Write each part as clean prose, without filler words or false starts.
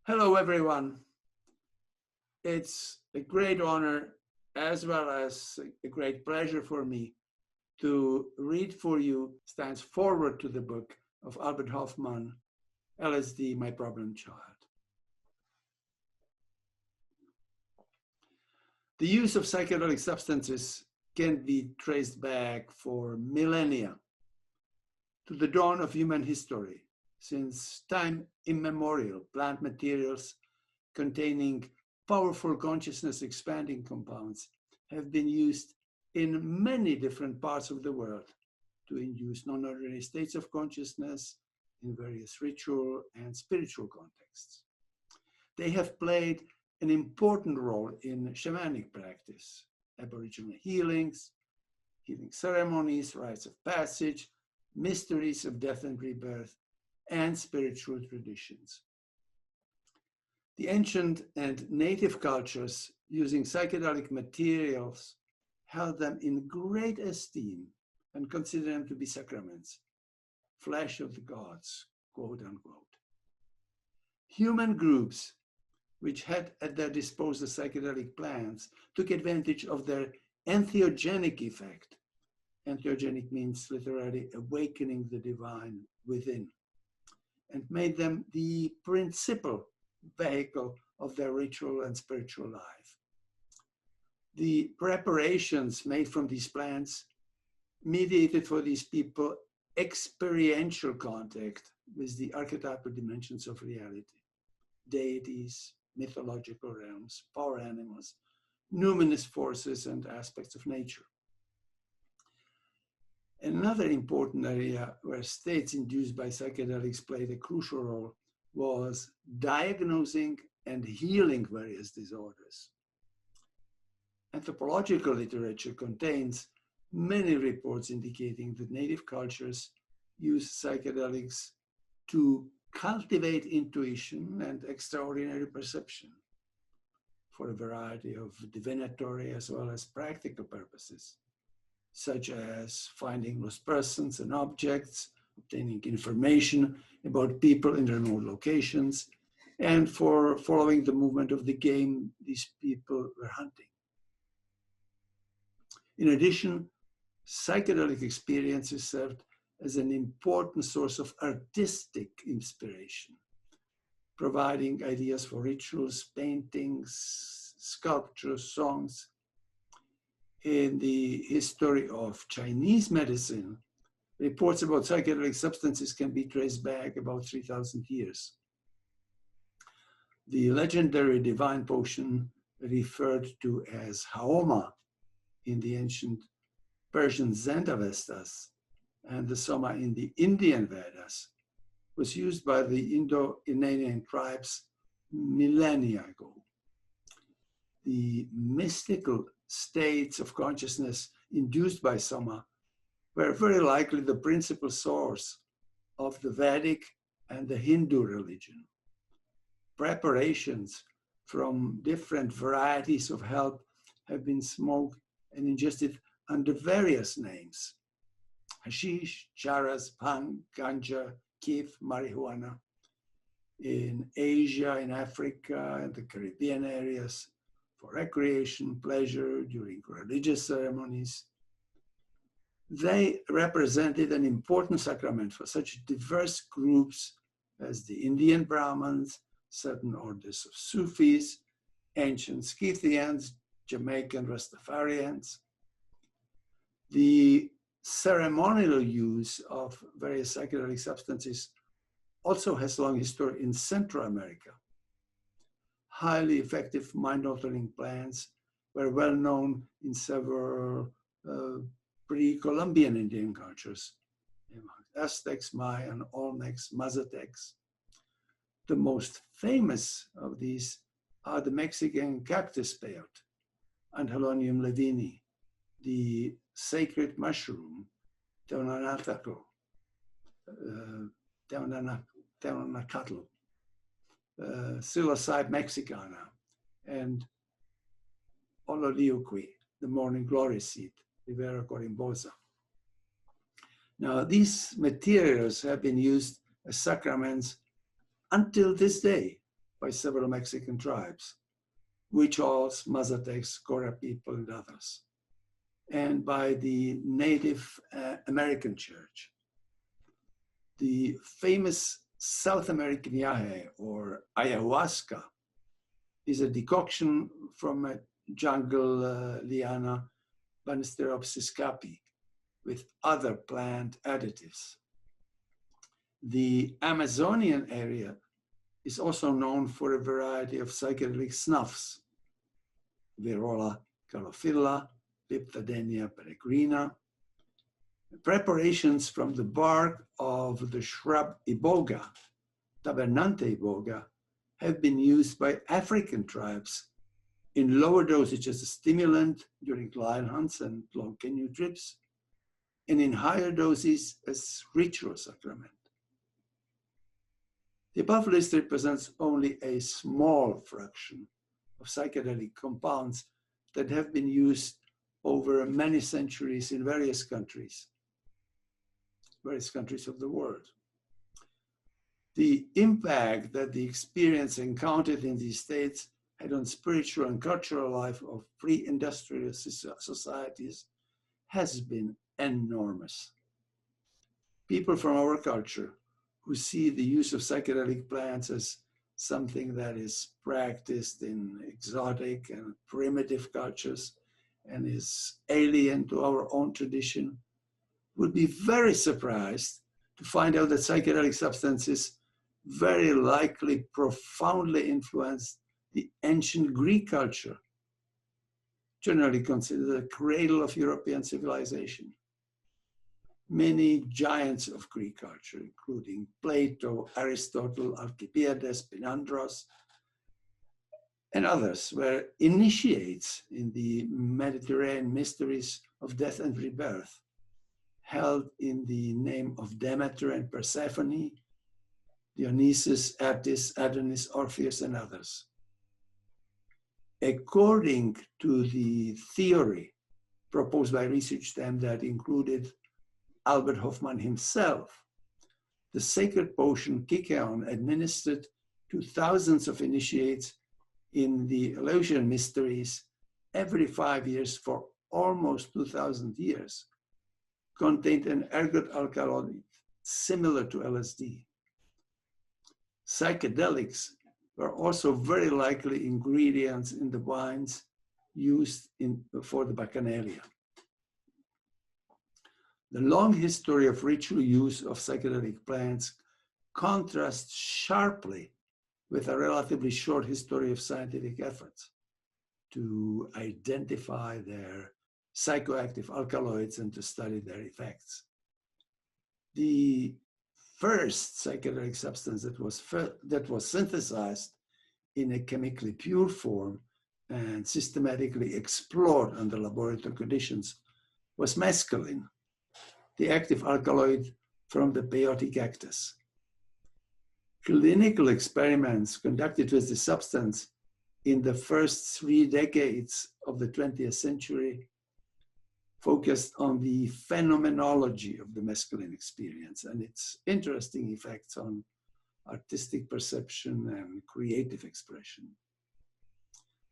Hello, everyone. It's a great honor as well as a great pleasure for me to read for you Stands Forward to the book of Albert Hofmann, LSD, My Problem Child. The use of psychedelic substances can be traced back for millennia to the dawn of human history. Since time immemorial, plant materials containing powerful consciousness expanding compounds have been used in many different parts of the world to induce non-ordinary states of consciousness in various ritual and spiritual contexts. They have played an important role in shamanic practice, Aboriginal healings, healing ceremonies, rites of passage, mysteries of death and rebirth, and spiritual traditions. The ancient and native cultures using psychedelic materials held them in great esteem and considered them to be sacraments, flesh of the gods, quote unquote. Human groups which had at their disposal psychedelic plants took advantage of their entheogenic effect. Entheogenic means literally awakening the divine within, and made them the principal vehicle of their ritual and spiritual life. The preparations made from these plants mediated for these people experiential contact with the archetypal dimensions of reality, deities, mythological realms, power animals, numinous forces, and aspects of nature. Another important area where states induced by psychedelics played a crucial role was diagnosing and healing various disorders. Anthropological literature contains many reports indicating that native cultures use psychedelics to cultivate intuition and extraordinary perception for a variety of divinatory as well as practical purposes, such as finding lost persons and objects, obtaining information about people in remote locations, and for following the movement of the game these people were hunting. In addition, psychedelic experiences served as an important source of artistic inspiration, providing ideas for rituals, paintings, sculptures, songs. In the history of Chinese medicine, reports about psychedelic substances can be traced back about 3,000 years. The legendary divine potion referred to as Haoma in the ancient Persian Zendavestas and the Soma in the Indian Vedas was used by the Indo-Iranian tribes millennia ago. The mystical states of consciousness induced by Soma were very likely the principal source of the Vedic and the Hindu religion. Preparations from different varieties of herbs have been smoked and ingested under various names: hashish, charas, bhang, ganja, kiff, marijuana. In Asia, in Africa, and the Caribbean areas, for recreation, pleasure, during religious ceremonies. They represented an important sacrament for such diverse groups as the Indian Brahmins, certain orders of Sufis, ancient Scythians, Jamaican Rastafarians. The ceremonial use of various psychedelic substances also has long history in Central America. Highly effective mind-altering plants were well known in several pre-Columbian Indian cultures, Aztecs, Mayan, Olmecs, Mazatecs. The most famous of these are the Mexican cactus peyote, Andhalonium levini, the sacred mushroom, Teonanacatl, Psilocybe mexicana, and Ololiuqui, the morning glory seed, Rivera corimbosa. Now, these materials have been used as sacraments until this day by several Mexican tribes, Huichols, Mazatecs, Cora people, and others, and by the Native American Church. The famous South American yahe, or ayahuasca, is a decoction from a jungle liana, Banisteropsis capi, with other plant additives. The Amazonian area is also known for a variety of psychedelic snuffs, Virola calophylla, Liptadenia peregrina. Preparations from the bark of the shrub iboga, Tabernante iboga, have been used by African tribes in lower dosage as a stimulant during lion hunts and long canoe trips, and in higher doses as ritual sacrament. The above list represents only a small fraction of psychedelic compounds that have been used over many centuries in various countries of the world. The impact that the experience encountered in these states had on spiritual and cultural life of pre-industrial societies has been enormous. People from our culture who see the use of psychedelic plants as something that is practiced in exotic and primitive cultures and is alien to our own tradition would be very surprised to find out that psychedelic substances very likely profoundly influenced the ancient Greek culture, generally considered the cradle of European civilization. Many giants of Greek culture, including Plato, Aristotle, Alcibiades, Pinandros, and others, were initiates in the Mediterranean mysteries of death and rebirth, held in the name of Demeter and Persephone, Dionysus, Attis, Adonis, Orpheus, and others. According to the theory proposed by research team that included Albert Hofmann himself, the sacred potion Kykeon administered to thousands of initiates in the Eleusinian mysteries every 5 years for almost 2,000 years contained an ergot alkaloid similar to LSD. Psychedelics were also very likely ingredients in the wines used for the Bacchanalia. The long history of ritual use of psychedelic plants contrasts sharply with a relatively short history of scientific efforts to identify their psychoactive alkaloids and to study their effects. The first psychedelic substance that was synthesized in a chemically pure form and systematically explored under laboratory conditions was mescaline, the active alkaloid from the peyote cactus. Clinical experiments conducted with the substance in the first 3 decades of the 20th century focused on the phenomenology of the mescaline experience and its interesting effects on artistic perception and creative expression.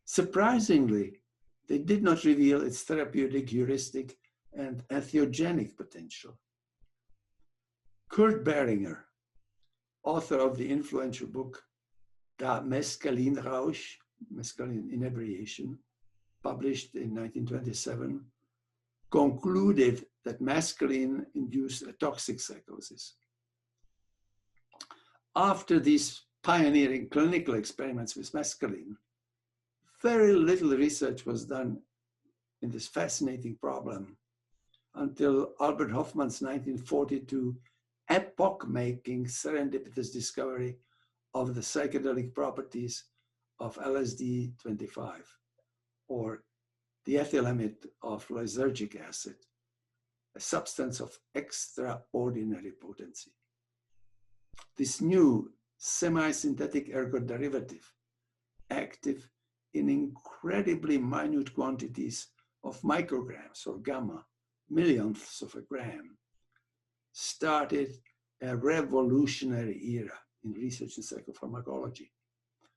Surprisingly, they did not reveal its therapeutic, heuristic, and entheogenic potential. Kurt Behringer, author of the influential book Da Mescalinrausch, Mescaline Inebriation, published in 1927, concluded that mescaline induced a toxic psychosis. After these pioneering clinical experiments with mescaline, very little research was done in this fascinating problem until Albert Hofmann's 1942 epoch-making serendipitous discovery of the psychedelic properties of LSD 25, or diethylamide of lysergic acid, a substance of extraordinary potency. This new semi-synthetic ergot derivative, active in incredibly minute quantities of micrograms or gamma, millionths of a gram, started a revolutionary era in research in psychopharmacology.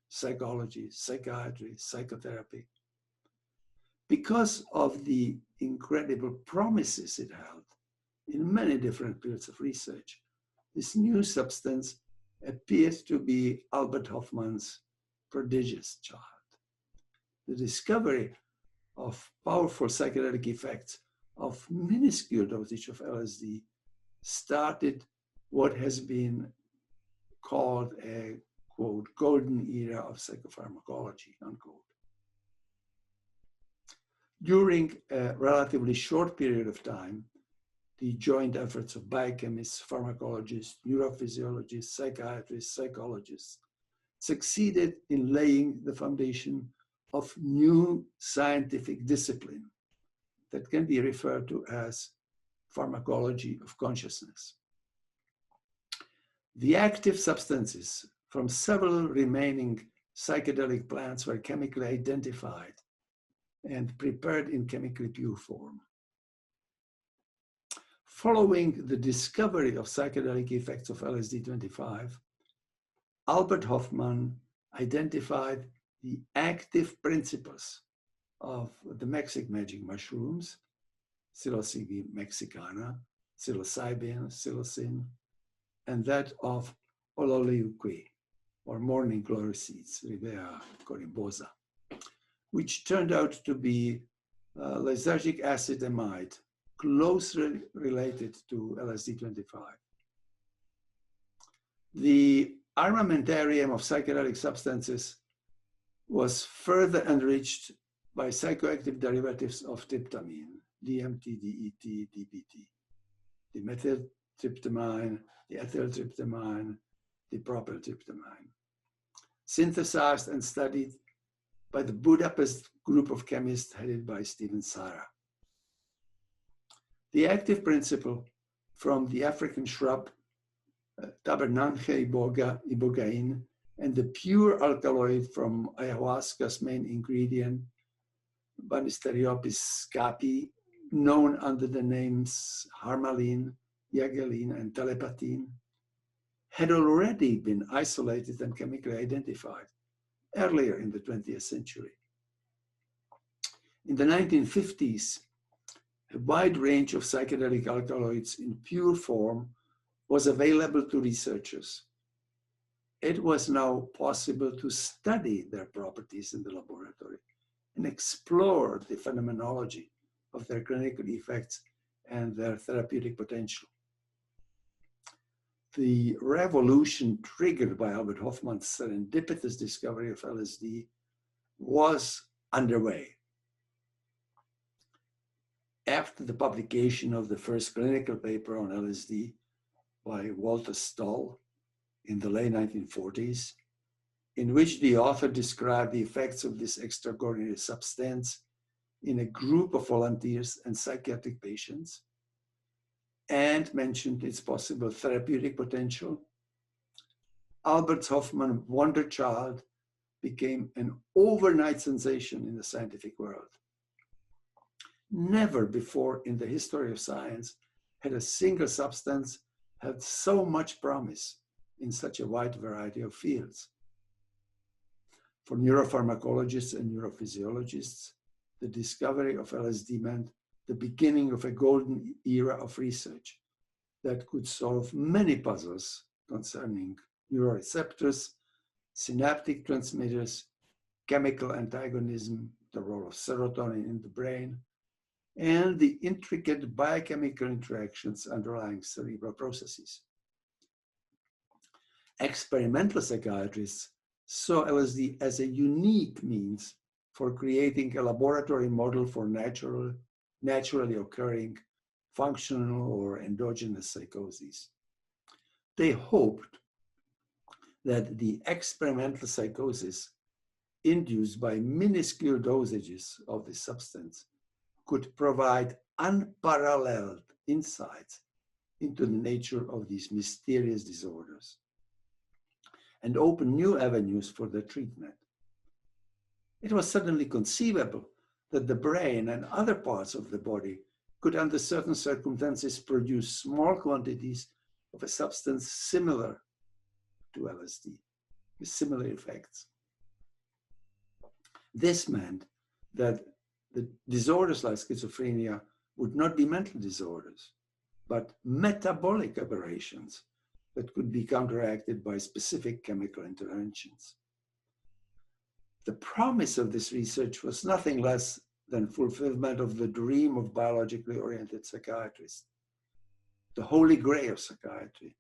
psychology, psychiatry, psychotherapy. Because of the incredible promises it held in many different fields of research, this new substance appeared to be Albert Hofmann's prodigious child. The discovery of powerful psychedelic effects of minuscule dosage of LSD started what has been called a, quote, golden era of psychopharmacology, unquote. During a relatively short period of time, the joint efforts of biochemists, pharmacologists, neurophysiologists, psychiatrists, psychologists succeeded in laying the foundation of new scientific discipline that can be referred to as pharmacology of consciousness. The active substances from several remaining psychedelic plants were chemically identified and prepared in chemically pure form. Following the discovery of psychedelic effects of LSD-25, Albert Hofmann identified the active principles of the Mexican magic mushrooms, Psilocybe mexicana, psilocybin, psilocin, and that of ololeuque, or morning glory seeds, Rivea corymbosa, which turned out to be lysergic acid amide, closely related to LSD-25. The armamentarium of psychedelic substances was further enriched by psychoactive derivatives of tryptamine, DMT, DET, DBT, the methyltryptamine, the ethyltryptamine, the propyltryptamine, synthesized and studied by the Budapest group of chemists headed by Stephen Sara. The active principle from the African shrub Tabernanche ibogaine and the pure alkaloid from ayahuasca's main ingredient, Banisteriopsis scapi, known under the names harmaline, yagelin, and telepathine, had already been isolated and chemically identified earlier in the 20th century. In the 1950s, a wide range of psychedelic alkaloids in pure form was available to researchers. It was now possible to study their properties in the laboratory and explore the phenomenology of their clinical effects and their therapeutic potential. The revolution triggered by Albert Hofmann's serendipitous discovery of LSD was underway. After the publication of the first clinical paper on LSD by Walter Stoll in the late 1940s, in which the author described the effects of this extraordinary substance in a group of volunteers and psychiatric patients, and mentioned its possible therapeutic potential, Albert Hofmann Wonder Child became an overnight sensation in the scientific world. Never before in the history of science had a single substance had so much promise in such a wide variety of fields. For neuropharmacologists and neurophysiologists, the discovery of LSD meant the beginning of a golden era of research that could solve many puzzles concerning neuroreceptors, synaptic transmitters, chemical antagonism, the role of serotonin in the brain, and the intricate biochemical interactions underlying cerebral processes. Experimental psychiatrists saw LSD as a unique means for creating a laboratory model for naturally occurring functional or endogenous psychoses. They hoped that the experimental psychosis induced by minuscule dosages of the substance could provide unparalleled insights into the nature of these mysterious disorders and open new avenues for their treatment. It was suddenly conceivable that the brain and other parts of the body could, under certain circumstances, produce small quantities of a substance similar to LSD, with similar effects. This meant that the disorders like schizophrenia would not be mental disorders, but metabolic aberrations that could be counteracted by specific chemical interventions. The promise of this research was nothing less than fulfillment of the dream of biologically oriented psychiatrists, the holy grail of psychiatry,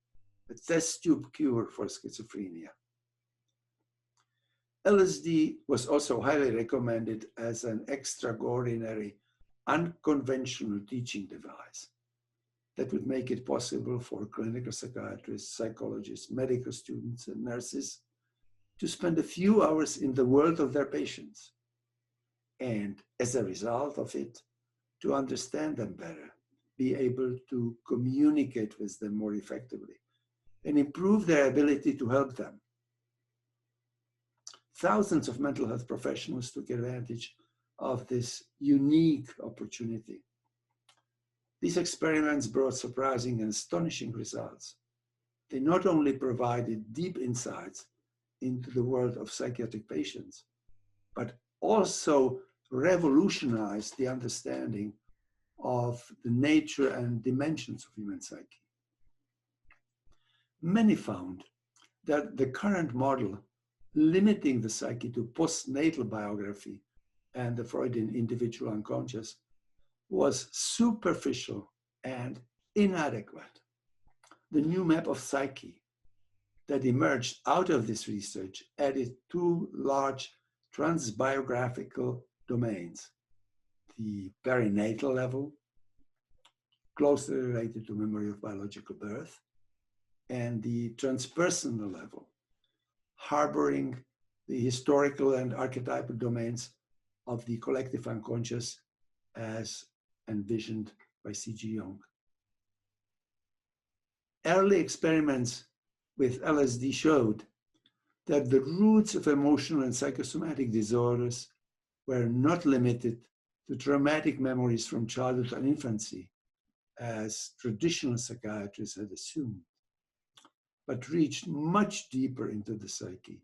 a test tube cure for schizophrenia. LSD was also highly recommended as an extraordinary, unconventional teaching device that would make it possible for clinical psychiatrists, psychologists, medical students, and nurses to spend a few hours in the world of their patients, and as a result of it, to understand them better, be able to communicate with them more effectively, and improve their ability to help them. Thousands of mental health professionals took advantage of this unique opportunity. These experiments brought surprising and astonishing results. They not only provided deep insights into the world of psychiatric patients, but also revolutionized the understanding of the nature and dimensions of human psyche. Many found that the current model, limiting the psyche to postnatal biography and the Freudian individual unconscious, was superficial and inadequate. The new map of psyche that emerged out of this research added two large transbiographical domains: the perinatal level, closely related to memory of biological birth, and the transpersonal level, harboring the historical and archetypal domains of the collective unconscious as envisioned by C.G. Jung. Early experiments with LSD showed that the roots of emotional and psychosomatic disorders were not limited to traumatic memories from childhood and infancy, as traditional psychiatrists had assumed, but reached much deeper into the psyche,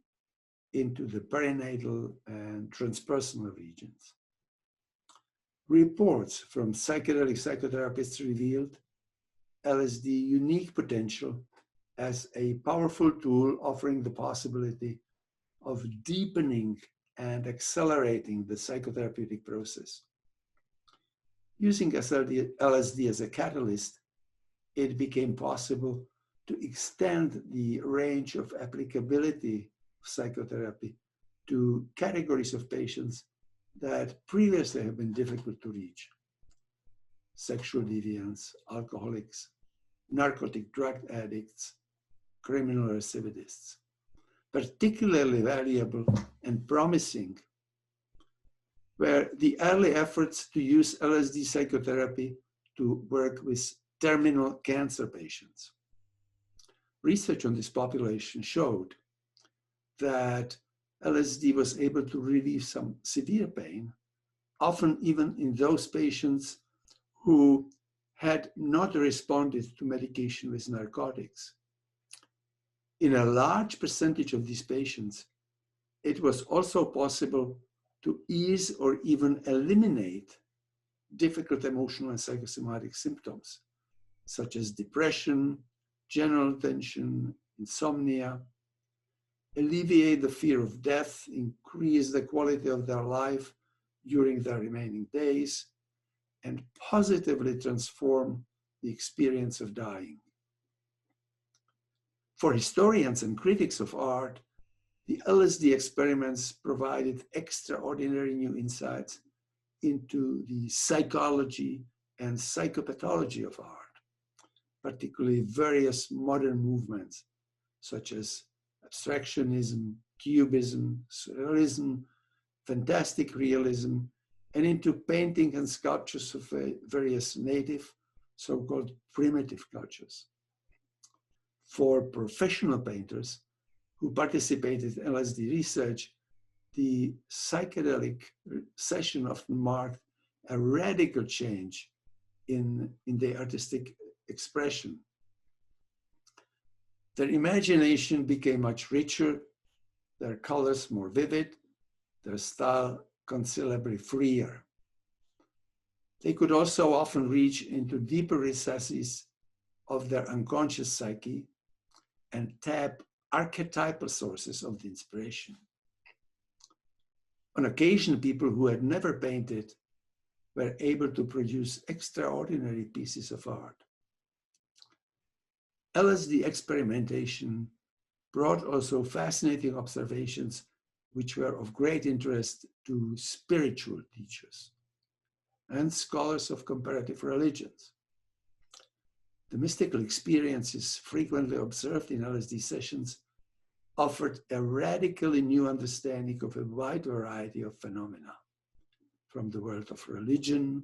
into the perinatal and transpersonal regions. Reports from psychedelic psychotherapists revealed LSD's unique potential as a powerful tool offering the possibility of deepening and accelerating the psychotherapeutic process. Using LSD as a catalyst, it became possible to extend the range of applicability of psychotherapy to categories of patients that previously have been difficult to reach: sexual deviants, alcoholics, narcotic drug addicts, criminal recidivists. Particularly valuable and promising were the early efforts to use LSD psychotherapy to work with terminal cancer patients. Research on this population showed that LSD was able to relieve some severe pain, often even in those patients who had not responded to medication with narcotics. In a large percentage of these patients, it was also possible to ease or even eliminate difficult emotional and psychosomatic symptoms, such as depression, general tension, insomnia, alleviate the fear of death, increase the quality of their life during their remaining days, and positively transform the experience of dying. For historians and critics of art, the LSD experiments provided extraordinary new insights into the psychology and psychopathology of art, particularly various modern movements such as abstractionism, cubism, surrealism, fantastic realism, and into painting and sculptures of various native, so-called primitive cultures. For professional painters who participated in LSD research, the psychedelic session often marked a radical change in their artistic expression. Their imagination became much richer, their colors more vivid, their style considerably freer. They could also often reach into deeper recesses of their unconscious psyche and tap archetypal sources of the inspiration. On occasion, people who had never painted were able to produce extraordinary pieces of art. LSD experimentation brought also fascinating observations which were of great interest to spiritual teachers and scholars of comparative religions. The mystical experiences frequently observed in LSD sessions offered a radically new understanding of a wide variety of phenomena, from the world of religion,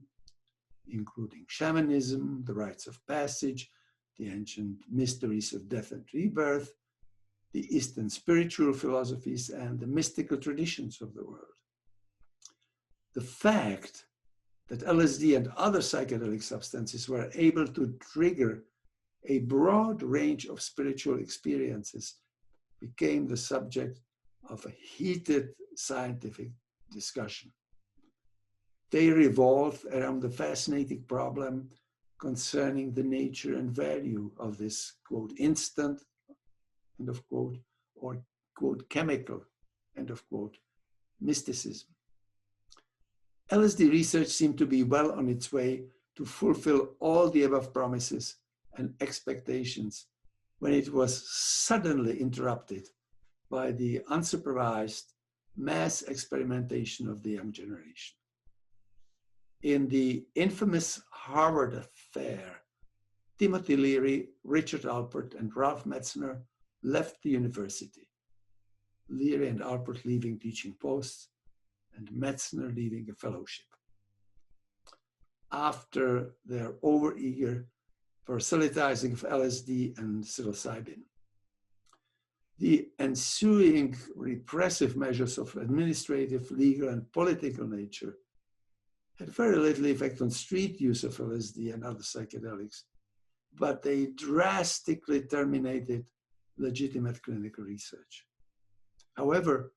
including shamanism, the rites of passage, the ancient mysteries of death and rebirth, the Eastern spiritual philosophies, and the mystical traditions of the world. The fact that LSD and other psychedelic substances were able to trigger a broad range of spiritual experiences became the subject of a heated scientific discussion. They revolved around the fascinating problem concerning the nature and value of this, quote, instant, end of quote, or, quote, chemical, end of quote, mysticism. LSD research seemed to be well on its way to fulfill all the above promises and expectations when it was suddenly interrupted by the unsupervised mass experimentation of the young generation. In the infamous Harvard affair, Timothy Leary, Richard Alpert, and Ralph Metzner left the university, Leary and Alpert leaving teaching posts, and Metzner leaving a fellowship, after their overeager proselytizing of LSD and psilocybin. The ensuing repressive measures of administrative, legal, and political nature had very little effect on street use of LSD and other psychedelics, but they drastically terminated legitimate clinical research. However,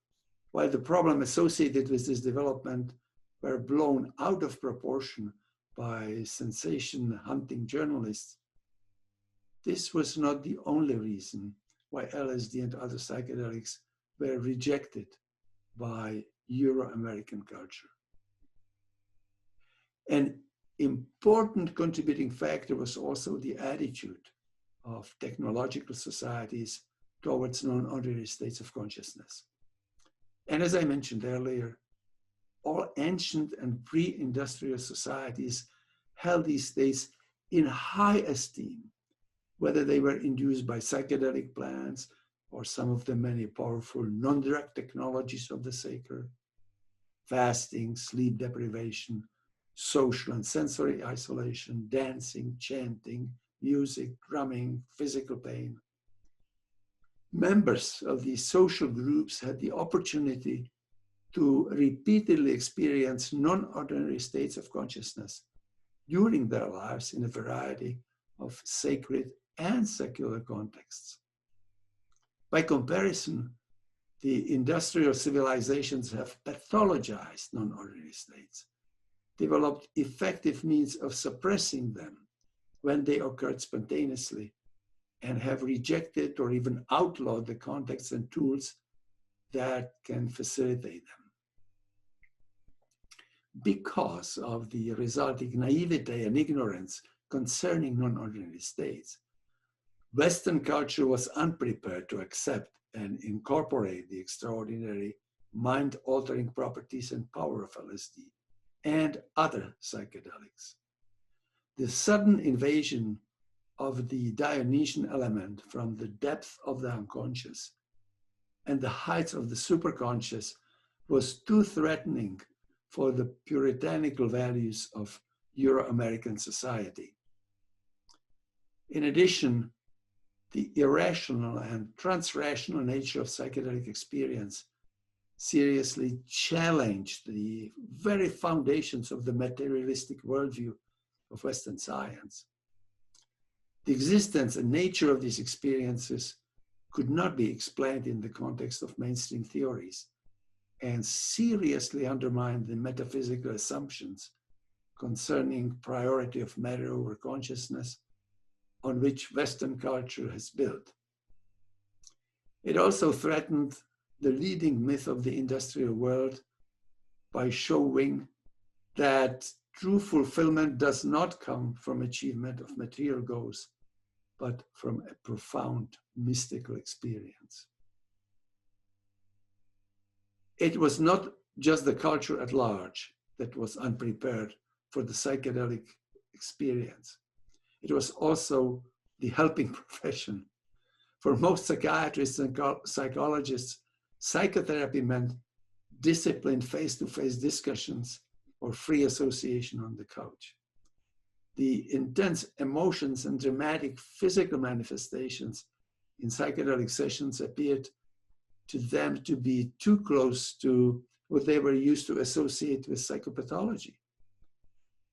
while the problem associated with this development were blown out of proportion by sensation-hunting journalists, this was not the only reason why LSD and other psychedelics were rejected by Euro-American culture. An important contributing factor was also the attitude of technological societies towards non-ordinary states of consciousness. And as I mentioned earlier, all ancient and pre-industrial societies held these states in high esteem, whether they were induced by psychedelic plants or some of the many powerful non-drug technologies of the sacred, fasting, sleep deprivation, social and sensory isolation, dancing, chanting, music, drumming, physical pain. Members of these social groups had the opportunity to repeatedly experience non-ordinary states of consciousness during their lives in a variety of sacred and secular contexts. By comparison, the industrial civilizations have pathologized non-ordinary states, developed effective means of suppressing them when they occurred spontaneously, and have rejected or even outlawed the contexts and tools that can facilitate them. Because of the resulting naivete and ignorance concerning non-ordinary states, Western culture was unprepared to accept and incorporate the extraordinary mind-altering properties and power of LSD and other psychedelics. The sudden invasion of the Dionysian element from the depth of the unconscious and the heights of the superconscious was too threatening for the puritanical values of Euro-American society. In addition, the irrational and transrational nature of psychedelic experience seriously challenged the very foundations of the materialistic worldview of Western science. The existence and nature of these experiences could not be explained in the context of mainstream theories, and seriously undermined the metaphysical assumptions concerning priority of matter over consciousness on which Western culture has built. It also threatened the leading myth of the industrial world by showing that true fulfillment does not come from achievement of material goals, but from a profound mystical experience. It was not just the culture at large that was unprepared for the psychedelic experience. It was also the helping profession. For most psychiatrists and psychologists, psychotherapy meant disciplined face-to-face discussions or free association on the couch. The intense emotions and dramatic physical manifestations in psychedelic sessions appeared to them to be too close to what they were used to associate with psychopathology.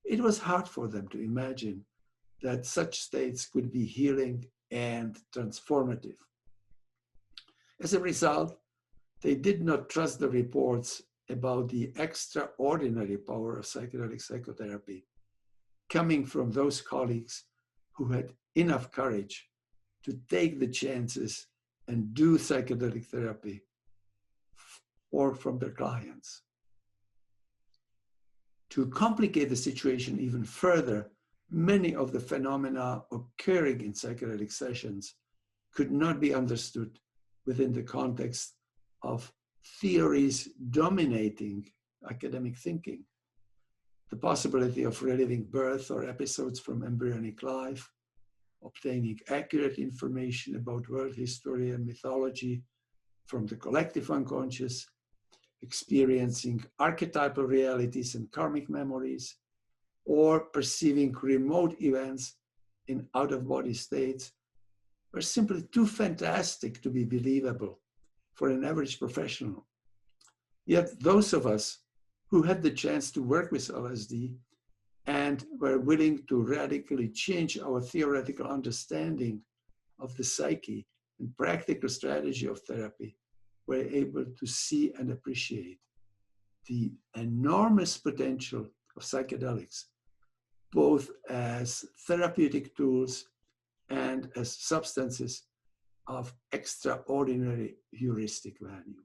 It was hard for them to imagine that such states could be healing and transformative. As a result, they did not trust the reports about the extraordinary power of psychedelic psychotherapy coming from those colleagues who had enough courage to take the chances and do psychedelic therapy, or from their clients. To complicate the situation even further, many of the phenomena occurring in psychedelic sessions could not be understood within the context of theories dominating academic thinking. The possibility of reliving birth or episodes from embryonic life, obtaining accurate information about world history and mythology from the collective unconscious, experiencing archetypal realities and karmic memories, or perceiving remote events in out-of-body states were simply too fantastic to be believable for an average professional. Yet those of us who had the chance to work with LSD and were willing to radically change our theoretical understanding of the psyche and practical strategy of therapy were able to see and appreciate the enormous potential of psychedelics, both as therapeutic tools and as substances of extraordinary heuristic value.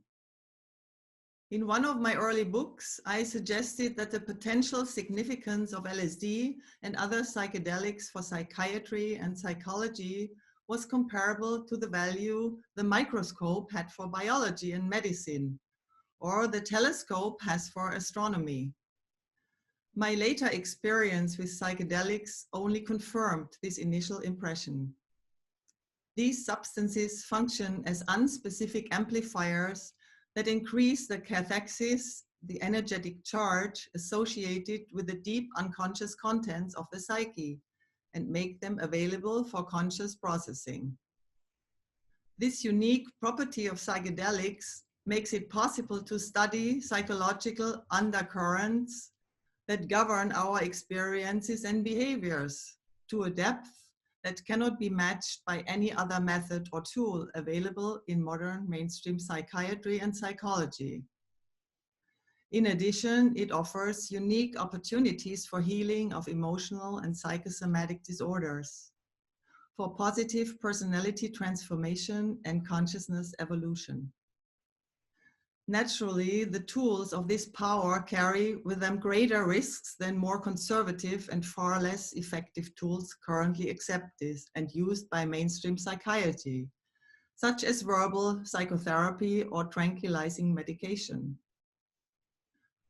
In one of my early books, I suggested that the potential significance of LSD and other psychedelics for psychiatry and psychology was comparable to the value the microscope had for biology and medicine, or the telescope has for astronomy. My later experience with psychedelics only confirmed this initial impression. These substances function as unspecific amplifiers that increase the cathexis, the energetic charge associated with the deep unconscious contents of the psyche, and make them available for conscious processing. This unique property of psychedelics makes it possible to study psychological undercurrents that govern our experiences and behaviors to a depth that cannot be matched by any other method or tool available in modern mainstream psychiatry and psychology. In addition, it offers unique opportunities for healing of emotional and psychosomatic disorders, for positive personality transformation and consciousness evolution. Naturally, the tools of this power carry with them greater risks than more conservative and far less effective tools currently accepted and used by mainstream psychiatry, such as verbal psychotherapy or tranquilizing medication.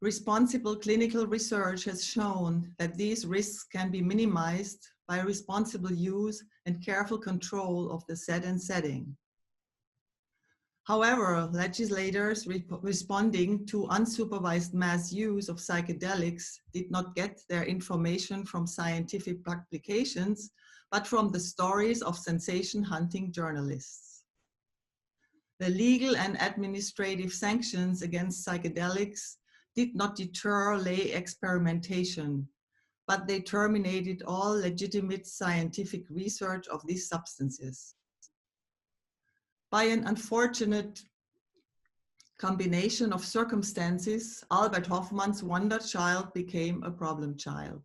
Responsible clinical research has shown that these risks can be minimized by responsible use and careful control of the set and setting. However, legislators responding to unsupervised mass use of psychedelics did not get their information from scientific publications, but from the stories of sensation-hunting journalists. The legal and administrative sanctions against psychedelics did not deter lay experimentation, but they terminated all legitimate scientific research of these substances. By an unfortunate combination of circumstances, Albert Hofmann's wonder child became a problem child.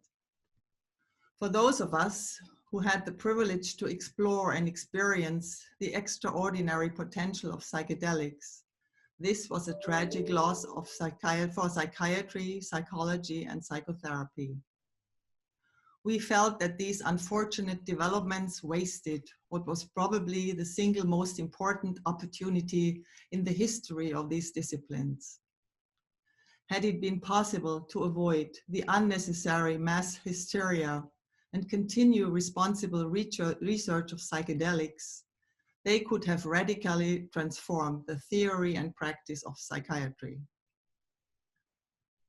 For those of us who had the privilege to explore and experience the extraordinary potential of psychedelics, this was a tragic loss of for psychiatry, psychology, and psychotherapy. We felt that these unfortunate developments wasted what was probably the single most important opportunity in the history of these disciplines. Had it been possible to avoid the unnecessary mass hysteria and continue responsible research of psychedelics, they could have radically transformed the theory and practice of psychiatry.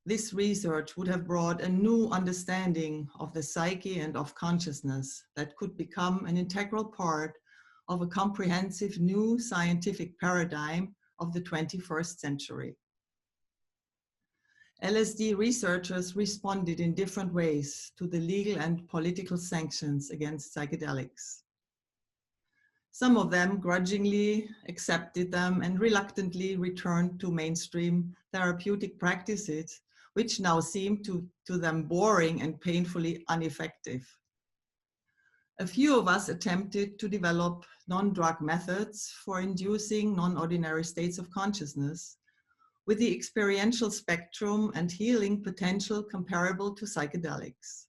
This research would have brought a new understanding of the psyche and of consciousness that could become an integral part of a comprehensive new scientific paradigm of the 21st century. LSD researchers responded in different ways to the legal and political sanctions against psychedelics. Some of them grudgingly accepted them and reluctantly returned to mainstream therapeutic practices, which now seem to them boring and painfully ineffective. A few of us attempted to develop non-drug methods for inducing non-ordinary states of consciousness with the experiential spectrum and healing potential comparable to psychedelics.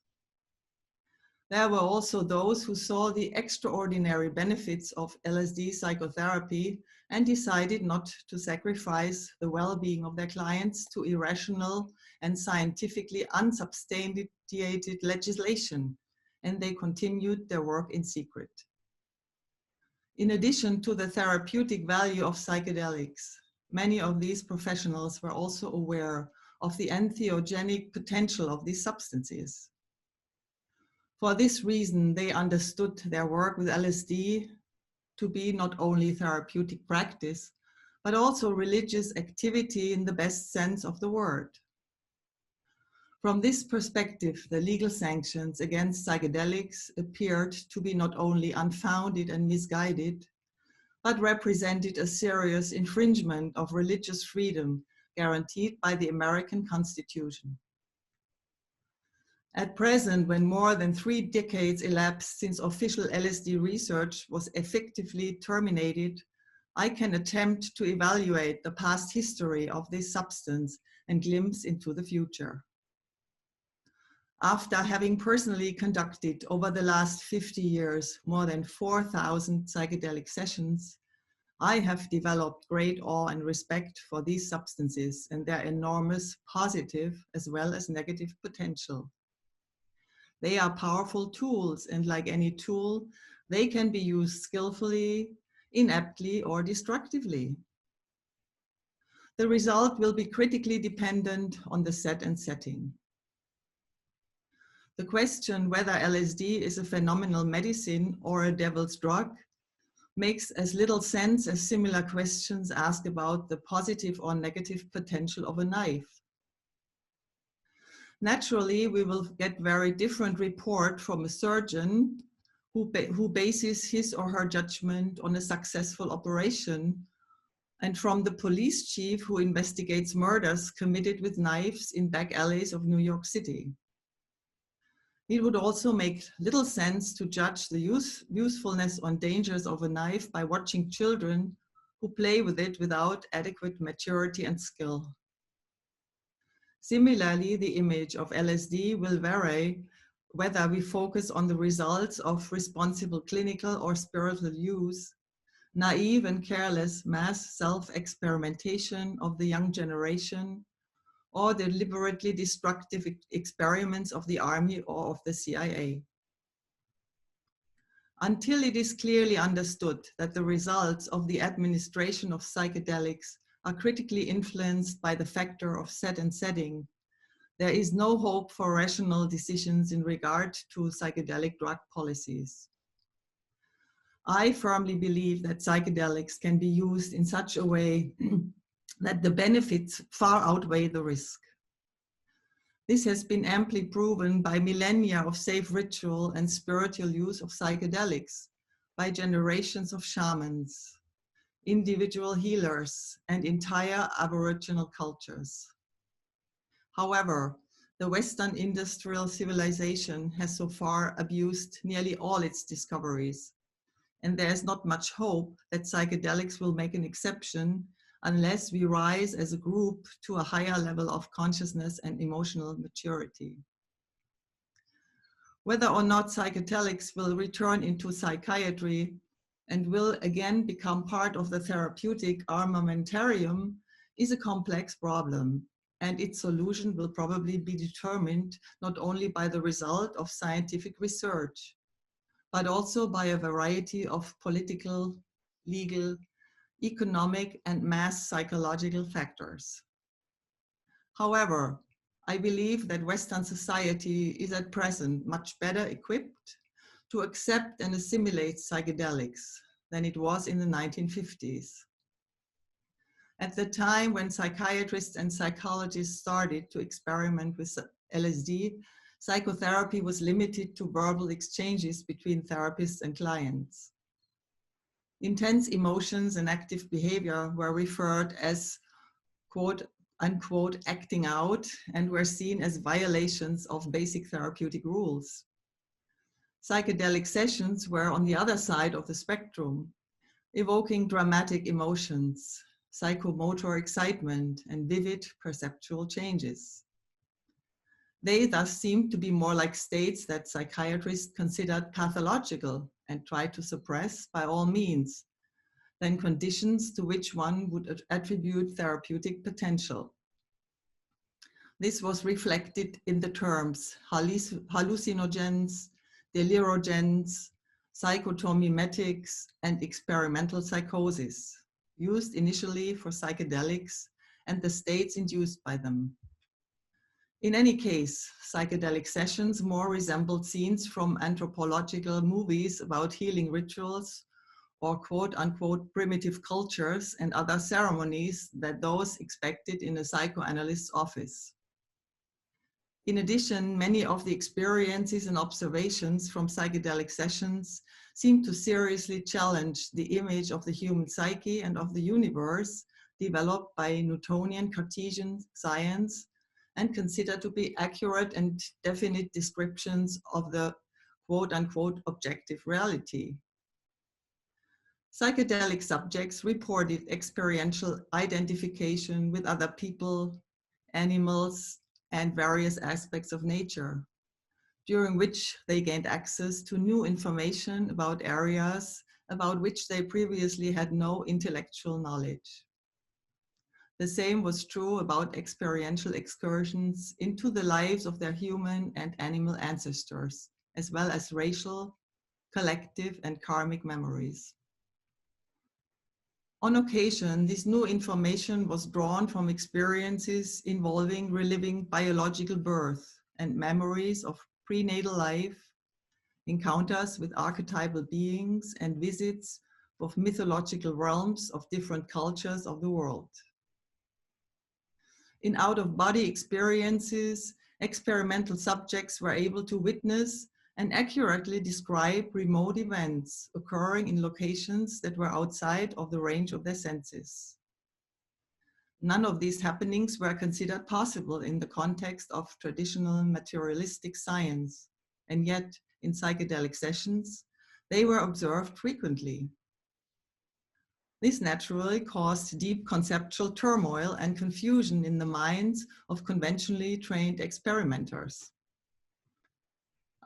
There were also those who saw the extraordinary benefits of LSD psychotherapy and decided not to sacrifice the well-being of their clients to irrational and scientifically unsubstantiated legislation, and they continued their work in secret. In addition to the therapeutic value of psychedelics, many of these professionals were also aware of the entheogenic potential of these substances. For this reason, they understood their work with LSD to be not only therapeutic practice, but also religious activity in the best sense of the word. From this perspective, the legal sanctions against psychedelics appeared to be not only unfounded and misguided, but represented a serious infringement of religious freedom guaranteed by the American Constitution. At present, when more than 3 decades elapsed since official LSD research was effectively terminated, I can attempt to evaluate the past history of this substance and glimpse into the future. After having personally conducted over the last 50 years more than 4,000 psychedelic sessions, I have developed great awe and respect for these substances and their enormous positive as well as negative potential. They are powerful tools, and like any tool, they can be used skillfully, ineptly, or destructively. The result will be critically dependent on the set and setting. The question whether LSD is a phenomenal medicine or a devil's drug makes as little sense as similar questions asked about the positive or negative potential of a knife. Naturally, we will get very different report from a surgeon who bases his or her judgment on a successful operation, and from the police chief who investigates murders committed with knives in back alleys of New York City. It would also make little sense to judge the usefulness or dangers of a knife by watching children who play with it without adequate maturity and skill. Similarly, the image of LSD will vary whether we focus on the results of responsible clinical or spiritual use, naive and careless mass self-experimentation of the young generation, or the deliberately destructive experiments of the army or of the CIA. Until it is clearly understood that the results of the administration of psychedelics are critically influenced by the factor of set and setting, there is no hope for rational decisions in regard to psychedelic drug policies. I firmly believe that psychedelics can be used in such a way that the benefits far outweigh the risk. This has been amply proven by millennia of safe ritual and spiritual use of psychedelics by generations of shamans. individual healers, and entire Aboriginal cultures. However, the Western industrial civilization has so far abused nearly all its discoveries, and there is not much hope that psychedelics will make an exception unless we rise as a group to a higher level of consciousness and emotional maturity. Whether or not psychedelics will return into psychiatry and will again become part of the therapeutic armamentarium is a complex problem, and its solution will probably be determined not only by the result of scientific research, but also by a variety of political, legal, economic, and mass psychological factors. However, I believe that Western society is at present much better equipped to accept and assimilate psychedelics than it was in the 1950s. At the time when psychiatrists and psychologists started to experiment with LSD, psychotherapy was limited to verbal exchanges between therapists and clients. Intense emotions and active behavior were referred as quote unquote acting out and were seen as violations of basic therapeutic rules. Psychedelic sessions were on the other side of the spectrum, evoking dramatic emotions, psychomotor excitement, and vivid perceptual changes. They thus seemed to be more like states that psychiatrists considered pathological and tried to suppress by all means, than conditions to which one would attribute therapeutic potential. This was reflected in the terms hallucinogens, delirogens, psychotomimetics, and experimental psychosis, used initially for psychedelics and the states induced by them. In any case, psychedelic sessions more resembled scenes from anthropological movies about healing rituals or quote unquote primitive cultures and other ceremonies than those expected in a psychoanalyst's office. In addition, many of the experiences and observations from psychedelic sessions seem to seriously challenge the image of the human psyche and of the universe developed by Newtonian Cartesian science and considered to be accurate and definite descriptions of the quote unquote objective reality. Psychedelic subjects reported experiential identification with other people, animals, and various aspects of nature, during which they gained access to new information about areas about which they previously had no intellectual knowledge. The same was true about experiential excursions into the lives of their human and animal ancestors, as well as racial, collective, and karmic memories. On occasion, this new information was drawn from experiences involving reliving biological birth and memories of prenatal life, encounters with archetypal beings, and visits of mythological realms of different cultures of the world. In out-of-body experiences, experimental subjects were able to witness and accurately describe remote events occurring in locations that were outside of the range of their senses. None of these happenings were considered possible in the context of traditional materialistic science, and yet in psychedelic sessions, they were observed frequently. This naturally caused deep conceptual turmoil and confusion in the minds of conventionally trained experimenters.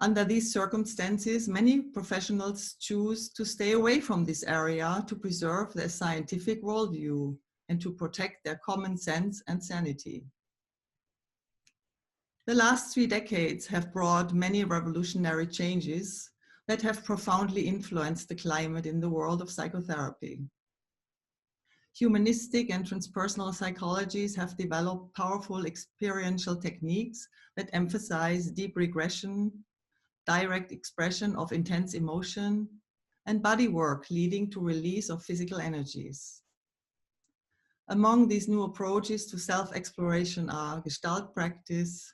Under these circumstances, many professionals choose to stay away from this area to preserve their scientific worldview and to protect their common sense and sanity. The last 3 decades have brought many revolutionary changes that have profoundly influenced the climate in the world of psychotherapy. Humanistic and transpersonal psychologies have developed powerful experiential techniques that emphasize deep regression, direct expression of intense emotion, and body work leading to release of physical energies. Among these new approaches to self-exploration are Gestalt practice,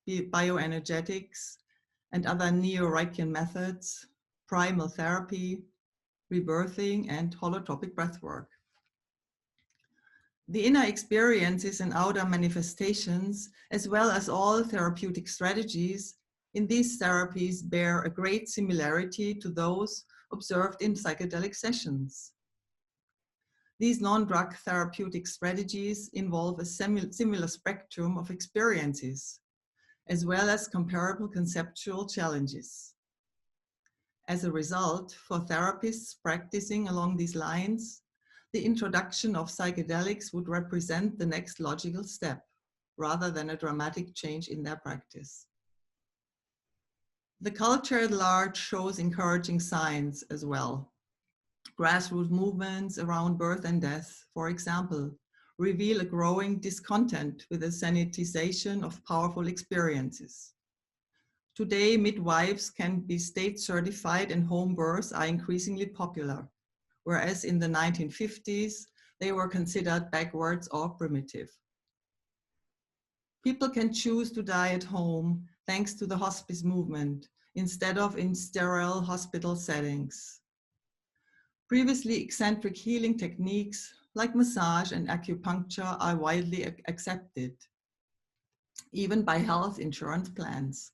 bioenergetics, and other neo-Reichian methods, primal therapy, rebirthing, and holotropic breathwork. The inner experiences and outer manifestations, as well as all therapeutic strategies in these therapies, bear a great similarity to those observed in psychedelic sessions. These non-drug therapeutic strategies involve a similar spectrum of experiences, as well as comparable conceptual challenges. As a result, for therapists practicing along these lines, the introduction of psychedelics would represent the next logical step, rather than a dramatic change in their practice. The culture at large shows encouraging signs as well. Grassroots movements around birth and death, for example, reveal a growing discontent with the sanitization of powerful experiences. Today, midwives can be state certified and home births are increasingly popular, whereas in the 1950s, they were considered backwards or primitive. People can choose to die at home thanks to the hospice movement, instead of in sterile hospital settings. Previously eccentric healing techniques like massage and acupuncture are widely accepted, even by health insurance plans.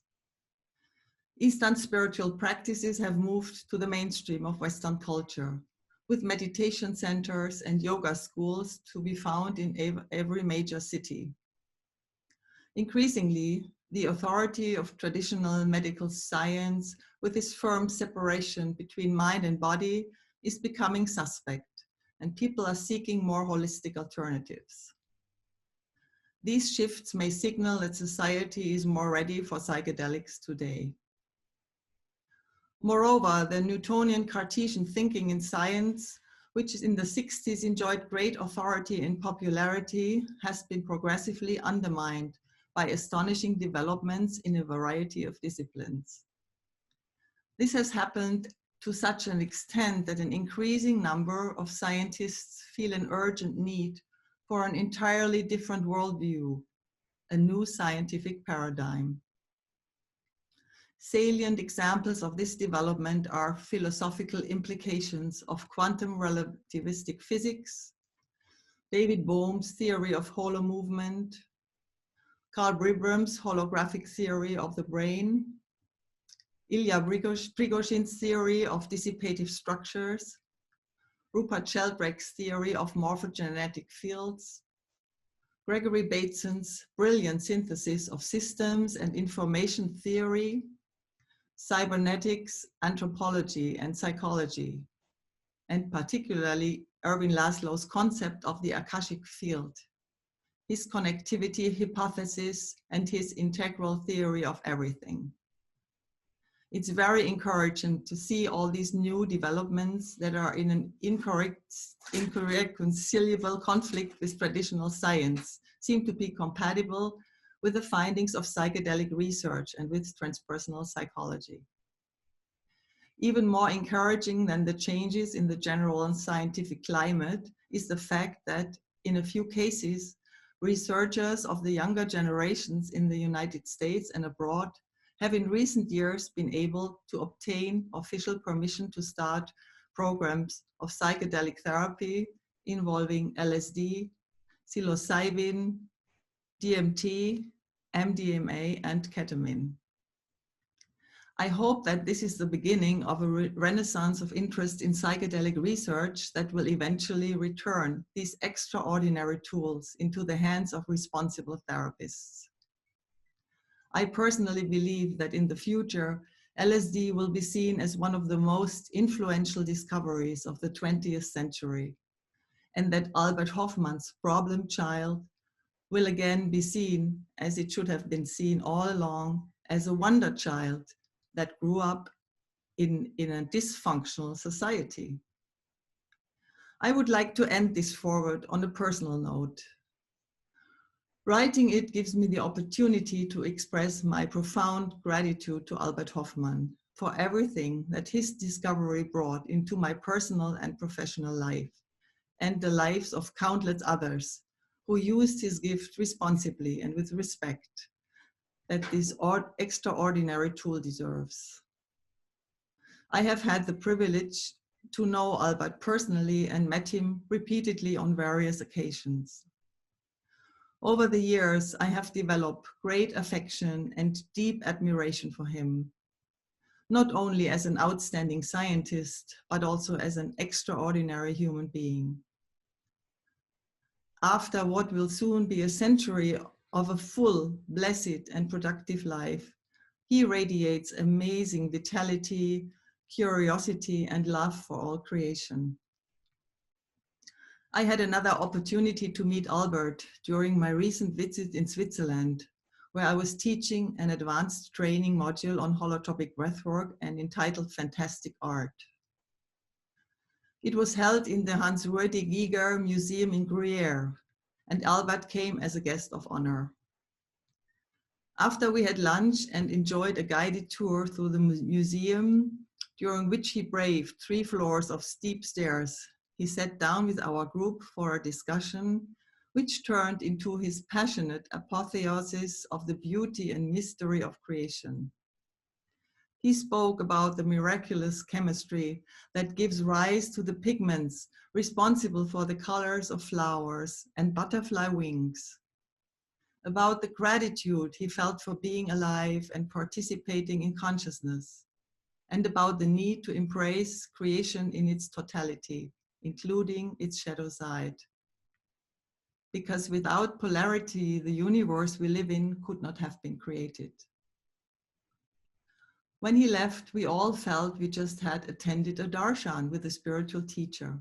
Eastern spiritual practices have moved to the mainstream of Western culture, with meditation centers and yoga schools to be found in every major city. Increasingly, the authority of traditional medical science, with its firm separation between mind and body, is becoming suspect, and people are seeking more holistic alternatives. These shifts may signal that society is more ready for psychedelics today. Moreover, the Newtonian Cartesian thinking in science, which in the 60s enjoyed great authority and popularity, has been progressively undermined by astonishing developments in a variety of disciplines. This has happened to such an extent that an increasing number of scientists feel an urgent need for an entirely different worldview, a new scientific paradigm. Salient examples of this development are philosophical implications of quantum relativistic physics, David Bohm's theory of holo movement, Carl Bribram's holographic theory of the brain, Ilya Prigozhin's theory of dissipative structures, Rupert Sheldrake's theory of morphogenetic fields, Gregory Bateson's brilliant synthesis of systems and information theory, cybernetics, anthropology, and psychology, and particularly Erwin Laszlo's concept of the Akashic field, his connectivity hypothesis, and his integral theory of everything. It's very encouraging to see all these new developments that are in an inconciliable conflict with traditional science seem to be compatible with the findings of psychedelic research and with transpersonal psychology. Even more encouraging than the changes in the general and scientific climate is the fact that in a few cases, researchers of the younger generations in the United States and abroad have in recent years been able to obtain official permission to start programs of psychedelic therapy involving LSD, psilocybin, DMT, MDMA, and ketamine. I hope that this is the beginning of a renaissance of interest in psychedelic research that will eventually return these extraordinary tools into the hands of responsible therapists. I personally believe that in the future, LSD will be seen as one of the most influential discoveries of the 20th century, and that Albert Hofmann's problem child will again be seen, as it should have been seen all along, as a wonder child that grew up in a dysfunctional society. I would like to end this forward on a personal note. Writing it gives me the opportunity to express my profound gratitude to Albert Hofmann for everything that his discovery brought into my personal and professional life, and the lives of countless others who used his gift responsibly and with respect that this extraordinary tool deserves. I have had the privilege to know Albert personally and met him repeatedly on various occasions. Over the years, I have developed great affection and deep admiration for him, not only as an outstanding scientist, but also as an extraordinary human being. After what will soon be a century of a full, blessed, and productive life, he radiates amazing vitality, curiosity, and love for all creation. I had another opportunity to meet Albert during my recent visit in Switzerland, where I was teaching an advanced training module on holotropic breathwork and entitled Fantastic Art. It was held in the Hans-Rudi Giger Museum in Gruyere, and Albert came as a guest of honor. After we had lunch and enjoyed a guided tour through the museum, during which he braved 3 floors of steep stairs, he sat down with our group for a discussion, which turned into his passionate apotheosis of the beauty and mystery of creation. He spoke about the miraculous chemistry that gives rise to the pigments responsible for the colors of flowers and butterfly wings, about the gratitude he felt for being alive and participating in consciousness, and about the need to embrace creation in its totality, including its shadow side. Because without polarity, the universe we live in could not have been created. When he left, we all felt we just had attended a darshan with a spiritual teacher.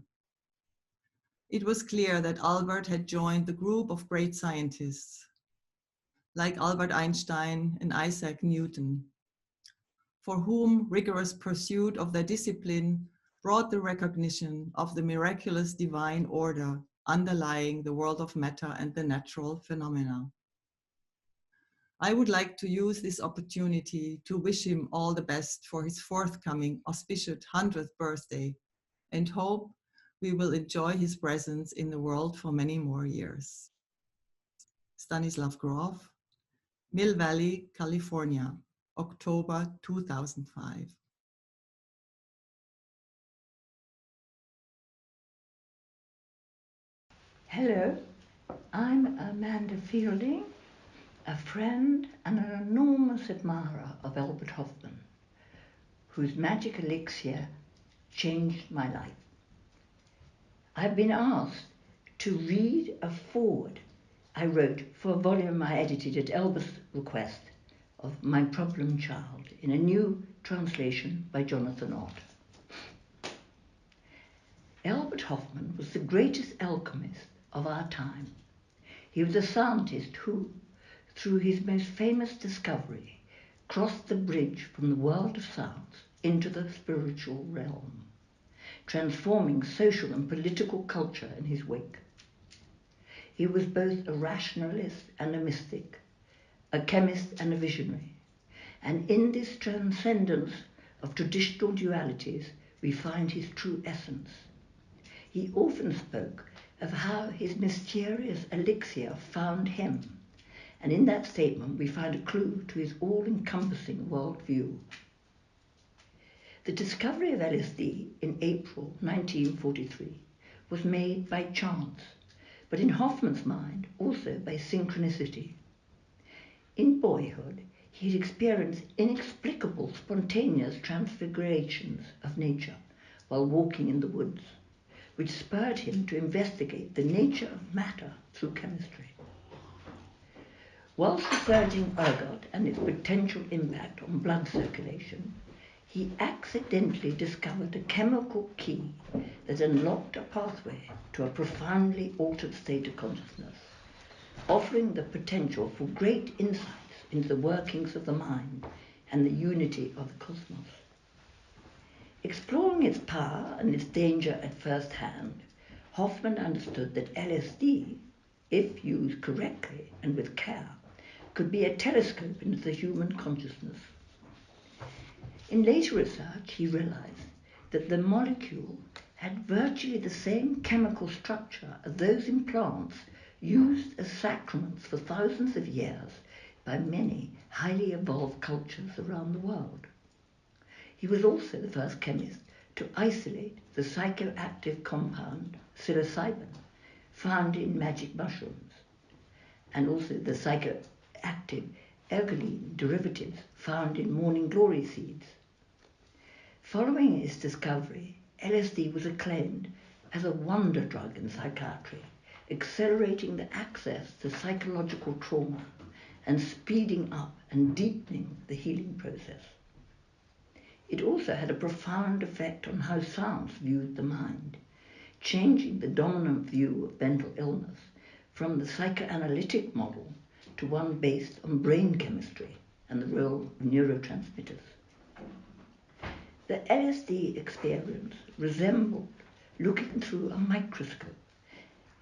It was clear that Albert had joined the group of great scientists, like Albert Einstein and Isaac Newton, for whom rigorous pursuit of their discipline brought the recognition of the miraculous divine order underlying the world of matter and the natural phenomena. I would like to use this opportunity to wish him all the best for his forthcoming auspicious 100th birthday, and hope we will enjoy his presence in the world for many more years. Stanislav Grof, Mill Valley, California, October 2005. Hello, I'm Amanda Feilding, a friend and an enormous admirer of Albert Hofmann, whose magic elixir changed my life. I've been asked to read a foreword I wrote for a volume I edited at Albert's request of My Problem Child in a new translation by Jonathon. Albert Hofmann was the greatest alchemist of our time. He was a scientist who, through his most famous discovery, crossed the bridge from the world of science into the spiritual realm, transforming social and political culture in his wake. He was both a rationalist and a mystic, a chemist and a visionary, and in this transcendence of traditional dualities we find his true essence. He often spoke of how his mysterious elixir found him, and in that statement we find a clue to his all-encompassing worldview. The discovery of LSD in April 1943 was made by chance, but in Hofmann's mind also by synchronicity. In boyhood, he had experienced inexplicable spontaneous transfigurations of nature while walking in the woods, which spurred him to investigate the nature of matter through chemistry. Whilst researching ergot and its potential impact on blood circulation, he accidentally discovered a chemical key that unlocked a pathway to a profoundly altered state of consciousness, offering the potential for great insights into the workings of the mind and the unity of the cosmos. Exploring its power and its danger at first hand, Hofmann understood that LSD, if used correctly and with care, could be a telescope into the human consciousness. In later research, he realized that the molecule had virtually the same chemical structure as those in plants used as sacraments for thousands of years by many highly evolved cultures around the world. He was also the first chemist to isolate the psychoactive compound psilocybin found in magic mushrooms, and also the psychoactive ergoline derivatives found in morning glory seeds. Following its discovery, LSD was acclaimed as a wonder drug in psychiatry, accelerating the access to psychological trauma and speeding up and deepening the healing process. It also had a profound effect on how science viewed the mind, changing the dominant view of mental illness from the psychoanalytic model to one based on brain chemistry and the role of neurotransmitters. The LSD experience resembled looking through a microscope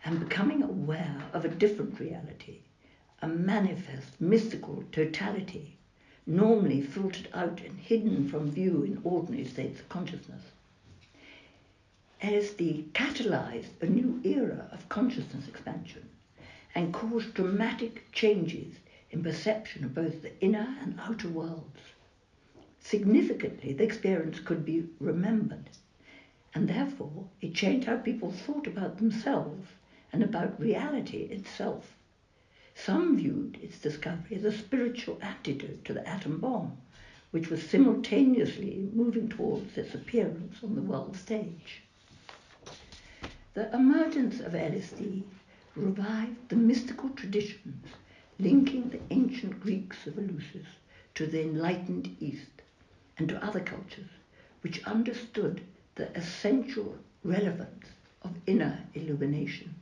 and becoming aware of a different reality, a manifest mystical totality, normally filtered out and hidden from view in ordinary states of consciousness. LSD catalyzed a new era of consciousness expansion and caused dramatic changes in perception of both the inner and outer worlds. Significantly, the experience could be remembered, and therefore it changed how people thought about themselves and about reality itself. Some viewed its discovery as a spiritual antidote to the atom bomb, which was simultaneously moving towards its appearance on the world stage. The emergence of LSD revived the mystical traditions linking the ancient Greeks of Eleusis to the enlightened East and to other cultures which understood the essential relevance of inner illumination.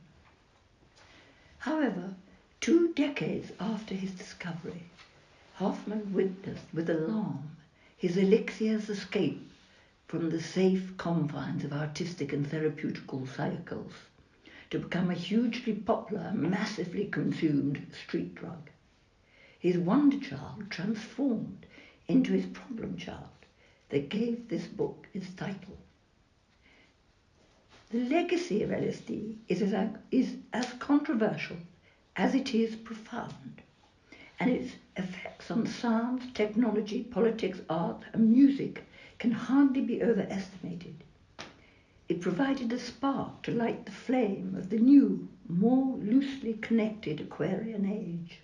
However, 2 decades after his discovery, Hofmann witnessed with alarm his elixir's escape from the safe confines of artistic and therapeutical cycles to become a hugely popular, massively consumed street drug. His wonder child transformed into his problem child that gave this book its title. The legacy of LSD is as controversial as it is profound, and its effects on science, technology, politics, art, and music can hardly be overestimated. It provided a spark to light the flame of the new, more loosely connected Aquarian age.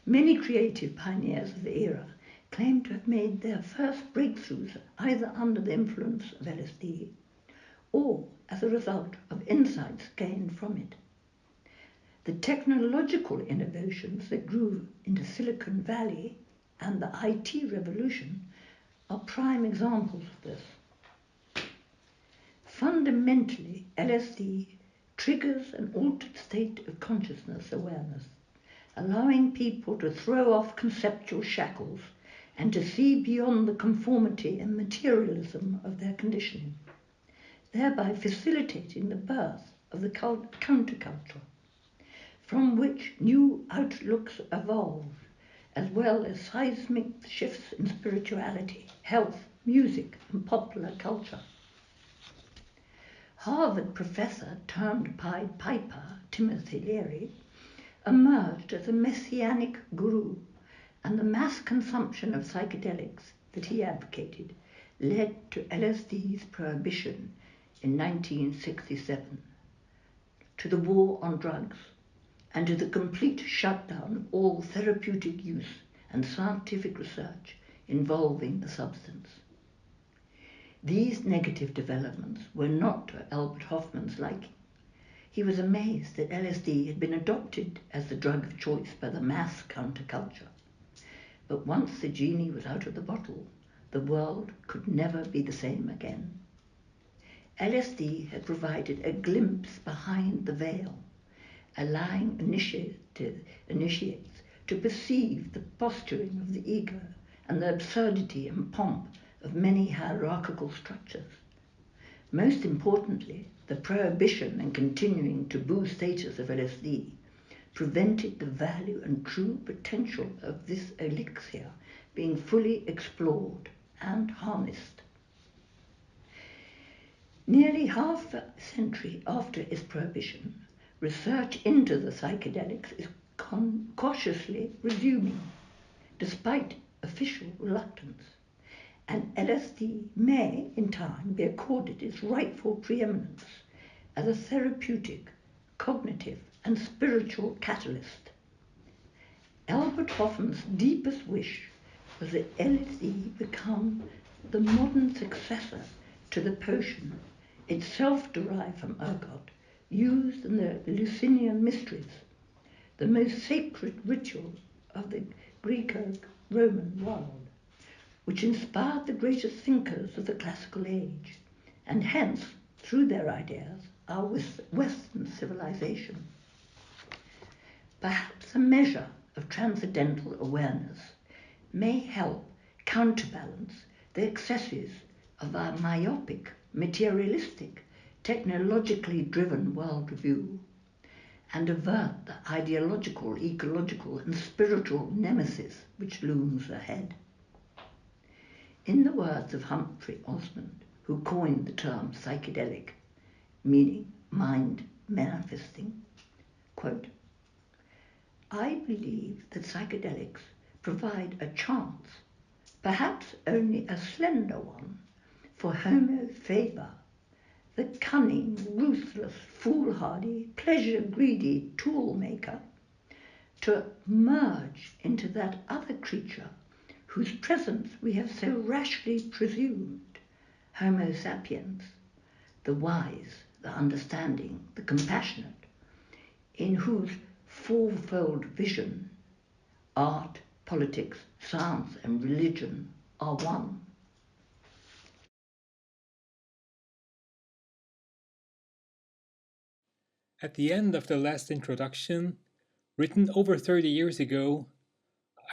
Many creative pioneers of the era claim to have made their first breakthroughs either under the influence of LSD or as a result of insights gained from it. The technological innovations that grew into Silicon Valley and the IT revolution are prime examples of this. Fundamentally, LSD triggers an altered state of consciousness awareness, allowing people to throw off conceptual shackles and to see beyond the conformity and materialism of their conditioning, thereby facilitating the birth of the counterculture, from which new outlooks evolved, as well as seismic shifts in spirituality, health, music, and popular culture. Harvard professor turned Pied Piper, Timothy Leary, emerged as a messianic guru, and the mass consumption of psychedelics that he advocated led to LSD's prohibition in 1967, to the war on drugs, and to the complete shutdown of all therapeutic use and scientific research involving the substance. These negative developments were not to Albert Hofmann's liking. He was amazed that LSD had been adopted as the drug of choice by the mass counterculture. But once the genie was out of the bottle, the world could never be the same again. LSD had provided a glimpse behind the veil, allowing initiates to perceive the posturing of the ego and the absurdity and pomp of many hierarchical structures. Most importantly, the prohibition and continuing taboo status of LSD prevented the value and true potential of this elixir being fully explored and harnessed. Nearly half a century after its prohibition, research into the psychedelics is cautiously resuming, despite official reluctance, and LSD may, in time, be accorded its rightful preeminence as a therapeutic, cognitive, and spiritual catalyst. Albert Hofmann's deepest wish was that LSD become the modern successor to the potion, itself derived from ergot, used in the Eleusinian mysteries, the most sacred ritual of the Greco-Roman world, which inspired the greatest thinkers of the classical age, and hence, through their ideas, our Western civilization. Perhaps a measure of transcendental awareness may help counterbalance the excesses of our myopic, materialistic, technologically driven worldview, and avert the ideological, ecological, and spiritual nemesis which looms ahead. In the words of Humphrey Osmond, who coined the term psychedelic, meaning mind manifesting, quote, "I believe that psychedelics provide a chance, perhaps only a slender one, for Homo faber, the cunning, ruthless, foolhardy, pleasure-greedy tool-maker, to merge into that other creature whose presence we have so rashly presumed, Homo sapiens, the wise, the understanding, the compassionate, in whose fourfold vision art, politics, science, and religion are one." At the end of the last introduction, written over 30 years ago,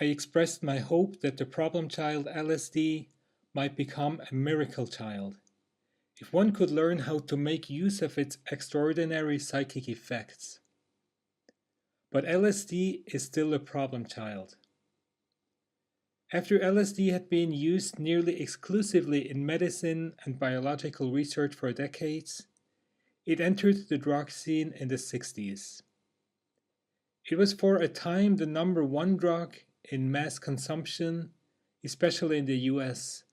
I expressed my hope that the problem child LSD might become a miracle child, if one could learn how to make use of its extraordinary psychic effects. But LSD is still a problem child. After LSD had been used nearly exclusively in medicine and biological research for decades, it entered the drug scene in the 60s. It was for a time the #1 drug in mass consumption, especially in the US,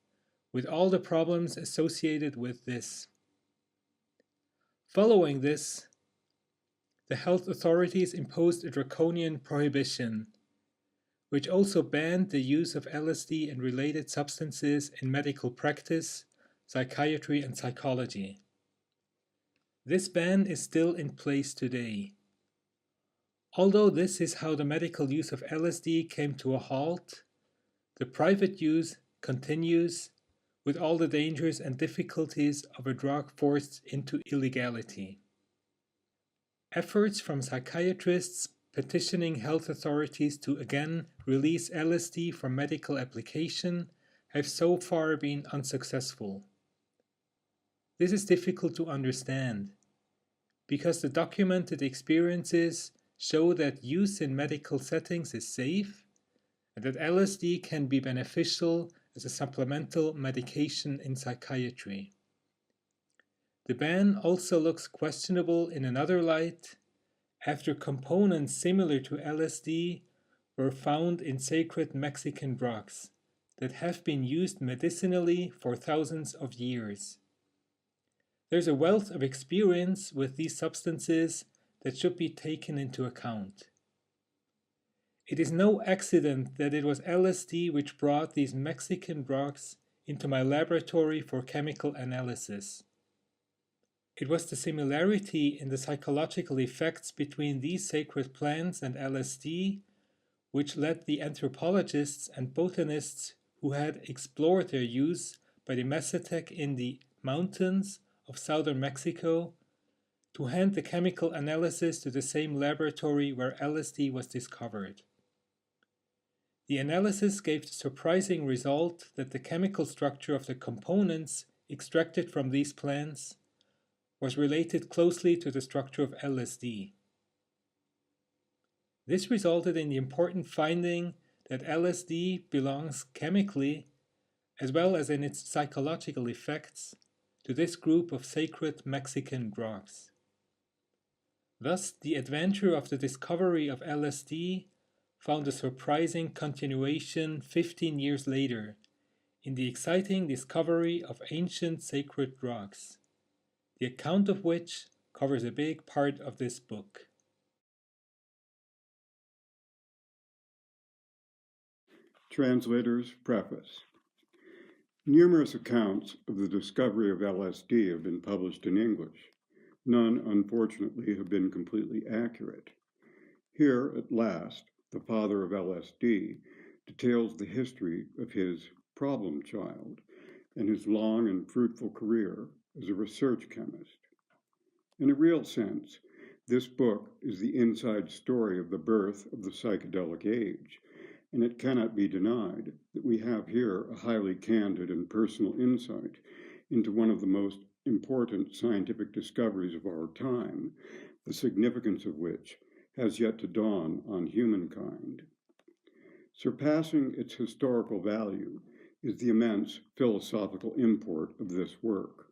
with all the problems associated with this. Following this, the health authorities imposed a draconian prohibition, which also banned the use of LSD and related substances in medical practice, psychiatry, and psychology. This ban is still in place today. Although this is how the medical use of LSD came to a halt, the private use continues with all the dangers and difficulties of a drug forced into illegality. Efforts from psychiatrists petitioning health authorities to again release LSD for medical application have so far been unsuccessful. This is difficult to understand, because the documented experiences show that use in medical settings is safe and that LSD can be beneficial as a supplemental medication in psychiatry. The ban also looks questionable in another light after components similar to LSD were found in sacred Mexican drugs that have been used medicinally for thousands of years. There's a wealth of experience with these substances that should be taken into account. It is no accident that it was LSD which brought these Mexican drugs into my laboratory for chemical analysis. It was the similarity in the psychological effects between these sacred plants and LSD which led the anthropologists and botanists who had explored their use by the Mazatec in the mountains of southern Mexico to hand the chemical analysis to the same laboratory where LSD was discovered. The analysis gave the surprising result that the chemical structure of the components extracted from these plants was related closely to the structure of LSD. This resulted in the important finding that LSD belongs chemically, as well as in its psychological effects, to this group of sacred Mexican drugs. Thus, the adventure of the discovery of LSD found a surprising continuation 15 years later, in the exciting discovery of ancient sacred drugs, the account of which covers a big part of this book. Translator's Preface. Numerous accounts of the discovery of LSD have been published in English. None, unfortunately, have been completely accurate. Here, at last, the father of LSD details the history of his problem child and his long and fruitful career as a research chemist. In a real sense, this book is the inside story of the birth of the psychedelic age, and it cannot be denied that we have here a highly candid and personal insight into one of the most important scientific discoveries of our time, the significance of which has yet to dawn on humankind. Surpassing its historical value is the immense philosophical import of this work.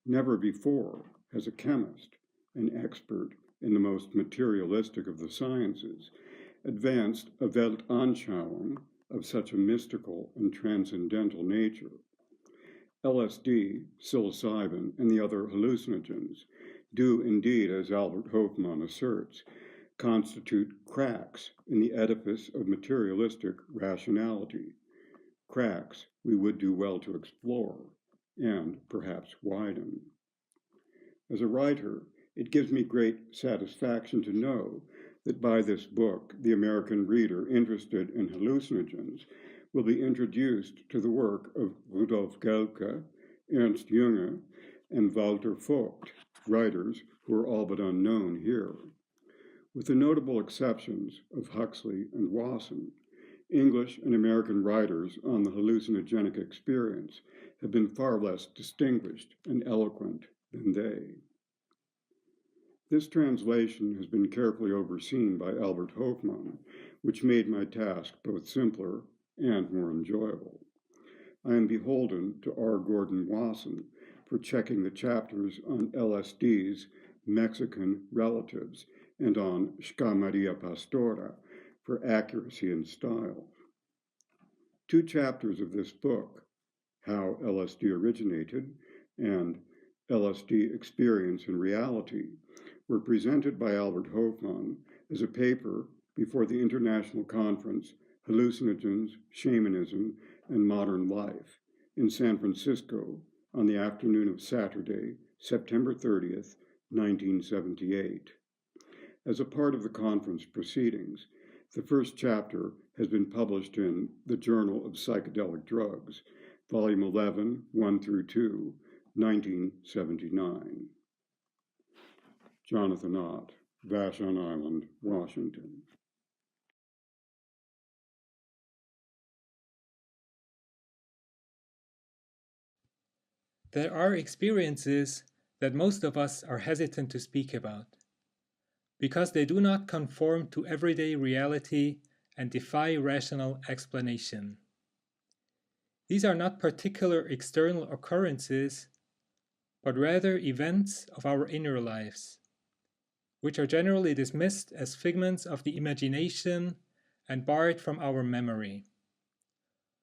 Never before has a chemist, an expert in the most materialistic of the sciences, advanced a Weltanschauung of such a mystical and transcendental nature. LSD, psilocybin, and the other hallucinogens do indeed, as Albert Hofmann asserts, constitute cracks in the edifice of materialistic rationality, cracks we would do well to explore and perhaps widen. As a writer, it gives me great satisfaction to know that by this book, the American reader interested in hallucinogens will be introduced to the work of Rudolf Gelke, Ernst Jünger, and Walter Vogt, writers who are all but unknown here. With the notable exceptions of Huxley and Wasson, English and American writers on the hallucinogenic experience have been far less distinguished and eloquent than they. This translation has been carefully overseen by Albert Hofmann, which made my task both simpler and more enjoyable. I am beholden to R. Gordon Wasson for checking the chapters on LSD's Mexican relatives and on Ska Maria Pastora for accuracy and style. 2 chapters of this book, How LSD Originated and LSD Experience and Reality, were presented by Albert Hofmann as a paper before the International Conference, Hallucinogens, Shamanism, and Modern Life in San Francisco on the afternoon of Saturday, September 30th, 1978. As a part of the conference proceedings, the first chapter has been published in the Journal of Psychedelic Drugs, Volume 11, 1 through 2, 1979. Jonathon Ott, Vashon Island, Washington. There are experiences that most of us are hesitant to speak about, because they do not conform to everyday reality and defy rational explanation. These are not particular external occurrences, but rather events of our inner lives, which are generally dismissed as figments of the imagination and barred from our memory.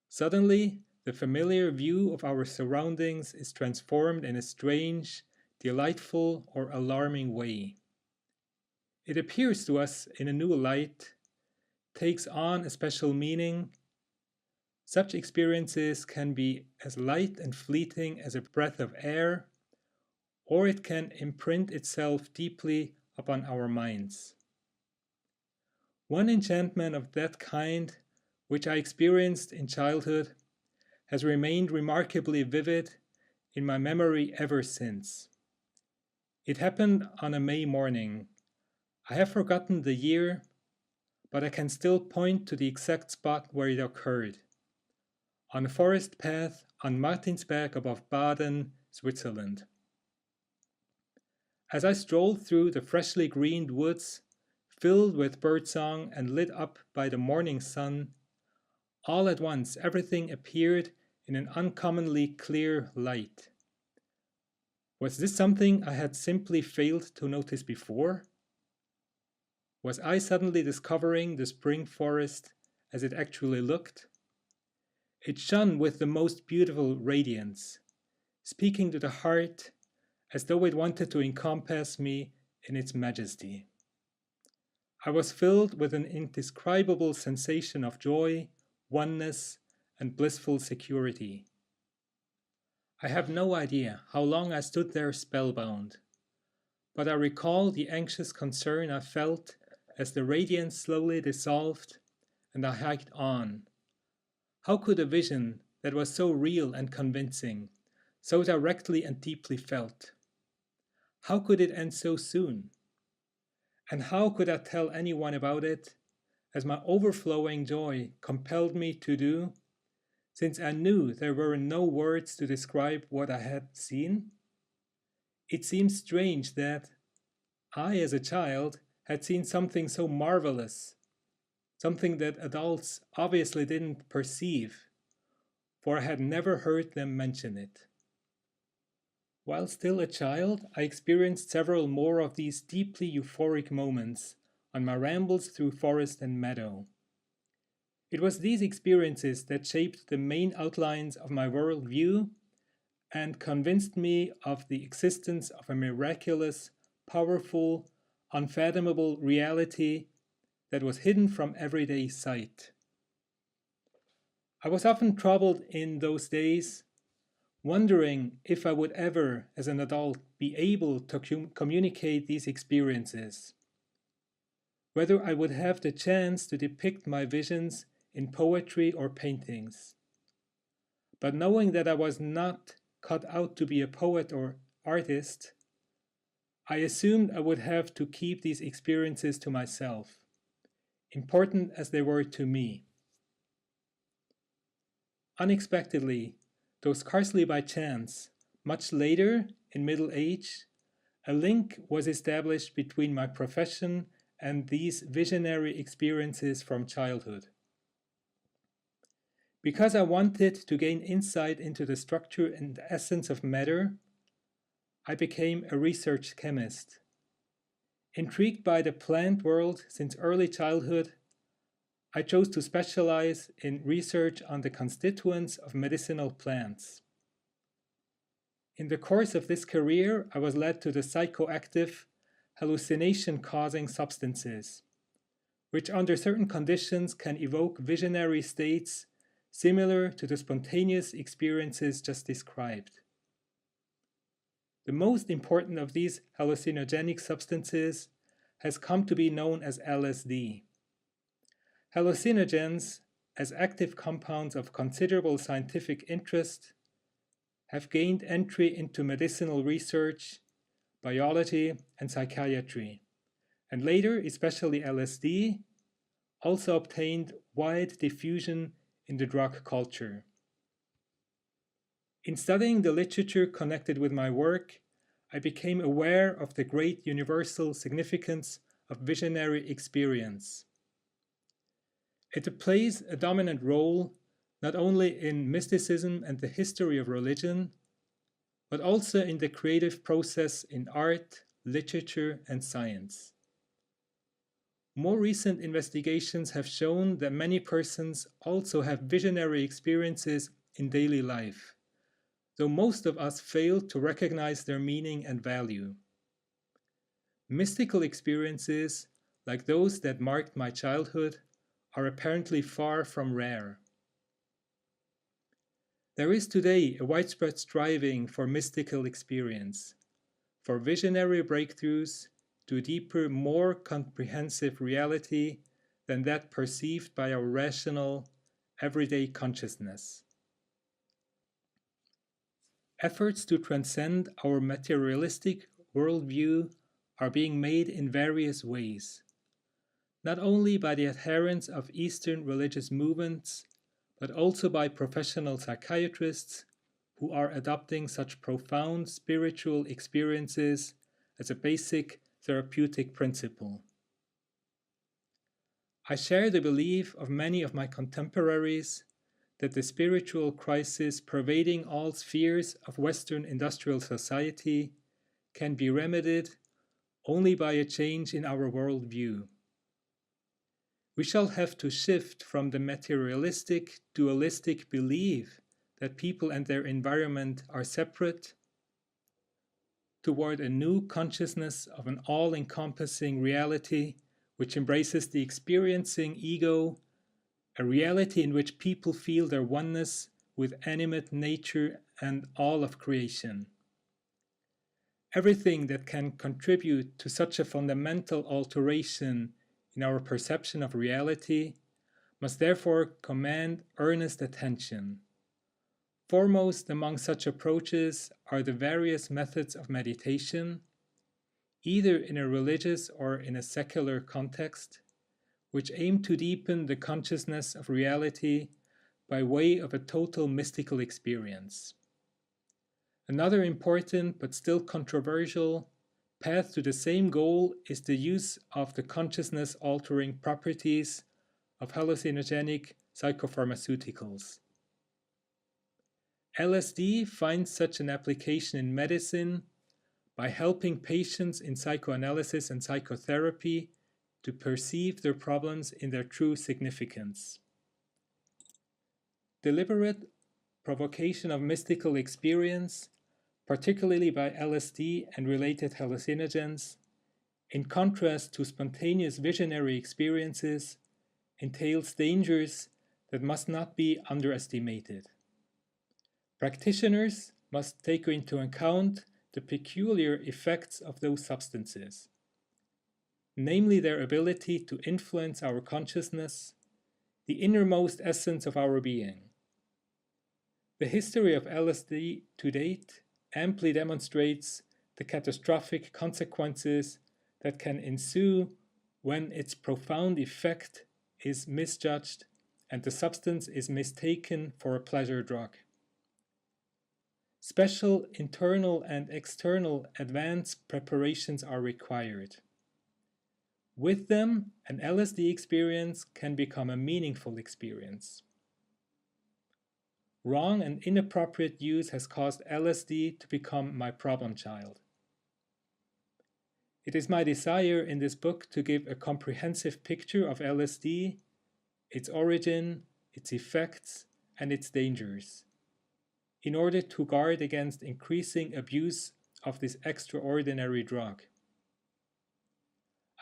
Suddenly, the familiar view of our surroundings is transformed in a strange, delightful, or alarming way. It appears to us in a new light, takes on a special meaning. Such experiences can be as light and fleeting as a breath of air, or it can imprint itself deeply upon our minds. One enchantment of that kind, which I experienced in childhood, has remained remarkably vivid in my memory ever since. It happened on a May morning. I have forgotten the year, but I can still point to the exact spot where it occurred. On a forest path on Martinsberg above Baden, Switzerland. As I strolled through the freshly greened woods, filled with birdsong and lit up by the morning sun, all at once everything appeared in an uncommonly clear light. Was this something I had simply failed to notice before? Was I suddenly discovering the spring forest as it actually looked? It shone with the most beautiful radiance, speaking to the heart as though it wanted to encompass me in its majesty. I was filled with an indescribable sensation of joy, oneness, and blissful security. I have no idea how long I stood there spellbound, but I recall the anxious concern I felt as the radiance slowly dissolved and I hiked on. How could a vision that was so real and convincing, so directly and deeply felt, how could it end so soon? And how could I tell anyone about it, as my overflowing joy compelled me to do, since I knew there were no words to describe what I had seen? It seemed strange that I, as a child, had seen something so marvelous, something that adults obviously didn't perceive, for I had never heard them mention it. While still a child, I experienced several more of these deeply euphoric moments on my rambles through forest and meadow. It was these experiences that shaped the main outlines of my worldview and convinced me of the existence of a miraculous, powerful, unfathomable reality that was hidden from everyday sight. I was often troubled in those days, wondering if I would ever, as an adult, be able to communicate these experiences, whether I would have the chance to depict my visions in poetry or paintings. But knowing that I was not cut out to be a poet or artist, I assumed I would have to keep these experiences to myself, important as they were to me. Unexpectedly, though scarcely by chance, much later, in middle age, a link was established between my profession and these visionary experiences from childhood. Because I wanted to gain insight into the structure and essence of matter, I became a research chemist. Intrigued by the plant world since early childhood, I chose to specialize in research on the constituents of medicinal plants. In the course of this career, I was led to the psychoactive, hallucination-causing substances, which under certain conditions can evoke visionary states similar to the spontaneous experiences just described. The most important of these hallucinogenic substances has come to be known as LSD. Hallucinogens, as active compounds of considerable scientific interest, have gained entry into medicinal research, biology, and psychiatry, and later, especially LSD, also obtained wide diffusion in the drug culture. In studying the literature connected with my work, I became aware of the great universal significance of visionary experience. It plays a dominant role not only in mysticism and the history of religion, but also in the creative process in art, literature, and science. More recent investigations have shown that many persons also have visionary experiences in daily life, though most of us fail to recognize their meaning and value. Mystical experiences, like those that marked my childhood, are apparently far from rare. There is today a widespread striving for mystical experience, for visionary breakthroughs to a deeper, more comprehensive reality than that perceived by our rational, everyday consciousness. Efforts to transcend our materialistic worldview are being made in various ways, not only by the adherents of Eastern religious movements, but also by professional psychiatrists who are adopting such profound spiritual experiences as a basic therapeutic principle. I share the belief of many of my contemporaries that the spiritual crisis pervading all spheres of Western industrial society can be remedied only by a change in our worldview. We shall have to shift from the materialistic, dualistic belief that people and their environment are separate toward a new consciousness of an all-encompassing reality which embraces the experiencing ego, a reality in which people feel their oneness with animate nature and all of creation. Everything that can contribute to such a fundamental alteration in our perception of reality must therefore command earnest attention. Foremost among such approaches are the various methods of meditation, either in a religious or in a secular context, which aim to deepen the consciousness of reality by way of a total mystical experience. Another important but still controversial path to the same goal is the use of the consciousness-altering properties of hallucinogenic psychopharmaceuticals. LSD finds such an application in medicine by helping patients in psychoanalysis and psychotherapy to perceive their problems in their true significance. Deliberate provocation of mystical experience, particularly by LSD and related hallucinogens, in contrast to spontaneous visionary experiences, entails dangers that must not be underestimated. Practitioners must take into account the peculiar effects of those substances, namely their ability to influence our consciousness, the innermost essence of our being. The history of LSD to date amply demonstrates the catastrophic consequences that can ensue when its profound effect is misjudged and the substance is mistaken for a pleasure drug. Special internal and external advanced preparations are required. With them, an LSD experience can become a meaningful experience. Wrong and inappropriate use has caused LSD to become my problem child. It is my desire in this book to give a comprehensive picture of LSD, its origin, its effects, and its dangers, in order to guard against increasing abuse of this extraordinary drug.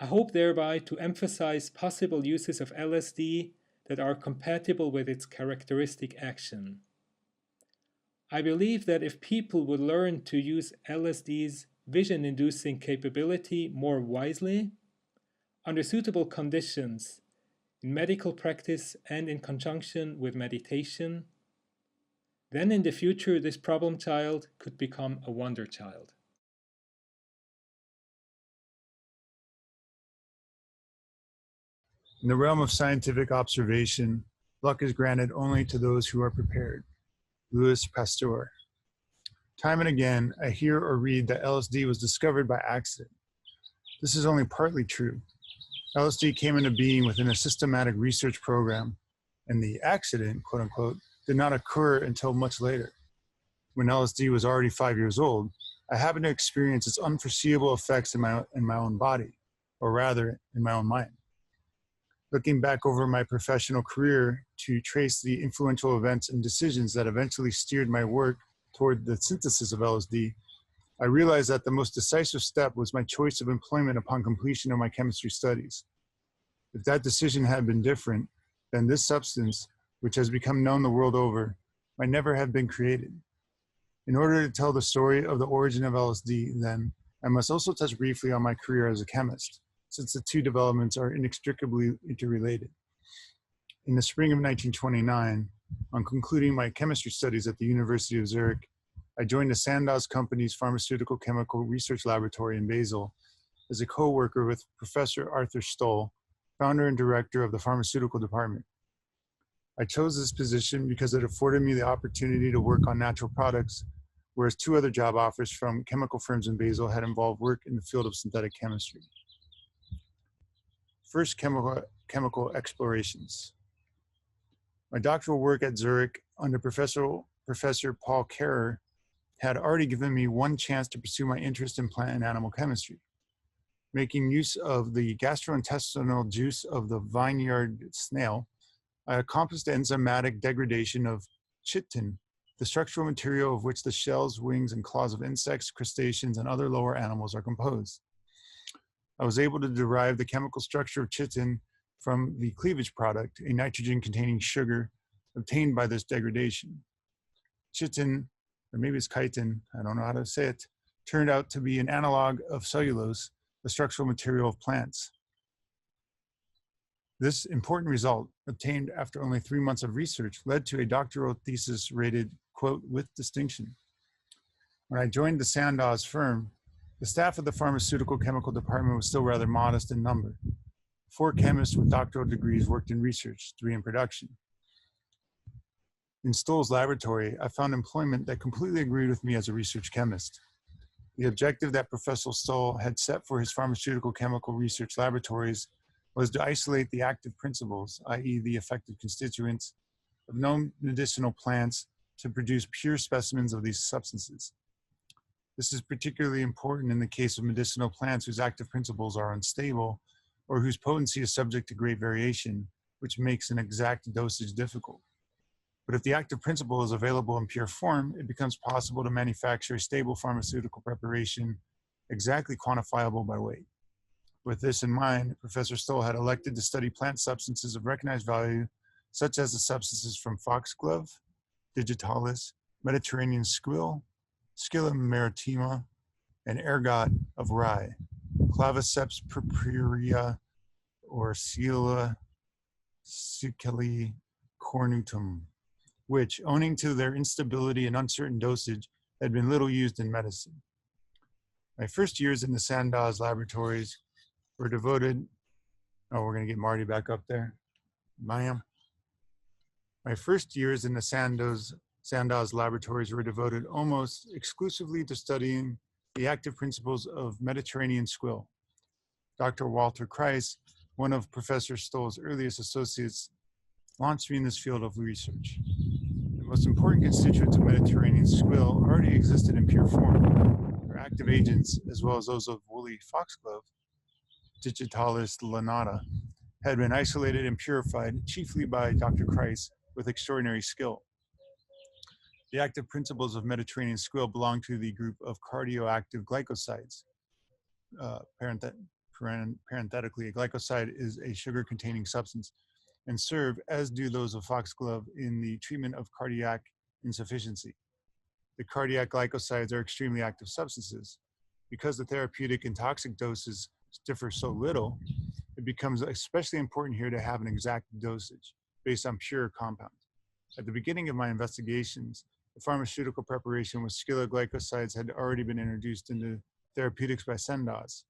I hope thereby to emphasize possible uses of LSD that are compatible with its characteristic action. I believe that if people would learn to use LSD's vision-inducing capability more wisely, under suitable conditions, in medical practice and in conjunction with meditation, then in the future this problem child could become a wonder child. In the realm of scientific observation, luck is granted only to those who are prepared. Louis Pasteur. Time and again, I hear or read that LSD was discovered by accident. This is only partly true. LSD came into being within a systematic research program, and the accident, quote unquote, did not occur until much later. When LSD was already 5 years old, I happened to experience its unforeseeable effects in my own body, or rather, in my own mind. Looking back over my professional career to trace the influential events and decisions that eventually steered my work toward the synthesis of LSD, I realized that the most decisive step was my choice of employment upon completion of my chemistry studies. If that decision had been different, then this substance, which has become known the world over, might never have been created. In order to tell the story of the origin of LSD, then, I must also touch briefly on my career as a chemist, since the two developments are inextricably interrelated. In the spring of 1929, on concluding my chemistry studies at the University of Zurich, I joined the Sandoz Company's Pharmaceutical Chemical Research Laboratory in Basel as a co-worker with Professor Arthur Stoll, founder and director of the pharmaceutical department. I chose this position because it afforded me the opportunity to work on natural products, whereas two other job offers from chemical firms in Basel had involved work in the field of synthetic chemistry. First, chemical explorations. My doctoral work at Zurich under Professor Paul Kerrer had already given me one chance to pursue my interest in plant and animal chemistry. Making use of the gastrointestinal juice of the vineyard snail, I accomplished the enzymatic degradation of chitin, the structural material of which the shells, wings, and claws of insects, crustaceans, and other lower animals are composed. I was able to derive the chemical structure of chitin from the cleavage product, a nitrogen-containing sugar obtained by this degradation. Chitin, or maybe it's chitin, I don't know how to say it, turned out to be an analog of cellulose, the structural material of plants. This important result, obtained after only 3 months of research, led to a doctoral thesis rated, quote, with distinction. When I joined the Sandoz firm, the staff of the pharmaceutical chemical department was still rather modest in number. 4 chemists with doctoral degrees worked in research, 3 in production. In Stoll's laboratory, I found employment that completely agreed with me as a research chemist. The objective that Professor Stoll had set for his pharmaceutical chemical research laboratories was to isolate the active principles, i.e. the effective constituents, of known medicinal plants to produce pure specimens of these substances. This is particularly important in the case of medicinal plants whose active principles are unstable or whose potency is subject to great variation, which makes an exact dosage difficult. But if the active principle is available in pure form, it becomes possible to manufacture a stable pharmaceutical preparation exactly quantifiable by weight. With this in mind, Professor Stoll had elected to study plant substances of recognized value, such as the substances from foxglove, digitalis, Mediterranean squill, Scilla maritima, and ergot of rye, Claviceps purpurea, or Scilla sicily cornutum, which, owing to their instability and uncertain dosage, had been little used in medicine. My first years in the Sandoz laboratories were devoted, oh, we're going to get Marty back up there. Ma'am. My first years in the Sandoz laboratories were devoted almost exclusively to studying the active principles of Mediterranean squill. Dr. Walter Kreis, one of Professor Stoll's earliest associates, launched me in this field of research. The most important constituents of Mediterranean squill already existed in pure form. Their active agents, as well as those of woolly foxglove, Digitalis lanata, had been isolated and purified chiefly by Dr. Kreis with extraordinary skill. The active principles of Mediterranean squill belong to the group of cardioactive glycosides. Parenthetically, a glycoside is a sugar-containing substance and serve, as do those of foxglove, in the treatment of cardiac insufficiency. The cardiac glycosides are extremely active substances. Because the therapeutic and toxic doses differ so little, it becomes especially important here to have an exact dosage based on pure compounds. At the beginning of my investigations, the pharmaceutical preparation with Scilla glycosides had already been introduced into therapeutics by Sandoz.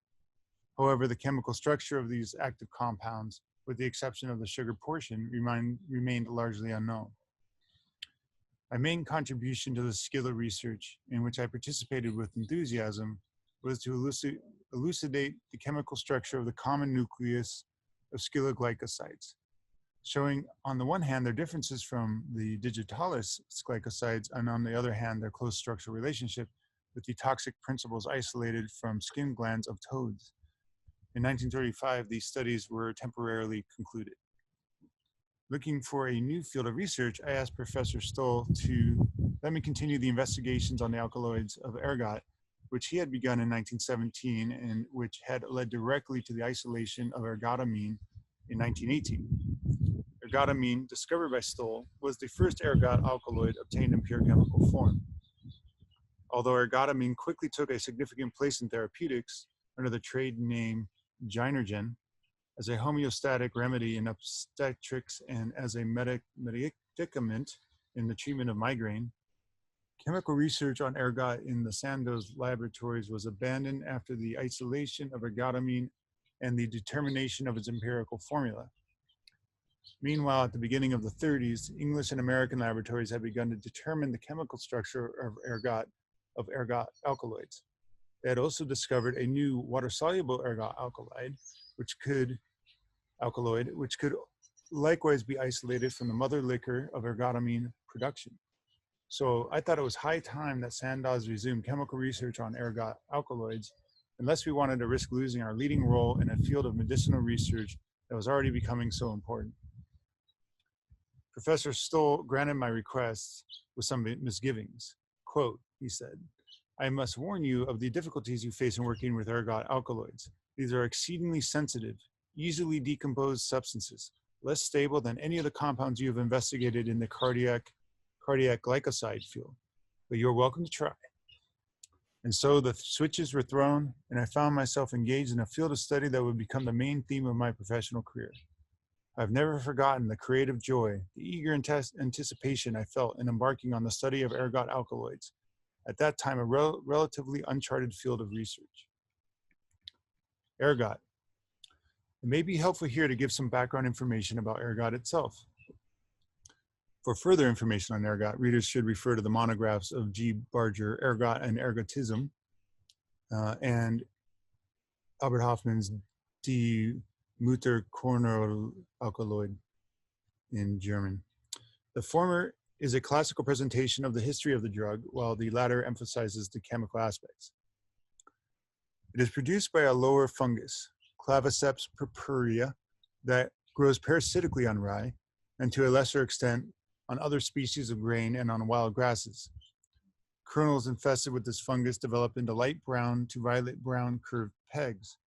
However, the chemical structure of these active compounds, with the exception of the sugar portion, remained largely unknown. My main contribution to the Scilla research, in which I participated with enthusiasm, was to elucidate the chemical structure of the common nucleus of Scilla glycosides, showing on the one hand their differences from the digitalis glycosides, and on the other hand their close structural relationship with the toxic principles isolated from skin glands of toads. In 1935, these studies were temporarily concluded. Looking for a new field of research, I asked Professor Stoll to let me continue the investigations on the alkaloids of ergot, which he had begun in 1917 and which had led directly to the isolation of ergotamine in 1918. Ergotamine, discovered by Stoll, was the first ergot alkaloid obtained in pure chemical form. Although ergotamine quickly took a significant place in therapeutics under the trade name Gynergen, as a homeostatic remedy in obstetrics and as a medicament in the treatment of migraine, chemical research on ergot in the Sandoz laboratories was abandoned after the isolation of ergotamine and the determination of its empirical formula. Meanwhile, at the beginning of the 30s, English and American laboratories had begun to determine the chemical structure of ergot alkaloids. They had also discovered a new water-soluble ergot alkaloid, which could likewise be isolated from the mother liquor of ergotamine production. So I thought it was high time that Sandoz resumed chemical research on ergot alkaloids unless we wanted to risk losing our leading role in a field of medicinal research that was already becoming so important. Professor Stoll granted my request with some misgivings. Quote, he said, "I must warn you of the difficulties you face in working with ergot alkaloids. These are exceedingly sensitive, easily decomposed substances, less stable than any of the compounds you have investigated in the cardiac glycoside field, but you're welcome to try." And so the switches were thrown, and I found myself engaged in a field of study that would become the main theme of my professional career. I've never forgotten the creative joy, the eager anticipation I felt in embarking on the study of ergot alkaloids, at that time a relatively uncharted field of research. Ergot. It may be helpful here to give some background information about ergot itself. For further information on ergot, readers should refer to the monographs of G. Barger, Ergot and Ergotism, and Albert Hofmann's Die Mutterkornalkaloid in German. The former is a classical presentation of the history of the drug, while the latter emphasizes the chemical aspects. It is produced by a lower fungus, Claviceps purpurea, that grows parasitically on rye, and to a lesser extent on other species of grain and on wild grasses. Kernels infested with this fungus develop into light brown to violet brown curved pegs,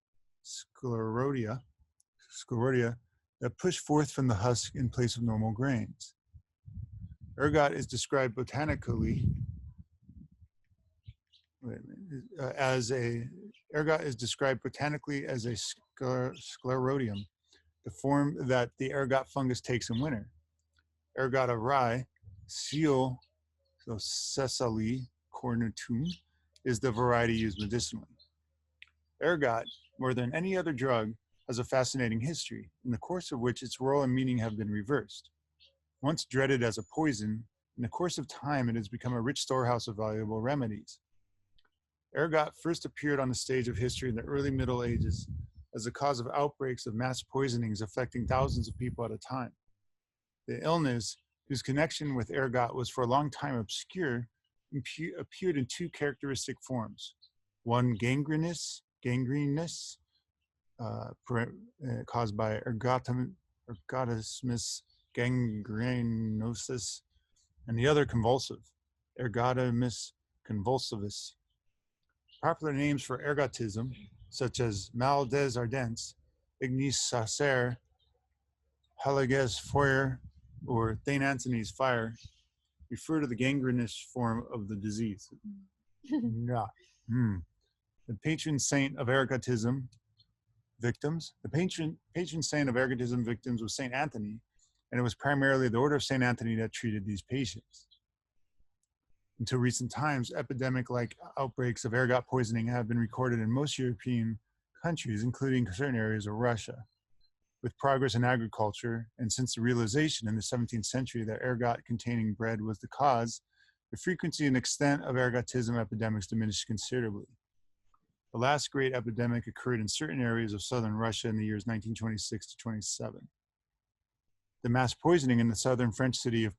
sclerotia, that push forth from the husk in place of normal grains. Ergot is described botanically as a sclerotium, the form that the ergot fungus takes in winter. Ergot of rye, Seal, so Cecily cornutum, is the variety used medicinally. Ergot, more than any other drug, has a fascinating history, in the course of which its role and meaning have been reversed. Once dreaded as a poison, in the course of time it has become a rich storehouse of valuable remedies. Ergot first appeared on the stage of history in the early Middle Ages as the cause of outbreaks of mass poisonings affecting thousands of people at a time. The illness, whose connection with ergot was for a long time obscure, appeared in two characteristic forms. One gangrenous, caused by ergotismus gangrenosus, and the other convulsive, ergotismus convulsivus. Popular names for ergotism, such as mal des ardents, ignis sacer, haliges feuer, or St. Anthony's fire, refer to the gangrenous form of the disease. The patron saint of ergotism victims. The patron saint of ergotism victims was St. Anthony, and it was primarily the Order of St. Anthony that treated these patients. Until recent times, epidemic-like outbreaks of ergot poisoning have been recorded in most European countries, including certain areas of Russia. With progress in agriculture, and since the realization in the 17th century that ergot-containing bread was the cause, the frequency and extent of ergotism epidemics diminished considerably. The last great epidemic occurred in certain areas of southern Russia in the years 1926 to 27. The mass poisoning in the southern French city of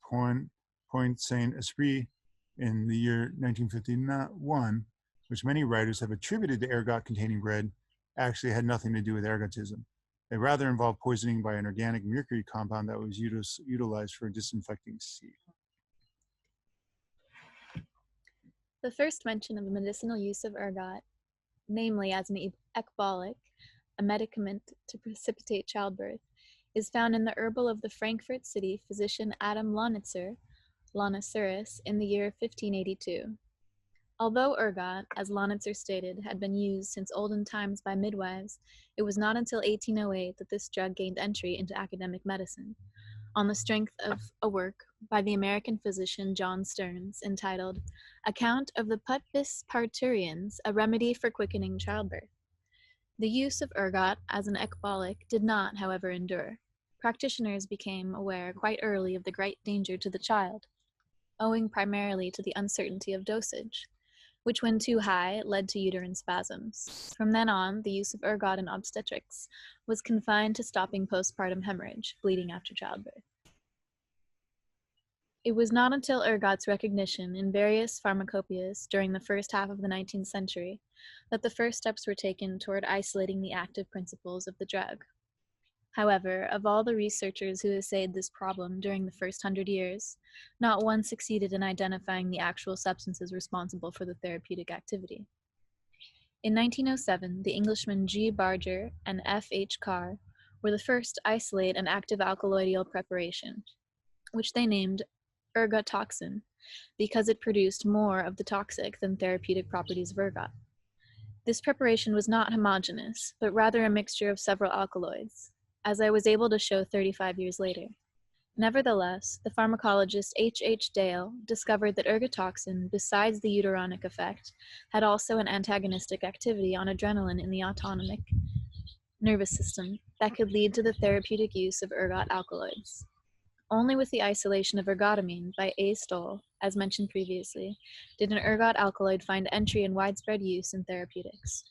Pointe-Saint-Esprit in the year 1951, which many writers have attributed to ergot-containing bread, actually had nothing to do with ergotism. They rather involved poisoning by an organic mercury compound that was utilized for disinfecting seed. The first mention of the medicinal use of ergot, namely as an ecbolic, a medicament to precipitate childbirth, is found in the herbal of the Frankfurt city physician Adam Launitzer in the year 1582. Although ergot, as Launitzer stated, had been used since olden times by midwives, it was not until 1808 that this drug gained entry into academic medicine, on the strength of a work by the American physician John Stearns entitled Account of the Putvis Parturiens, a Remedy for Quickening Childbirth. The use of ergot as an ecbolic did not, however, endure. Practitioners became aware quite early of the great danger to the child, owing primarily to the uncertainty of dosage, which when too high led to uterine spasms. From then on, the use of ergot in obstetrics was confined to stopping postpartum hemorrhage, bleeding after childbirth. It was not until ergot's recognition in various pharmacopoeias during the first half of the 19th century that the first steps were taken toward isolating the active principles of the drug. However, of all the researchers who essayed this problem during the first 100 years, not one succeeded in identifying the actual substances responsible for the therapeutic activity. In 1907, the Englishmen G. Barger and F. H. Carr were the first to isolate an active alkaloidal preparation, which they named ergotoxin, because it produced more of the toxic than therapeutic properties of ergot. This preparation was not homogeneous, but rather a mixture of several alkaloids, as I was able to show 35 years later. Nevertheless, the pharmacologist H. H. Dale discovered that ergotoxin, besides the uteronic effect, had also an antagonistic activity on adrenaline in the autonomic nervous system that could lead to the therapeutic use of ergot alkaloids. Only with the isolation of ergotamine by A. Stoll, as mentioned previously, did an ergot alkaloid find entry and widespread use in therapeutics.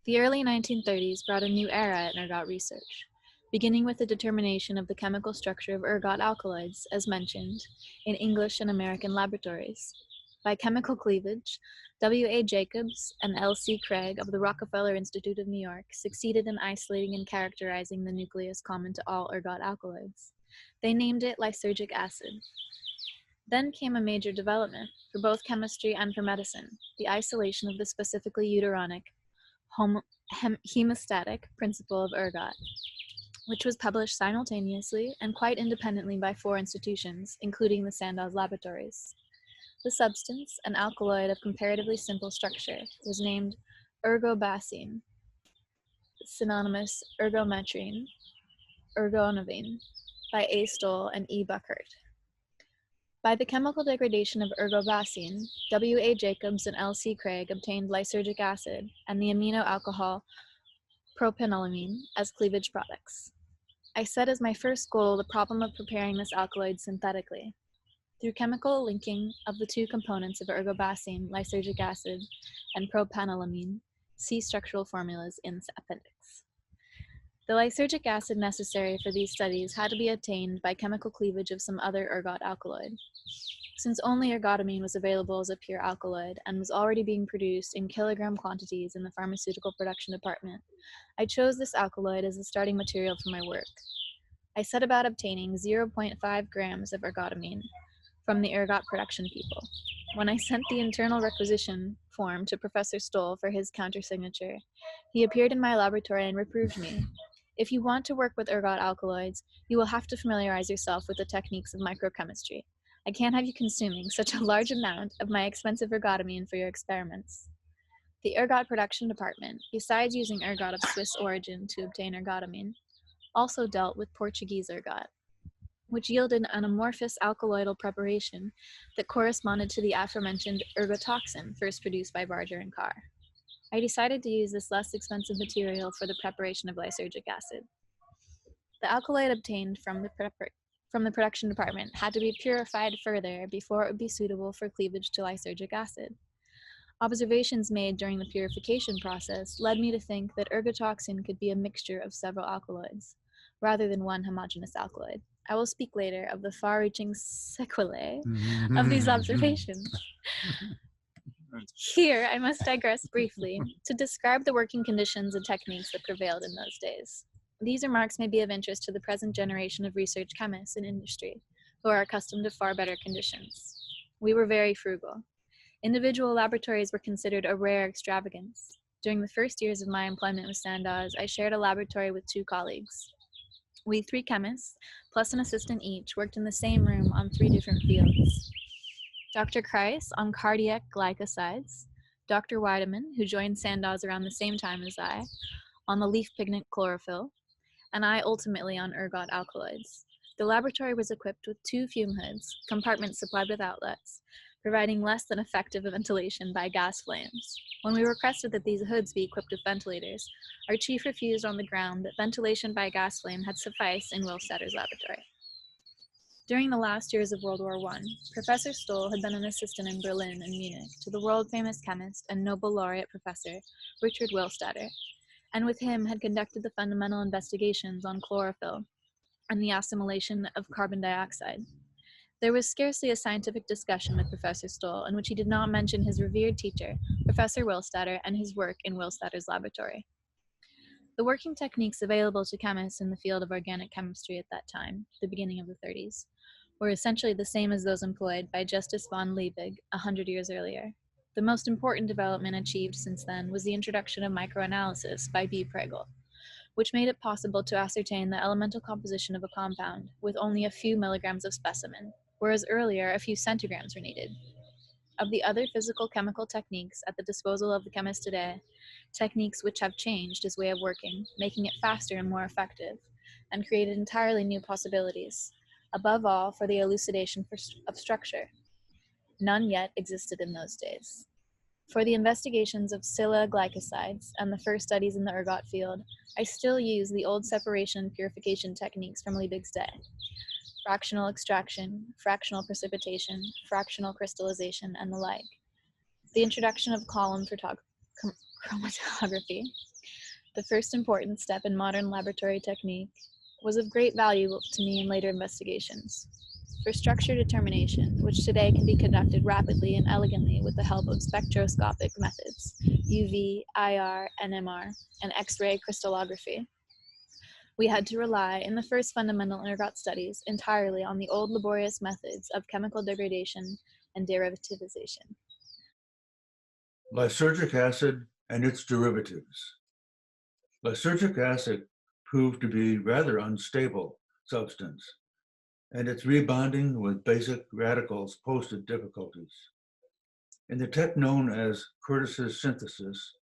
The early 1930s brought a new era in ergot research, beginning with the determination of the chemical structure of ergot alkaloids, as mentioned, in English and American laboratories. By chemical cleavage, W. A. Jacobs and L. C. Craig of the Rockefeller Institute of New York succeeded in isolating and characterizing the nucleus common to all ergot alkaloids. They named it lysergic acid. Then came a major development for both chemistry and for medicine, the isolation of the specifically uteronic hemostatic principle of ergot, which was published simultaneously and quite independently by 4 institutions, including the Sandoz laboratories. The substance, an alkaloid of comparatively simple structure, was named ergobasine, synonymous ergometrine, ergonovine, by A. Stoll and E. Buckert. By the chemical degradation of ergobasine, W. A. Jacobs and L. C. Craig obtained lysergic acid and the amino alcohol propenylamine as cleavage products. I set as my first goal the problem of preparing this alkaloid synthetically. Through chemical linking of the 2 components of ergobasine, lysergic acid, and propenylamine, see structural formulas in the appendix. The lysergic acid necessary for these studies had to be obtained by chemical cleavage of some other ergot alkaloid. Since only ergotamine was available as a pure alkaloid and was already being produced in kilogram quantities in the pharmaceutical production department, I chose this alkaloid as the starting material for my work. I set about obtaining 0.5 grams of ergotamine from the ergot production people. When I sent the internal requisition form to Professor Stoll for his countersignature, he appeared in my laboratory and reproved me. If you want to work with ergot alkaloids, you will have to familiarize yourself with the techniques of microchemistry. I can't have you consuming such a large amount of my expensive ergotamine for your experiments. The ergot production department, besides using ergot of Swiss origin to obtain ergotamine, also dealt with Portuguese ergot, which yielded an amorphous alkaloidal preparation that corresponded to the aforementioned ergotoxin first produced by Barger and Carr. I decided to use this less expensive material for the preparation of lysergic acid. The alkaloid obtained from the production department had to be purified further before it would be suitable for cleavage to lysergic acid. Observations made during the purification process led me to think that ergotoxin could be a mixture of several alkaloids, rather than one homogeneous alkaloid. I will speak later of the far-reaching sequelae of these observations. Here, I must digress briefly to describe the working conditions and techniques that prevailed in those days. These remarks may be of interest to the present generation of research chemists in industry, who are accustomed to far better conditions. We were very frugal. Individual laboratories were considered a rare extravagance. During the first years of my employment with Sandoz, I shared a laboratory with 2 colleagues. We 3 chemists, plus an assistant each, worked in the same room on 3 different fields. Dr. Kreis on cardiac glycosides, Dr. Weidemann, who joined Sandoz around the same time as I, on the leaf pigment chlorophyll, and I ultimately on ergot alkaloids. The laboratory was equipped with 2 fume hoods, compartments supplied with outlets, providing less than effective ventilation by gas flames. When we requested that these hoods be equipped with ventilators, our chief refused on the ground that ventilation by gas flame had sufficed in Wilstetter's laboratory. During the last years of World War I, Professor Stoll had been an assistant in Berlin and Munich to the world-famous chemist and Nobel laureate professor Richard Wilstetter, and with him had conducted the fundamental investigations on chlorophyll and the assimilation of carbon dioxide. There was scarcely a scientific discussion with Professor Stoll in which he did not mention his revered teacher, Professor Willstatter, and his work in Willstatter's laboratory. The working techniques available to chemists in the field of organic chemistry at that time, the beginning of the 30s, were essentially the same as those employed by Justus von Liebig 100 years earlier. The most important development achieved since then was the introduction of microanalysis by B. Pregel, which made it possible to ascertain the elemental composition of a compound with only a few milligrams of specimen, whereas earlier a few centigrams were needed. Of the other physical chemical techniques at the disposal of the chemist today, techniques which have changed his way of working, making it faster and more effective, and created entirely new possibilities, above all for the elucidation of structure. None yet existed in those days. For the investigations of Scylla glycosides and the first studies in the ergot field, I still use the old separation and purification techniques from Liebig's day. Fractional extraction, fractional precipitation, fractional crystallization, and the like. The introduction of column chromatography, the first important step in modern laboratory technique, was of great value to me in later investigations. For structure determination, which today can be conducted rapidly and elegantly with the help of spectroscopic methods, UV, IR, NMR, and X-ray crystallography, we had to rely, in the first fundamental ergot studies, entirely on the old laborious methods of chemical degradation and derivativization. Lysergic acid and its derivatives. Lysergic acid proved to be rather unstable substance, and its rebonding with basic radicals posed difficulties. In the tech known as Curtis's synthesis,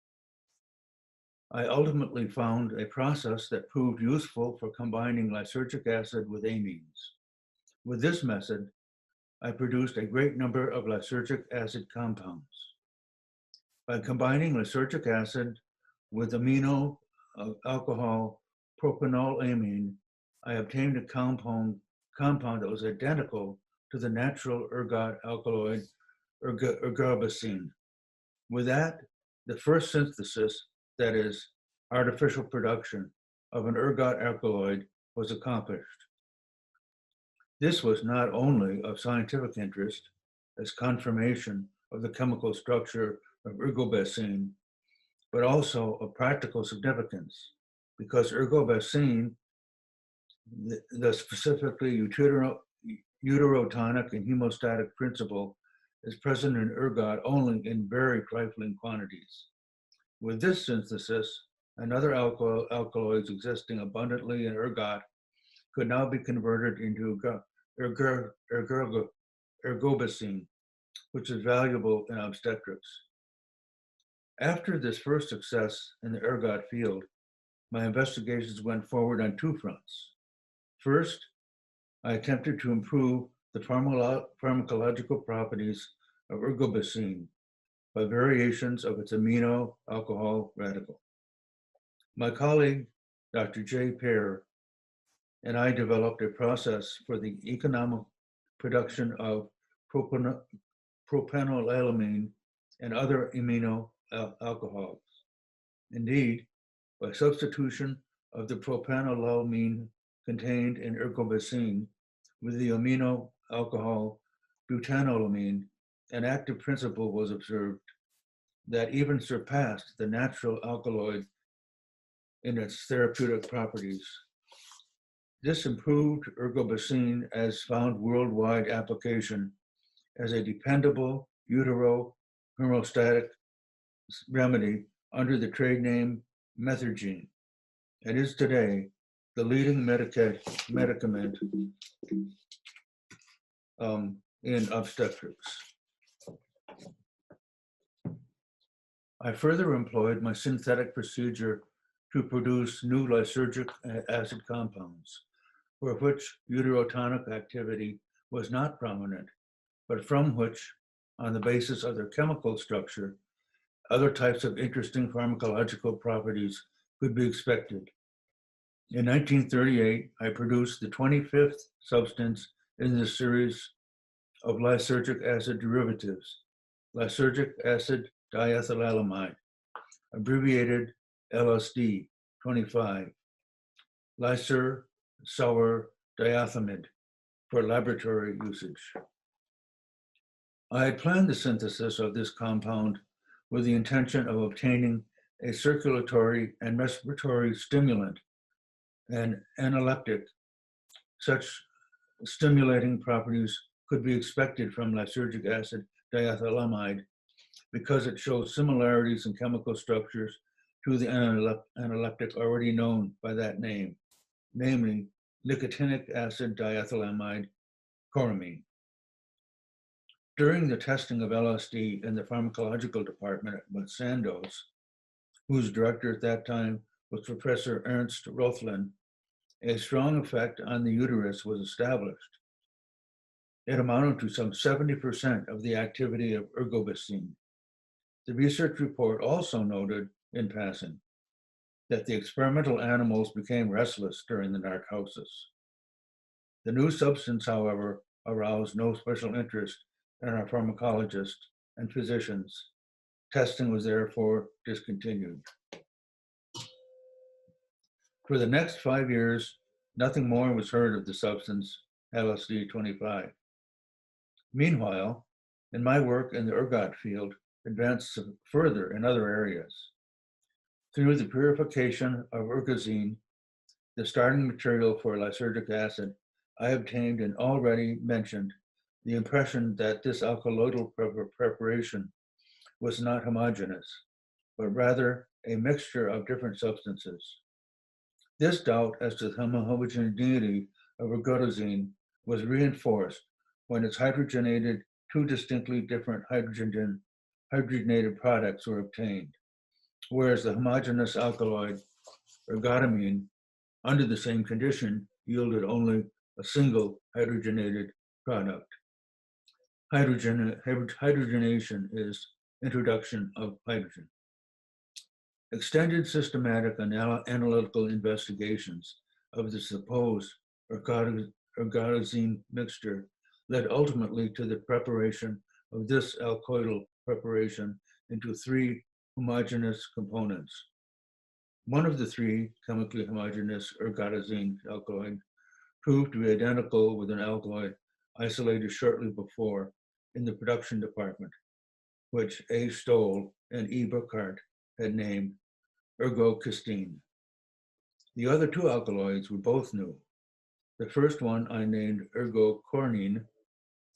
I ultimately found a process that proved useful for combining lysergic acid with amines. With this method, I produced a great number of lysergic acid compounds. By combining lysergic acid with amino alcohol propanolamine, I obtained a compound that was identical to the natural ergot alkaloid ergobasine. With that, the first synthesis, that is, artificial production of an ergot alkaloid, was accomplished. This was not only of scientific interest as confirmation of the chemical structure of ergobasine, but also of practical significance, because ergobasine, the specifically uterotonic and hemostatic principle, is present in ergot only in very trifling quantities. With this synthesis, and other alkaloids existing abundantly in ergot could now be converted into ergobasine, which is valuable in obstetrics. After this first success in the ergot field, my investigations went forward on two fronts. First, I attempted to improve the pharmacological properties of ergobasine by variations of its amino alcohol radical. My colleague, Dr. J. Pear, and I developed a process for the economic production of propanolamine and other amino alcohols. Indeed, by substitution of the propanolamine contained in ergobasine with the amino alcohol butanolamine, an active principle was observed that even surpassed the natural alkaloid in its therapeutic properties. This improved ergobasine as found worldwide application as a dependable utero-hemostatic remedy under the trade name Methergine, and is today the leading medicament in obstetrics. I further employed my synthetic procedure to produce new lysergic acid compounds, for which uterotonic activity was not prominent, but from which, on the basis of their chemical structure, other types of interesting pharmacological properties could be expected. In 1938, I produced the 25th substance in this series of lysergic acid derivatives, lysergic acid diethylamide, abbreviated LSD 25, lyser sour diethylamide, for laboratory usage. I had planned the synthesis of this compound with the intention of obtaining a circulatory and respiratory stimulant and analeptic. Such stimulating properties could be expected from lysergic acid diethylamide because it shows similarities in chemical structures to the analeptic already known by that name, namely nicotinic acid diethylamide choramine. During the testing of LSD in the pharmacological department at Sandoz, whose director at that time was Professor Ernst Rothlin, a strong effect on the uterus was established. It amounted to some 70% of the activity of ergobasine. The research report also noted, in passing, that the experimental animals became restless during the narcosis. The new substance, however, aroused no special interest in our pharmacologists and physicians. Testing was therefore discontinued. For the next 5 years, nothing more was heard of the substance LSD-25. Meanwhile, in my work in the ergot field advanced further in other areas. Through the purification of ergozine, the starting material for lysergic acid, I obtained and already mentioned the impression that this alkaloidal preparation was not homogeneous, but rather a mixture of different substances. This doubt as to the homogeneity of ergotazine was reinforced when its hydrogenated, two distinctly different hydrogenated products were obtained, whereas the homogeneous alkaloid, ergotamine, under the same condition, yielded only a single hydrogenated product. Hydrogenation is introduction of hydrogen. Extended systematic and analytical investigations of the supposed ergotazine mixture led ultimately to the preparation of this alkoidal preparation into 3 homogeneous components. One of the 3 chemically homogeneous ergotazine alkaloid proved to be identical with an alkaloid isolated shortly before in the production department, which A. Stoll and E. Burkhardt had named ergocystine. The other 2 alkaloids were both new. The first one I named ergocornine,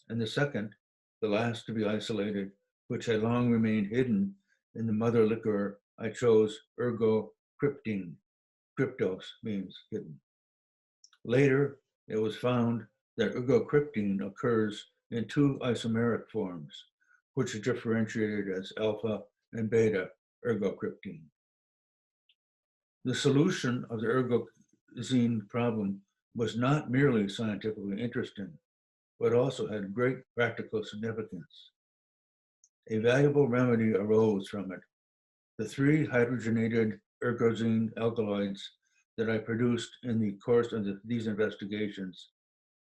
and the second, the last to be isolated, which had long remained hidden in the mother liquor, I chose ergocryptine. Cryptos means hidden. Later, it was found that ergocryptine occurs in 2 isomeric forms, which are differentiated as alpha and beta ergocryptine. The solution of the ergozine problem was not merely scientifically interesting, but also had great practical significance. A valuable remedy arose from it. The 3 hydrogenated ergozine alkaloids that I produced in the course of these investigations,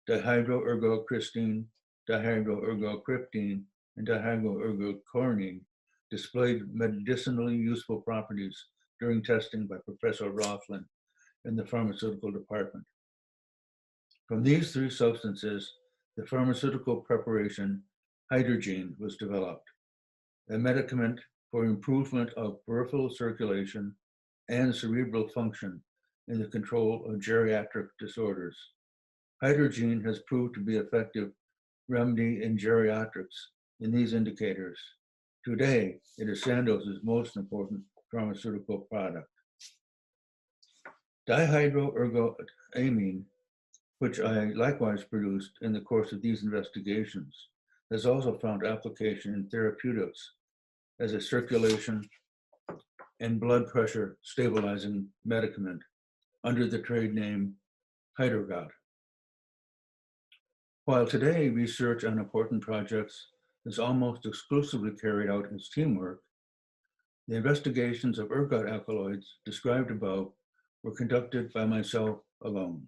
dihydroergocystine, dihydroergocryptine, and dihydroergocornine, displayed medicinally useful properties during testing by Professor Rothlin in the pharmaceutical department. From these 3 substances, the pharmaceutical preparation hydrogene was developed, a medicament for improvement of peripheral circulation and cerebral function in the control of geriatric disorders. Hydrogene has proved to be effective remedy in geriatrics in these indicators. Today, it is Sandoz's most important pharmaceutical product. Dihydroergotamine, which I likewise produced in the course of these investigations, has also found application in therapeutics as a circulation and blood pressure stabilizing medicament under the trade name Hydrogot. While today research on important projects is almost exclusively carried out as teamwork, the investigations of ergot alkaloids described above were conducted by myself alone.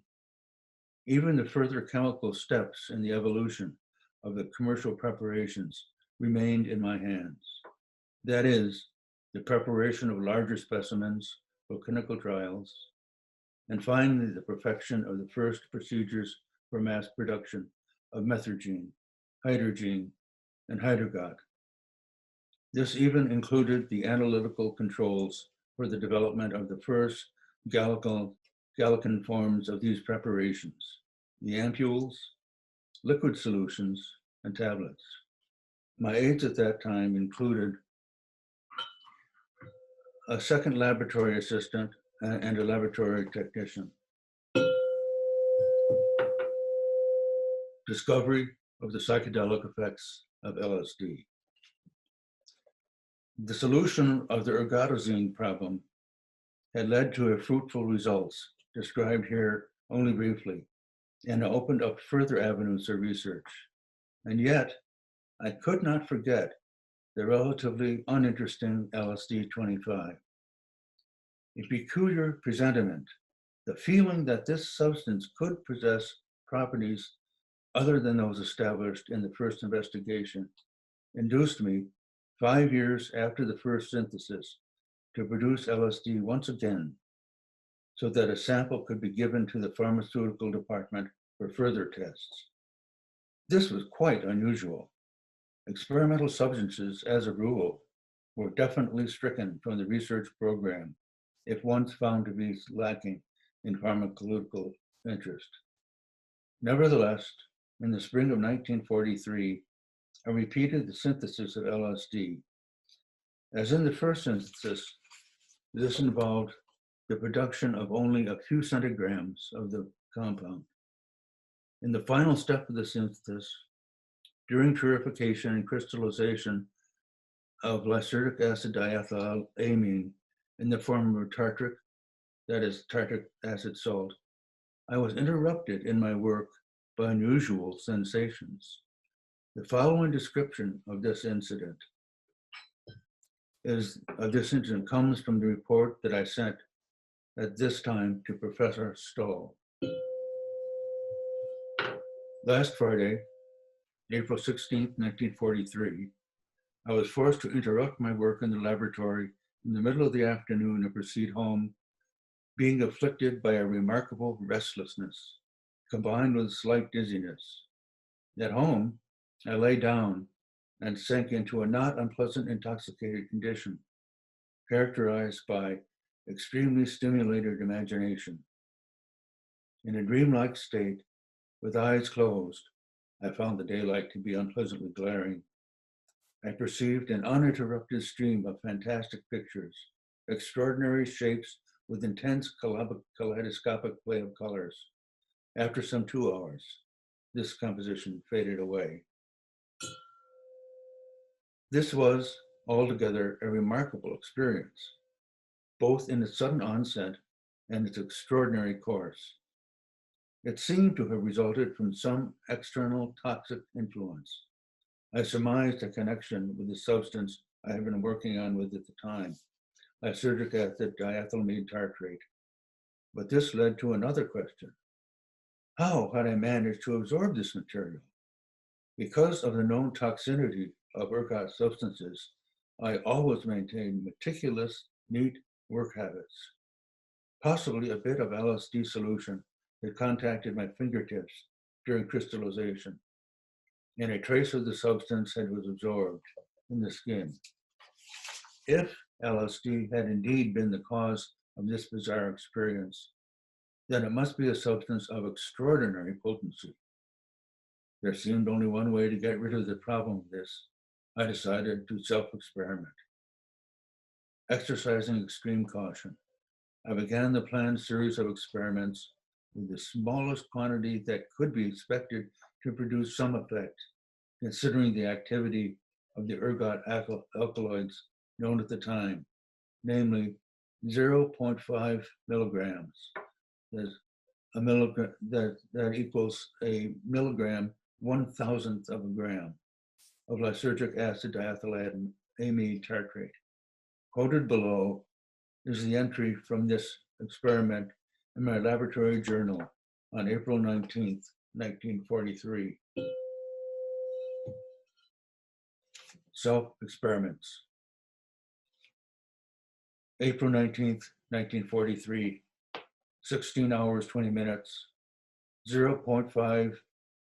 Even the further chemical steps in the evolution of the commercial preparations remained in my hands. That is, the preparation of larger specimens for clinical trials, and finally the perfection of the first procedures for mass production of methergine, hydrogene, and hydrogot. This even included the analytical controls for the development of the first gallican forms of these preparations, the ampules, liquid solutions, and tablets. My aides at that time included a second laboratory assistant and a laboratory technician. Discovery of the psychedelic effects of LSD. The solution of the ergotazine problem had led to fruitful results described here only briefly, and opened up further avenues of research. And yet, I could not forget the relatively uninteresting LSD-25. A peculiar presentiment, the feeling that this substance could possess properties other than those established in the first investigation, induced me, 5 years after the first synthesis, to produce LSD once again, so that a sample could be given to the pharmaceutical department for further tests. This was quite unusual. Experimental substances, as a rule, were definitely stricken from the research program if once found to be lacking in pharmacological interest. Nevertheless, in the spring of 1943, I repeated the synthesis of LSD. As in the first synthesis, this involved the production of only a few centigrams of the compound. In the final step of the synthesis, during purification and crystallization of lysergic acid diethylamide in the form of tartric, that is tartric acid salt, I was interrupted in my work by unusual sensations. The following description of this incident comes from the report that I sent at this time to Professor Stoll. Last Friday, April 16, 1943, I was forced to interrupt my work in the laboratory in the middle of the afternoon and proceed home, being afflicted by a remarkable restlessness, combined with slight dizziness. At home, I lay down and sank into a not unpleasant intoxicated condition, characterized by extremely stimulated imagination. In a dreamlike state, with eyes closed, I found the daylight to be unpleasantly glaring. I perceived an uninterrupted stream of fantastic pictures, extraordinary shapes with intense kaleidoscopic play of colors. After some 2 hours, this composition faded away. This was altogether a remarkable experience, both in its sudden onset and its extraordinary course. It seemed to have resulted from some external toxic influence. I surmised a connection with the substance I had been working on with at the time, lysergic acid diethylamide tartrate. But this led to another question. How had I managed to absorb this material? Because of the known toxicity of ergot substances, I always maintained meticulous, neat work habits. Possibly a bit of LSD solution had contacted my fingertips during crystallization, and a trace of the substance was absorbed in the skin. If LSD had indeed been the cause of this bizarre experience, then it must be a substance of extraordinary potency. There seemed only one way to get rid of the problem of this. I decided to self-experiment. Exercising extreme caution, I began the planned series of experiments with the smallest quantity that could be expected to produce some effect, considering the activity of the ergot alkaloids known at the time, namely 0.5 milligrams. That equals a milligram 1,000th of a gram of lysergic acid diethylamide tartrate. Quoted below is the entry from this experiment in my laboratory journal on April 19th, 1943. Self-experiments. April 19th, 1943, 16 hours, 20 minutes, 0.5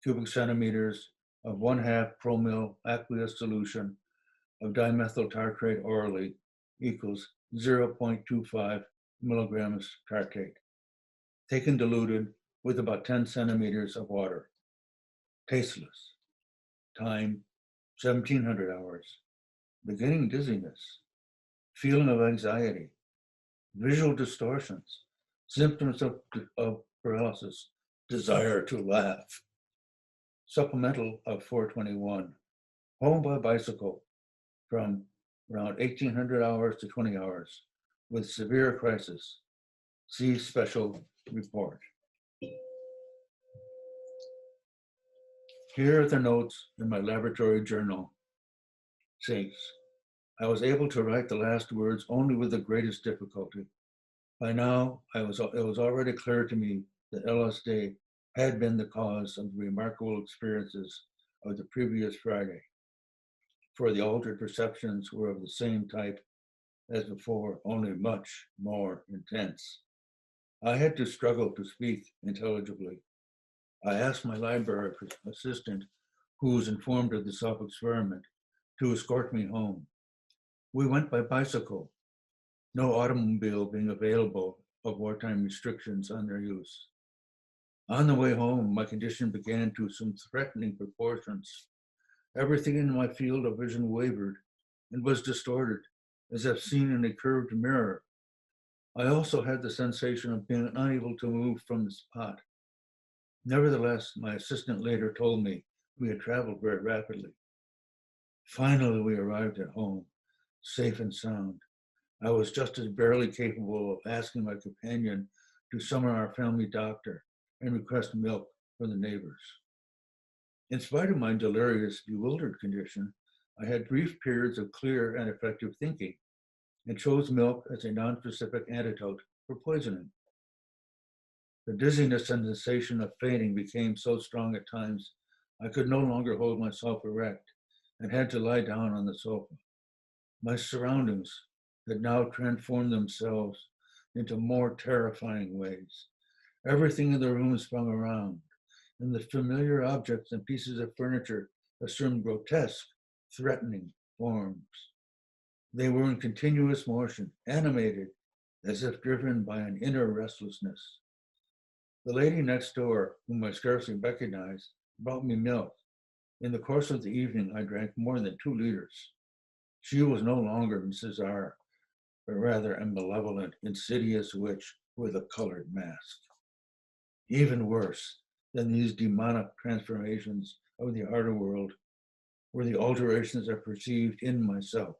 cubic centimeters of 1/2 promil aqueous solution of dimethyl tartrate orally equals 0.25 milligrams tartrate, taken diluted with about 10 centimeters of water. Tasteless. Time, 1700 hours. Beginning dizziness. Feeling of anxiety. Visual distortions. Symptoms of paralysis. Desire to laugh. Supplemental of 421. Home by bicycle from around 1800 hours to 20 hours with severe crisis. See special report. Here are the notes in my laboratory journal. 6. I was able to write the last words only with the greatest difficulty. By now, it was already clear to me that LSD had been the cause of the remarkable experiences of the previous Friday, for the altered perceptions were of the same type as before, only much more intense. I had to struggle to speak intelligibly. I asked my library assistant, who was informed of the self-experiment, to escort me home. We went by bicycle, no automobile being available of wartime restrictions on their use. On the way home, my condition began to assume threatening proportions. Everything in my field of vision wavered and was distorted, as if seen in a curved mirror. I also had the sensation of being unable to move from the spot. Nevertheless, my assistant later told me we had traveled very rapidly. Finally, we arrived at home, safe and sound. I was just as barely capable of asking my companion to summon our family doctor and request milk for the neighbors. In spite of my delirious, bewildered condition, I had brief periods of clear and effective thinking and chose milk as a non-specific antidote for poisoning. The dizziness and sensation of fainting became so strong at times, I could no longer hold myself erect and had to lie down on the sofa. My surroundings had now transformed themselves into more terrifying ways. Everything in the room spun around, and the familiar objects and pieces of furniture assumed grotesque, threatening forms. They were in continuous motion, animated, as if driven by an inner restlessness. The lady next door, whom I scarcely recognized, brought me milk. In the course of the evening, I drank more than 2 liters. She was no longer Mrs. R, but rather a malevolent, insidious witch with a colored mask. Even worse than these demonic transformations of the outer world were the alterations I perceived in myself,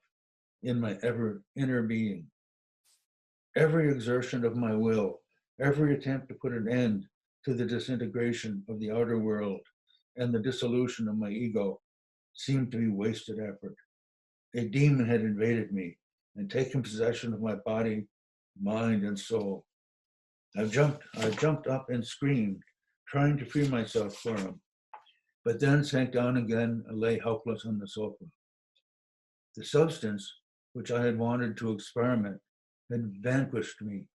in my ever inner being. Every exertion of my will, every attempt to put an end to the disintegration of the outer world and the dissolution of my ego seemed to be wasted effort. A demon had invaded me and taken possession of my body, mind, and soul. I jumped up and screamed, trying to free myself from him, but then sank down again and lay helpless on the sofa. The substance which I had wanted to experiment had vanquished me.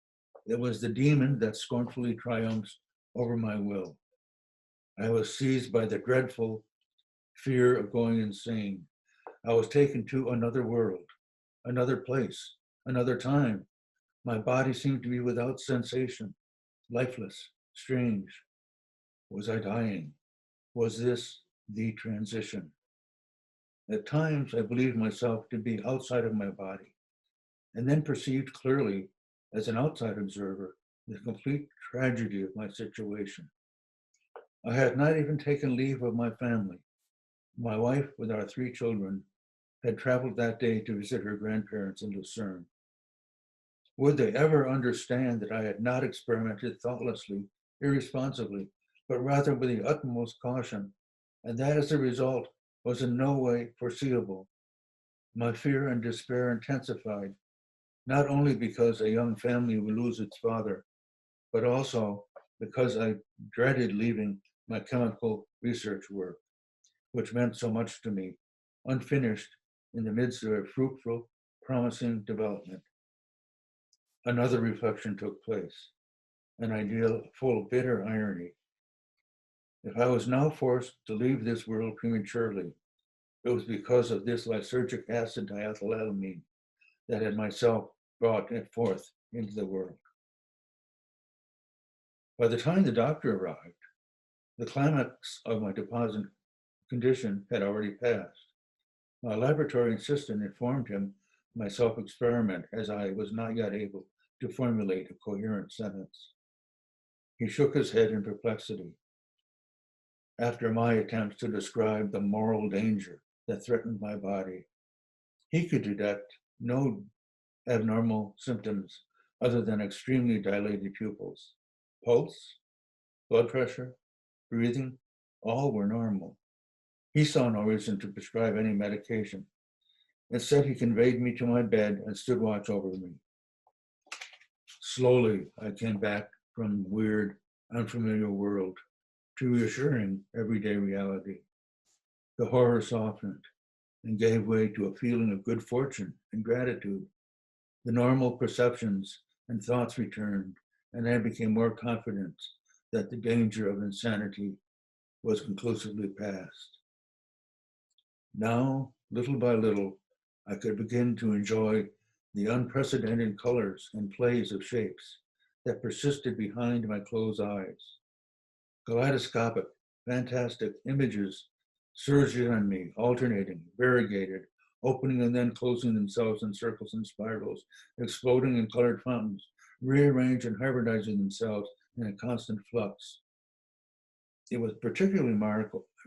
It was the demon that scornfully triumphs over my will. I was seized by the dreadful fear of going insane. I was taken to another world, another place, another time. My body seemed to be without sensation, lifeless, strange. Was I dying? Was this the transition? At times, I believed myself to be outside of my body, and then perceived clearly, as an outside observer, the complete tragedy of my situation. I had not even taken leave of my family. My wife, with our 3 children, had traveled that day to visit her grandparents in Lucerne. Would they ever understand that I had not experimented thoughtlessly, irresponsibly, but rather with the utmost caution, and that as a result was in no way foreseeable? My fear and despair intensified, not only because a young family would lose its father, but also because I dreaded leaving my chemical research work, which meant so much to me, unfinished in the midst of a fruitful, promising development. Another reflection took place, an ideal full of bitter irony. If I was now forced to leave this world prematurely, it was because of this lysergic acid diethylamide that had myself brought it forth into the world. By the time the doctor arrived, the climax of my deposit condition had already passed. My laboratory assistant informed him my self-experiment, as I was not yet able to formulate a coherent sentence. He shook his head in perplexity. After my attempts to describe the moral danger that threatened my body, he could detect no abnormal symptoms other than extremely dilated pupils. Pulse, blood pressure, breathing, all were normal. He saw no reason to prescribe any medication. Instead, he conveyed me to my bed and stood watch over me. Slowly, I came back from weird, unfamiliar world to reassuring everyday reality. The horror softened and gave way to a feeling of good fortune and gratitude. The normal perceptions and thoughts returned, and I became more confident that the danger of insanity was conclusively past. Now, little by little, I could begin to enjoy the unprecedented colors and plays of shapes that persisted behind my closed eyes. Kaleidoscopic, fantastic images surged on me, alternating, variegated, opening and then closing themselves in circles and spirals, exploding in colored fountains, rearranged and hybridizing themselves in a constant flux. It was particularly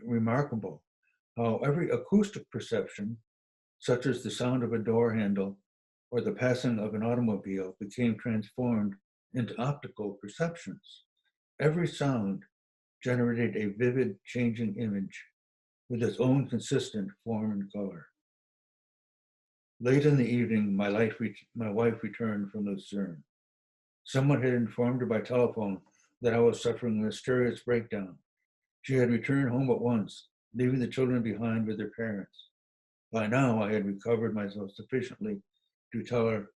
remarkable how every acoustic perception, such as the sound of a door handle or the passing of an automobile, became transformed into optical perceptions. Every sound generated a vivid, changing image with its own consistent form and color. Late in the evening, my wife returned from Lucerne. Someone had informed her by telephone that I was suffering a mysterious breakdown. She had returned home at once, leaving the children behind with their parents. By now, I had recovered myself sufficiently to tell her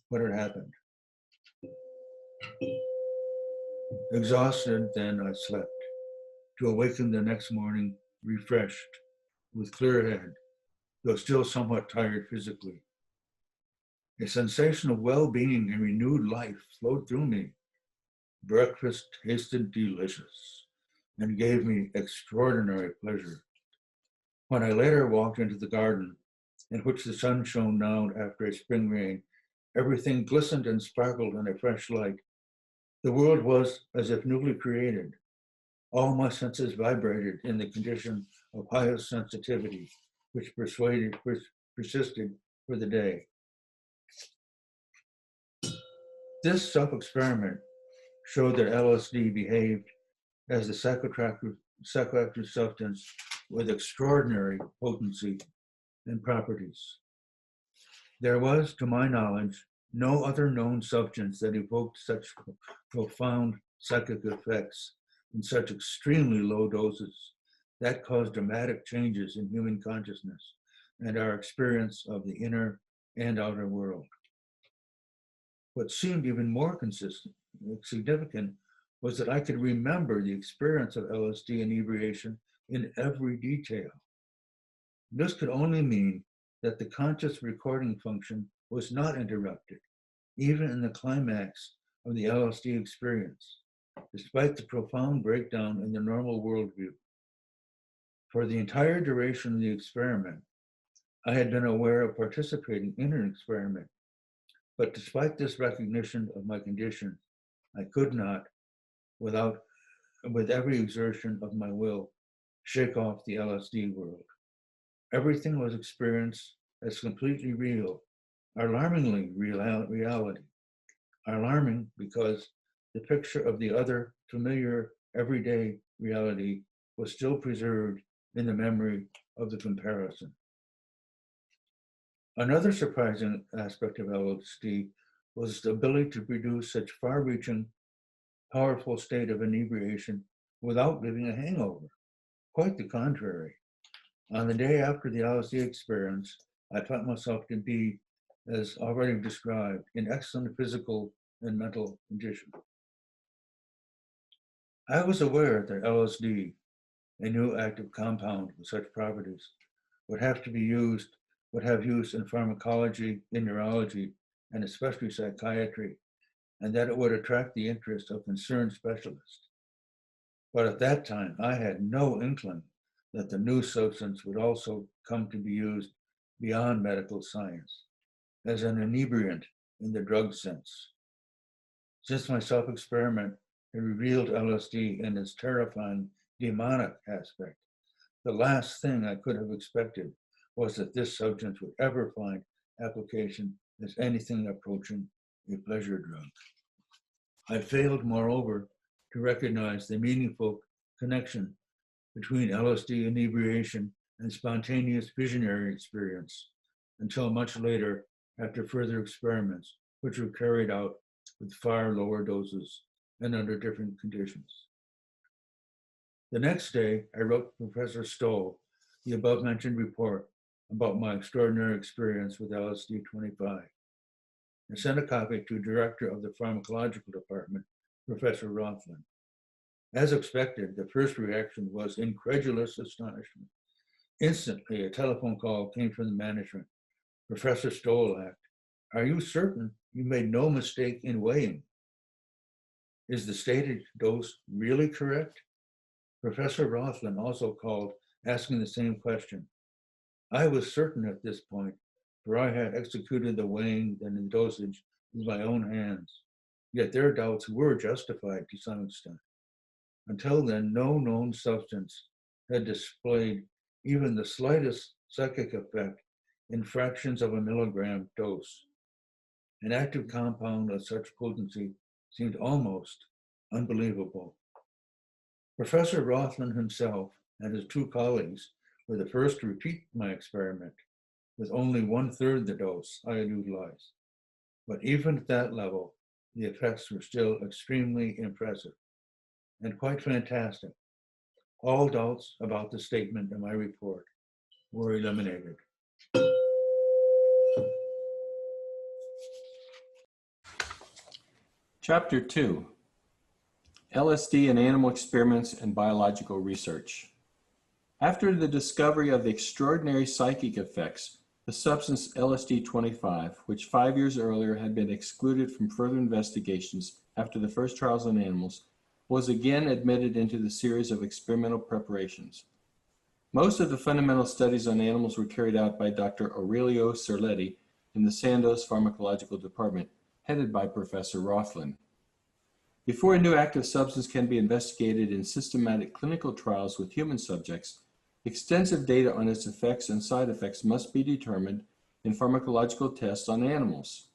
what had happened. Exhausted, then I slept, to awaken the next morning refreshed, with clear head, though still somewhat tired physically. A sensation of well-being and renewed life flowed through me. Breakfast tasted delicious and gave me extraordinary pleasure. When I later walked into the garden, in which the sun shone down after a spring rain, everything glistened and sparkled in a fresh light. The world was as if newly created. All my senses vibrated in the condition of highest sensitivity, which persisted for the day. This self-experiment showed that LSD behaved as a psychoactive substance with extraordinary potency and properties. There was, to my knowledge, no other known substance that evoked such profound psychic effects in such extremely low doses that caused dramatic changes in human consciousness and our experience of the inner and outer world. What seemed even more significant was that I could remember the experience of LSD inebriation in every detail. This could only mean that the conscious recording function was not interrupted, even in the climax of the LSD experience, despite the profound breakdown in the normal worldview. For the entire duration of the experiment, I had been aware of participating in an experiment, but despite this recognition of my condition, I could not, with every exertion of my will, shake off the LSD world. Everything was experienced as completely real, alarmingly reality. Alarming because the picture of the other familiar everyday reality was still preserved in the memory of the comparison. Another surprising aspect of LSD was the ability to produce such far-reaching, powerful state of inebriation without giving a hangover. Quite the contrary. On the day after the LSD experience, I felt myself to be, as already described, in excellent physical and mental condition. I was aware that LSD, a new active compound with such properties would have use in pharmacology, in neurology, and especially psychiatry, and that it would attract the interest of concerned specialists. But at that time, I had no inkling that the new substance would also come to be used beyond medical science, as an inebriant in the drug sense. Since my self-experiment had revealed LSD in its terrifying demonic aspect, the last thing I could have expected was that this substance would ever find application as anything approaching a pleasure drug. I failed, moreover, to recognize the meaningful connection between LSD inebriation and spontaneous visionary experience until much later, after further experiments, which were carried out with far lower doses and under different conditions. The next day, I wrote Professor Stoll the above-mentioned report about my extraordinary experience with LSD-25 and sent a copy to the director of the pharmacological department, Professor Rothman. As expected, the first reaction was incredulous astonishment. Instantly, a telephone call came from the management. Professor Stoll asked, "Are you certain you made no mistake in weighing? Is the stated dose really correct?" Professor Rothman also called, asking the same question. I was certain at this point, for I had executed the weighing and the dosage with my own hands. Yet their doubts were justified to some extent. Until then, no known substance had displayed even the slightest psychic effect in fractions of a milligram dose. An active compound of such potency seemed almost unbelievable. Professor Rothman himself and his two colleagues were the first to repeat my experiment with only 1/3 the dose I had utilized. But even at that level, the effects were still extremely impressive and quite fantastic. All doubts about the statement in my report were eliminated. Chapter 2, LSD in Animal Experiments and Biological Research. After the discovery of the extraordinary psychic effects, the substance LSD-25, which 5 years earlier had been excluded from further investigations after the first trials on animals, was again admitted into the series of experimental preparations. Most of the fundamental studies on animals were carried out by Dr. Aurelio Cerletti in the Sandoz Pharmacological Department, headed by Professor Rothman. Before a new active substance can be investigated in systematic clinical trials with human subjects, extensive data on its effects and side effects must be determined in pharmacological tests on animals.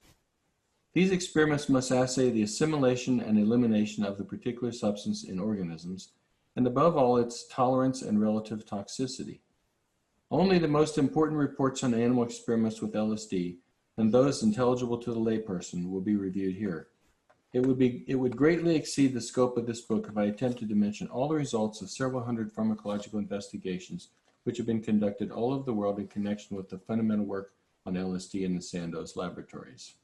These experiments must assay the assimilation and elimination of the particular substance in organisms, and above all, its tolerance and relative toxicity. Only the most important reports on animal experiments with LSD, and those intelligible to the layperson, will be reviewed here. It would greatly exceed the scope of this book if I attempted to mention all the results of several hundred pharmacological investigations which have been conducted all over the world in connection with the fundamental work on LSD in the Sandoz laboratories.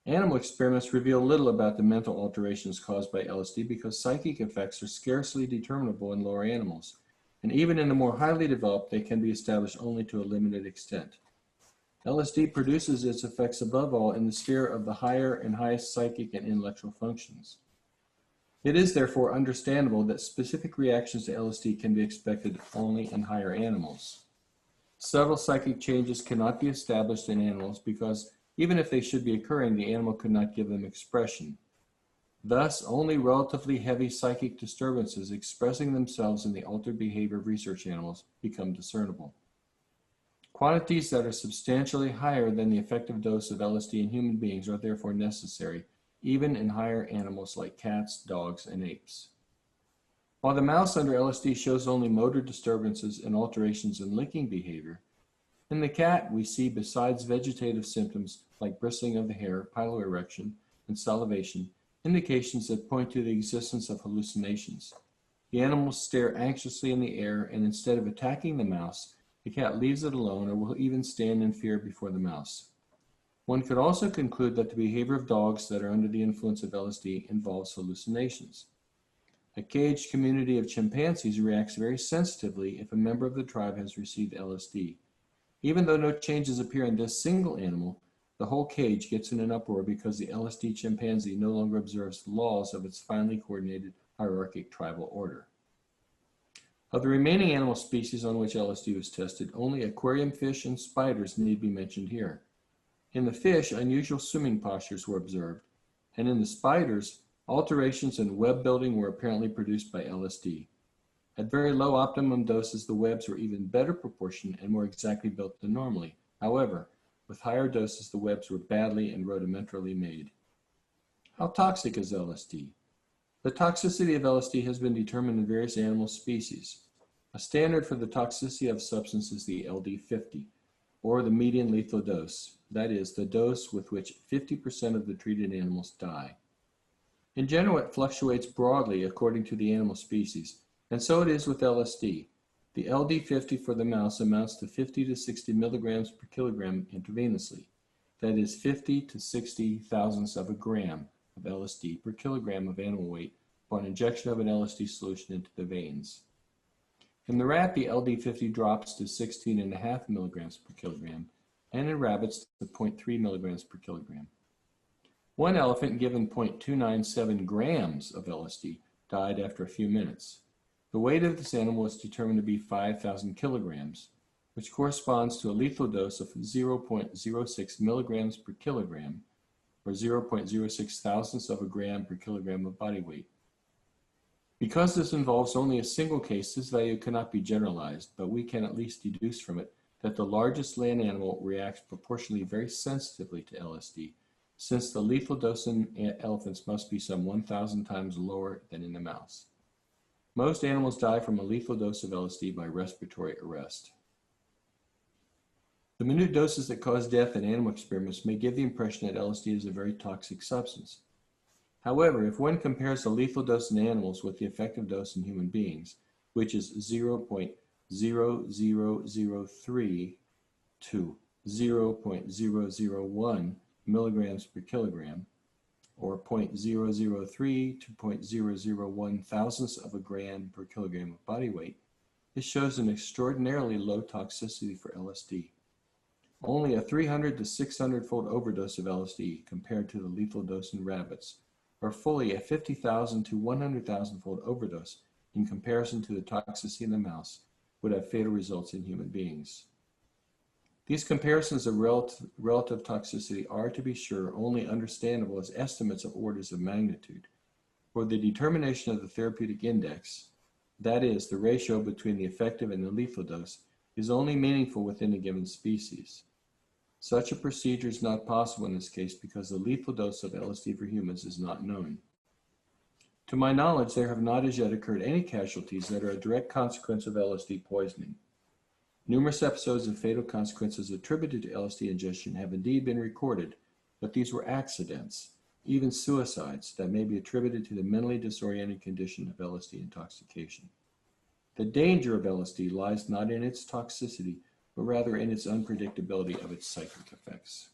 Animal experiments reveal little about the mental alterations caused by LSD because psychic effects are scarcely determinable in lower animals, and even in the more highly developed, they can be established only to a limited extent. LSD produces its effects above all in the sphere of the higher and highest psychic and intellectual functions. It is therefore understandable that specific reactions to LSD can be expected only in higher animals. Several psychic changes cannot be established in animals because even if they should be occurring, the animal could not give them expression. Thus, only relatively heavy psychic disturbances expressing themselves in the altered behavior of research animals become discernible. Quantities that are substantially higher than the effective dose of LSD in human beings are therefore necessary, even in higher animals like cats, dogs, and apes. While the mouse under LSD shows only motor disturbances and alterations in licking behavior, in the cat we see, besides vegetative symptoms like bristling of the hair, piloerection, and salivation, indications that point to the existence of hallucinations. The animals stare anxiously in the air, and instead of attacking the mouse, the cat leaves it alone or will even stand in fear before the mouse. One could also conclude that the behavior of dogs that are under the influence of LSD involves hallucinations. A caged community of chimpanzees reacts very sensitively if a member of the tribe has received LSD. Even though no changes appear in this single animal, the whole cage gets in an uproar because the LSD chimpanzee no longer observes the laws of its finely coordinated hierarchic tribal order. Of the remaining animal species on which LSD was tested, only aquarium fish and spiders need be mentioned here. In the fish, unusual swimming postures were observed, and in the spiders, alterations in web building were apparently produced by LSD. At very low optimum doses, the webs were even better proportioned and more exactly built than normally. However, with higher doses, the webs were badly and rudimentarily made. How toxic is LSD? The toxicity of LSD has been determined in various animal species. A standard for the toxicity of substance is the LD50, or the median lethal dose, that is, the dose with which 50% of the treated animals die. In general, it fluctuates broadly according to the animal species, and so it is with LSD. The LD50 for the mouse amounts to 50 to 60 milligrams per kilogram intravenously, that is 50 to 60 thousandths of a gram of LSD per kilogram of animal weight upon injection of an LSD solution into the veins. In the rat, the LD50 drops to 16.5 milligrams per kilogram, and in rabbits to 0.3 milligrams per kilogram. One elephant given 0.297 grams of LSD died after a few minutes. The weight of this animal was determined to be 5,000 kilograms, which corresponds to a lethal dose of 0.06 milligrams per kilogram, or 0.06 thousandths of a gram per kilogram of body weight. Because this involves only a single case, this value cannot be generalized, but we can at least deduce from it that the largest land animal reacts proportionally very sensitively to LSD, since the lethal dose in elephants must be some 1,000 times lower than in the mouse. Most animals die from a lethal dose of LSD by respiratory arrest. The minute doses that cause death in animal experiments may give the impression that LSD is a very toxic substance. However, if one compares the lethal dose in animals with the effective dose in human beings, which is 0.0003 to 0.001 milligrams per kilogram, or 0.003 to 0.001 thousandths of a gram per kilogram of body weight, this shows an extraordinarily low toxicity for LSD. Only a 300 to 600-fold overdose of LSD compared to the lethal dose in rabbits, or fully a 50,000 to 100,000-fold overdose in comparison to the toxicity in the mouse, would have fatal results in human beings. These comparisons of relative toxicity are, to be sure, only understandable as estimates of orders of magnitude. For the determination of the therapeutic index, that is, the ratio between the effective and the lethal dose, is only meaningful within a given species. Such a procedure is not possible in this case because the lethal dose of LSD for humans is not known. To my knowledge, there have not as yet occurred any casualties that are a direct consequence of LSD poisoning. Numerous episodes of fatal consequences attributed to LSD ingestion have indeed been recorded, but these were accidents, even suicides, that may be attributed to the mentally disoriented condition of LSD intoxication. The danger of LSD lies not in its toxicity, but rather in its unpredictability of its psychic effects.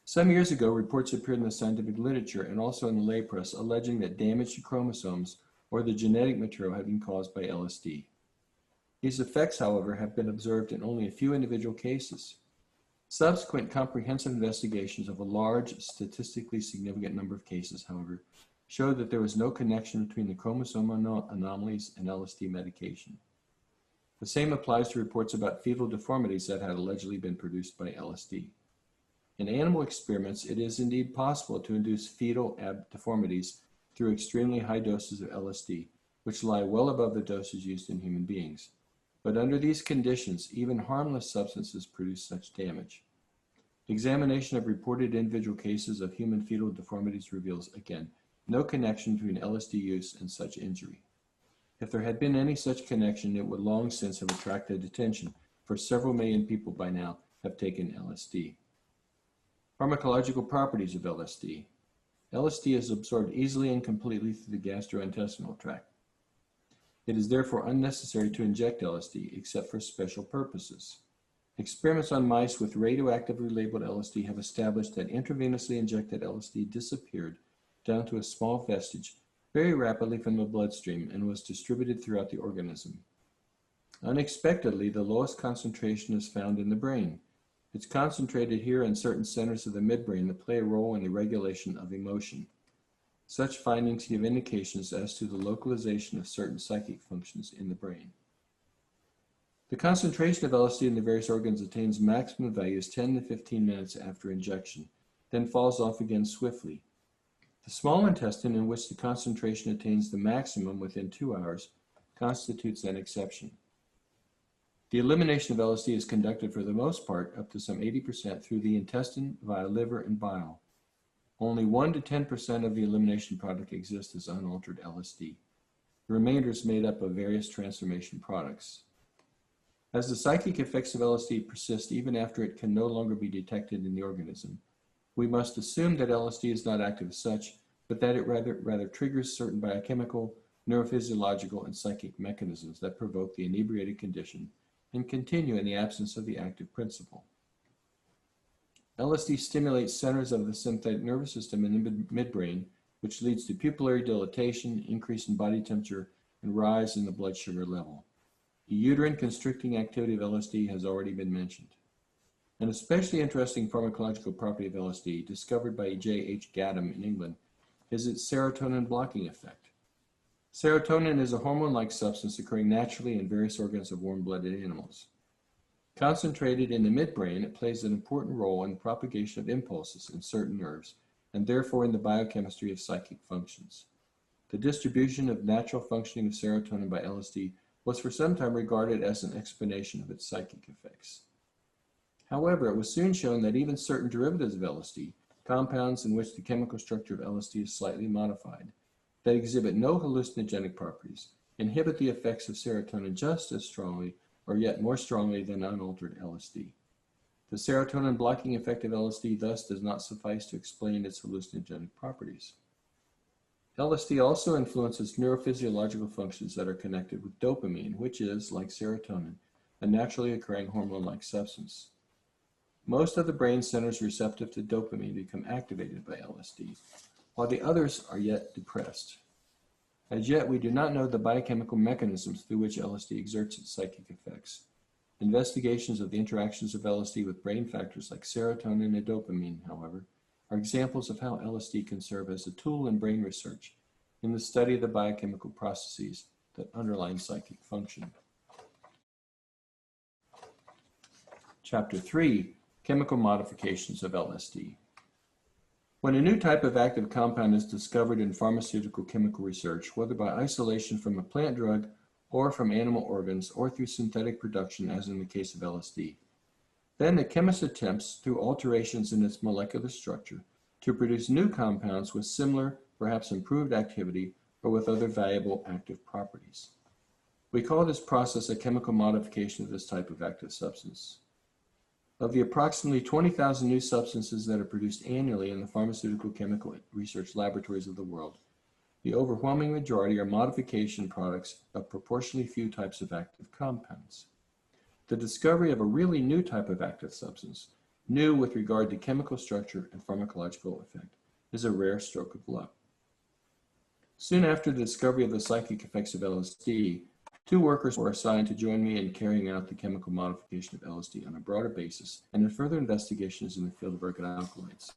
Some years ago, reports appeared in the scientific literature and also in the lay press alleging that damage to chromosomes or the genetic material had been caused by LSD. These effects, however, have been observed in only a few individual cases. Subsequent comprehensive investigations of a large, statistically significant number of cases, however, showed that there was no connection between the chromosomal anomalies and LSD medication. The same applies to reports about fetal deformities that had allegedly been produced by LSD. In animal experiments, it is indeed possible to induce fetal deformities through extremely high doses of LSD, which lie well above the doses used in human beings. But under these conditions, even harmless substances produce such damage. Examination of reported individual cases of human fetal deformities reveals, again, no connection between LSD use and such injury. If there had been any such connection, it would long since have attracted attention, for several million people by now have taken LSD. Pharmacological properties of LSD. LSD is absorbed easily and completely through the gastrointestinal tract. It is therefore unnecessary to inject LSD except for special purposes. Experiments on mice with radioactively labeled LSD have established that intravenously injected LSD disappeared down to a small vestige very rapidly from the bloodstream and was distributed throughout the organism. Unexpectedly, the lowest concentration is found in the brain. It's concentrated here in certain centers of the midbrain that play a role in the regulation of emotion. Such findings give indications as to the localization of certain psychic functions in the brain. The concentration of LSD in the various organs attains maximum values 10 to 15 minutes after injection, then falls off again swiftly. The small intestine, in which the concentration attains the maximum within 2 hours, constitutes an exception. The elimination of LSD is conducted for the most part, up to some 80%, through the intestine via liver and bile. Only 1 to 10% of the elimination product exists as unaltered LSD. The remainder is made up of various transformation products. As the psychic effects of LSD persist even after it can no longer be detected in the organism, we must assume that LSD is not active as such, but that it rather triggers certain biochemical, neurophysiological, and psychic mechanisms that provoke the inebriated condition and continue in the absence of the active principle. LSD stimulates centers of the sympathetic nervous system in the midbrain, which leads to pupillary dilatation, increase in body temperature, and rise in the blood sugar level. The uterine constricting activity of LSD has already been mentioned. An especially interesting pharmacological property of LSD, discovered by J.H. Gadam in England, is its serotonin blocking effect. Serotonin is a hormone-like substance occurring naturally in various organs of warm-blooded animals. Concentrated in the midbrain, it plays an important role in the propagation of impulses in certain nerves, and therefore in the biochemistry of psychic functions. The distribution of natural functioning of serotonin by LSD was for some time regarded as an explanation of its psychic effects. However, it was soon shown that even certain derivatives of LSD, compounds in which the chemical structure of LSD is slightly modified, that exhibit no hallucinogenic properties, inhibit the effects of serotonin just as strongly or yet more strongly than unaltered LSD. The serotonin blocking effect of LSD thus does not suffice to explain its hallucinogenic properties. LSD also influences neurophysiological functions that are connected with dopamine, which is, like serotonin, a naturally occurring hormone-like substance. Most of the brain centers receptive to dopamine become activated by LSD, while the others are yet depressed. As yet, we do not know the biochemical mechanisms through which LSD exerts its psychic effects. Investigations of the interactions of LSD with brain factors like serotonin and dopamine, however, are examples of how LSD can serve as a tool in brain research in the study of the biochemical processes that underlie psychic function. Chapter 3, Chemical Modifications of LSD. When a new type of active compound is discovered in pharmaceutical chemical research, whether by isolation from a plant drug or from animal organs or through synthetic production, as in the case of LSD, then the chemist attempts, through alterations in its molecular structure, to produce new compounds with similar, perhaps improved activity or with other valuable active properties. We call this process a chemical modification of this type of active substance. Of the approximately 20,000 new substances that are produced annually in the pharmaceutical chemical research laboratories of the world, the overwhelming majority are modification products of proportionally few types of active compounds. The discovery of a really new type of active substance, new with regard to chemical structure and pharmacological effect, is a rare stroke of luck. Soon after the discovery of the psychic effects of LSD, 2 workers were assigned to join me in carrying out the chemical modification of LSD on a broader basis and in further investigations in the field of ergot-alkaloids.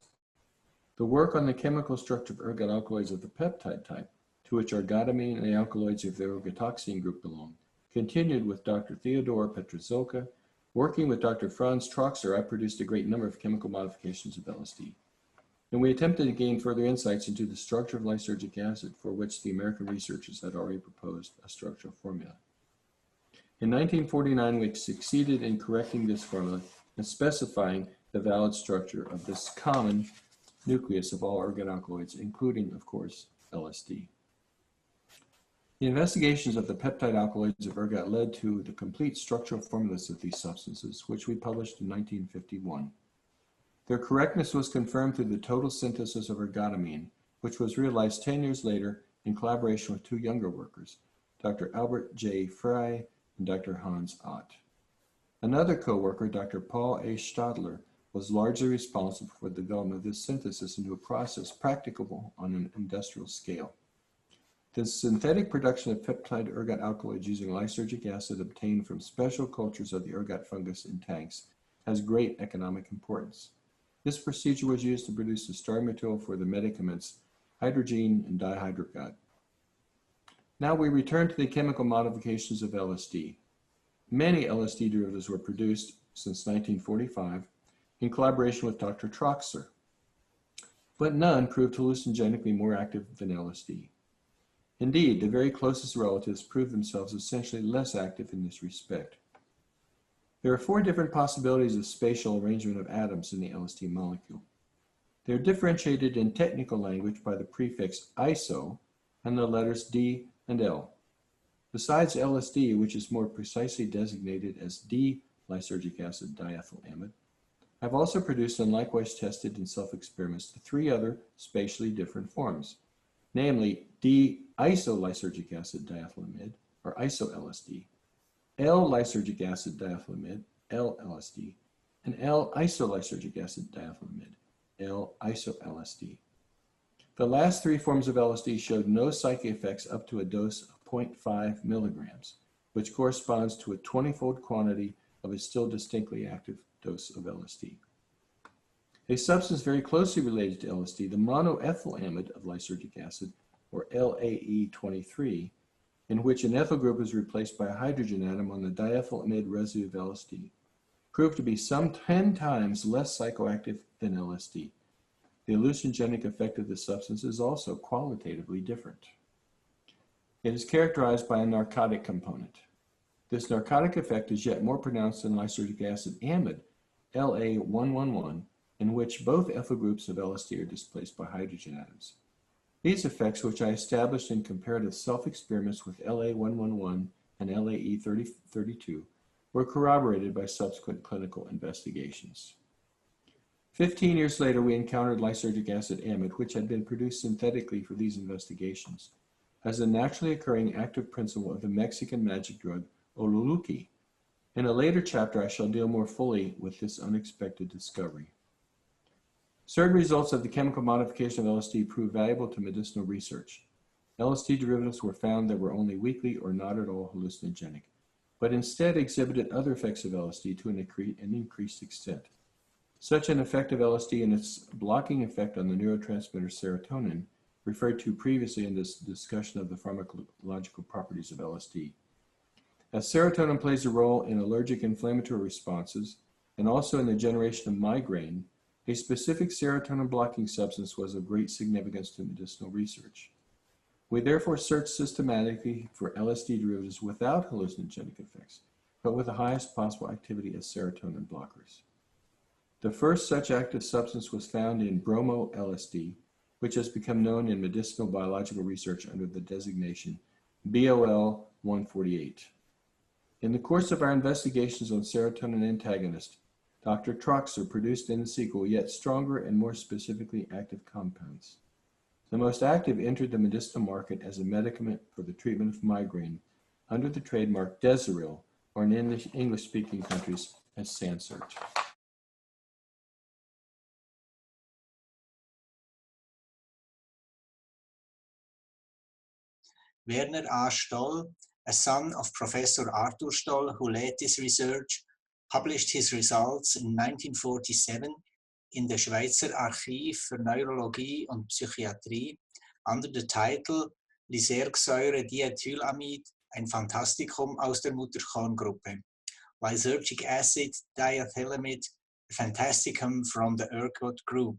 The work on the chemical structure of ergot-alkaloids of the peptide type, to which argotamine and the alkaloids of the ergotoxine group belong, continued with Dr. Theodor Petrozilka. Working with Dr. Franz Troxler, I produced a great number of chemical modifications of LSD. And we attempted to gain further insights into the structure of lysergic acid, for which the American researchers had already proposed a structural formula. In 1949, we succeeded in correcting this formula and specifying the valid structure of this common nucleus of all ergot-alkaloids, including, of course, LSD. The investigations of the peptide alkaloids of ergot led to the complete structural formulas of these substances, which we published in 1951. Their correctness was confirmed through the total synthesis of ergotamine, which was realized 10 years later in collaboration with 2 younger workers, Dr. Albert J. Frey and Dr. Hans Ott. Another co-worker, Dr. Paul A. Stadler, was largely responsible for the development of this synthesis into a process practicable on an industrial scale. The synthetic production of peptide ergot alkaloids using lysergic acid obtained from special cultures of the ergot fungus in tanks has great economic importance. This procedure was used to produce the starting material for the medicaments hydrogen and dihydroergot. Now we return to the chemical modifications of LSD. Many LSD derivatives were produced since 1945 in collaboration with Dr. Troxler, but none proved hallucinogenically more active than LSD. Indeed, the very closest relatives proved themselves essentially less active in this respect. There are 4 different possibilities of spatial arrangement of atoms in the LSD molecule. They are differentiated in technical language by the prefix iso and the letters D and L. Besides LSD, which is more precisely designated as D-lysergic acid diethylamide, I've also produced and likewise tested in self-experiments the 3 other spatially different forms, namely D-isolysergic acid diethylamide, or iso-LSD, L-lysergic acid diethylamide, L-LSD, and L-isolysergic acid diethylamide, L-iso-LSD. The last 3 forms of LSD showed no psychic effects up to a dose of 0.5 milligrams, which corresponds to a 20-fold quantity of a still distinctly active dose of LSD. A substance very closely related to LSD, the monoethylamide of lysergic acid, or LAE23, in which an ethyl group is replaced by a hydrogen atom on the diethylamide residue of LSD, proved to be some 10 times less psychoactive than LSD. The hallucinogenic effect of this substance is also qualitatively different. It is characterized by a narcotic component. This narcotic effect is yet more pronounced than lysergic acid amide, LA111, in which both ethyl groups of LSD are displaced by hydrogen atoms. These effects, which I established in comparative self-experiments with LA111 and LAE32, were corroborated by subsequent clinical investigations. 15 years later, we encountered lysergic acid amide, which had been produced synthetically for these investigations, as a naturally occurring active principle of the Mexican magic drug Oluluki. In a later chapter, I shall deal more fully with this unexpected discovery. Certain results of the chemical modification of LSD proved valuable to medicinal research. LSD derivatives were found that were only weakly or not at all hallucinogenic, but instead exhibited other effects of LSD to an increased extent. Such an effect of LSD and its blocking effect on the neurotransmitter serotonin, referred to previously in this discussion of the pharmacological properties of LSD. As serotonin plays a role in allergic inflammatory responses and also in the generation of migraine, a specific serotonin blocking substance was of great significance to medicinal research. We therefore searched systematically for LSD derivatives without hallucinogenic effects, but with the highest possible activity as serotonin blockers. The first such active substance was found in bromo-LSD, which has become known in medicinal biological research under the designation BOL-148. In the course of our investigations on serotonin antagonist, Dr. Troxler produced in the sequel yet stronger and more specifically active compounds. The most active entered the medicinal market as a medicament for the treatment of migraine under the trademark Desiril, or in English-speaking countries as Sansert. Werner A. Stoll, a son of Professor Arthur Stoll, who led this research, published his results in 1947 in the Schweizer Archiv für Neurologie und Psychiatrie under the title Lysergsäure Diethylamide, ein Fantastikum aus der Mutterkorngruppe, Lysergic Acid Diethylamide, a Fantasticum from the ergot group.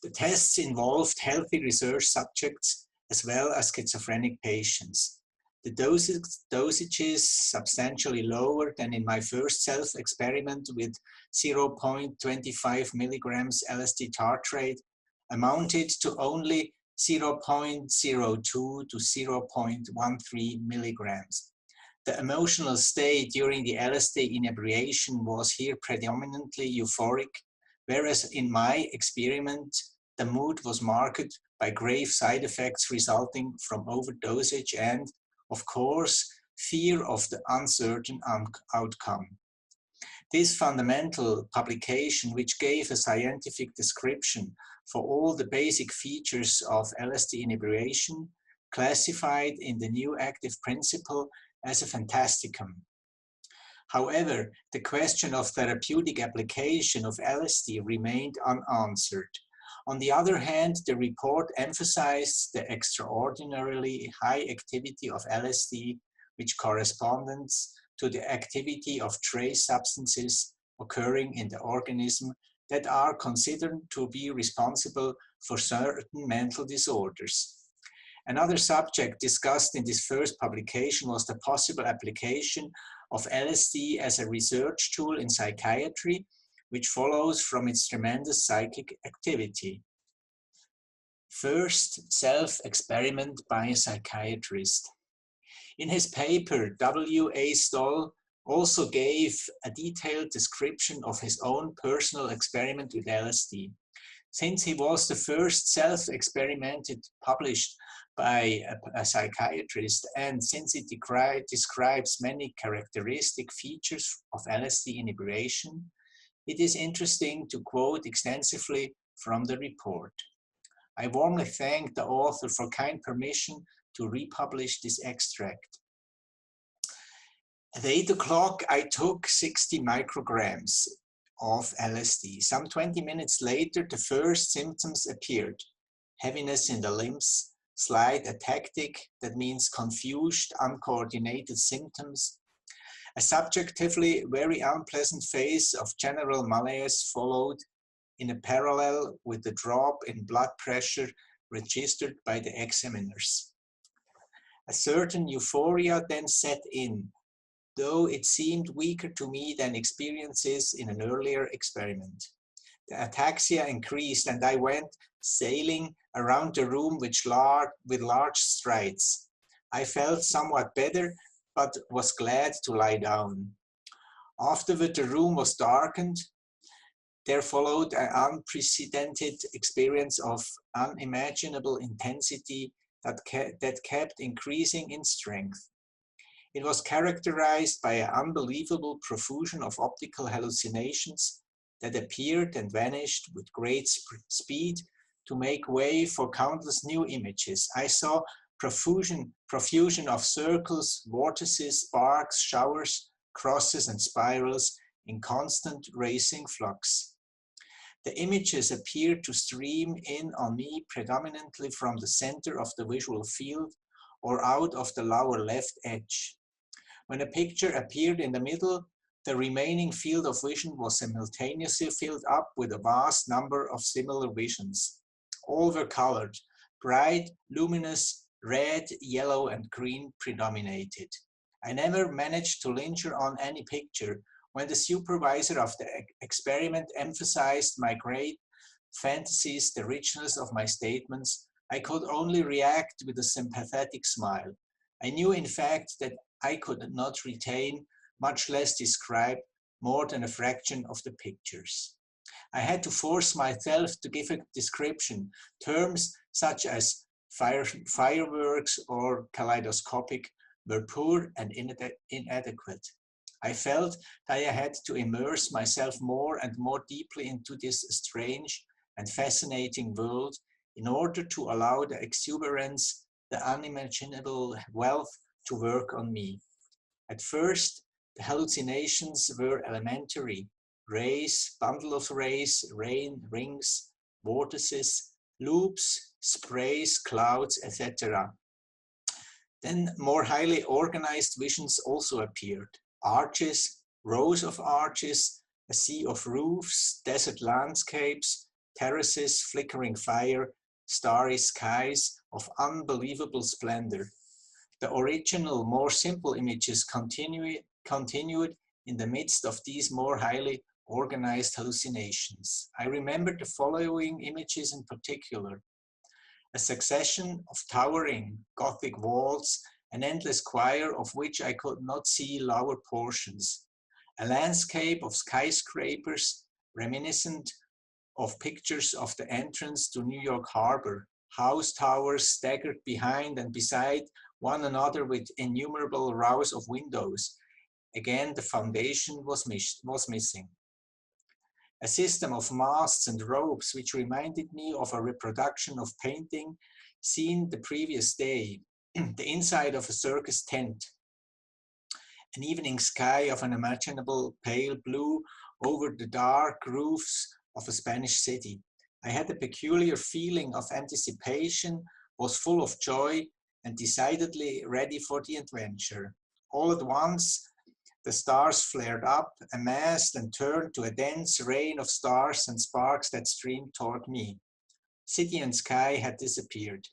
The tests involved healthy research subjects as well as schizophrenic patients. The dosages, substantially lower than in my first self-experiment with 0.25 milligrams LSD tartrate, amounted to only 0.02 to 0.13 milligrams. The emotional state during the LSD inebriation was here predominantly euphoric, whereas in my experiment, the mood was marked by grave side effects resulting from overdosage and, of course, fear of the uncertain outcome. This fundamental publication, which gave a scientific description for all the basic features of LSD inebriation, classified in the new active principle as a fantasticum. However, the question of therapeutic application of LSD remained unanswered. On the other hand, the report emphasized the extraordinarily high activity of LSD, which corresponds to the activity of trace substances occurring in the organism that are considered to be responsible for certain mental disorders. Another subject discussed in this first publication was the possible application of LSD as a research tool in psychiatry, which follows from its tremendous psychic activity. First, self-experiment by a psychiatrist. In his paper, W.A. Stoll also gave a detailed description of his own personal experiment with LSD. Since he was the first self-experimented published by a psychiatrist, and since it describes many characteristic features of LSD inebriation, it is interesting to quote extensively from the report. I warmly thank the author for kind permission to republish this extract. At 8 o'clock, I took 60 micrograms of LSD. Some 20 minutes later, the first symptoms appeared. Heaviness in the limbs, slight atactic, that means confused, uncoordinated symptoms. A subjectively very unpleasant phase of general malaise followed in a parallel with the drop in blood pressure registered by the examiners. A certain euphoria then set in, though it seemed weaker to me than experiences in an earlier experiment. The ataxia increased and I went sailing around the room with large strides. I felt somewhat better, but was glad to lie down. Afterward, the room was darkened. There followed an unprecedented experience of unimaginable intensity that kept increasing in strength. It was characterized by an unbelievable profusion of optical hallucinations that appeared and vanished with great speed to make way for countless new images. I saw profusion of circles, vortices, sparks, showers, crosses, and spirals in constant racing flux. The images appeared to stream in on me predominantly from the center of the visual field or out of the lower left edge. When a picture appeared in the middle, the remaining field of vision was simultaneously filled up with a vast number of similar visions. All were colored, bright, luminous, red, yellow, and green predominated. I never managed to linger on any picture. When the supervisor of the experiment emphasized my great fantasies, the richness of my statements, I could only react with a sympathetic smile. I knew, in fact, that I could not retain, much less describe, more than a fraction of the pictures. I had to force myself to give a description. Terms such as fireworks or kaleidoscopic were poor and inadequate. I felt that I had to immerse myself more and more deeply into this strange and fascinating world in order to allow the exuberance, the unimaginable wealth to work on me. At first, the hallucinations were elementary: rays, bundle of rays, rain, rings, vortices, loops, sprays, clouds, etc. Then more highly organized visions also appeared. Arches, rows of arches, a sea of roofs, desert landscapes, terraces, flickering fire, starry skies of unbelievable splendor. The original, more simple images continued in the midst of these more highly organized hallucinations. I remember the following images in particular: a succession of towering Gothic walls, an endless choir of which I could not see lower portions, a landscape of skyscrapers reminiscent of pictures of the entrance to New York Harbor, house towers staggered behind and beside one another with innumerable rows of windows. Again, the foundation was missing. A system of masts and ropes which reminded me of a reproduction of painting seen the previous day, the inside of a circus tent, an evening sky of an imaginable pale blue over the dark roofs of a Spanish city. I had a peculiar feeling of anticipation, was full of joy, and decidedly ready for the adventure. All at once, the stars flared up, amassed, and turned to a dense rain of stars and sparks that streamed toward me. City and sky had disappeared.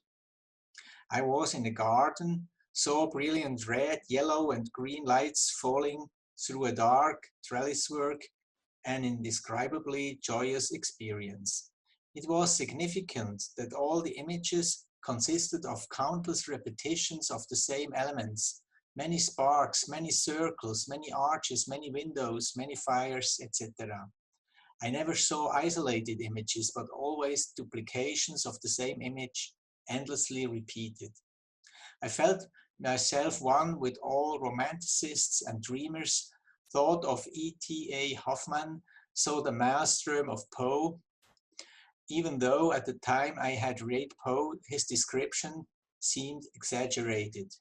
I was in a garden, saw brilliant red, yellow, and green lights falling through a dark trelliswork, an indescribably joyous experience. It was significant that all the images consisted of countless repetitions of the same elements, many sparks, many circles, many arches, many windows, many fires, etc. I never saw isolated images, but always duplications of the same image, endlessly repeated. I felt myself one with all romanticists and dreamers, thought of E.T.A. Hofmann, saw the maelstrom of Poe. Even though at the time I had read Poe, his description seemed exaggerated.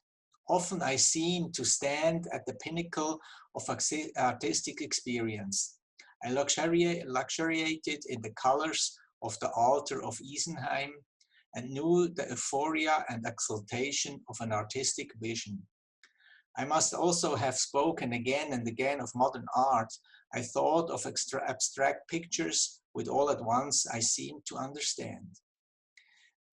Often I seemed to stand at the pinnacle of artistic experience. I luxuriated in the colors of the altar of Isenheim and knew the euphoria and exaltation of an artistic vision. I must also have spoken again and again of modern art. I thought of abstract pictures, with all at once I seemed to understand.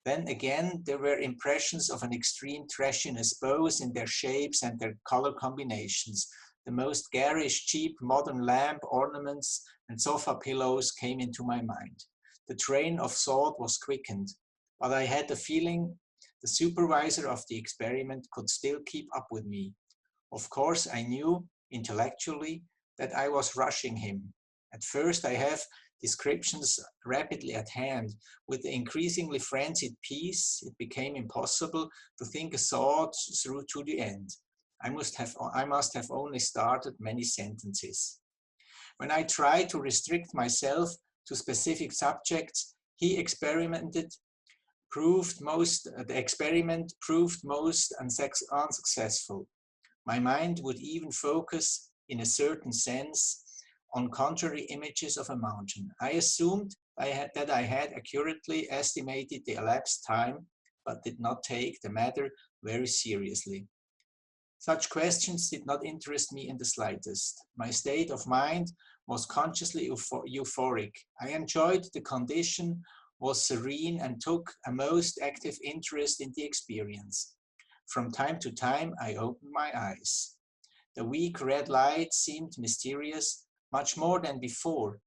Then again, there were impressions of an extreme trashiness, both in their shapes and their color combinations. The most garish, cheap, modern lamp ornaments and sofa pillows came into my mind. The train of thought was quickened, but I had the feeling the supervisor of the experiment could still keep up with me. Of course, I knew intellectually that I was rushing him. At first, I have descriptions rapidly at hand. With the increasingly frenzied piece, it became impossible to think a thought through to the end. I must have only started many sentences. When I tried to restrict myself to specific subjects, the experiment proved most unsuccessful. My mind would even focus, in a certain sense, on contrary images of a mountain. I assumed that I had accurately estimated the elapsed time, but did not take the matter very seriously. Such questions did not interest me in the slightest. My state of mind was consciously euphoric. I enjoyed the condition, was serene, and took a most active interest in the experience. From time to time, I opened my eyes. The weak red light seemed mysterious, much more than before.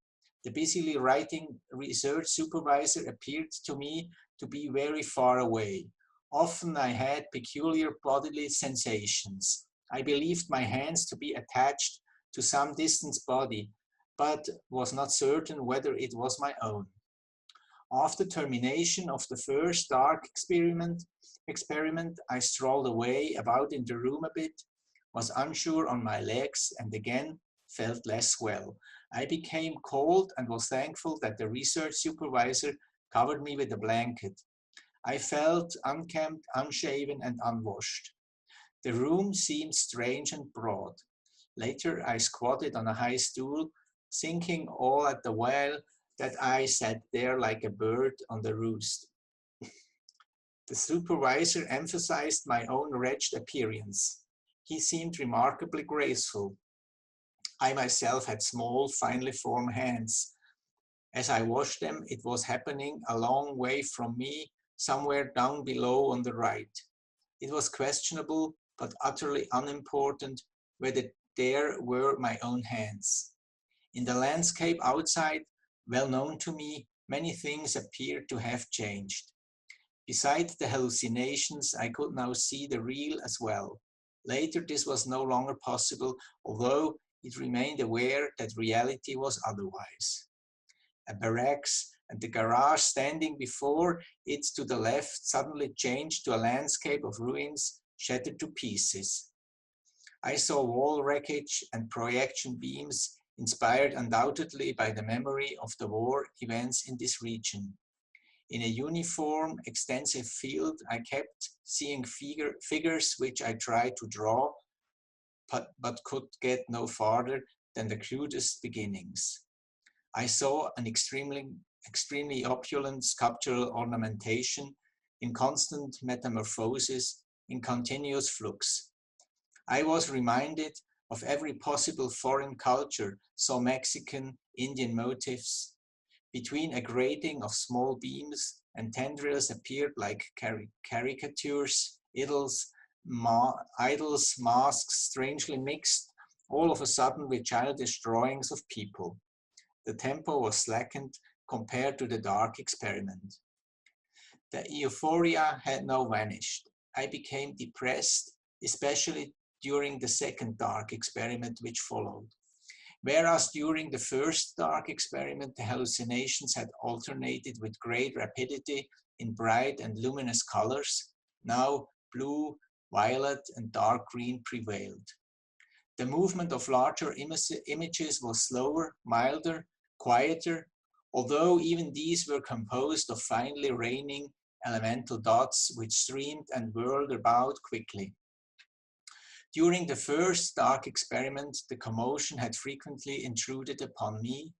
The busily writing research supervisor appeared to me to be very far away. Often I had peculiar bodily sensations. I believed my hands to be attached to some distant body, but was not certain whether it was my own. After termination of the first dark experiment, I strolled away about in the room a bit, was unsure on my legs, and again felt less well. I became cold and was thankful that the research supervisor covered me with a blanket. I felt unkempt, unshaven, and unwashed. The room seemed strange and broad. Later, I squatted on a high stool, thinking all at the while that I sat there like a bird on the roost. The supervisor emphasized my own wretched appearance. He seemed remarkably graceful. I myself had small, finely formed hands. As I washed them, it was happening a long way from me, somewhere down below on the right. It was questionable, but utterly unimportant, whether there were my own hands. In the landscape outside, well known to me, many things appeared to have changed. Besides the hallucinations, I could now see the real as well. Later, this was no longer possible, although it remained aware that reality was otherwise. A barracks and the garage standing before it to the left suddenly changed to a landscape of ruins shattered to pieces. I saw wall wreckage and projection beams inspired undoubtedly by the memory of the war events in this region. In a uniform, extensive field, I kept seeing figures which I tried to draw, but could get no farther than the crudest beginnings. I saw an extremely opulent sculptural ornamentation in constant metamorphosis, in continuous flux. I was reminded of every possible foreign culture, saw Mexican, Indian motifs. Between a grating of small beams and tendrils appeared like caricatures, idols, masks, strangely mixed, all of a sudden with childish drawings of people. The tempo was slackened compared to the dark experiment. The euphoria had now vanished. I became depressed, especially during the second dark experiment which followed. Whereas during the first dark experiment, the hallucinations had alternated with great rapidity in bright and luminous colors, now blue, violet, and dark green prevailed. The movement of larger images was slower, milder, quieter, although even these were composed of finely raining elemental dots which streamed and whirled about quickly. During the first dark experiment, the commotion had frequently intruded upon me.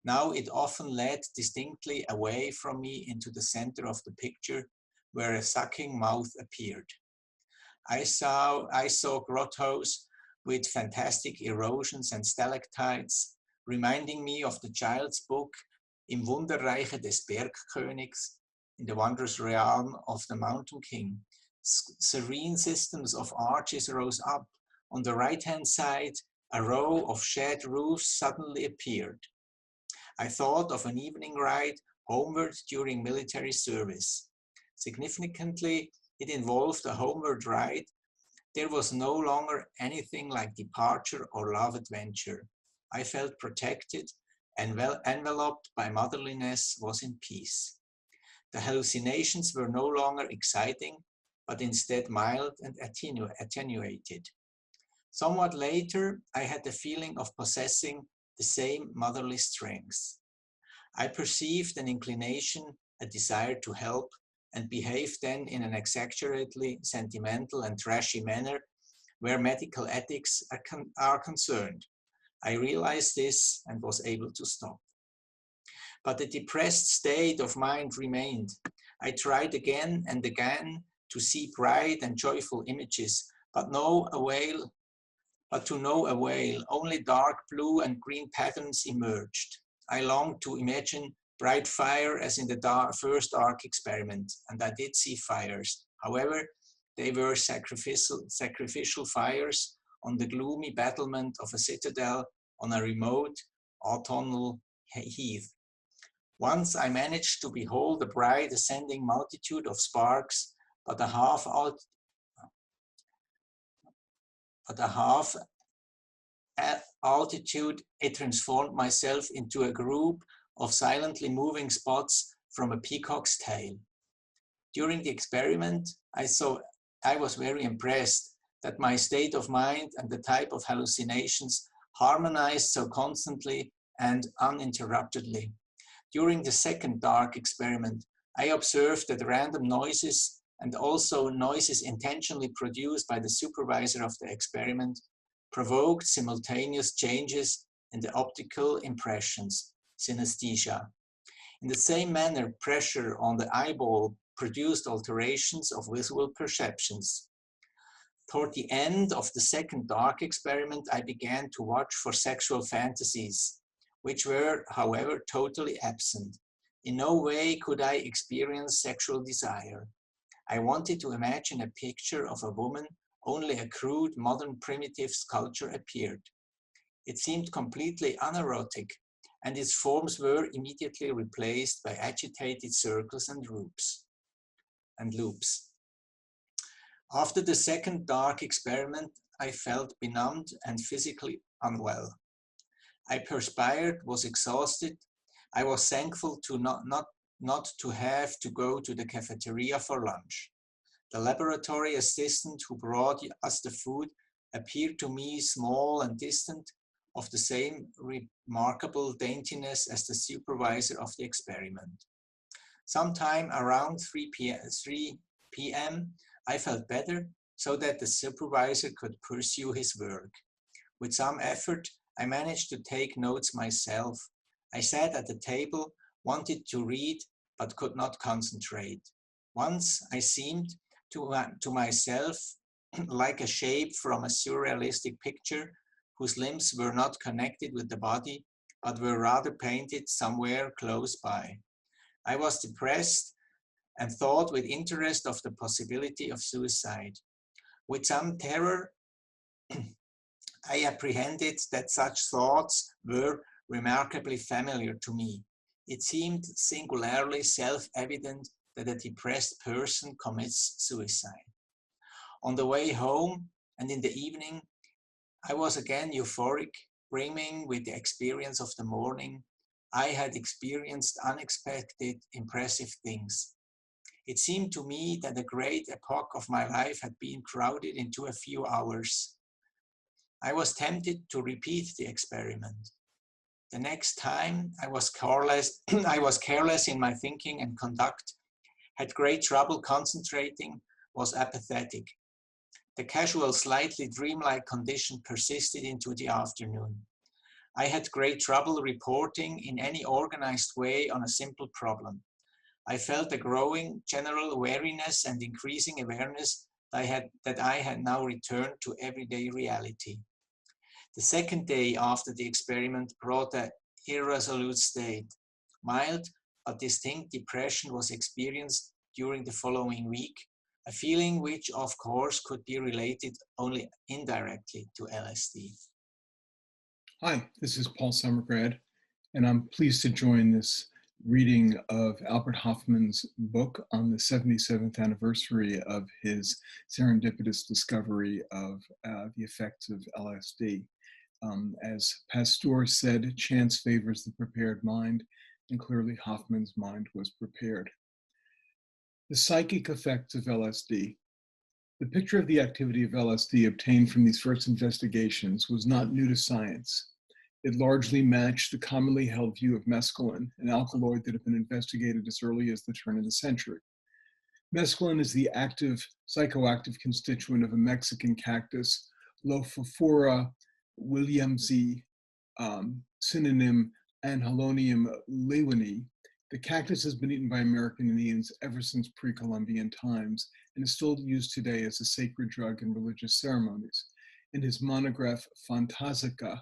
Now it often led distinctly away from me into the center of the picture, where a sucking mouth appeared. I saw grottos with fantastic erosions and stalactites, reminding me of the child's book Im Wunderreiche des Bergkönigs, in the wondrous realm of the Mountain King. Serene systems of arches rose up. On the right-hand side, a row of shed roofs suddenly appeared. I thought of an evening ride homeward during military service. Significantly, it involved a homeward ride. There was no longer anything like departure or love adventure. I felt protected and well enveloped by motherliness, was in peace. The hallucinations were no longer exciting, but instead mild and attenuated. Somewhat later, I had the feeling of possessing the same motherly strength. I perceived an inclination, a desire to help, and behaved then in an exaggeratedly sentimental and trashy manner where medical ethics are concerned. I realized this and was able to stop. But the depressed state of mind remained. I tried again and again to see bright and joyful images, but to no avail. Only dark blue and green patterns emerged. I longed to imagine bright fire as in the first dark experiment, and I did see fires. However, they were sacrificial fires on the gloomy battlement of a citadel on a remote autumnal heath. Once I managed to behold a bright ascending multitude of sparks, but a half altitude, it transformed myself into a group of silently moving spots from a peacock's tail. During the experiment, I was very impressed that my state of mind and the type of hallucinations harmonized so constantly and uninterruptedly. During the second dark experiment, I observed that random noises and also noises intentionally produced by the supervisor of the experiment provoked simultaneous changes in the optical impressions, synesthesia. In the same manner, pressure on the eyeball produced alterations of visual perceptions. Toward the end of the second dark experiment, I began to watch for sexual fantasies, which were, however, totally absent. In no way could I experience sexual desire. I wanted to imagine a picture of a woman, only a crude, modern, primitive sculpture appeared. It seemed completely unerotic, and its forms were immediately replaced by agitated circles and loops. After the second dark experiment, I felt benumbed and physically unwell. I perspired, was exhausted. I was thankful to not to have to go to the cafeteria for lunch. The laboratory assistant who brought us the food appeared to me small and distant, of the same remarkable daintiness as the supervisor of the experiment. Sometime around 3 p.m., I felt better so that the supervisor could pursue his work. With some effort, I managed to take notes myself. I sat at the table, wanted to read, but could not concentrate. Once I seemed to myself like a shape from a surrealistic picture whose limbs were not connected with the body, but were rather painted somewhere close by. I was depressed and thought with interest of the possibility of suicide. With some terror, I apprehended that such thoughts were remarkably familiar to me. It seemed singularly self-evident that a depressed person commits suicide. On the way home and in the evening, I was again euphoric, brimming with the experience of the morning. I had experienced unexpected, impressive things. It seemed to me that a great epoch of my life had been crowded into a few hours. I was tempted to repeat the experiment. The next time I was careless in my thinking and conduct, had great trouble concentrating, was apathetic. The casual, slightly dreamlike condition persisted into the afternoon. I had great trouble reporting in any organized way on a simple problem. I felt a growing general weariness and increasing awareness that I had now returned to everyday reality. The second day after the experiment brought an irresolute state. Mild but distinct depression was experienced during the following week, a feeling which of course could be related only indirectly to LSD. Hi, this is Paul Summergrad, and I'm pleased to join this reading of Albert Hofmann's book on the 77th anniversary of his serendipitous discovery of the effects of LSD. As Pasteur said, chance favors the prepared mind, and clearly Hofmann's mind was prepared. The psychic effects of LSD. The picture of the activity of LSD obtained from these first investigations was not new to science. It largely matched the commonly held view of mescaline, an alkaloid that had been investigated as early as the turn of the century. Mescaline is the active, psychoactive constituent of a Mexican cactus, Lophophora williamsi, synonym Anhelonium lewinii. The cactus has been eaten by American Indians ever since pre-Columbian times and is still used today as a sacred drug in religious ceremonies. In his monograph, Fantasica,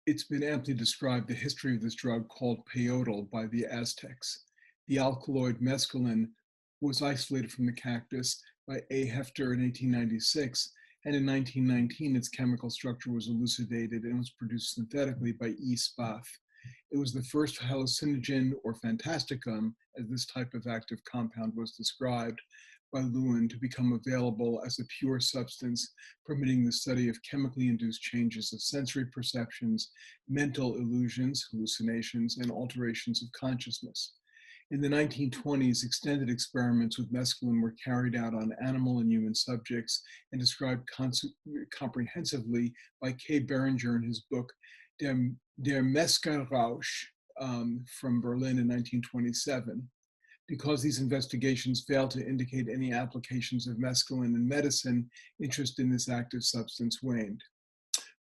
it's been amply described the history of this drug called peyote by the Aztecs. The alkaloid mescaline was isolated from the cactus by A. Hefter in 1896, and in 1919 its chemical structure was elucidated and was produced synthetically by E. Spath. It was the first hallucinogen, or fantasticum, as this type of active compound was described by Lewin, to become available as a pure substance, permitting the study of chemically induced changes of sensory perceptions, mental illusions, hallucinations, and alterations of consciousness. In the 1920s, extended experiments with mescaline were carried out on animal and human subjects and described comprehensively by K. Berenger in his book, Der Mescalrausch, from Berlin in 1927. Because these investigations failed to indicate any applications of mescaline in medicine, interest in this active substance waned.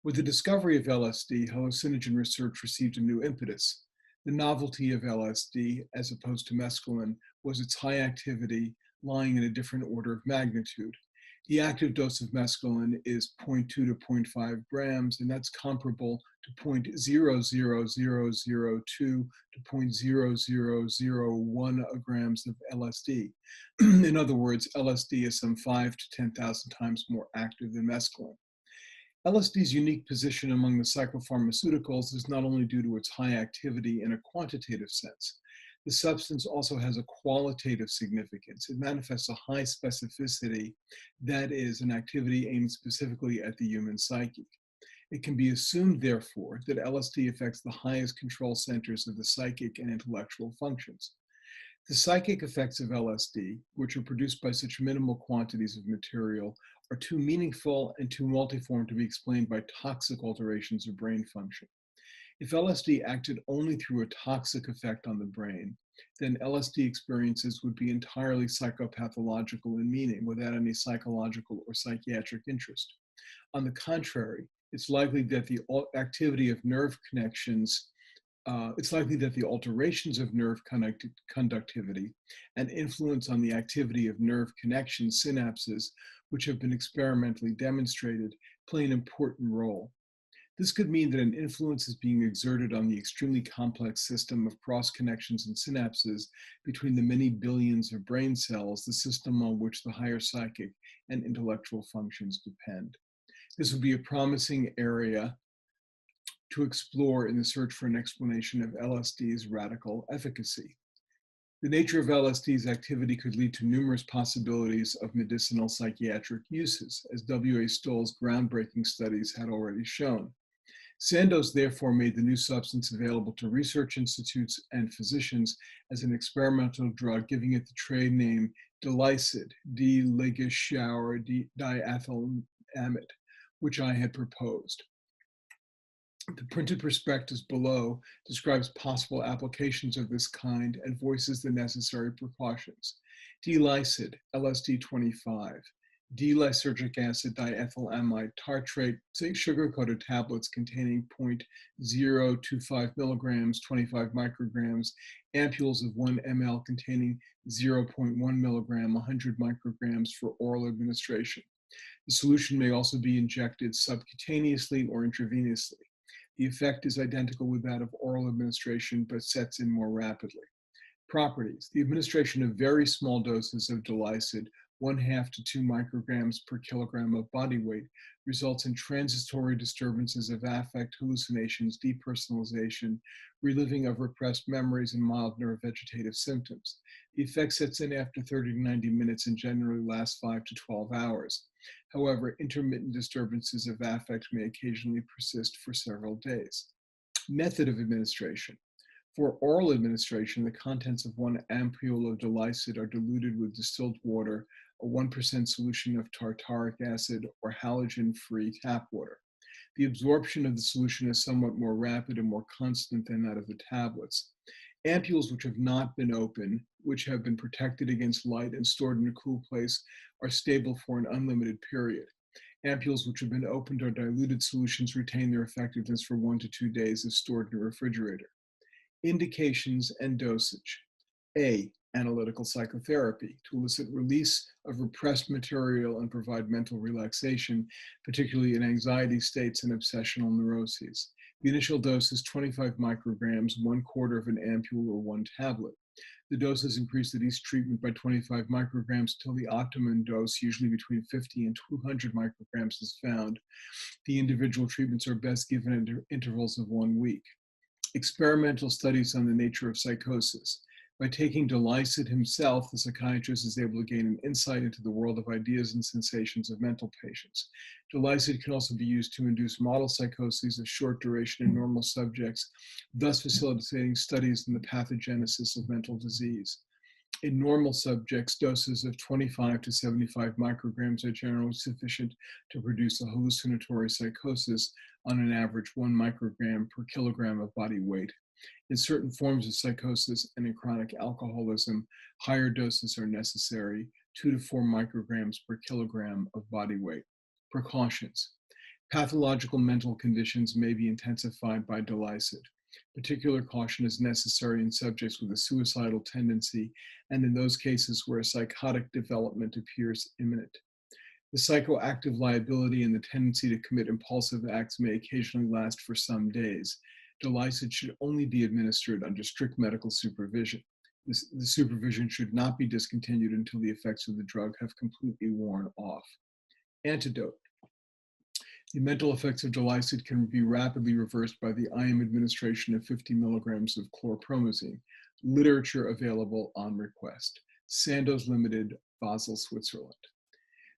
With the discovery of LSD, hallucinogen research received a new impetus. The novelty of LSD, as opposed to mescaline, was its high activity, lying in a different order of magnitude. The active dose of mescaline is 0.2 to 0.5 grams, and that's comparable to 0.00002 to 0.0001 grams of LSD. In other words, LSD is some 5 to 10,000 times more active than mescaline. LSD's unique position among the psychopharmaceuticals is not only due to its high activity in a quantitative sense. The substance also has a qualitative significance. It manifests a high specificity, that is, an activity aimed specifically at the human psyche. It can be assumed, therefore, that LSD affects the highest control centers of the psychic and intellectual functions. The psychic effects of LSD, which are produced by such minimal quantities of material, are too meaningful and too multiform to be explained by toxic alterations of brain function. If LSD acted only through a toxic effect on the brain, then LSD experiences would be entirely psychopathological in meaning without any psychological or psychiatric interest. On the contrary, it's likely that the activity of nerve connections, it's likely that the alterations of nerve conductivity and influence on the activity of nerve connection synapses, which have been experimentally demonstrated, play an important role. This could mean that an influence is being exerted on the extremely complex system of cross connections and synapses between the many billions of brain cells, the system on which the higher psychic and intellectual functions depend. This would be a promising area to explore in the search for an explanation of LSD's radical efficacy. The nature of LSD's activity could lead to numerous possibilities of medicinal psychiatric uses, as W.A. Stoll's groundbreaking studies had already shown. Sandoz therefore made the new substance available to research institutes and physicians as an experimental drug, giving it the trade name Diethylamide, diethylamide, which I had proposed. The printed prospectus below describes possible applications of this kind and voices the necessary precautions. D-lysid, LSD 25. D-lysergic acid diethylamide tartrate, sugar-coated tablets containing 0.025 milligrams, 25 micrograms, ampules of 1 ml containing 0.1 milligram, 100 micrograms for oral administration. The solution may also be injected subcutaneously or intravenously. The effect is identical with that of oral administration, but sets in more rapidly. Properties: the administration of very small doses of Diethylamide, 1/2 to 2 micrograms per kilogram of body weight, results in transitory disturbances of affect, hallucinations, depersonalization, reliving of repressed memories, and mild neurovegetative symptoms. The effect sets in after 30 to 90 minutes and generally lasts 5 to 12 hours. However, intermittent disturbances of affect may occasionally persist for several days. Method of administration. For oral administration, the contents of 1 ampule of Diethylamide are diluted with distilled water, a 1% solution of tartaric acid, or halogen-free tap water. The absorption of the solution is somewhat more rapid and more constant than that of the tablets. Ampules which have not been opened, which have been protected against light and stored in a cool place, are stable for an unlimited period. Ampules which have been opened or diluted solutions retain their effectiveness for 1 to 2 days if stored in a refrigerator. Indications and dosage. A, analytical psychotherapy, to elicit release of repressed material and provide mental relaxation, particularly in anxiety states and obsessional neuroses. The initial dose is 25 micrograms, 1/4 of an ampule or 1 tablet. The dose is increased at each treatment by 25 micrograms until the optimum dose, usually between 50 and 200 micrograms, is found. The individual treatments are best given at intervals of 1 week. Experimental studies on the nature of psychosis. By taking Diethylamide himself, the psychiatrist is able to gain an insight into the world of ideas and sensations of mental patients. Diethylamide can also be used to induce model psychoses of short duration in normal subjects, thus facilitating studies in the pathogenesis of mental disease. In normal subjects, doses of 25 to 75 micrograms are generally sufficient to produce a hallucinatory psychosis on an average 1 microgram per kilogram of body weight. In certain forms of psychosis and in chronic alcoholism, higher doses are necessary, 2 to 4 micrograms per kilogram of body weight. Precautions. Pathological mental conditions may be intensified by Diethylamide. Particular caution is necessary in subjects with a suicidal tendency and in those cases where a psychotic development appears imminent. The psychoactive liability and the tendency to commit impulsive acts may occasionally last for some days. Diethylamide should only be administered under strict medical supervision. The supervision should not be discontinued until the effects of the drug have completely worn off. Antidote. The mental effects of Diethylamide can be rapidly reversed by the IM administration of 50 milligrams of chlorpromazine. Literature available on request. Sandoz Limited, Basel, Switzerland.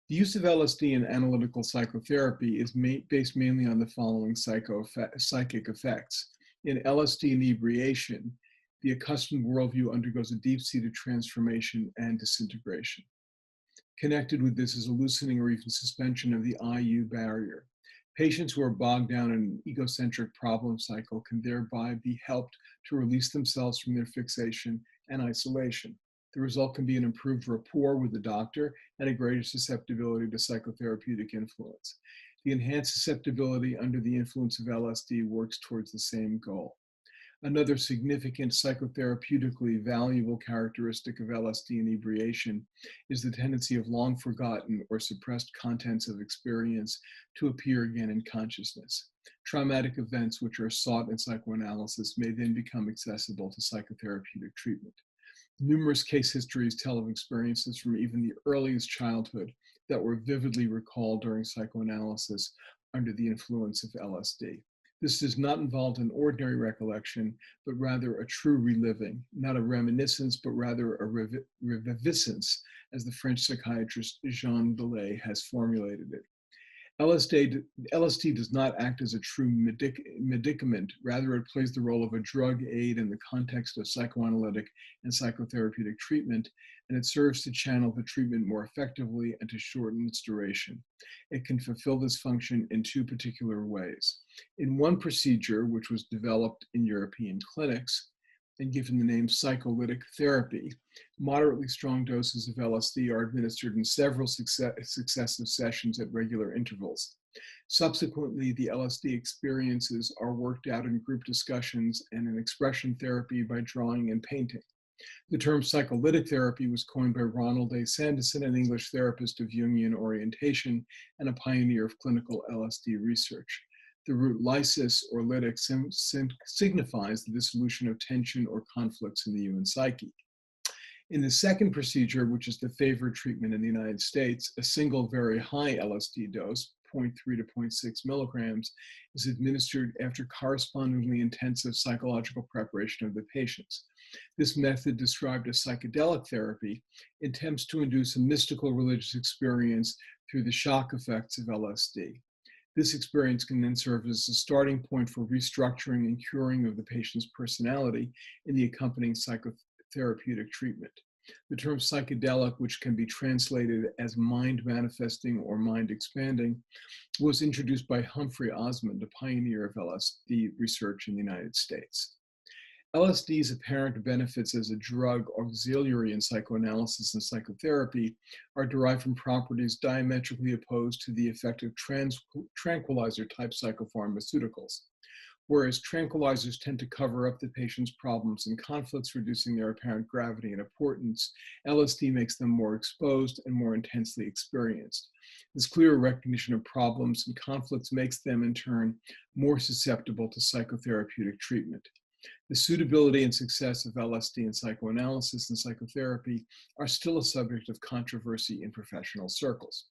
The use of LSD in analytical psychotherapy is based mainly on the following psychic effects. In LSD inebriation, the accustomed worldview undergoes a deep-seated transformation and disintegration. Connected with this is a loosening or even suspension of the IU barrier. Patients who are bogged down in an egocentric problem cycle can thereby be helped to release themselves from their fixation and isolation. The result can be an improved rapport with the doctor and a greater susceptibility to psychotherapeutic influence. The enhanced susceptibility under the influence of LSD works towards the same goal. Another significant psychotherapeutically valuable characteristic of LSD inebriation is the tendency of long forgotten or suppressed contents of experience to appear again in consciousness. Traumatic events which are sought in psychoanalysis may then become accessible to psychotherapeutic treatment. Numerous case histories tell of experiences from even the earliest childhood that were vividly recalled during psychoanalysis under the influence of LSD. This does not involve an ordinary recollection, but rather a true reliving, not a reminiscence, but rather a reviviscence, as the French psychiatrist Jean Delay has formulated it. LSD does not act as a true medicament, rather it plays the role of a drug aid in the context of psychoanalytic and psychotherapeutic treatment, and it serves to channel the treatment more effectively and to shorten its duration. It can fulfill this function in two particular ways. In one procedure, which was developed in European clinics and given the name psycholytic therapy, moderately strong doses of LSD are administered in several successive sessions at regular intervals. Subsequently, the LSD experiences are worked out in group discussions and in expression therapy by drawing and painting. The term psycholytic therapy was coined by Ronald A. Sanderson, an English therapist of Jungian orientation and a pioneer of clinical LSD research. The root lysis or lytic signifies the dissolution of tension or conflicts in the human psyche. In the second procedure, which is the favored treatment in the United States, a single very high LSD dose, 0.3 to 0.6 milligrams, is administered after correspondingly intensive psychological preparation of the patients. This method, described as psychedelic therapy, attempts to induce a mystical religious experience through the shock effects of LSD. This experience can then serve as a starting point for restructuring and curing of the patient's personality in the accompanying psychotherapeutic treatment. The term psychedelic, which can be translated as mind manifesting or mind expanding, was introduced by Humphrey Osmond, a pioneer of LSD research in the United States. LSD's apparent benefits as a drug auxiliary in psychoanalysis and psychotherapy are derived from properties diametrically opposed to the effect of tranquilizer-type psychopharmaceuticals. Whereas tranquilizers tend to cover up the patient's problems and conflicts, reducing their apparent gravity and importance, LSD makes them more exposed and more intensely experienced. This clear recognition of problems and conflicts makes them, in turn, more susceptible to psychotherapeutic treatment. The suitability and success of LSD in psychoanalysis and psychotherapy are still a subject of controversy in professional circles.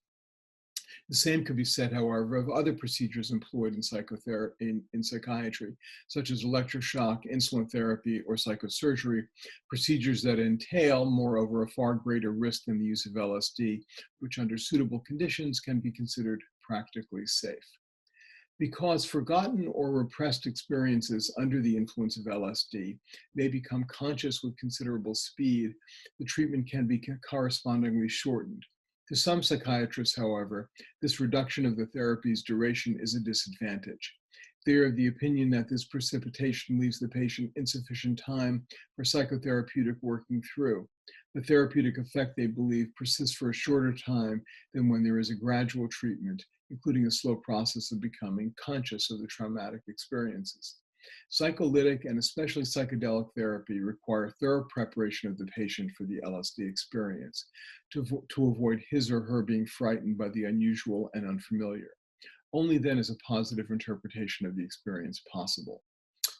The same could be said, however, of other procedures employed in psychiatry, such as electroshock, insulin therapy, or psychosurgery, procedures that entail, moreover, a far greater risk than the use of LSD, which under suitable conditions can be considered practically safe. Because forgotten or repressed experiences under the influence of LSD may become conscious with considerable speed, the treatment can be correspondingly shortened. To some psychiatrists, however, this reduction of the therapy's duration is a disadvantage. They are of the opinion that this precipitation leaves the patient insufficient time for psychotherapeutic working through. The therapeutic effect, they believe, persists for a shorter time than when there is a gradual treatment, including a slow process of becoming conscious of the traumatic experiences. Psycholytic and especially psychedelic therapy require thorough preparation of the patient for the LSD experience to avoid his or her being frightened by the unusual and unfamiliar. Only then is a positive interpretation of the experience possible.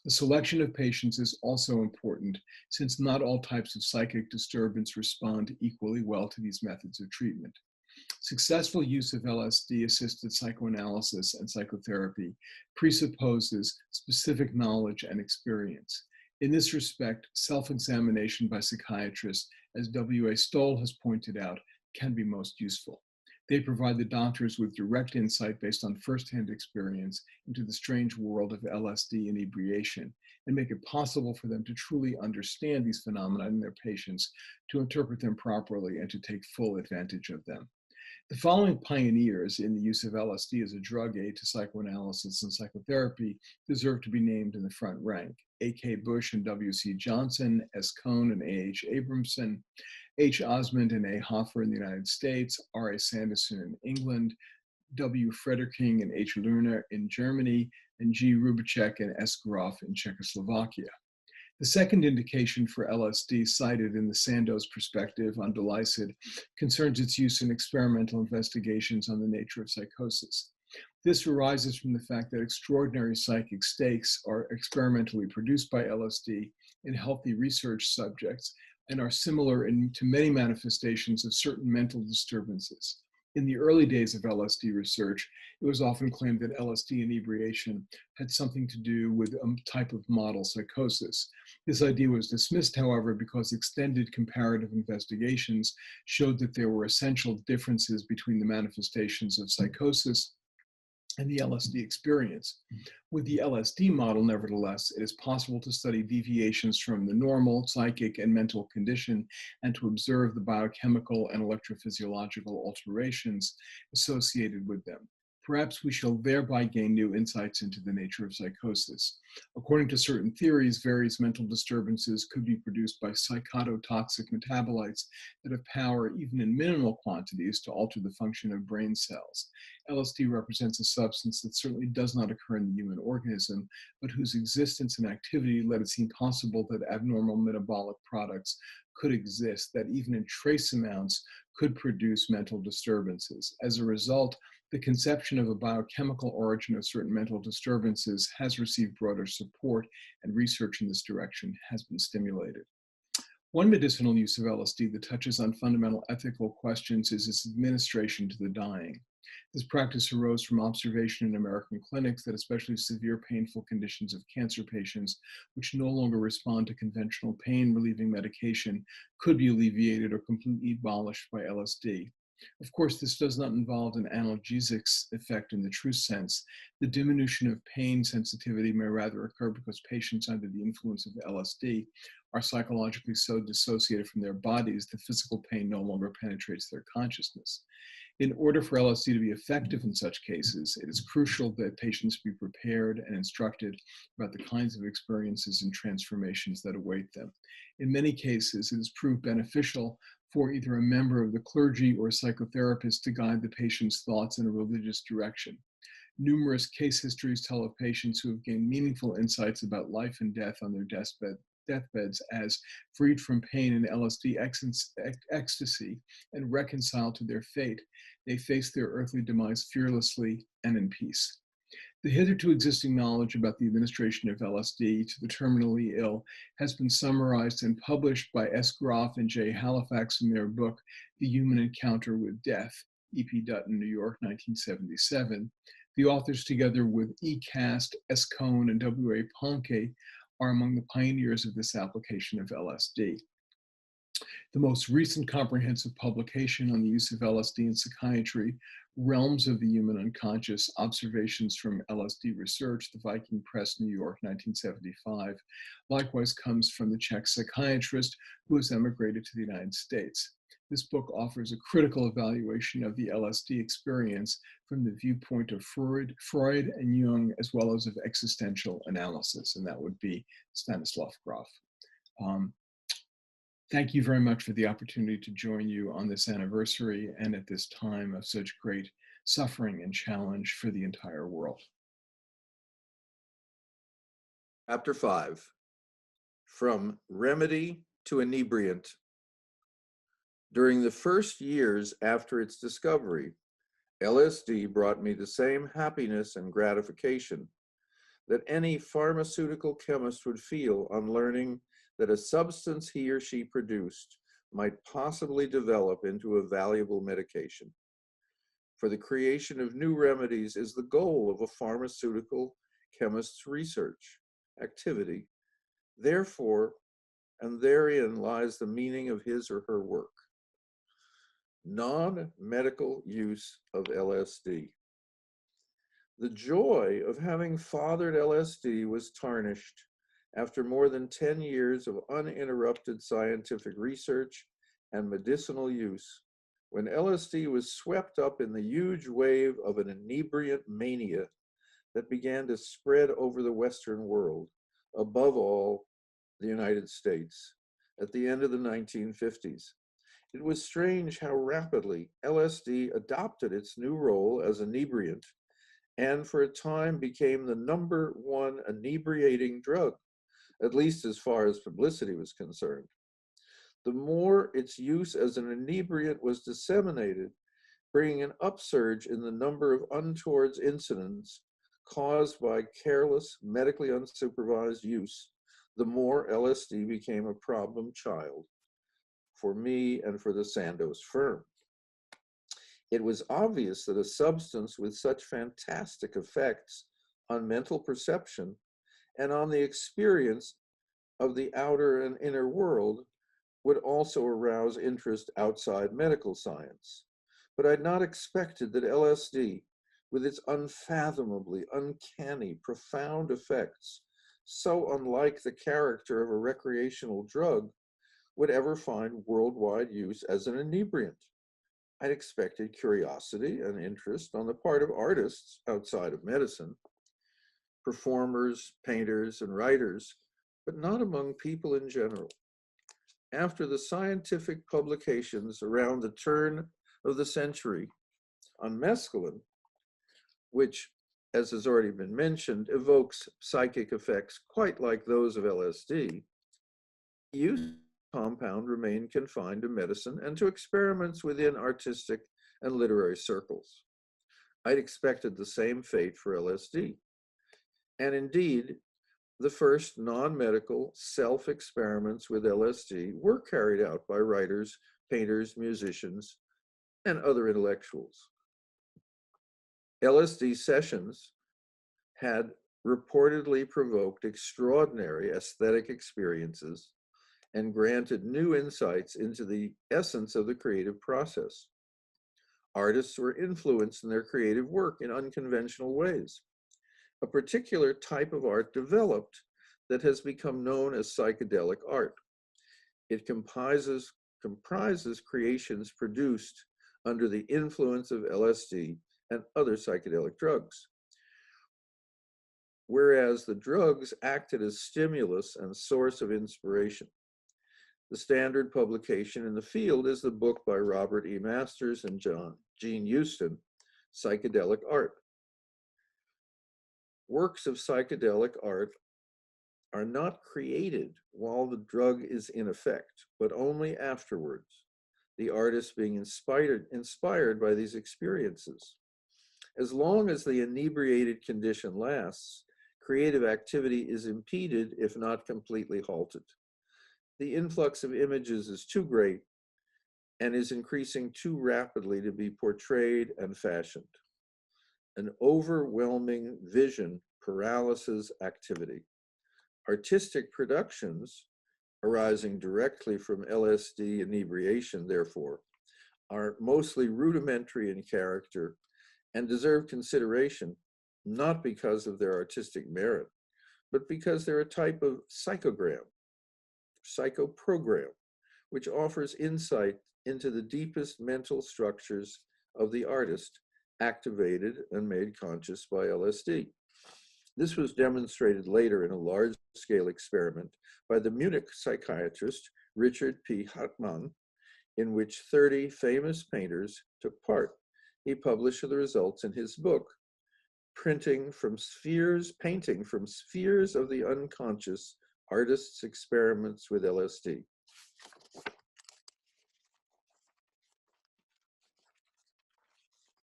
The selection of patients is also important, since not all types of psychic disturbance respond equally well to these methods of treatment. Successful use of LSD-assisted psychoanalysis and psychotherapy presupposes specific knowledge and experience. In this respect, self-examination by psychiatrists, as W.A. Stoll has pointed out, can be most useful. They provide the doctors with direct insight based on firsthand experience into the strange world of LSD inebriation and make it possible for them to truly understand these phenomena in their patients, to interpret them properly, and to take full advantage of them. The following pioneers in the use of LSD as a drug aid to psychoanalysis and psychotherapy deserve to be named in the front rank. A.K. Bush and W.C. Johnson, S. Cohn and A.H. Abramson, H. Osmond and A. Hoffer in the United States, R.A. Sanderson in England, W. Frederking and H. Lerner in Germany, and G. Rubicek and S. Grof in Czechoslovakia. The second indication for LSD cited in the Sandoz perspective on Delisted concerns its use in experimental investigations on the nature of psychosis. This arises from the fact that extraordinary psychic states are experimentally produced by LSD in healthy research subjects and are similar to many manifestations of certain mental disturbances. In the early days of LSD research, it was often claimed that LSD inebriation had something to do with a type of model psychosis. This idea was dismissed, however, because extended comparative investigations showed that there were essential differences between the manifestations of psychosis and the LSD experience. With the LSD model, nevertheless, it is possible to study deviations from the normal psychic and mental condition and to observe the biochemical and electrophysiological alterations associated with them. Perhaps we shall thereby gain new insights into the nature of psychosis. According to certain theories, various mental disturbances could be produced by psychotoxic metabolites that have power, even in minimal quantities, to alter the function of brain cells. LSD represents a substance that certainly does not occur in the human organism, but whose existence and activity let it seem possible that abnormal metabolic products could exist that even in trace amounts could produce mental disturbances. As a result, the conception of a biochemical origin of certain mental disturbances has received broader support, and research in this direction has been stimulated. One medicinal use of LSD that touches on fundamental ethical questions is its administration to the dying. This practice arose from observation in American clinics that especially severe painful conditions of cancer patients, which no longer respond to conventional pain-relieving medication, could be alleviated or completely abolished by LSD. Of course, this does not involve an analgesic effect in the true sense. The diminution of pain sensitivity may rather occur because patients under the influence of LSD are psychologically so dissociated from their bodies that physical pain no longer penetrates their consciousness. In order for LSD to be effective in such cases, it is crucial that patients be prepared and instructed about the kinds of experiences and transformations that await them. In many cases, it is proved beneficial for either a member of the clergy or a psychotherapist to guide the patient's thoughts in a religious direction. Numerous case histories tell of patients who have gained meaningful insights about life and death on their deathbeds as freed from pain and LSD ecstasy and reconciled to their fate. They face their earthly demise fearlessly and in peace. The hitherto existing knowledge about the administration of LSD to the terminally ill has been summarized and published by S. Grof and J. Halifax in their book, The Human Encounter with Death, E.P. Dutton, New York, 1977. The authors, together with E. Cast, S. Cohn, and W. A. Ponke, are among the pioneers of this application of LSD. The most recent comprehensive publication on the use of LSD in psychiatry, Realms of the Human Unconscious, Observations from LSD Research, the Viking Press, New York, 1975, likewise comes from the Czech psychiatrist who has emigrated to the United States. This book offers a critical evaluation of the LSD experience from the viewpoint of Freud and Jung, as well as of existential analysis, and that would be Stanislav Grof. Thank you very much for the opportunity to join you on this anniversary and at this time of such great suffering and challenge for the entire world. Chapter 5, From Remedy to Inebriant. During the first years after its discovery, LSD brought me the same happiness and gratification that any pharmaceutical chemist would feel on learning that a substance he or she produced might possibly develop into a valuable medication. For the creation of new remedies is the goal of a pharmaceutical chemist's research activity. Therefore, and therein lies the meaning of his or her work. Non-medical use of LSD. The joy of having fathered LSD was tarnished after more than 10 years of uninterrupted scientific research and medicinal use when LSD was swept up in the huge wave of an inebriant mania that began to spread over the Western world, above all the United States, at the end of the 1950s. It was strange how rapidly LSD adopted its new role as inebriant and for a time became the #1 inebriating drug, at least as far as publicity was concerned. The more its use as an inebriant was disseminated, bringing an upsurge in the number of untoward incidents caused by careless, medically unsupervised use, the more LSD became a problem child for me and for the Sandoz firm. It was obvious that a substance with such fantastic effects on mental perception and on the experience of the outer and inner world would also arouse interest outside medical science. But I'd not expected that LSD, with its unfathomably uncanny, profound effects, so unlike the character of a recreational drug, would ever find worldwide use as an inebriant. I'd expected curiosity and interest on the part of artists outside of medicine, performers, painters, and writers, but not among people in general. After the scientific publications around the turn of the century on mescaline, which, as has already been mentioned, evokes psychic effects quite like those of LSD, use of the compound remained confined to medicine and to experiments within artistic and literary circles. I'd expected the same fate for LSD. And indeed, the first non-medical self-experiments with LSD were carried out by writers, painters, musicians, and other intellectuals. LSD sessions had reportedly provoked extraordinary aesthetic experiences and granted new insights into the essence of the creative process. Artists were influenced in their creative work in unconventional ways. A particular type of art developed that has become known as psychedelic art. It comprises creations produced under the influence of LSD and other psychedelic drugs. Whereas the drugs acted as stimulus and source of inspiration. The standard publication in the field is the book by Robert E. Masters and Gene Houston, Psychedelic Art. Works of psychedelic art are not created while the drug is in effect, but only afterwards, the artist being inspired by these experiences. As long as the inebriated condition lasts, creative activity is impeded, if not completely halted. The influx of images is too great and is increasing too rapidly to be portrayed and fashioned. An overwhelming vision paralysis activity. Artistic productions arising directly from LSD inebriation, therefore, are mostly rudimentary in character and deserve consideration, not because of their artistic merit, but because they're a type of psychoprogram, which offers insight into the deepest mental structures of the artist, activated and made conscious by LSD. This was demonstrated later in a large-scale experiment by the Munich psychiatrist Richard P. Hofmann, in which 30 famous painters took part. He published the results in his book, Painting from Spheres of the Unconscious, Artists' Experiments with LSD.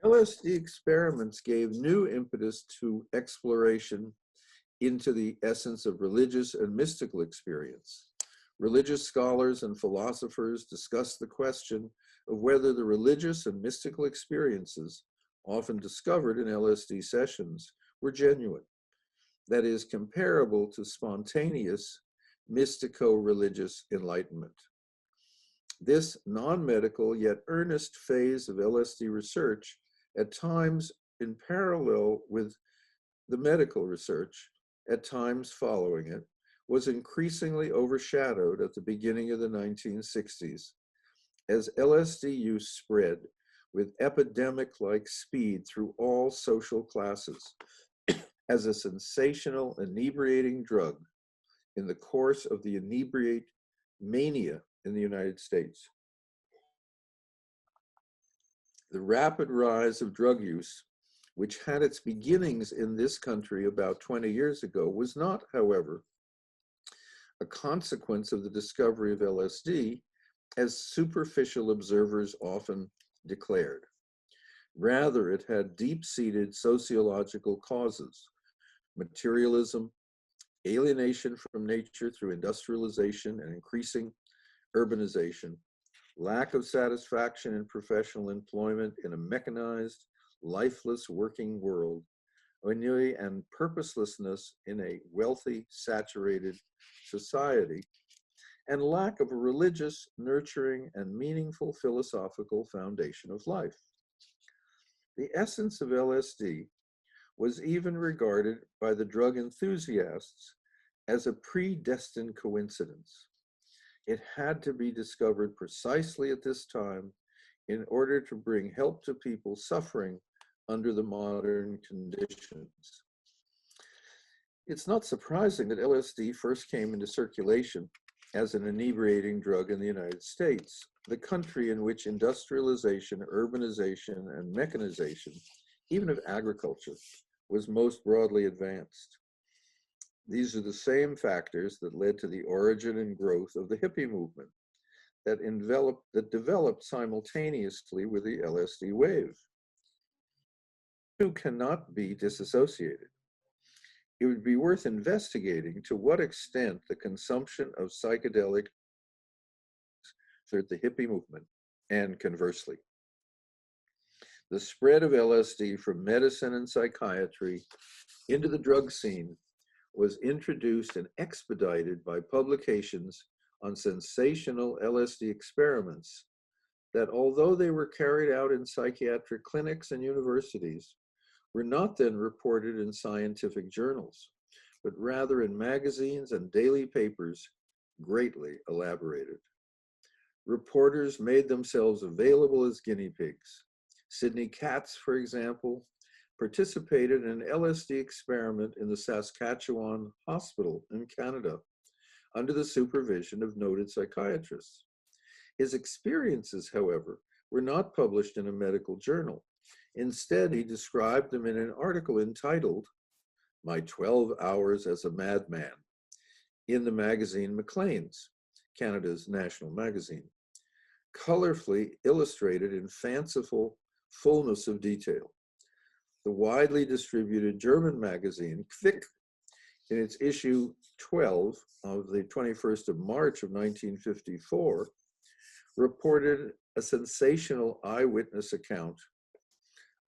LSD experiments gave new impetus to exploration into the essence of religious and mystical experience. Religious scholars and philosophers discussed the question of whether the religious and mystical experiences, often discovered in LSD sessions, were genuine, that is, comparable to spontaneous mystico-religious enlightenment. This non-medical yet earnest phase of LSD research, at times in parallel with the medical research, at times following it, was increasingly overshadowed at the beginning of the 1960s as LSD use spread with epidemic-like speed through all social classes as a sensational inebriating drug in the course of the inebriate mania in the United States. The rapid rise of drug use, which had its beginnings in this country about 20 years ago, was not, however, a consequence of the discovery of LSD, as superficial observers often declared. Rather, it had deep-seated sociological causes: materialism, alienation from nature through industrialization and increasing urbanization, lack of satisfaction in professional employment in a mechanized, lifeless working world, ennui and purposelessness in a wealthy, saturated society, and lack of a religious, nurturing, and meaningful philosophical foundation of life. The essence of LSD was even regarded by the drug enthusiasts as a predestined coincidence. It had to be discovered precisely at this time in order to bring help to people suffering under the modern conditions. It's not surprising that LSD first came into circulation as an inebriating drug in the United States, the country in which industrialization, urbanization, and mechanization, even of agriculture, was most broadly advanced. These are the same factors that led to the origin and growth of the hippie movement that developed simultaneously with the LSD wave. Two cannot be disassociated. It would be worth investigating to what extent the consumption of psychedelics furthered the hippie movement, and conversely. The spread of LSD from medicine and psychiatry into the drug scene was introduced and expedited by publications on sensational LSD experiments that, although they were carried out in psychiatric clinics and universities, were not then reported in scientific journals, but rather in magazines and daily papers, greatly elaborated. Reporters made themselves available as guinea pigs. Sidney Katz, for example, participated in an LSD experiment in the Saskatchewan Hospital in Canada under the supervision of noted psychiatrists. His experiences, however, were not published in a medical journal. Instead, he described them in an article entitled "My 12 Hours as a Madman" in the magazine Maclean's, Canada's national magazine, colorfully illustrated in fanciful fullness of detail. The widely distributed German magazine Quick, in its issue 12 of the 21st of March of 1954, reported a sensational eyewitness account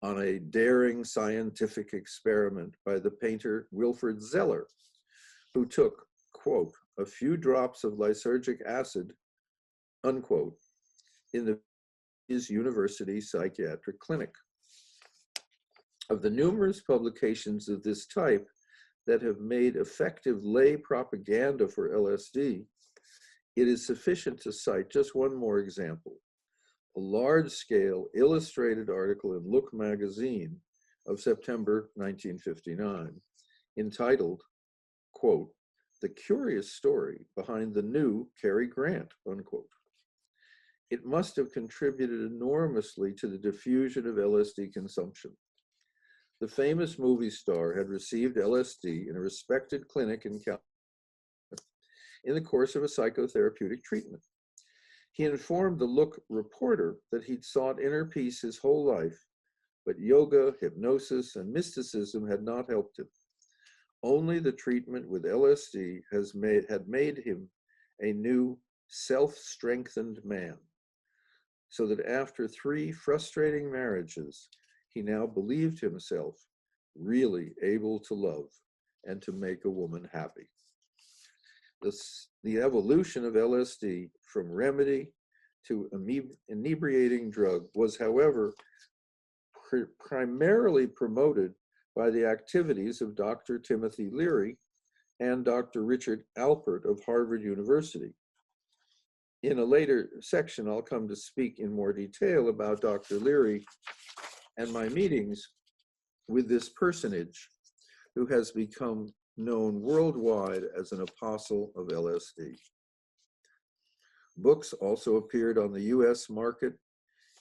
on a daring scientific experiment by the painter Wilfrid Zeller, who took, quote, a few drops of lysergic acid, unquote, in his university psychiatric clinic. Of the numerous publications of this type that have made effective lay propaganda for LSD, it is sufficient to cite just one more example: a large-scale illustrated article in Look magazine of September 1959, entitled, quote, "The Curious Story Behind the New Cary Grant," unquote. It must have contributed enormously to the diffusion of LSD consumption. The famous movie star had received LSD in a respected clinic in California in the course of a psychotherapeutic treatment. He informed the Look reporter that he'd sought inner peace his whole life, but yoga, hypnosis, and mysticism had not helped him. Only the treatment with LSD had made him a new, self-strengthened man, so that after 3 frustrating marriages, he now believed himself really able to love and to make a woman happy. The evolution of LSD from remedy to inebriating drug was, however, primarily promoted by the activities of Dr. Timothy Leary and Dr. Richard Alpert of Harvard University. In a later section, I'll come to speak in more detail about Dr. Leary and my meetings with this personage who has become known worldwide as an apostle of LSD. Books also appeared on the US market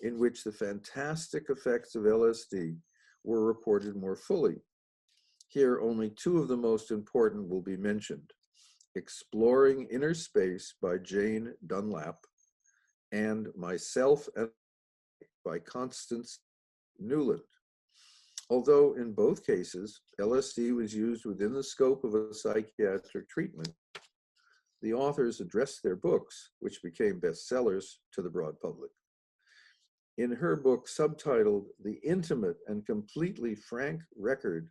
in which the fantastic effects of LSD were reported more fully. Here, only two of the most important will be mentioned: Exploring Inner Space by Jane Dunlap and Myself by Constance Newland. Although in both cases, LSD was used within the scope of a psychiatric treatment, the authors addressed their books, which became bestsellers, to the broad public. In her book subtitled The Intimate and Completely Frank Record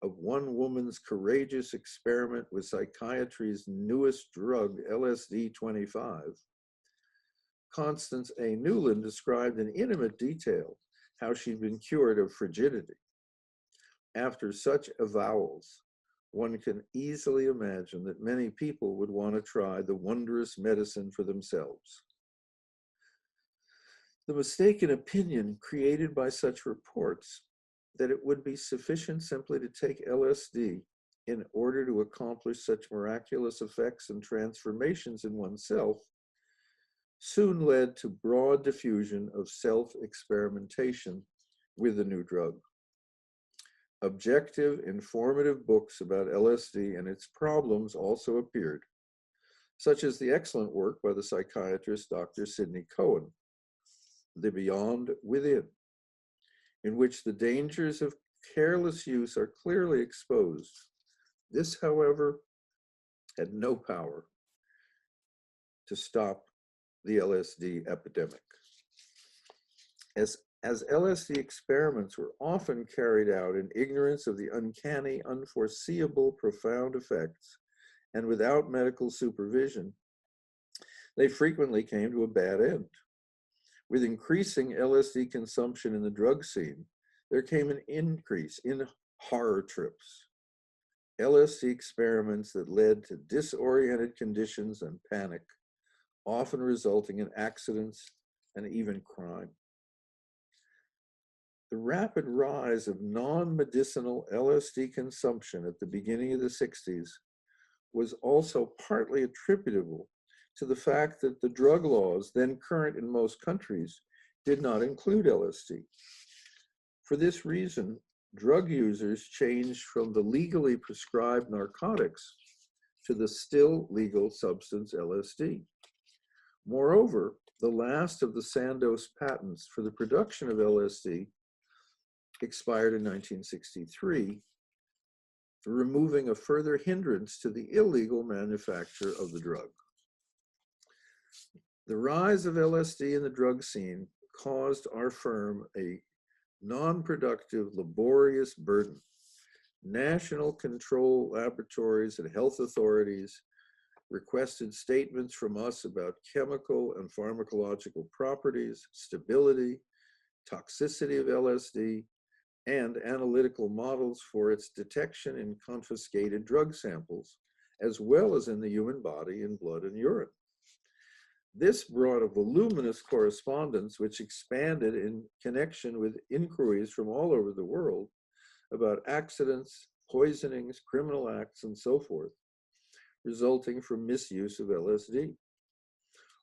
of One Woman's Courageous Experiment with Psychiatry's Newest Drug, LSD 25, Constance A. Newland described in intimate detail how she'd been cured of frigidity. After such avowals, one can easily imagine that many people would want to try the wondrous medicine for themselves. The mistaken opinion created by such reports that it would be sufficient simply to take LSD in order to accomplish such miraculous effects and transformations in oneself soon led to broad diffusion of self-experimentation with the new drug. Objective, informative books about LSD and its problems also appeared, such as the excellent work by the psychiatrist Dr. Sidney Cohen, The Beyond Within, in which the dangers of careless use are clearly exposed. This, however, had no power to stop the LSD epidemic. As LSD experiments were often carried out in ignorance of the uncanny, unforeseeable, profound effects, and without medical supervision, they frequently came to a bad end. With increasing LSD consumption in the drug scene, there came an increase in horror trips, LSD experiments that led to disoriented conditions and panic, often resulting in accidents and even crime. The rapid rise of non-medicinal LSD consumption at the beginning of the 60s was also partly attributable to the fact that the drug laws then current in most countries did not include LSD. For this reason, drug users changed from the legally prescribed narcotics to the still legal substance LSD. Moreover, the last of the Sandoz patents for the production of LSD expired in 1963, removing a further hindrance to the illegal manufacture of the drug. The rise of LSD in the drug scene caused our firm a non-productive, laborious burden. National control laboratories and health authorities requested statements from us about chemical and pharmacological properties, stability, toxicity of LSD, and analytical models for its detection in confiscated drug samples, as well as in the human body in blood and urine. This brought a voluminous correspondence which expanded in connection with inquiries from all over the world about accidents, poisonings, criminal acts, and so forth, resulting from misuse of LSD.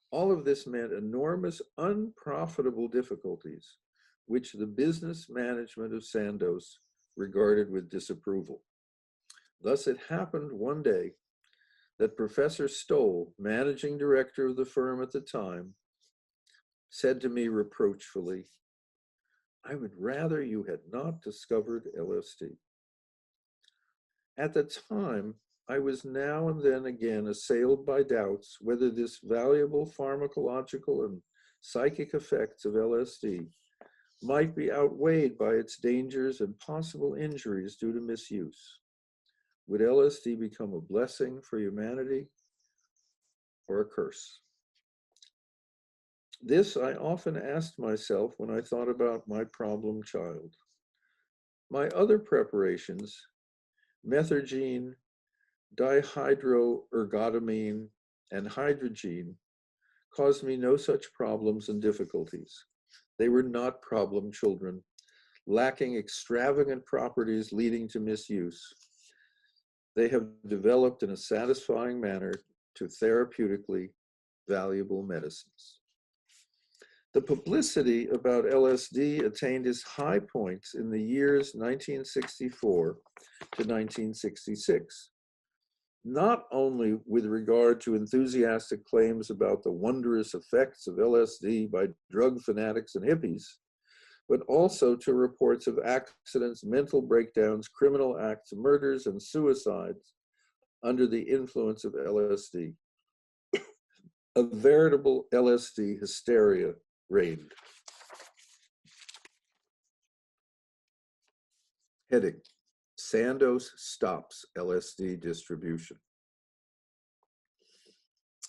All of this meant enormous unprofitable difficulties, which the business management of Sandoz regarded with disapproval. Thus, it happened one day that Professor Stoll, managing director of the firm at the time, said to me reproachfully, "I would rather you had not discovered LSD." At the time, I was now and then again assailed by doubts whether this valuable pharmacological and psychic effects of LSD might be outweighed by its dangers and possible injuries due to misuse. Would LSD become a blessing for humanity or a curse? This I often asked myself when I thought about my problem child. My other preparations, methergine, dihydroergotamine, and hydrogene, caused me no such problems and difficulties. They were not problem children, lacking extravagant properties leading to misuse. They have developed in a satisfying manner to therapeutically valuable medicines. The publicity about LSD attained its high points in the years 1964 to 1966, not only with regard to enthusiastic claims about the wondrous effects of LSD by drug fanatics and hippies, but also to reports of accidents, mental breakdowns, criminal acts, murders, and suicides under the influence of LSD. A veritable LSD hysteria reigned. Heading: Sandoz stops LSD distribution.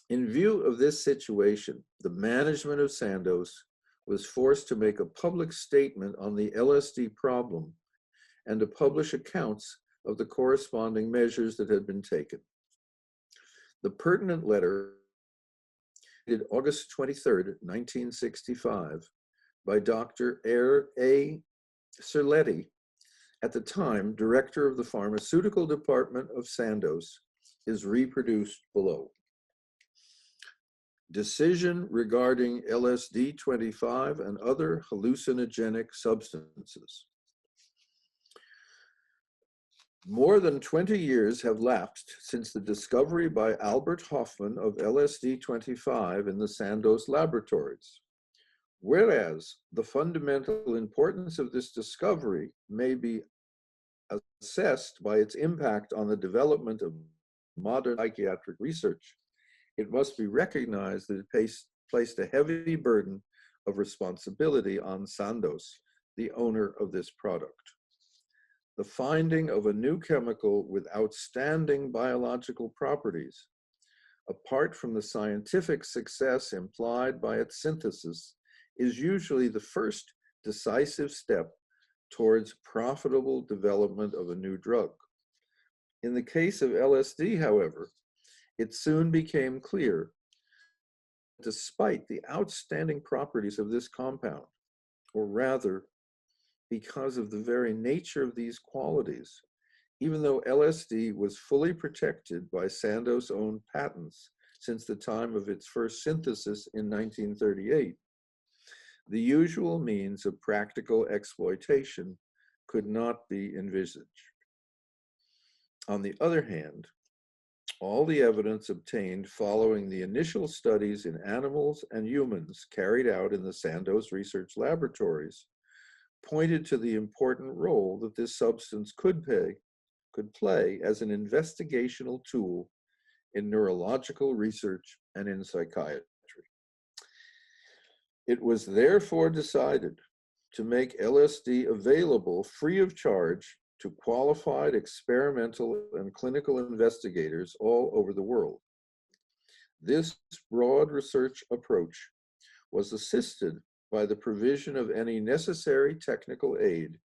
In view of this situation, the management of Sandoz was forced to make a public statement on the LSD problem and to publish accounts of the corresponding measures that had been taken. The pertinent letter, dated August 23rd, 1965, by Dr. A. Cerletti, at the time director of the pharmaceutical department of Sandoz, is reproduced below. Decision regarding LSD 25 and other hallucinogenic substances. More than 20 years have lapsed since the discovery by Albert Hofmann of LSD 25 in the Sandoz laboratories. Whereas the fundamental importance of this discovery may be assessed by its impact on the development of modern psychiatric research, it must be recognized that it placed a heavy burden of responsibility on Sandoz, the owner of this product. The finding of a new chemical with outstanding biological properties, apart from the scientific success implied by its synthesis, is usually the first decisive step towards profitable development of a new drug. In the case of LSD, however, it soon became clear, despite the outstanding properties of this compound, or rather, because of the very nature of these qualities, even though LSD was fully protected by Sandoz's own patents since the time of its first synthesis in 1938, the usual means of practical exploitation could not be envisaged. On the other hand, all the evidence obtained following the initial studies in animals and humans carried out in the Sandoz research laboratories pointed to the important role that this substance could play as an investigational tool in neurological research and in psychiatry. It was therefore decided to make LSD available free of charge to qualified experimental and clinical investigators all over the world. This broad research approach was assisted by the provision of any necessary technical aid,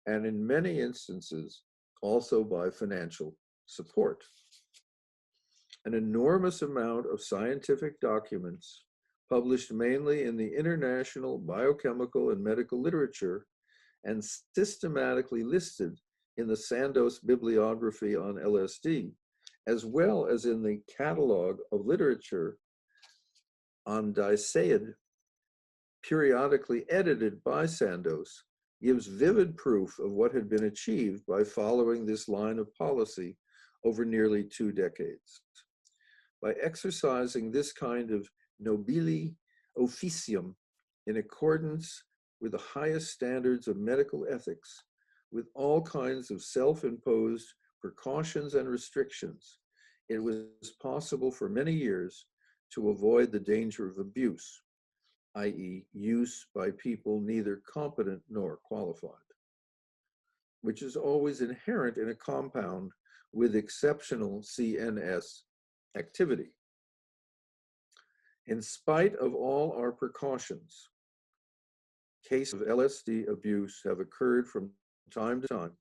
and in many instances, also by financial support. An enormous amount of scientific documents, published mainly in the international biochemical and medical literature, and systematically listed in the Sandoz bibliography on LSD, as well as in the catalog of literature on diethylamide, periodically edited by Sandoz, gives vivid proof of what had been achieved by following this line of policy over nearly 2 decades. By exercising this kind of nobile officium in accordance with the highest standards of medical ethics, with all kinds of self-imposed precautions and restrictions, it was possible for many years to avoid the danger of abuse, i.e., use by people neither competent nor qualified, which is always inherent in a compound with exceptional CNS activity. In spite of all our precautions, cases of LSD abuse have occurred from time to time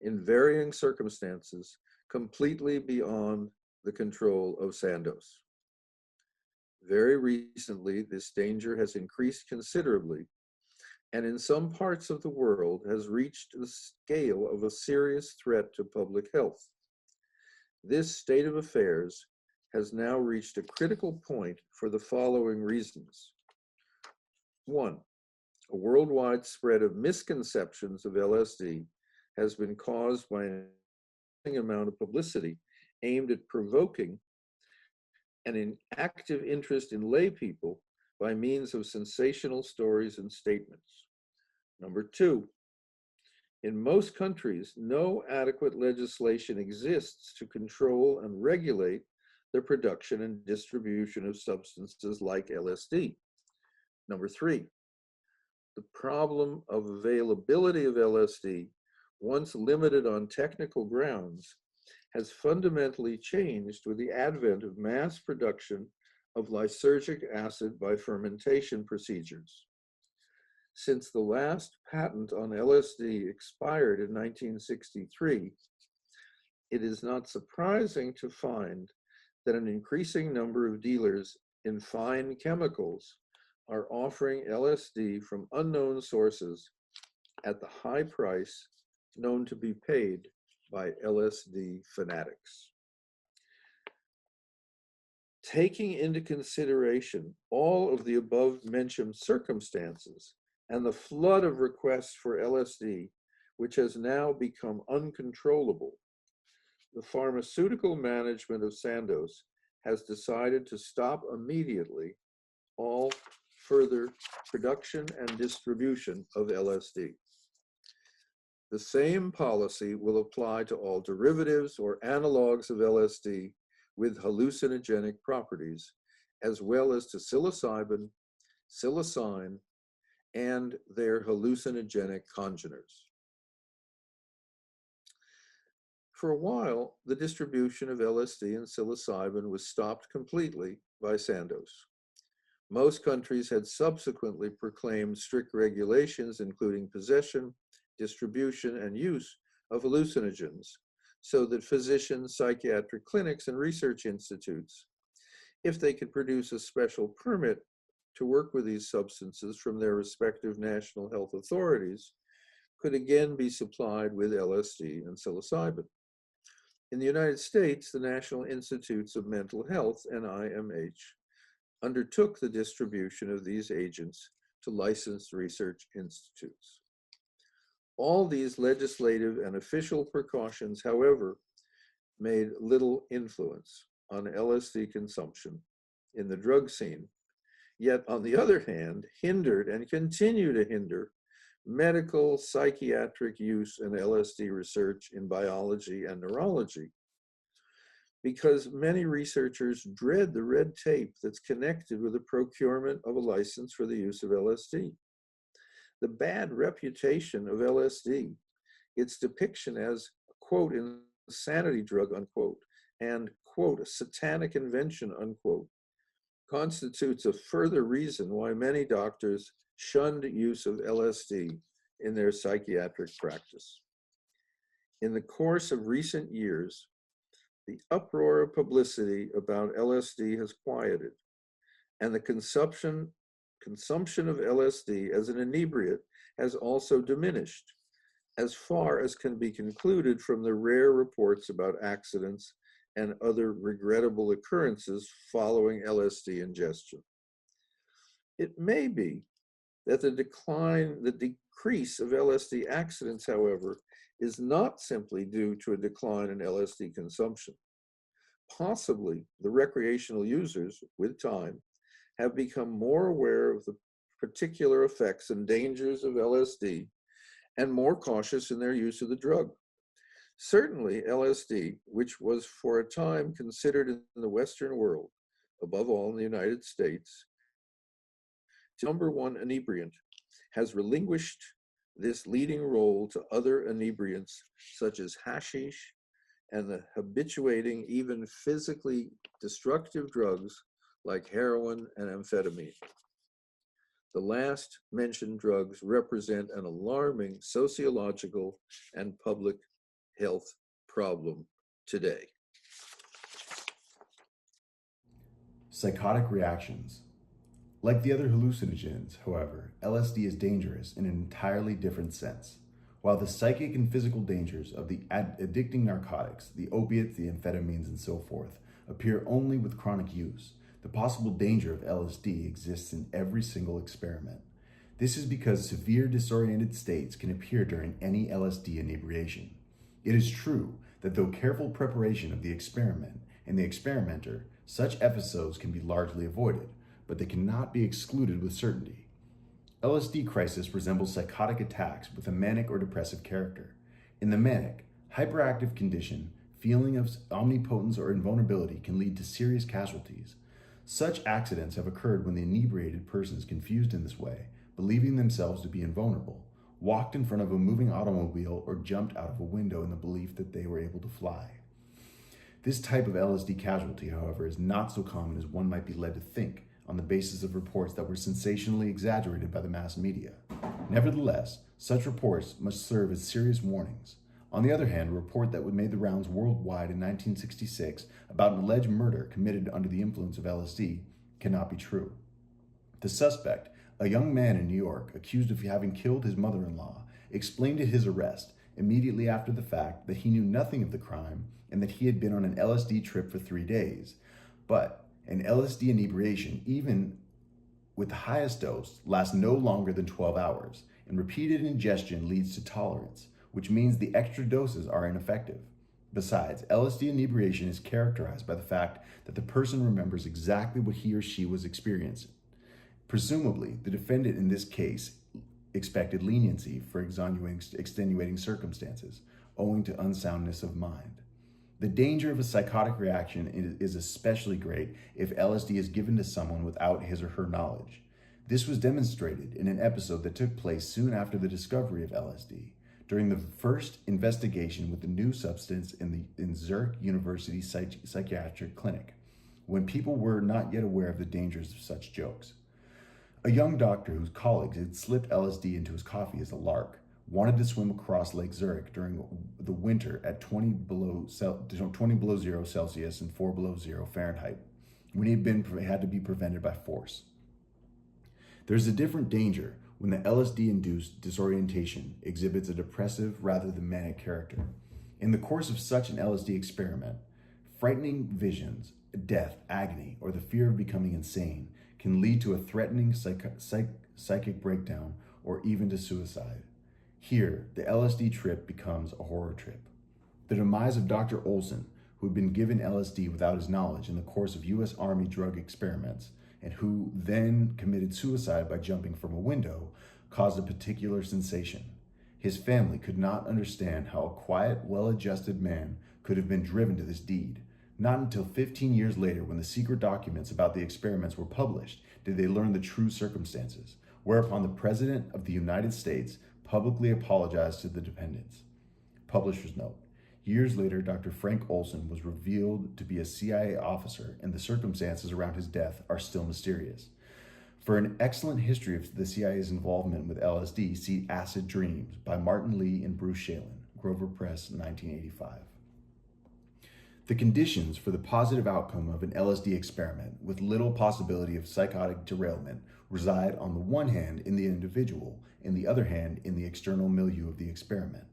in varying circumstances completely beyond the control of Sandoz. Very recently, this danger has increased considerably, and in some parts of the world has reached the scale of a serious threat to public health. This state of affairs has now reached a critical point for the following reasons. 1, a worldwide spread of misconceptions of LSD has been caused by an amount of publicity aimed at provoking an active interest in lay people by means of sensational stories and statements. Number 2, in most countries, no adequate legislation exists to control and regulate the production and distribution of substances like LSD. Number 3, the problem of availability of LSD, once limited on technical grounds, has fundamentally changed with the advent of mass production of lysergic acid by fermentation procedures. Since the last patent on LSD expired in 1963, it is not surprising to find that an increasing number of dealers in fine chemicals are offering LSD from unknown sources at the high price known to be paid by LSD fanatics. Taking into consideration all of the above-mentioned circumstances and the flood of requests for LSD, which has now become uncontrollable, the pharmaceutical management of Sandoz has decided to stop immediately all further production and distribution of LSD. The same policy will apply to all derivatives or analogs of LSD with hallucinogenic properties, as well as to psilocybin, psilocine, and their hallucinogenic congeners. For a while, the distribution of LSD and psilocybin was stopped completely by Sandoz. Most countries had subsequently proclaimed strict regulations, including possession, distribution, and use of hallucinogens, so that physicians, psychiatric clinics, and research institutes, if they could produce a special permit to work with these substances from their respective national health authorities, could again be supplied with LSD and psilocybin. In the United States, the National Institutes of Mental Health, NIMH, undertook the distribution of these agents to licensed research institutes. All these legislative and official precautions, however, made little influence on LSD consumption in the drug scene, yet on the other hand, hindered and continue to hinder medical, psychiatric use and LSD research in biology and neurology, because many researchers dread the red tape that's connected with the procurement of a license for the use of LSD. The bad reputation of LSD, its depiction as, quote, insanity drug, unquote, and, quote, a satanic invention, unquote, constitutes a further reason why many doctors shunned use of LSD in their psychiatric practice. In the course of recent years, the uproar of publicity about LSD has quieted, and the consumption of LSD as an inebriate has also diminished, as far as can be concluded from the rare reports about accidents and other regrettable occurrences following LSD ingestion. It may be that the decrease of LSD accidents, however, is not simply due to a decline in LSD consumption. Possibly the recreational users, with time, have become more aware of the particular effects and dangers of LSD and more cautious in their use of the drug. Certainly, LSD, which was for a time considered in the Western world, above all in the United States, number one inebriant, has relinquished this leading role to other inebriants such as hashish and the habituating, even physically destructive drugs like heroin and amphetamine. The last mentioned drugs represent an alarming sociological and public health problem today. Psychotic reactions. Like the other hallucinogens, however, LSD is dangerous in an entirely different sense. While the psychic and physical dangers of the addicting narcotics, the opiates, the amphetamines, and so forth, appear only with chronic use, the possible danger of LSD exists in every single experiment. This is because severe disoriented states can appear during any LSD inebriation. It is true that though careful preparation of the experiment and the experimenter, such episodes can be largely avoided, but they cannot be excluded with certainty. LSD crisis resembles psychotic attacks with a manic or depressive character. In the manic, hyperactive condition, feeling of omnipotence or invulnerability can lead to serious casualties. Such accidents have occurred when the inebriated person is confused in this way, believing themselves to be invulnerable, walked in front of a moving automobile, or jumped out of a window in the belief that they were able to fly. This type of LSD casualty, however, is not so common as one might be led to think on the basis of reports that were sensationally exaggerated by the mass media. Nevertheless, such reports must serve as serious warnings. On the other hand, a report that made the rounds worldwide in 1966 about an alleged murder committed under the influence of LSD cannot be true. The suspect, a young man in New York accused of having killed his mother-in-law, explained at his arrest immediately after the fact that he knew nothing of the crime and that he had been on an LSD trip for 3 days. But an LSD inebriation, even with the highest dose, lasts no longer than 12 hours, and repeated ingestion leads to tolerance, which means the extra doses are ineffective. Besides, LSD inebriation is characterized by the fact that the person remembers exactly what he or she was experiencing. Presumably, the defendant in this case expected leniency for extenuating circumstances, owing to unsoundness of mind. The danger of a psychotic reaction is especially great if LSD is given to someone without his or her knowledge. This was demonstrated in an episode that took place soon after the discovery of LSD, during the first investigation with the new substance in Zurich University Psychiatric Clinic, when people were not yet aware of the dangers of such jokes. A young doctor whose colleagues had slipped LSD into his coffee as a lark wanted to swim across Lake Zurich during the winter at 20 below 0 Celsius and 4 below 0 Fahrenheit, when he had to be prevented by force. There's a different danger when the LSD-induced disorientation exhibits a depressive rather than manic character. In the course of such an LSD experiment, frightening visions, death, agony, or the fear of becoming insane can lead to a threatening psychic breakdown or even to suicide. Here, the LSD trip becomes a horror trip. The demise of Dr. Olson, who had been given LSD without his knowledge in the course of U.S. Army drug experiments, and who then committed suicide by jumping from a window, caused a particular sensation. His family could not understand how a quiet, well-adjusted man could have been driven to this deed. Not until 15 years later, when the secret documents about the experiments were published, did they learn the true circumstances, whereupon the President of the United States publicly apologized to the defendants. Publisher's note: years later, Dr. Frank Olson was revealed to be a CIA officer, and the circumstances around his death are still mysterious. For an excellent history of the CIA's involvement with LSD, see Acid Dreams by Martin Lee and Bruce Shalin, Grover Press, 1985. The conditions for the positive outcome of an LSD experiment with little possibility of psychotic derailment reside on the one hand in the individual, and the other hand in the external milieu of the experiment.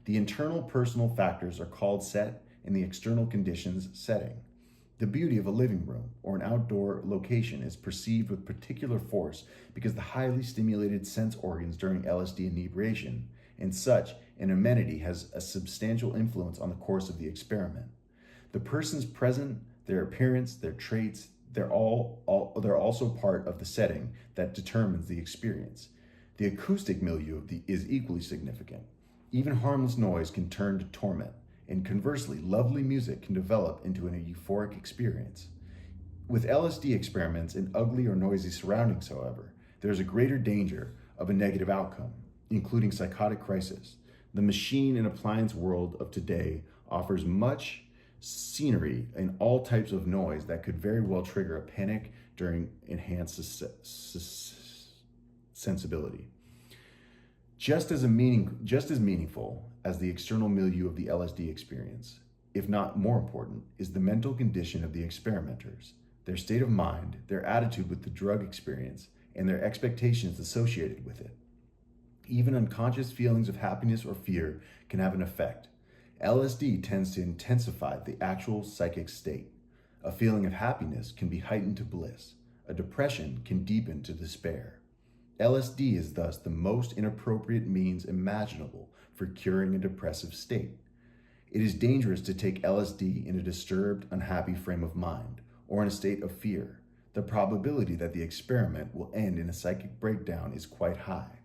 The internal personal factors are called set, and the external conditions setting. The beauty of a living room or an outdoor location is perceived with particular force because the highly stimulated sense organs during LSD inebriation, and such an amenity has a substantial influence on the course of the experiment. The persons present, their appearance, their traits, they're also part of the setting that determines the experience. The acoustic milieu is equally significant. Even harmless noise can turn to torment, and conversely, lovely music can develop into an euphoric experience. With LSD experiments in ugly or noisy surroundings, however, there is a greater danger of a negative outcome, including psychotic crisis. The machine and appliance world of today offers much scenery and all types of noise that could very well trigger a panic during enhanced sensibility. Just as meaningful as the external milieu of the LSD experience, if not more important, is the mental condition of the experimenters. their state of mind, their attitude with the drug experience, and their expectations associated with it. Even unconscious feelings of happiness or fear can have an effect. LSD tends to intensify the actual psychic state. A feeling of happiness can be heightened to bliss. A depression can deepen to despair. LSD is thus the most inappropriate means imaginable for curing a depressive state. It is dangerous to take LSD in a disturbed, unhappy frame of mind or in a state of fear. The probability that the experiment will end in a psychic breakdown is quite high.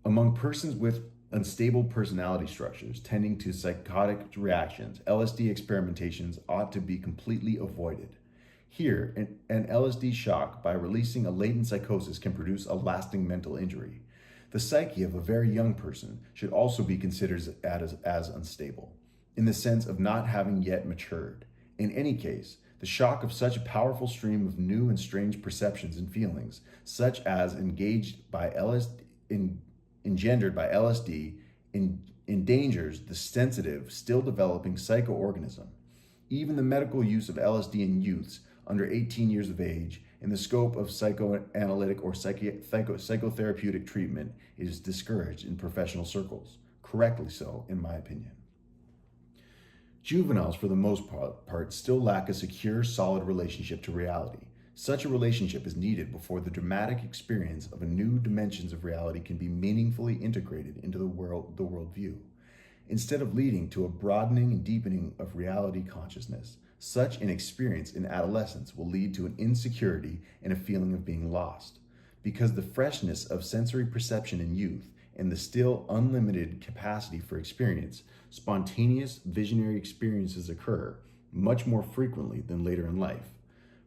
Among persons with unstable personality structures tending to psychotic reactions, LSD experimentations ought to be completely avoided. Here, an LSD shock by releasing a latent psychosis can produce a lasting mental injury. The psyche of a very young person should also be considered as unstable, in the sense of not having yet matured. In any case, the shock of such a powerful stream of new and strange perceptions and feelings, such as engendered by LSD, endangers the sensitive, still developing psychoorganism. Even the medical use of LSD in youths under 18 years of age in the scope of psychoanalytic or psychotherapeutic treatment is discouraged in professional circles, correctly so, in my opinion. Juveniles, for the most part, still lack a secure, solid relationship to reality. Such a relationship is needed before the dramatic experience of a new dimensions of reality can be meaningfully integrated into the worldview. Instead of leading to a broadening and deepening of reality consciousness, such an experience in adolescence will lead to an insecurity and a feeling of being lost. Because the freshness of sensory perception in youth and the still unlimited capacity for experience, spontaneous visionary experiences occur much more frequently than later in life.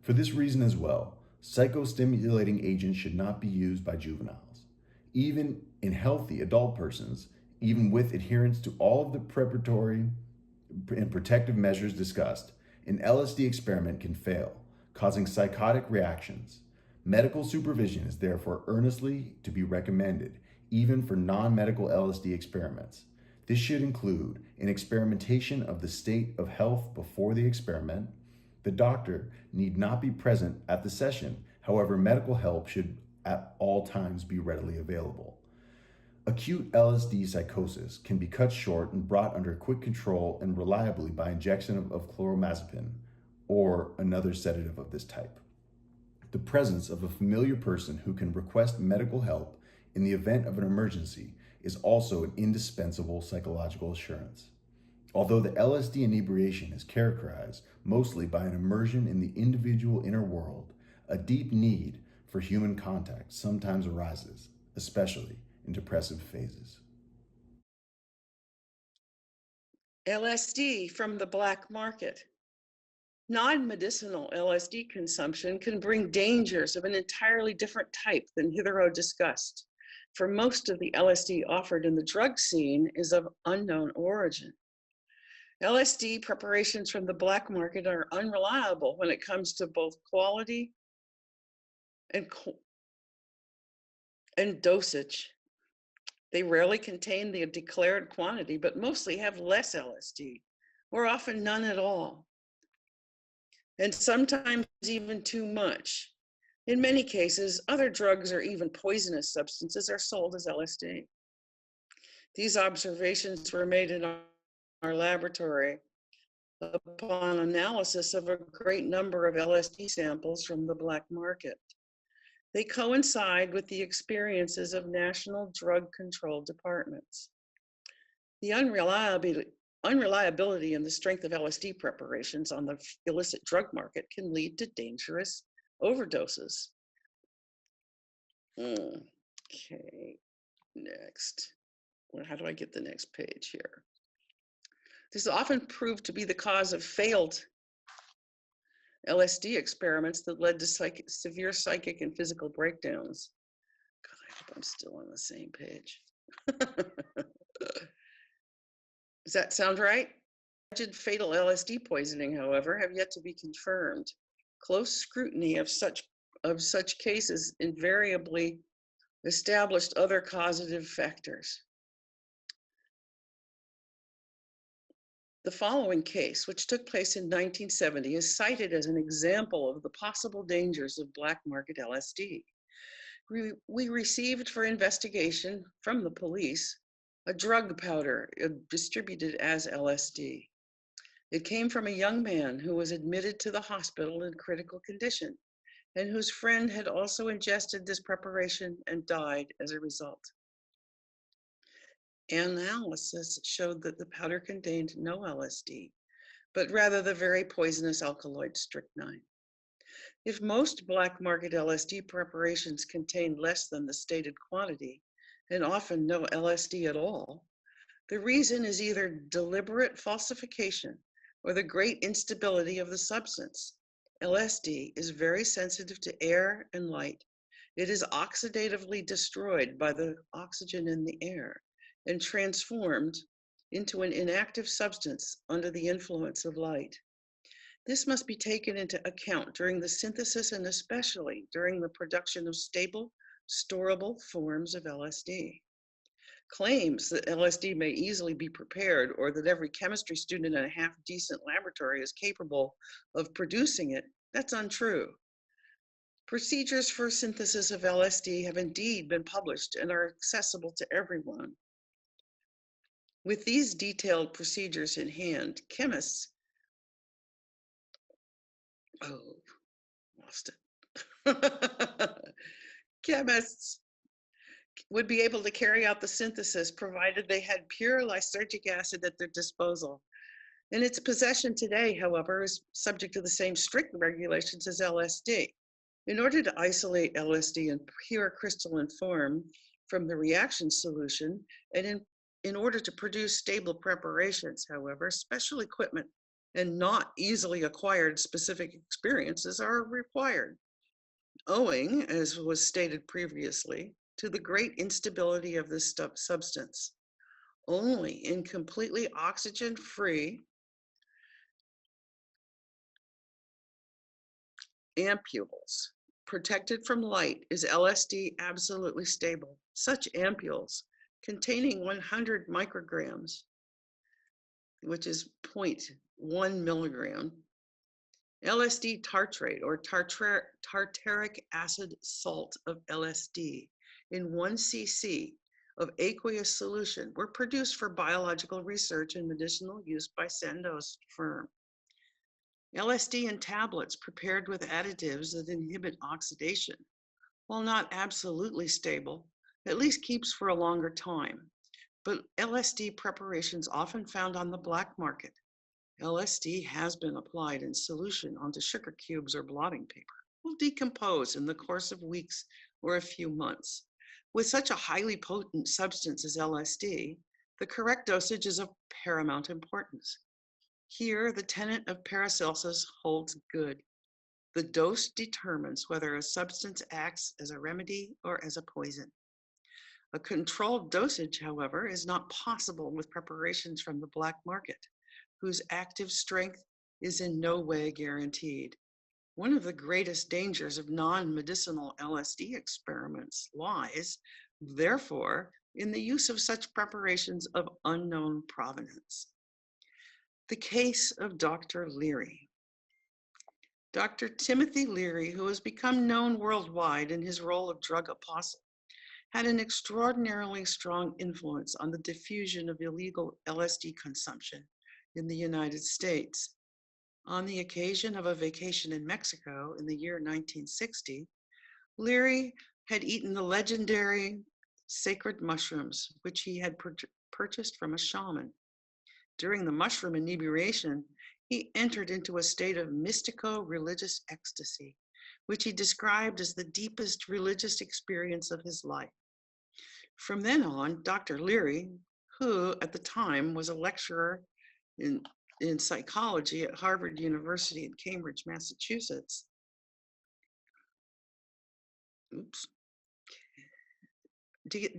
For this reason as well, psychostimulating agents should not be used by juveniles. Even in healthy adult persons, even with adherence to all of the preparatory and protective measures discussed, an LSD experiment can fail, causing psychotic reactions. Medical supervision is therefore earnestly to be recommended, even for non-medical LSD experiments. This should include an experimentation of the state of health before the experiment. The doctor need not be present at the session. However, medical help should at all times be readily available. Acute LSD psychosis can be cut short and brought under quick control and reliably by injection of chloromazepine or another sedative of this type. The presence of a familiar person who can request medical help in the event of an emergency is also an indispensable psychological assurance. Although the LSD inebriation is characterized mostly by an immersion in the individual inner world, a deep need for human contact sometimes arises, especially in depressive phases. LSD from the black market. Non-medicinal LSD consumption can bring dangers of an entirely different type than hitherto discussed, for most of the LSD offered in the drug scene is of unknown origin. LSD preparations from the black market are unreliable when it comes to both quality and dosage. They rarely contain the declared quantity, but mostly have less LSD, or often none at all, and sometimes even too much. In many cases, other drugs or even poisonous substances are sold as LSD. These observations were made in our laboratory upon analysis of a great number of LSD samples from the black market. They coincide with the experiences of national drug control departments. The unreliability and the strength of LSD preparations on the illicit drug market can lead to dangerous overdoses. Okay, next. Well, how do I get the next page here? This is often proved to be the cause of failed LSD experiments that led to severe psychic and physical breakdowns. God, I hope I'm still on the same page. Does that sound right? Alleged fatal LSD poisoning, however, have yet to be confirmed. Close scrutiny of such cases invariably established other causative factors. The following case, which took place in 1970, is cited as an example of the possible dangers of black market LSD. We received for investigation from the police a drug powder distributed as LSD. It came from a young man who was admitted to the hospital in critical condition and whose friend had also ingested this preparation and died as a result. Analysis showed that the powder contained no LSD, but rather the very poisonous alkaloid strychnine. If most black market LSD preparations contain less than the stated quantity, and often no LSD at all, the reason is either deliberate falsification or the great instability of the substance. LSD is very sensitive to air and light. It is oxidatively destroyed by the oxygen in the air and transformed into an inactive substance under the influence of light. This must be taken into account during the synthesis and especially during the production of stable, storable forms of LSD. Claims that LSD may easily be prepared or that every chemistry student in a half-decent laboratory is capable of producing it, that's untrue. Procedures for synthesis of LSD have indeed been published and are accessible to everyone. With these detailed procedures in hand, chemists chemists would be able to carry out the synthesis provided they had pure lysergic acid at their disposal. In its possession today, however, is subject to the same strict regulations as LSD. In order to isolate LSD in pure crystalline form from the reaction solution, and in order to produce stable preparations, however, special equipment and not easily acquired specific experiences are required, owing, as was stated previously, to the great instability of this substance. Only in completely oxygen-free ampules protected from light is LSD absolutely stable. Such ampules containing 100 micrograms, which is 0.1 milligram, LSD tartrate or tartaric acid salt of LSD in 1 cc of aqueous solution were produced for biological research and medicinal use by Sandoz firm. LSD in tablets prepared with additives that inhibit oxidation, while not absolutely stable, at least keeps for a longer time. But LSD preparations often found on the black market. LSD has been applied in solution onto sugar cubes or blotting paper, will decompose in the course of weeks or a few months. With such a highly potent substance as LSD, the correct dosage is of paramount importance. Here, the tenet of Paracelsus holds good. The dose determines whether a substance acts as a remedy or as a poison. A controlled dosage, however, is not possible with preparations from the black market, whose active strength is in no way guaranteed. One of the greatest dangers of non-medicinal LSD experiments lies, therefore, in the use of such preparations of unknown provenance. The case of Dr. Leary. Dr. Timothy Leary, who has become known worldwide in his role of drug apostle, had an extraordinarily strong influence on the diffusion of illegal LSD consumption in the United States. On the occasion of a vacation in Mexico in the year 1960, Leary had eaten the legendary sacred mushrooms, which he had purchased from a shaman. During the mushroom inebriation, he entered into a state of mystico-religious ecstasy, which he described as the deepest religious experience of his life. From then on, Dr. Leary, who at the time was a lecturer in psychology at Harvard University in Cambridge, Massachusetts,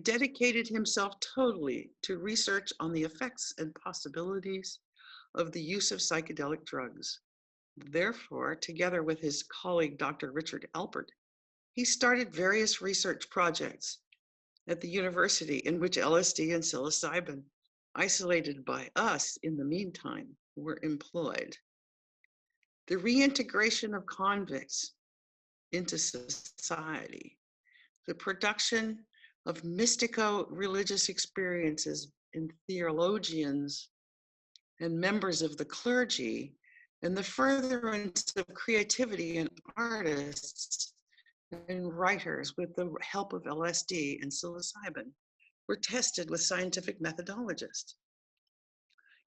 dedicated himself totally to research on the effects and possibilities of the use of psychedelic drugs. Therefore, together with his colleague, Dr. Richard Albert, he started various research projects at the university in which LSD and psilocybin isolated by us in the meantime, were employed. The reintegration of convicts into society, the production of mystico-religious experiences in theologians and members of the clergy, and the furtherance of creativity in artists and writers with the help of LSD and psilocybin were tested with scientific methodologists.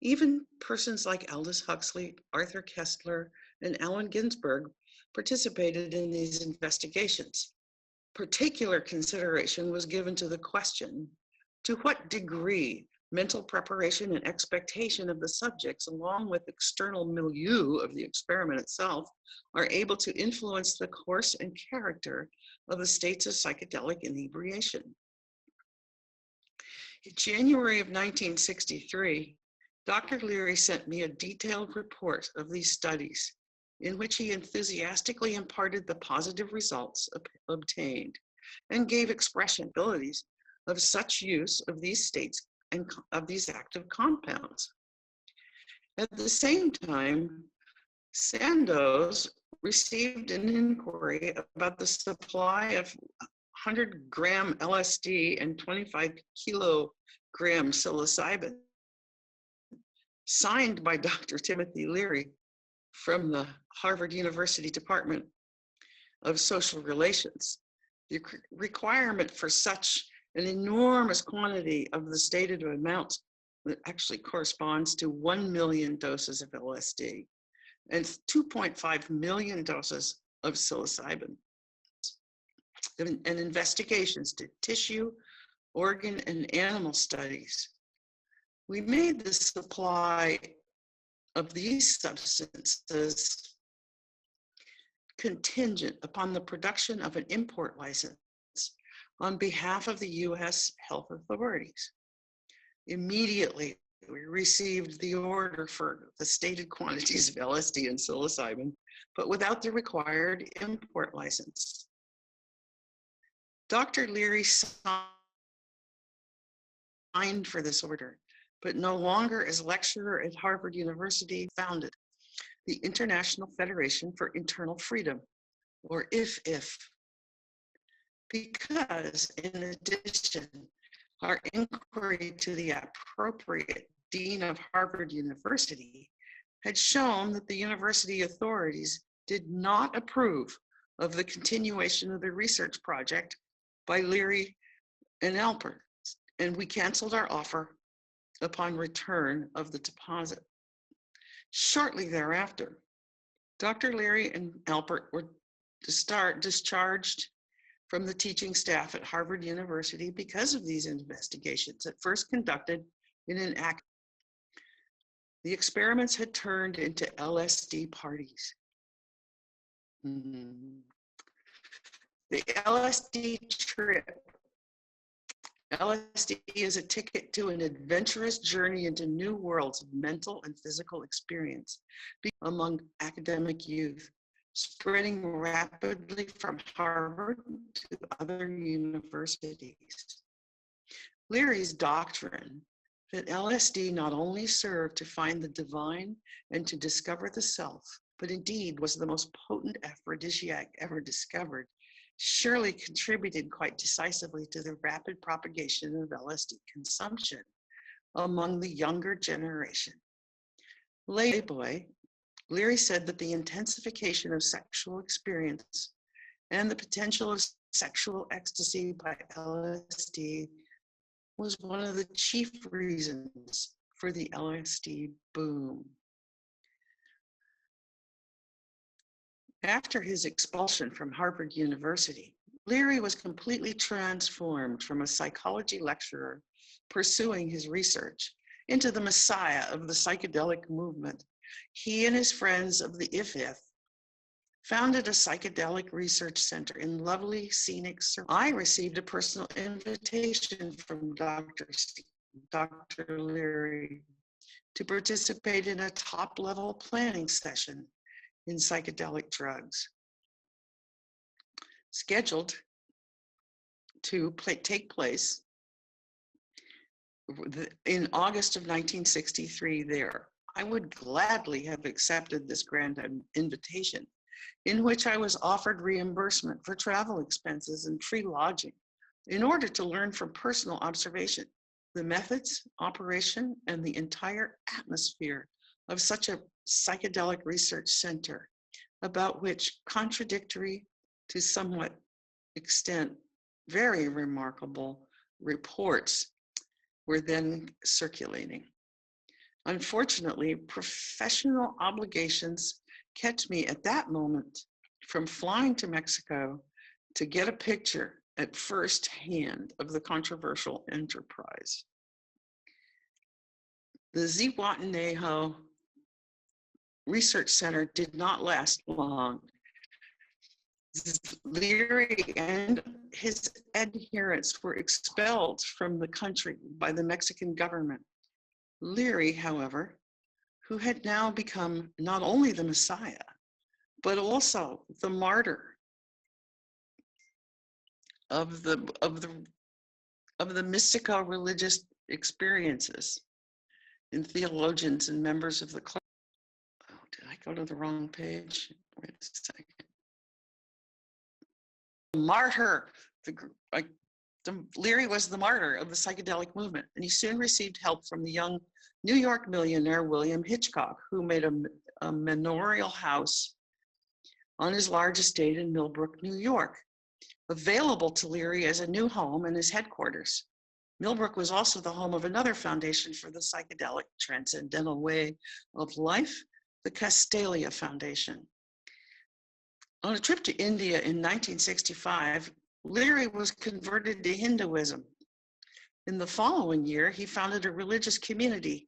Even persons like Aldous Huxley, Arthur Koestler, and Allen Ginsberg participated in these investigations. Particular consideration was given to the question, to what degree mental preparation and expectation of the subjects, along with external milieu of the experiment itself, are able to influence the course and character of the states of psychedelic inebriation. In January of 1963, Dr. Leary sent me a detailed report of these studies, in which he enthusiastically imparted the positive results obtained and gave expression abilities of such use of these states and of these active compounds. At the same time, Sandoz received an inquiry about the supply of 100-gram LSD and 25-kilogram psilocybin, signed by Dr. Timothy Leary from the Harvard University Department of Social Relations. The requirement for such an enormous quantity of the stated amount that actually corresponds to 1 million doses of LSD and 2.5 million doses of psilocybin, and investigations to tissue, organ, and animal studies. We made the supply of these substances contingent upon the production of an import license on behalf of the US health authorities. Immediately, we received the order for the stated quantities of LSD and psilocybin, but without the required import license. Dr. Leary signed for this order, but no longer as lecturer at Harvard University, founded the International Federation for Internal Freedom, or IFIF, because in addition, our inquiry to the appropriate dean of Harvard University had shown that the university authorities did not approve of the continuation of the research project by Leary and Alpert, and we canceled our offer upon return of the deposit. Shortly thereafter, Dr. Leary and Alpert were discharged from the teaching staff at Harvard University because of these investigations, at first conducted in an act. The experiments had turned into LSD parties. The LSD trip. LSD is a ticket to an adventurous journey into new worlds of mental and physical experience among academic youth, spreading rapidly from Harvard to other universities. Leary's doctrine that LSD not only served to find the divine and to discover the self, but indeed was the most potent aphrodisiac ever discovered, surely contributed quite decisively to the rapid propagation of LSD consumption among the younger generation. Playboy, Leary said that the intensification of sexual experience and the potential of sexual ecstasy by LSD was one of the chief reasons for the LSD boom. After his expulsion from Harvard University, Leary was completely transformed from a psychology lecturer pursuing his research into the messiah of the psychedelic movement. He and his friends of the IFIF founded a psychedelic research center in lovely scenic. I received a personal invitation from Dr. Leary to participate in a top-level planning session in psychedelic drugs, scheduled to take place in August of 1963 there. I would gladly have accepted this grand invitation, in which I was offered reimbursement for travel expenses and free lodging in order to learn from personal observation the methods, operation, and the entire atmosphere of such a psychedelic research center, about which contradictory to somewhat extent, very remarkable reports were then circulating. Unfortunately, professional obligations kept me at that moment from flying to Mexico to get a picture at first hand of the controversial enterprise. The Zihuatanejo Research Center did not last long. Leary and his adherents were expelled from the country by the Mexican government. Leary, however, who had now become not only the Messiah, but also the martyr of the mystico-religious experiences in theologians and members of the clergy. Oh, did I go to the wrong page? Wait a second. Martyr. Leary was the martyr of the psychedelic movement, and he soon received help from the young New York millionaire William Hitchcock, who made a manorial house on his large estate in Millbrook, New York, available to Leary as a new home and his headquarters. Millbrook was also the home of another foundation for the psychedelic transcendental way of life, the Castalia Foundation. On a trip to India in 1965, Leary was converted to Hinduism. In the following year, he founded a religious community,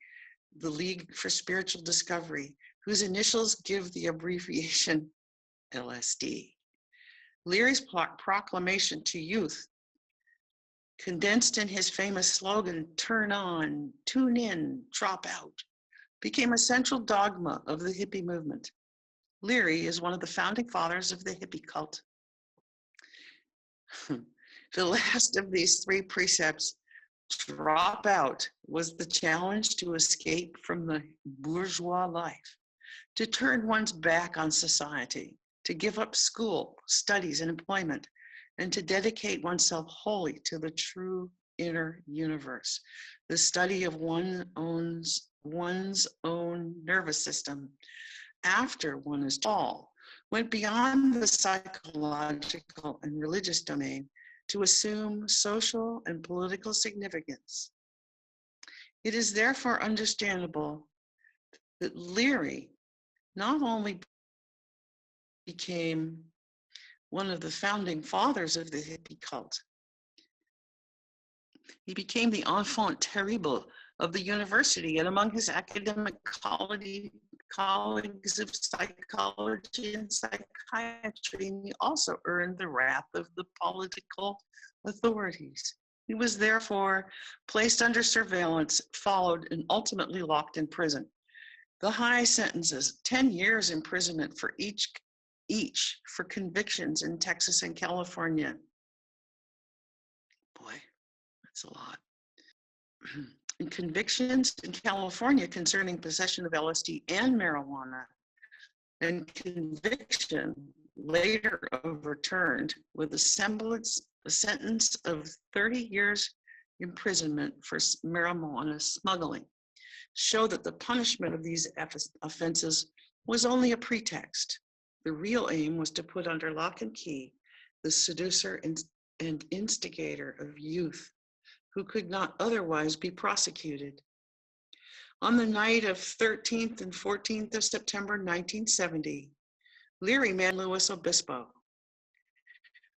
the League for Spiritual Discovery, whose initials give the abbreviation LSD. Leary's proclamation to youth, condensed in his famous slogan, "Turn on, tune in, drop out," became a central dogma of the hippie movement. Leary is one of the founding fathers of the hippie cult. The last of these three precepts, drop out, was the challenge to escape from the bourgeois life, to turn one's back on society, to give up school, studies, and employment, and to dedicate oneself wholly to the true inner universe, the study of one's own nervous system after one is tall, went beyond the psychological and religious domain to assume social and political significance. It is therefore understandable that Leary not only became one of the founding fathers of the hippie cult, he became the enfant terrible of the university, and among his academic colleagues of psychology and psychiatry, and he also earned the wrath of the political authorities. He was therefore placed under surveillance, followed, and ultimately locked in prison. The high sentences, 10 years imprisonment for each for convictions in Texas and California. Boy, that's a lot. And convictions in California concerning possession of LSD and marijuana, and conviction later overturned with a sentence of 30 years imprisonment for marijuana smuggling, show that the punishment of these offenses was only a pretext. The real aim was to put under lock and key the seducer and instigator of youth, who could not otherwise be prosecuted. On the night of 13th and 14th of September 1970, Leary met Luis Obispo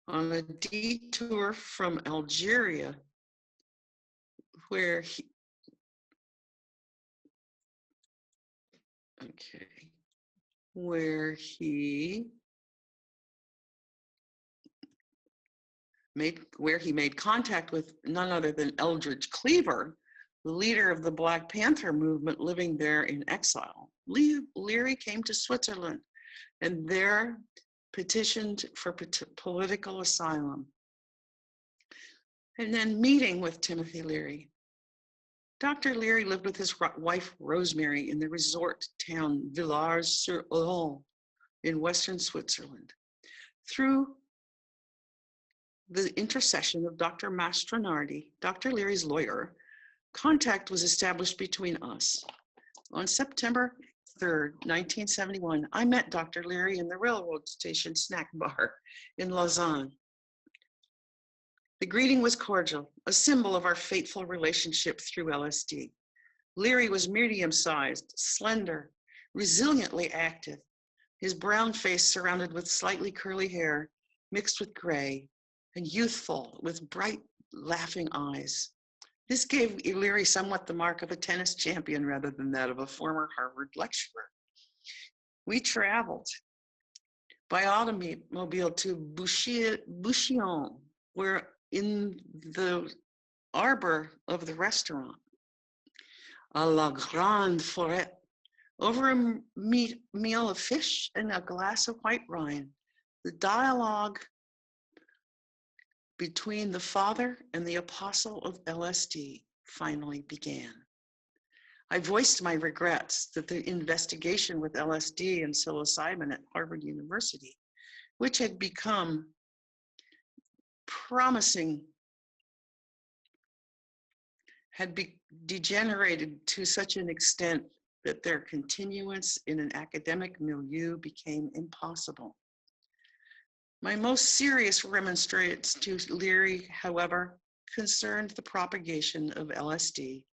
on a detour from Algeria, where he made contact with none other than Eldridge Cleaver, the leader of the Black Panther movement living there in exile. Leary came to Switzerland and there petitioned for political asylum. And then meeting with Timothy Leary, Dr. Leary lived with his wife, Rosemary, in the resort town Villars-sur-Olon in Western Switzerland. Through the intercession of Dr. Mastronardi, Dr. Leary's lawyer, contact was established between us. On September 3rd, 1971, I met Dr. Leary in the railroad station snack bar in Lausanne. The greeting was cordial, a symbol of our fateful relationship through LSD. Leary was medium-sized, slender, resiliently active, his brown face surrounded with slightly curly hair mixed with gray, and youthful with bright, laughing eyes. This gave Leary somewhat the mark of a tennis champion rather than that of a former Harvard lecturer. We traveled by automobile to Bouchillon, where in the arbor of the restaurant, à la grande forêt, over a meal of fish and a glass of white wine, the dialogue between the father and the apostle of LSD finally began. I voiced my regrets that the investigation with LSD and psilocybin at Harvard University, which had become promising, had degenerated to such an extent that their continuance in an academic milieu became impossible. My most serious remonstrance to Leary, however, concerned the propagation of LSD,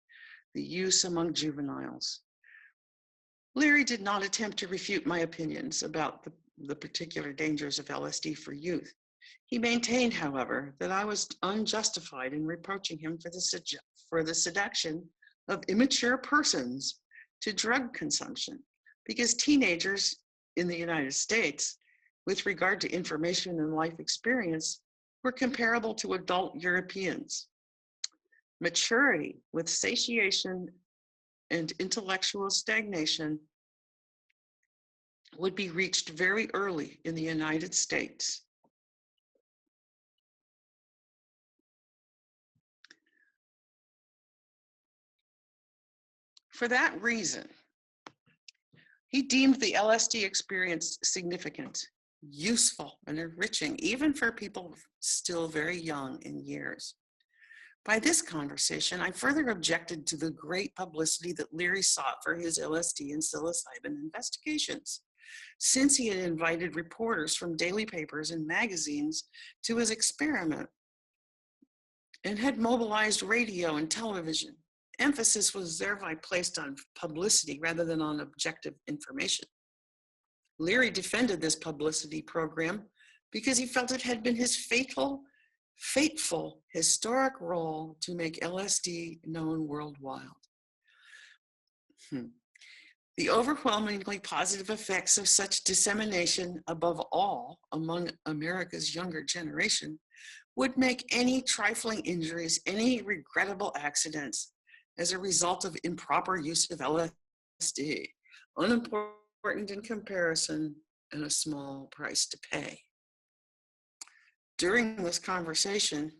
the use among juveniles. Leary did not attempt to refute my opinions about the particular dangers of LSD for youth. He maintained, however, that I was unjustified in reproaching him for the seduction of immature persons to drug consumption, because teenagers in the United States, with regard to information and life experience, were comparable to adult Europeans. Maturity with satiation and intellectual stagnation would be reached very early in the United States. For that reason, he deemed the LSD experience significant, useful, and enriching, even for people still very young in years. By this conversation, I further objected to the great publicity that Leary sought for his LSD and psilocybin investigations, since he had invited reporters from daily papers and magazines to his experiment and had mobilized radio and television. Emphasis was thereby placed on publicity rather than on objective information. Leary defended this publicity program because he felt it had been his fateful historic role to make LSD known worldwide. The overwhelmingly positive effects of such dissemination, above all among America's younger generation, would make any trifling injuries, any regrettable accidents as a result of improper use of LSD, unimportant in comparison and a small price to pay. During this conversation,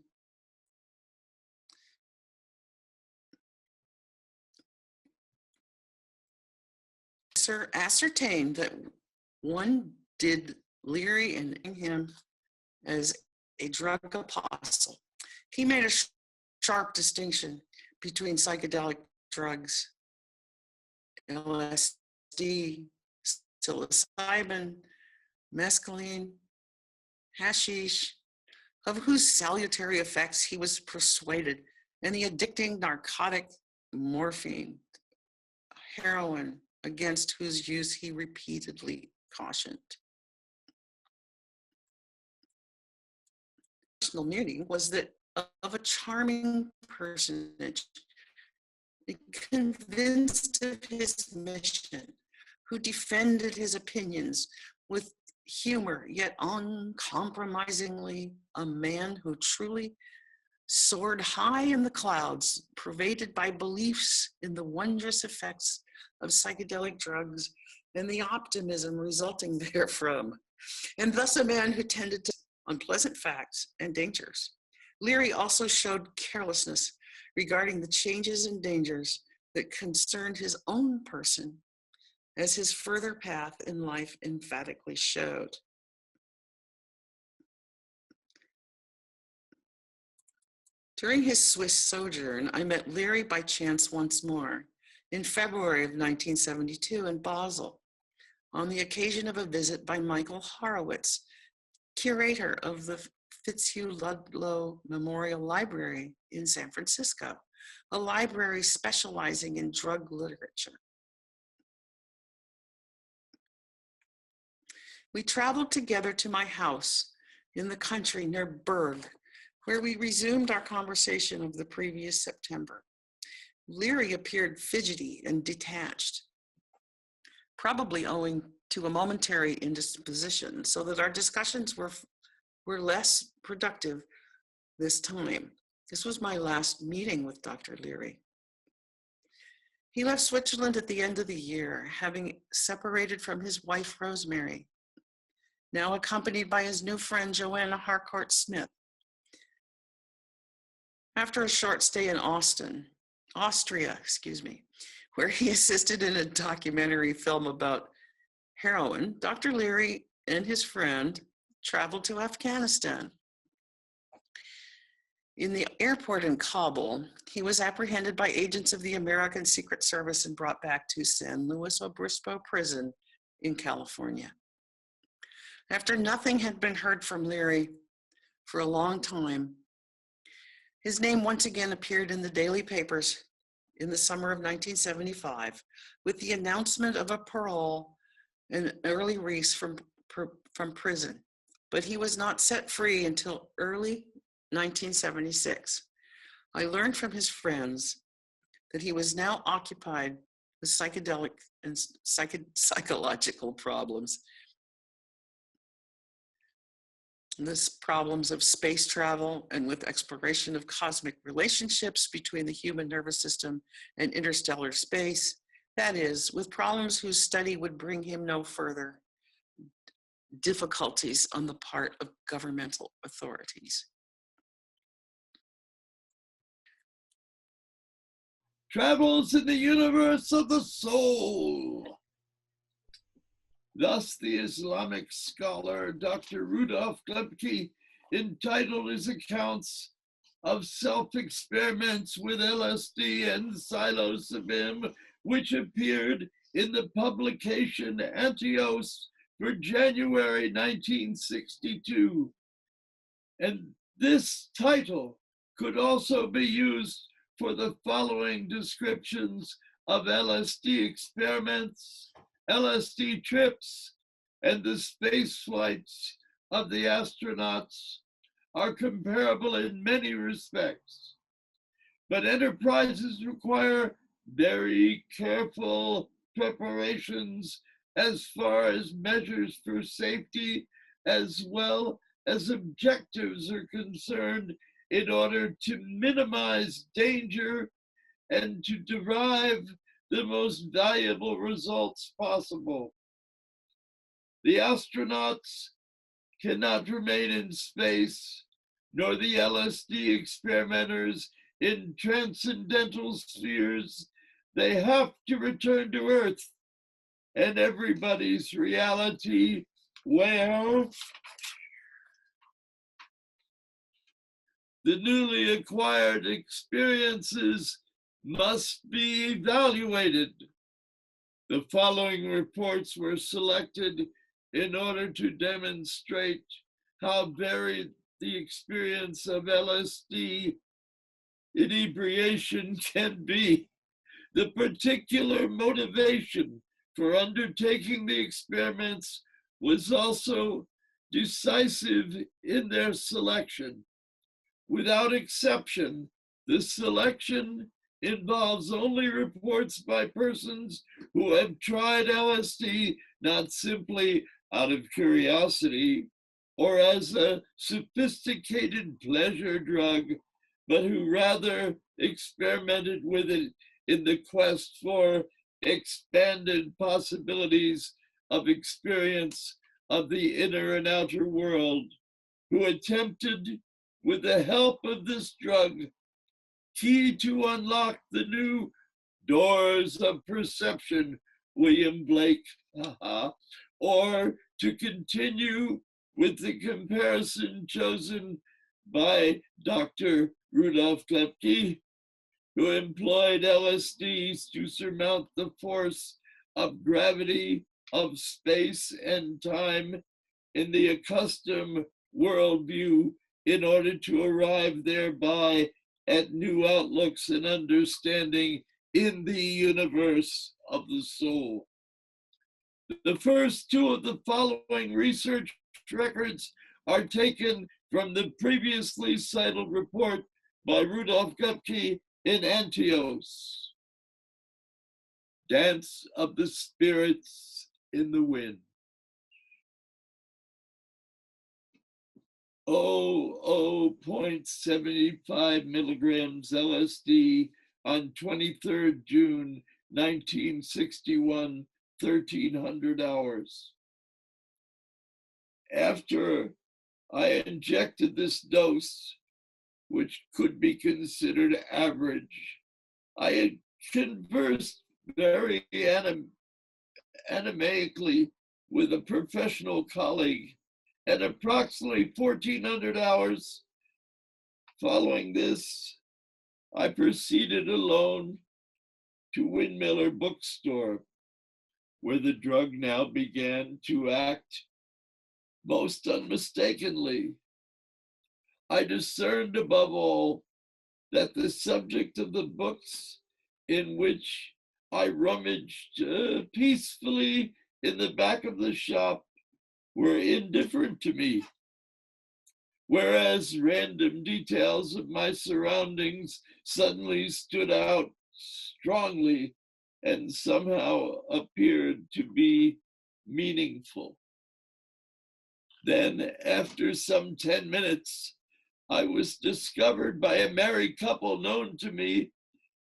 Sir ascertained that one did Leary and him as a drug apostle. He made a sharp distinction between psychedelic drugs, LSD, psilocybin, mescaline, hashish, of whose salutary effects he was persuaded, and the addicting narcotic morphine, heroin, against whose use he repeatedly cautioned. Personal meaning was that of a charming personage, convinced of his mission, who defended his opinions with humor, yet uncompromisingly, a man who truly soared high in the clouds, pervaded by beliefs in the wondrous effects of psychedelic drugs and the optimism resulting therefrom, and thus a man who tended to unpleasant facts and dangers. Leary also showed carelessness regarding the changes and dangers that concerned his own person, as his further path in life emphatically showed. During his Swiss sojourn, I met Leary by chance once more in February of 1972 in Basel, on the occasion of a visit by Michael Horowitz, curator of the Fitzhugh Ludlow Memorial Library in San Francisco, a library specializing in drug literature. We traveled together to my house in the country near Berg, where we resumed our conversation of the previous September. Leary appeared fidgety and detached, probably owing to a momentary indisposition, so that our discussions were less productive this time. This was my last meeting with Dr. Leary. He left Switzerland at the end of the year, having separated from his wife, Rosemary, now accompanied by his new friend, Joanna Harcourt Smith. After a short stay in Austria, where he assisted in a documentary film about heroin, Dr. Leary and his friend traveled to Afghanistan. In the airport in Kabul, he was apprehended by agents of the American Secret Service and brought back to San Luis Obispo prison in California. After nothing had been heard from Leary for a long time, his name once again appeared in the daily papers in the summer of 1975 with the announcement of a parole and early release from prison, but he was not set free until early 1976. I learned from his friends that he was now occupied with psychedelic and psychological problems. This problems of space travel and with exploration of cosmic relationships between the human nervous system and interstellar space, that is, with problems whose study would bring him no further difficulties on the part of governmental authorities. Travels in the universe of the soul. Thus, the Islamic scholar Dr. Rudolf Glepke entitled his accounts of self-experiments with LSD and psilocybin, which appeared in the publication Antios for January 1962. And this title could also be used for the following descriptions of LSD experiments, LSD trips, and the space flights of the astronauts are comparable in many respects. But enterprises require very careful preparations as far as measures for safety as well as objectives are concerned in order to minimize danger and to derive the most valuable results possible. The astronauts cannot remain in space, nor the LSD experimenters in transcendental spheres. They have to return to Earth and everybody's reality, where the newly acquired experiences must be evaluated. The following reports were selected in order to demonstrate how varied the experience of LSD inebriation can be. The particular motivation for undertaking the experiments was also decisive in their selection. Without exception, the selection involves only reports by persons who have tried LSD not simply out of curiosity or as a sophisticated pleasure drug, but who rather experimented with it in the quest for expanded possibilities of experience of the inner and outer world, who attempted, with the help of this drug, key to unlock the new doors of perception, William Blake, or to continue with the comparison chosen by Dr. Rudolf Klepke, who employed LSD to surmount the force of gravity of space and time in the accustomed worldview in order to arrive thereby at new outlooks and understanding in the universe of the soul. The first two of the following research records are taken from the previously cited report by Rudolf Klepke in Antios. Dance of the Spirits in the Wind. 0.75 milligrams LSD on 23rd June 1961, 1300 hours. After I injected this dose, which could be considered average, I had conversed very animaically with a professional colleague. At approximately 1400 hours following this, I proceeded alone to Windmiller Bookstore, where the drug now began to act most unmistakably. I discerned above all that the subject of the books in which I rummaged peacefully in the back of the shop were indifferent to me, whereas random details of my surroundings suddenly stood out strongly and somehow appeared to be meaningful. Then, after some 10 minutes, I was discovered by a married couple known to me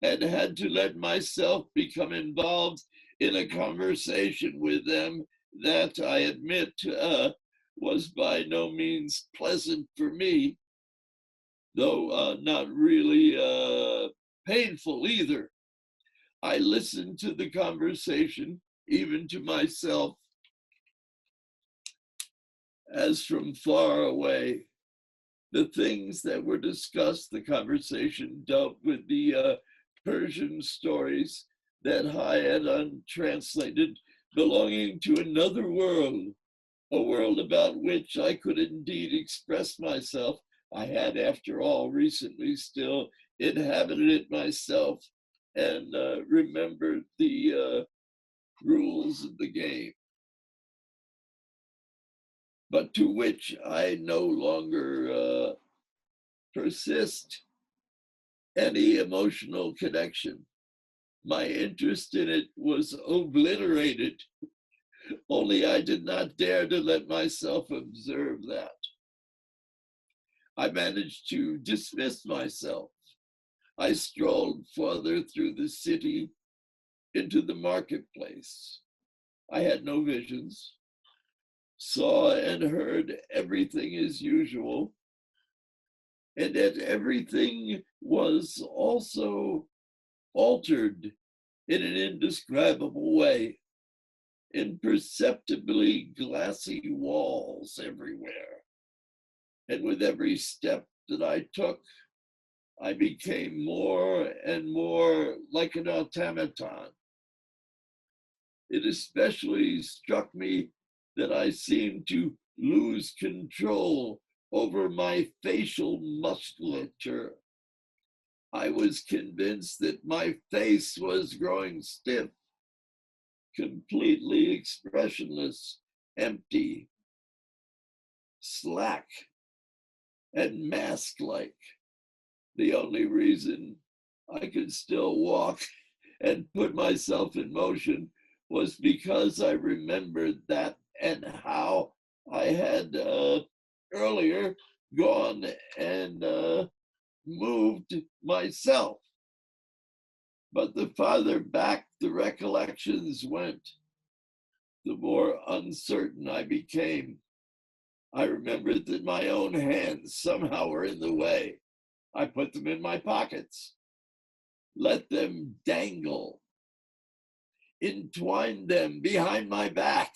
and had to let myself become involved in a conversation with them that I admit was by no means pleasant for me, though not really painful either. I listened to the conversation, even to myself, as from far away. The things that were discussed, the conversation dealt with the Persian stories that I had untranslated, belonging to another world, a world about which I could indeed express myself. I had, after all, recently still inhabited it myself and remembered the rules of the game, but to which I no longer persist any emotional connection. My interest in it was obliterated, only I did not dare to let myself observe that. I managed to dismiss myself. I strolled farther through the city into the marketplace. I had no visions, saw and heard everything as usual, and yet everything was also altered in an indescribable way. Imperceptibly glassy walls everywhere. And with every step that I took, I became more and more like an automaton. It especially struck me that I seemed to lose control over my facial musculature. I was convinced that my face was growing stiff, completely expressionless, empty, slack, and mask-like. The only reason I could still walk and put myself in motion was because I remembered that and how I had earlier gone and moved myself. But the farther back the recollections went, the more uncertain I became. I remembered that my own hands somehow were in the way. I put them in my pockets. let them dangle, entwine them behind my back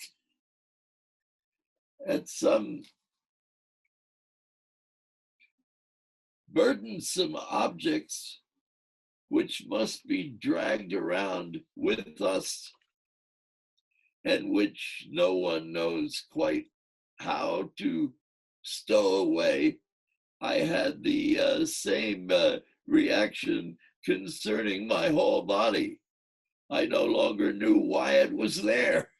at some burdensome objects which must be dragged around with us and which no one knows quite how to stow away. I had the same reaction concerning my whole body. I no longer knew why it was there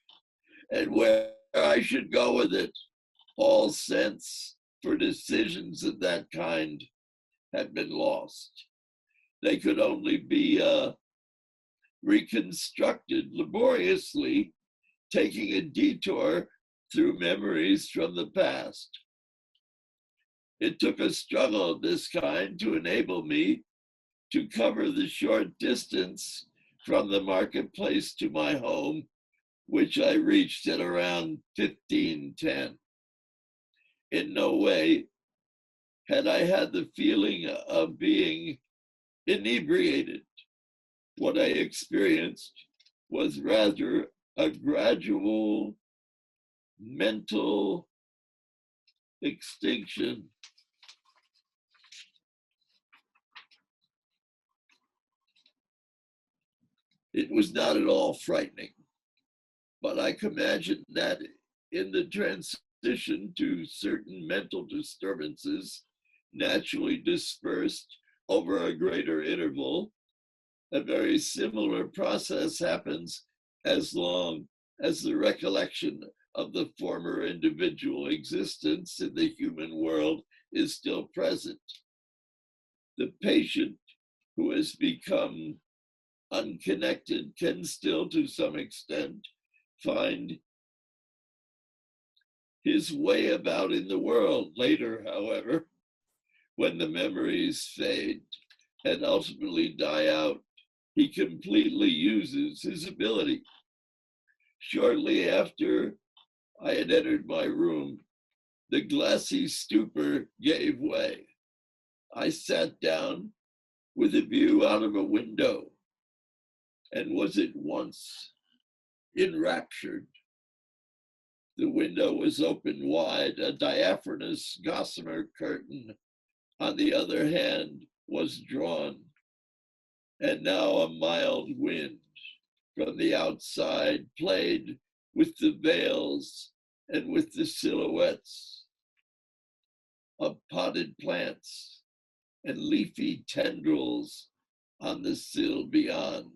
and where I should go with it. All sense for decisions of that kind had been lost. They could only be reconstructed laboriously, taking a detour through memories from the past. It took a struggle of this kind to enable me to cover the short distance from the marketplace to my home, which I reached at around 15:10. In no way had I had the feeling of being inebriated. What I experienced was rather a gradual mental extinction. It was not at all frightening, but I can imagine that in the transition to certain mental disturbances naturally dispersed over a greater interval, a very similar process happens as long as the recollection of the former individual existence in the human world is still present. The patient who has become unconnected can still, to some extent, find his way about in the world. Later, however, when the memories fade and ultimately die out, he completely uses his ability. Shortly after I had entered my room, the glassy stupor gave way. I sat down with a view out of a window and was at once enraptured. The window was open wide, a diaphanous gossamer curtain, on the other hand, was drawn, and now a mild wind from the outside played with the veils and with the silhouettes of potted plants and leafy tendrils on the sill beyond,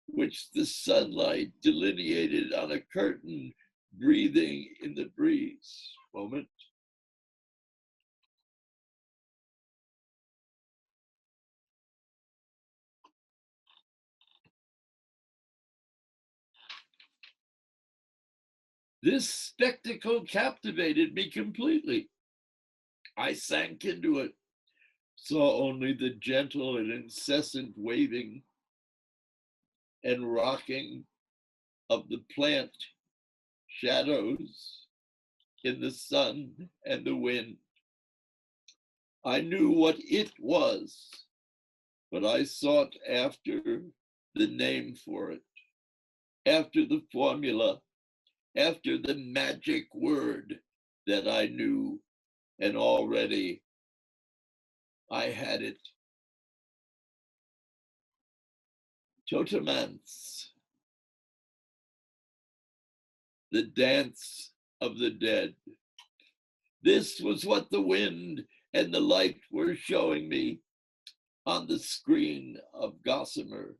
which the sunlight delineated on a curtain breathing in the breeze. Moment. This spectacle captivated me completely. I sank into it, saw only the gentle and incessant waving and rocking of the plant shadows in the sun and the wind. I knew what it was, but I sought after the name for it, after the formula, after the magic word that I knew, and already I had it. Totemance, the dance of the dead. This was what the wind and the light were showing me on the screen of gossamer.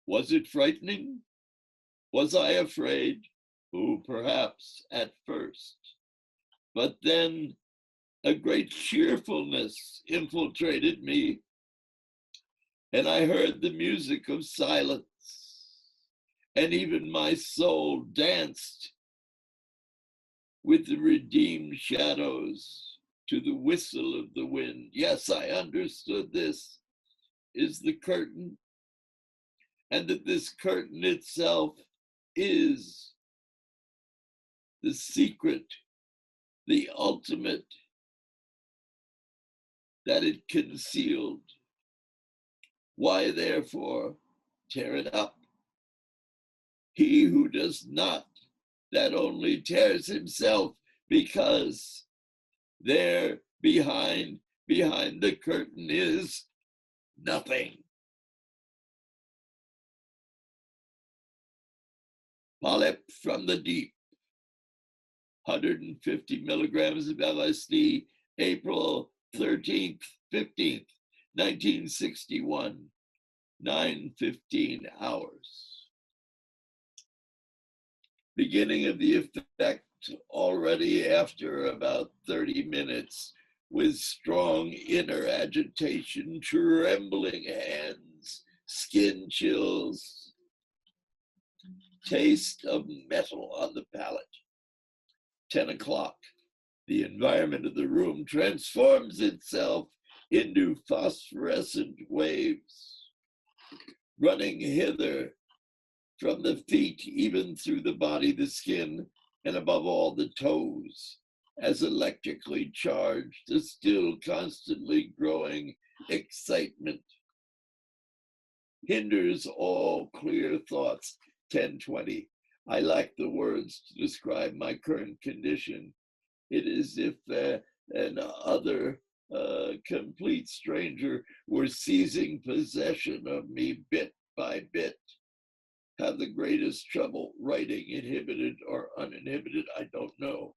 Was it frightening? Was I afraid? Oh, perhaps at first. But then a great cheerfulness infiltrated me, and I heard the music of silence, and even my soul danced with the redeemed shadows to the whistle of the wind. Yes, I understood this is the curtain, and that this curtain itself is the secret, the ultimate that it concealed. Why, therefore, tear it up? He who does not, that only tears himself, because there behind the curtain is nothing. Polyp from the deep, 150 milligrams of LSD, April 13th, 15th, 1961, 9:15 hours. Beginning of the effect already after about 30 minutes, with strong inner agitation, trembling hands, skin chills, taste of metal on the palate. 10 o'clock, the environment of the room transforms itself into phosphorescent waves, running hither from the feet, even through the body, the skin, and above all the toes, as electrically charged, the still constantly growing excitement hinders all clear thoughts. 10:20. I lack the words to describe my current condition. It is if an other complete stranger were seizing possession of me bit by bit. Have the greatest trouble writing, inhibited or uninhibited, I don't know.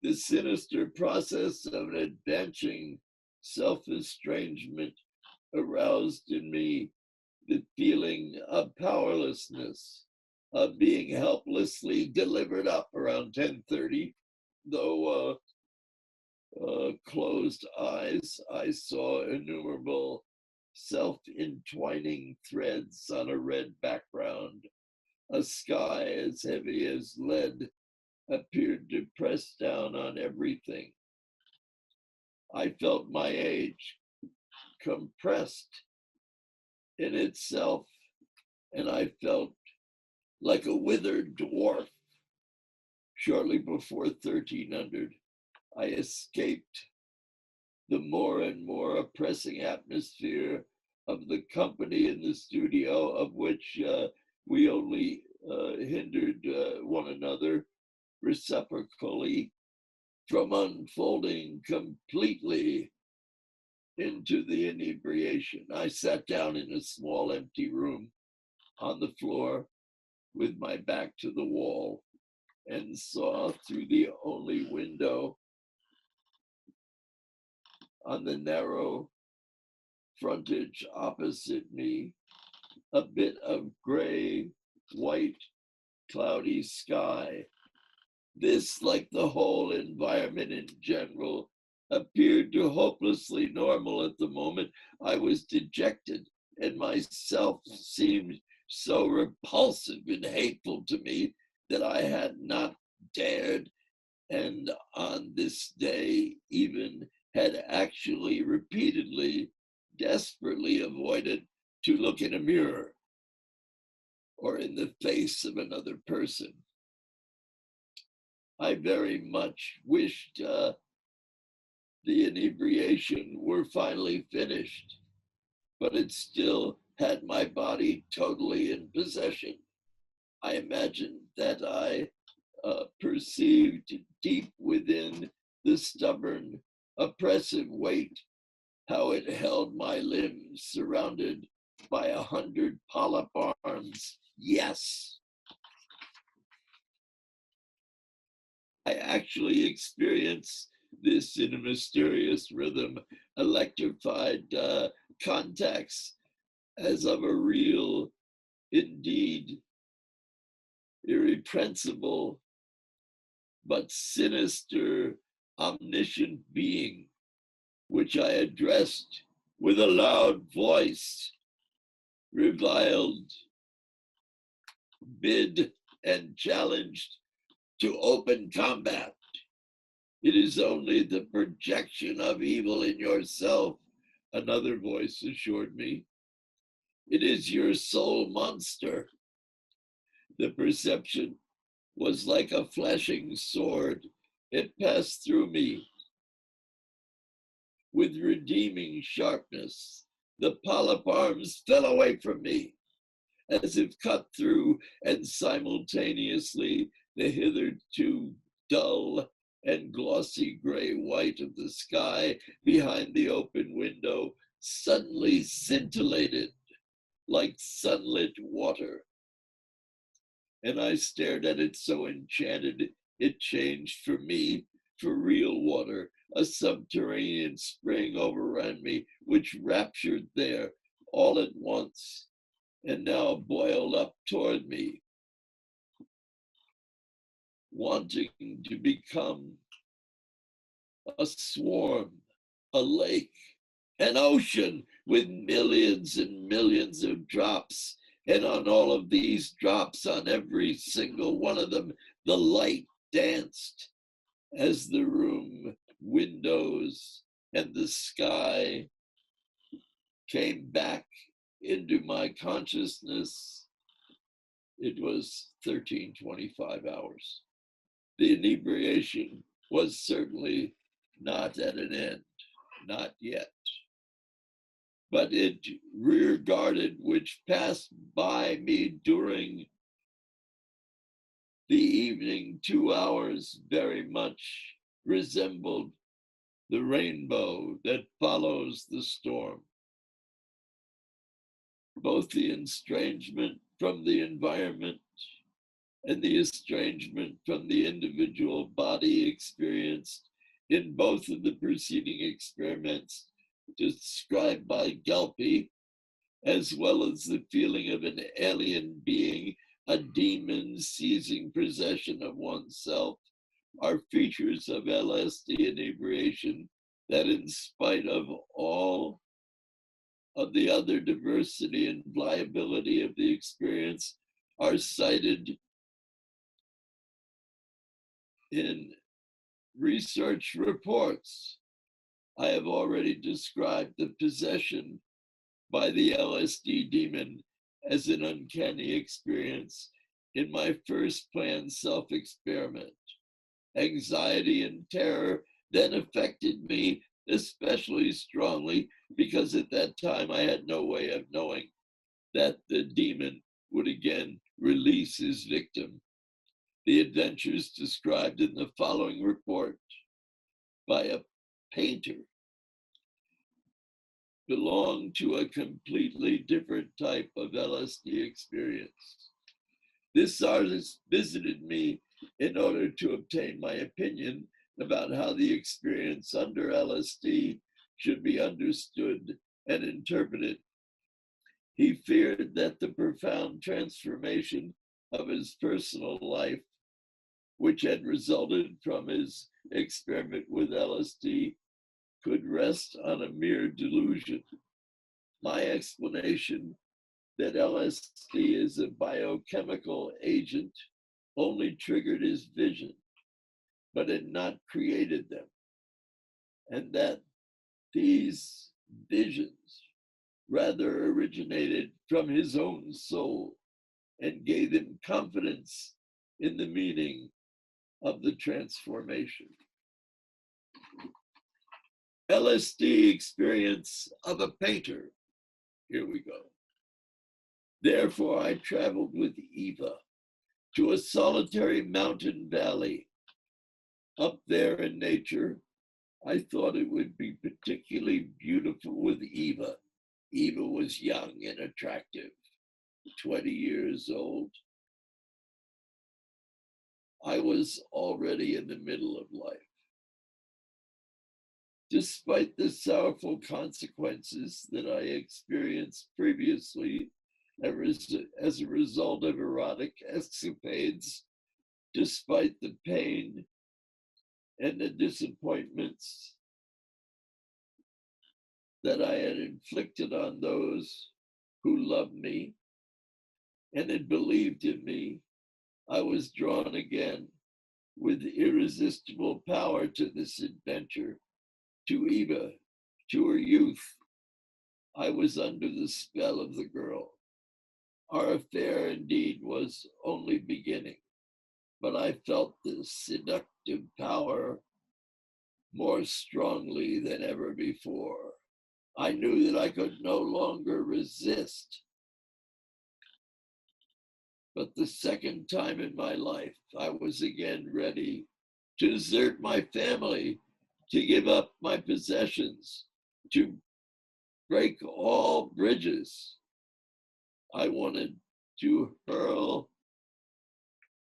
The sinister process of an advancing self-estrangement aroused in me the feeling of powerlessness, of being helplessly delivered up around 10:30, though closed eyes, I saw innumerable self-entwining threads on a red background. A sky as heavy as lead appeared to press down on everything. I felt my age compressed in itself, and I felt like a withered dwarf. Shortly before 1300, I escaped the more and more oppressing atmosphere of the company in the studio, of which we only hindered one another reciprocally from unfolding completely into the inebriation. I sat down in a small empty room on the floor with my back to the wall and saw through the only window on the narrow frontage opposite me a bit of gray, white, cloudy sky. This, like the whole environment in general, appeared to hopelessly normal at the moment. I was dejected, and myself seemed so repulsive and hateful to me that I had not dared, and on this day even had actually repeatedly, desperately avoided to look in a mirror or in the face of another person. I very much wished the inebriation were finally finished, but it still had my body totally in possession. I imagined that I perceived deep within the stubborn, oppressive weight, how it held my limbs surrounded by 100 polyp arms. Yes. I actually experienced this in a mysterious rhythm, electrified contacts as of a real, indeed, irrepressible, but sinister, omniscient being, which I addressed with a loud voice, reviled, bid, and challenged to open combat. It is only the projection of evil in yourself, another voice assured me. It is your soul monster. The perception was like a flashing sword. It passed through me with redeeming sharpness. The polyp arms fell away from me, as if cut through, and simultaneously the hitherto dull and glossy gray white of the sky behind the open window suddenly scintillated like sunlit water. And I stared at it so enchanted, it changed for me for real water, a subterranean spring overran me, which raptured there all at once, and now boiled up toward me, wanting to become a swarm, a lake, an ocean with millions and millions of drops. And on all of these drops, on every single one of them, the light danced as the room, windows, and the sky came back into my consciousness. It was 1325 hours. The inebriation was certainly not at an end, not yet. But it rear-guarded, which passed by me during the evening 2 hours, very much resembled the rainbow that follows the storm. Both the estrangement from the environment and the estrangement from the individual body experienced in both of the preceding experiments described by Gelpi, as well as the feeling of an alien being, a demon seizing possession of oneself, are features of LSD inebriation that, in spite of all of the other diversity and pliability of the experience, are cited in research reports. I have already described the possession by the LSD demon as an uncanny experience in my first planned self-experiment. Anxiety and terror then affected me especially strongly because at that time I had no way of knowing that the demon would again release his victim. The adventures described in the following report by a painter belong to a completely different type of LSD experience. This artist visited me in order to obtain my opinion about how the experience under LSD should be understood and interpreted. He feared that the profound transformation of his personal life, which had resulted from his experiment with LSD, could rest on a mere delusion. My explanation that LSD is a biochemical agent only triggered his vision, but had not created them, and that these visions rather originated from his own soul and gave him confidence in the meaning of the transformation. LSD experience of a painter. Here we go. Therefore, I traveled with Eva to a solitary mountain valley. Up there in nature, I thought it would be particularly beautiful with Eva. Eva was young and attractive, 20 years old. I was already in the middle of life. Despite the sorrowful consequences that I experienced previously as a result of erotic escapades, despite the pain and the disappointments that I had inflicted on those who loved me and had believed in me, I was drawn again with irresistible power to this adventure, to Eva, to her youth. I was under the spell of the girl. Our affair indeed was only beginning, but I felt the seductive power more strongly than ever before. I knew that I could no longer resist. But the second time in my life, I was again ready to desert my family, to give up my possessions, to break all bridges. I wanted to hurl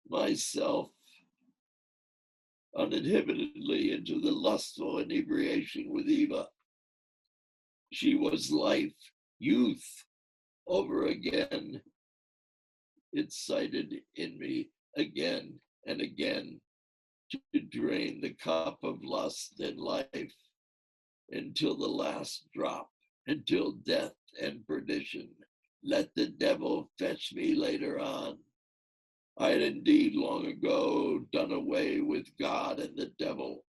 myself uninhibitedly into the lustful inebriation with Eva. She was life, youth, over again. It sighted in me again and again to drain the cup of lust and life until the last drop, until death and perdition. Let the devil fetch me later on. I had indeed long ago done away with God and the devil.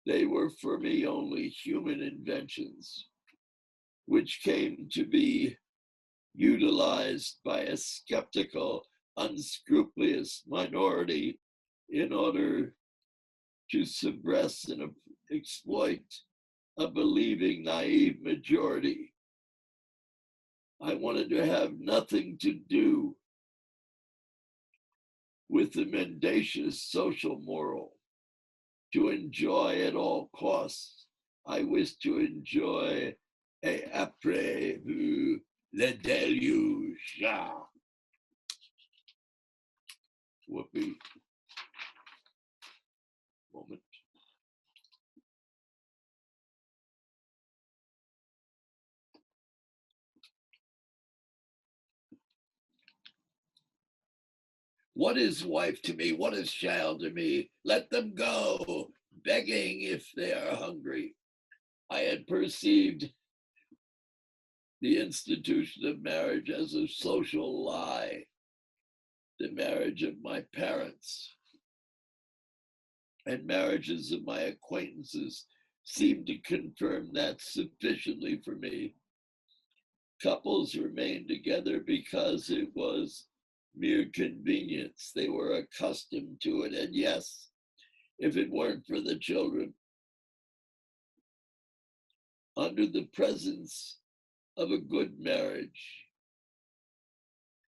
They were for me only human inventions, which came to be utilized by a skeptical, unscrupulous minority in order to suppress and exploit a believing, naive majority. I wanted to have nothing to do with the mendacious social moral. To enjoy at all costs, I wish to enjoy et après vu le déluge. Whoopee. Moment. What is wife to me? What is child to me? Let them go, begging if they are hungry. I had perceived the institution of marriage as a social lie, the marriage of my parents and marriages of my acquaintances seemed to confirm that sufficiently for me. Couples remained together because it was mere convenience. They were accustomed to it. And yes, if it weren't for the children, under the presence of a good marriage,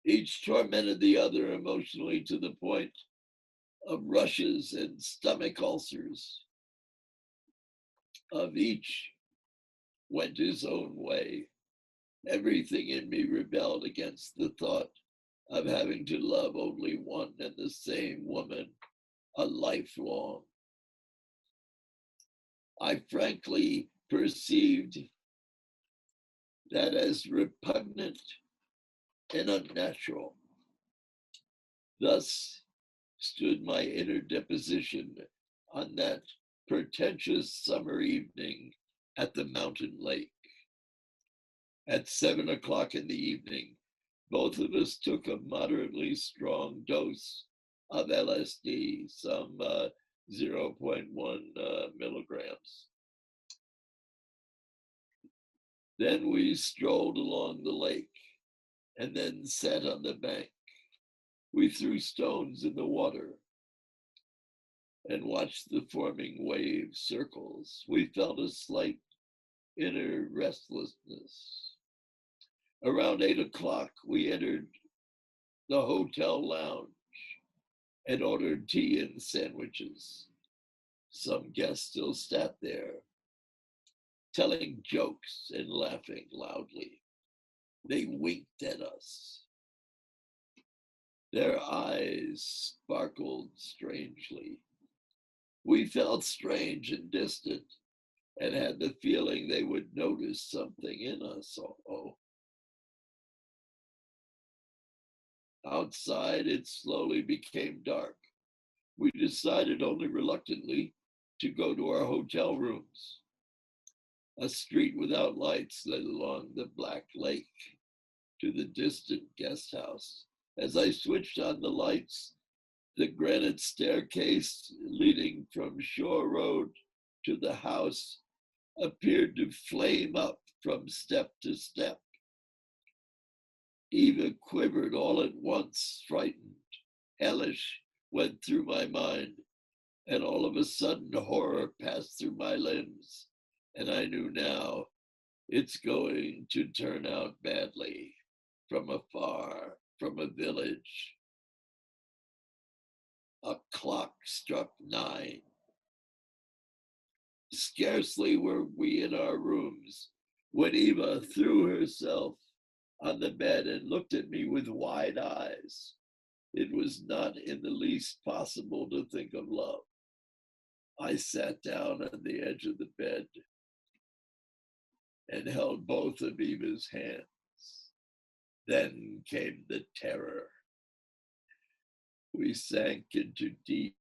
each tormented the other emotionally to the point of rushes and stomach ulcers. Of each went his own way. Everything in me rebelled against the thought of having to love only one and the same woman a lifelong. I frankly perceived that as repugnant and unnatural. Thus stood my inner deposition on that pretentious summer evening at the mountain lake. At 7 o'clock in the evening, both of us took a moderately strong dose of LSD, some 0.1 milligrams. Then we strolled along the lake and then sat on the bank. We threw stones in the water and watched the forming wave circles. We felt a slight inner restlessness. Around 8 o'clock, we entered the hotel lounge and ordered tea and sandwiches. Some guests still sat there, telling jokes and laughing loudly. They winked at us. Their eyes sparkled strangely. We felt strange and distant and had the feeling they would notice something in us. Oh. Outside, it slowly became dark. We decided only reluctantly to go to our hotel rooms. A street without lights led along the black lake to the distant guest house. As I switched on the lights, the granite staircase leading from Shore Road to the house appeared to flame up from step to step. Eva quivered all at once, frightened. Hellish went through my mind, and all of a sudden horror passed through my limbs. and I knew now it's going to turn out badly. From afar, from a village, a clock struck 9. Scarcely were we in our rooms when Eva threw herself on the bed and looked at me with wide eyes. It was not in the least possible to think of love. I sat down on the edge of the bed and held both of Eva's hands. Then came the terror. We sank into deep,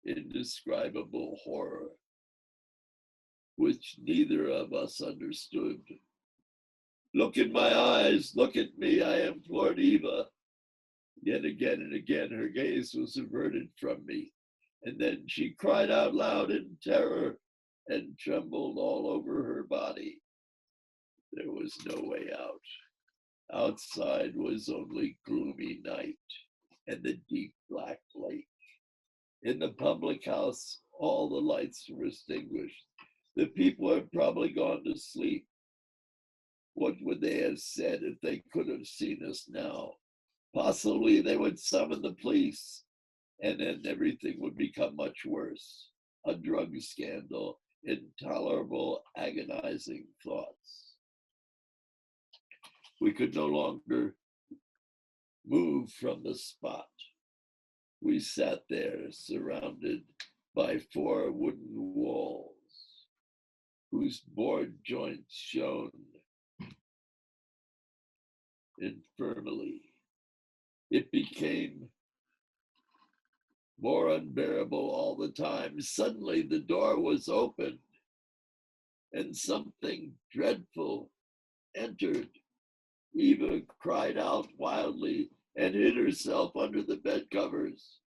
indescribable horror, which neither of us understood. Look in my eyes, look at me, I implored Eva. Yet again and again her gaze was averted from me, and then she cried out loud in terror and trembled all over her body. There was no way out. Outside was only gloomy night and the deep black lake. In the public house, all the lights were extinguished. The people had probably gone to sleep. What would they have said if they could have seen us now? Possibly they would summon the police, and then everything would become much worse. A drug scandal, intolerable, agonizing thoughts. We could no longer move from the spot. We sat there surrounded by 4 wooden walls whose board joints shone infernally. It became more unbearable all the time. Suddenly the door was opened and something dreadful entered. Eva cried out wildly and hid herself under the bed covers.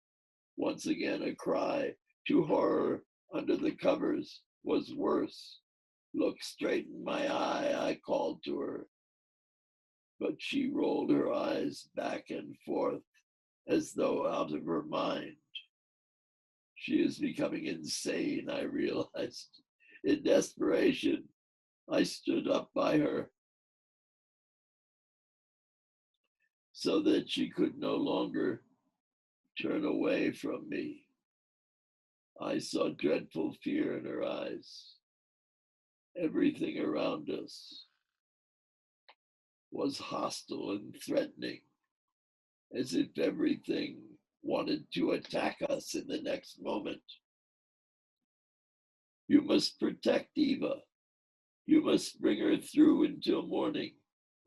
Once again a cry to horror under the covers was worse. Look straight in my eye, I called to her. But she rolled her eyes back and forth as though out of her mind. She is becoming insane, I realized. In desperation, I stood up by her so that she could no longer turn away from me. I saw dreadful fear in her eyes. Everything around us was hostile and threatening, as if everything wanted to attack us in the next moment. You must protect Eva. You must bring her through until morning,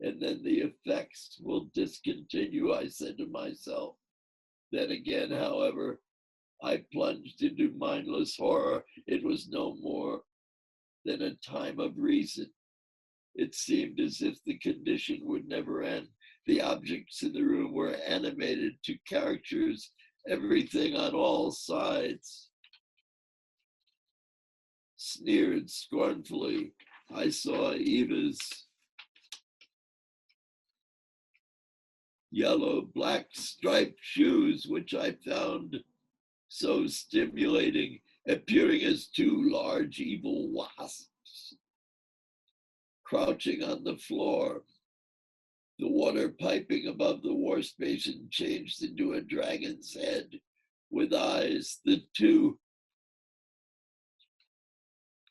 and then the effects will discontinue, I said to myself. Then again, however, I plunged into mindless horror. It was no more than a time of reason. It seemed as if the condition would never end. The objects in the room were animated to characters, everything on all sides sneered scornfully. I saw Eva's yellow-black striped shoes, which I found so stimulating, appearing as 2 large evil wasps crouching on the floor. The water piping above the wash basin changed into a dragon's head with eyes. The 2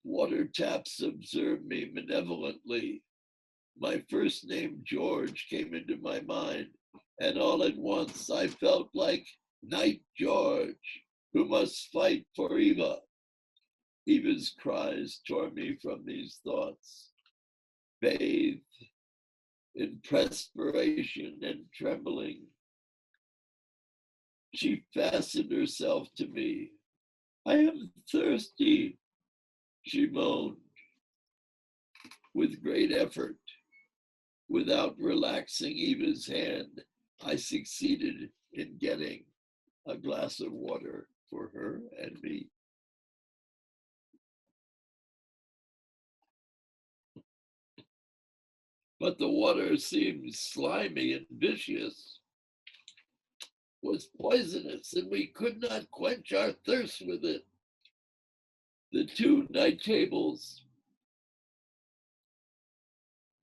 water taps observed me malevolently. My first name, George, came into my mind, and all at once I felt like Knight George, who must fight for Eva. Eva's cries tore me from these thoughts. Bathed in perspiration and trembling, she fastened herself to me. I am thirsty, she moaned. With great effort, without relaxing Eva's hand, I succeeded in getting a glass of water for her and me. But the water seemed slimy and vicious, was poisonous, and we could not quench our thirst with it. The 2 night tables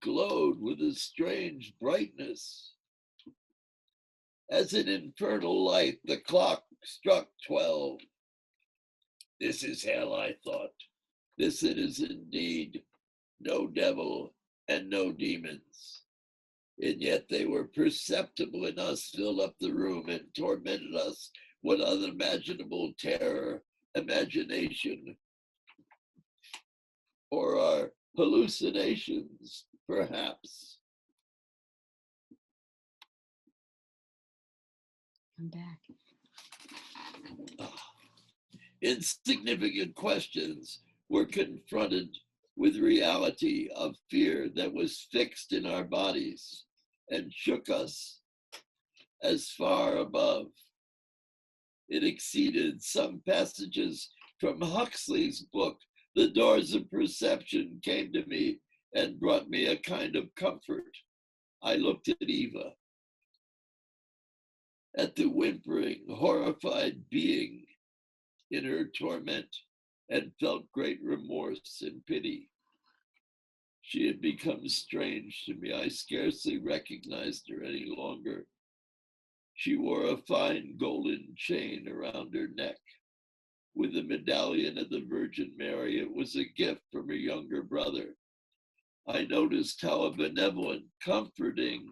glowed with a strange brightness. As an infernal light, the clock struck 12. This is hell, I thought. This it is indeed. No devil and no demons. And yet they were perceptible in us, filled up the room and tormented us with unimaginable terror, imagination, or our hallucinations, perhaps. I'm back. Insignificant questions were confronted with reality of fear that was fixed in our bodies and shook us as far above. It exceeded some passages from Huxley's book. The doors of perception came to me and brought me a kind of comfort. I looked at Eva, at the whimpering, horrified being in her torment, and felt great remorse and pity. She had become strange to me. I scarcely recognized her any longer. She wore a fine golden chain around her neck with a medallion of the Virgin Mary. It was a gift from her younger brother. I noticed how a benevolent, comforting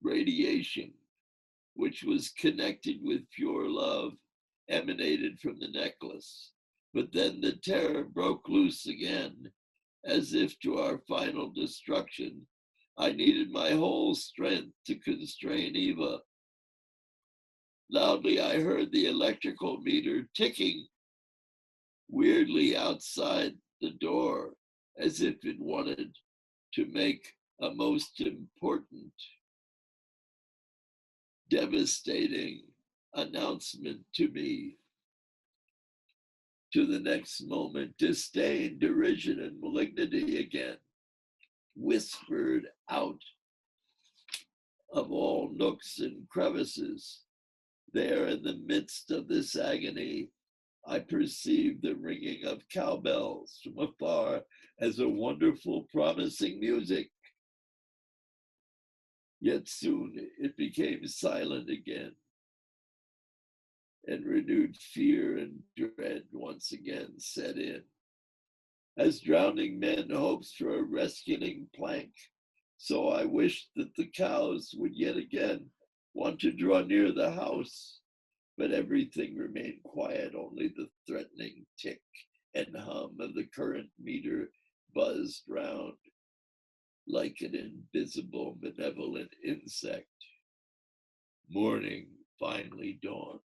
radiation, which was connected with pure love, emanated from the necklace. But then the terror broke loose again, as if to our final destruction. I needed my whole strength to constrain Eva. Loudly, I heard the electrical meter ticking weirdly outside the door, as if it wanted to make a most important, devastating announcement to me. To the next moment, disdain, derision, and malignity again whispered out of all nooks and crevices. There in the midst of this agony, I perceived the ringing of cowbells from afar as a wonderful, promising music. Yet soon it became silent again, and renewed fear and dread once again set in. As drowning men hopes for a rescuing plank, so I wished that the cows would yet again want to draw near the house. But everything remained quiet, only the threatening tick and hum of the current meter buzzed round like an invisible, benevolent insect. Morning finally dawned.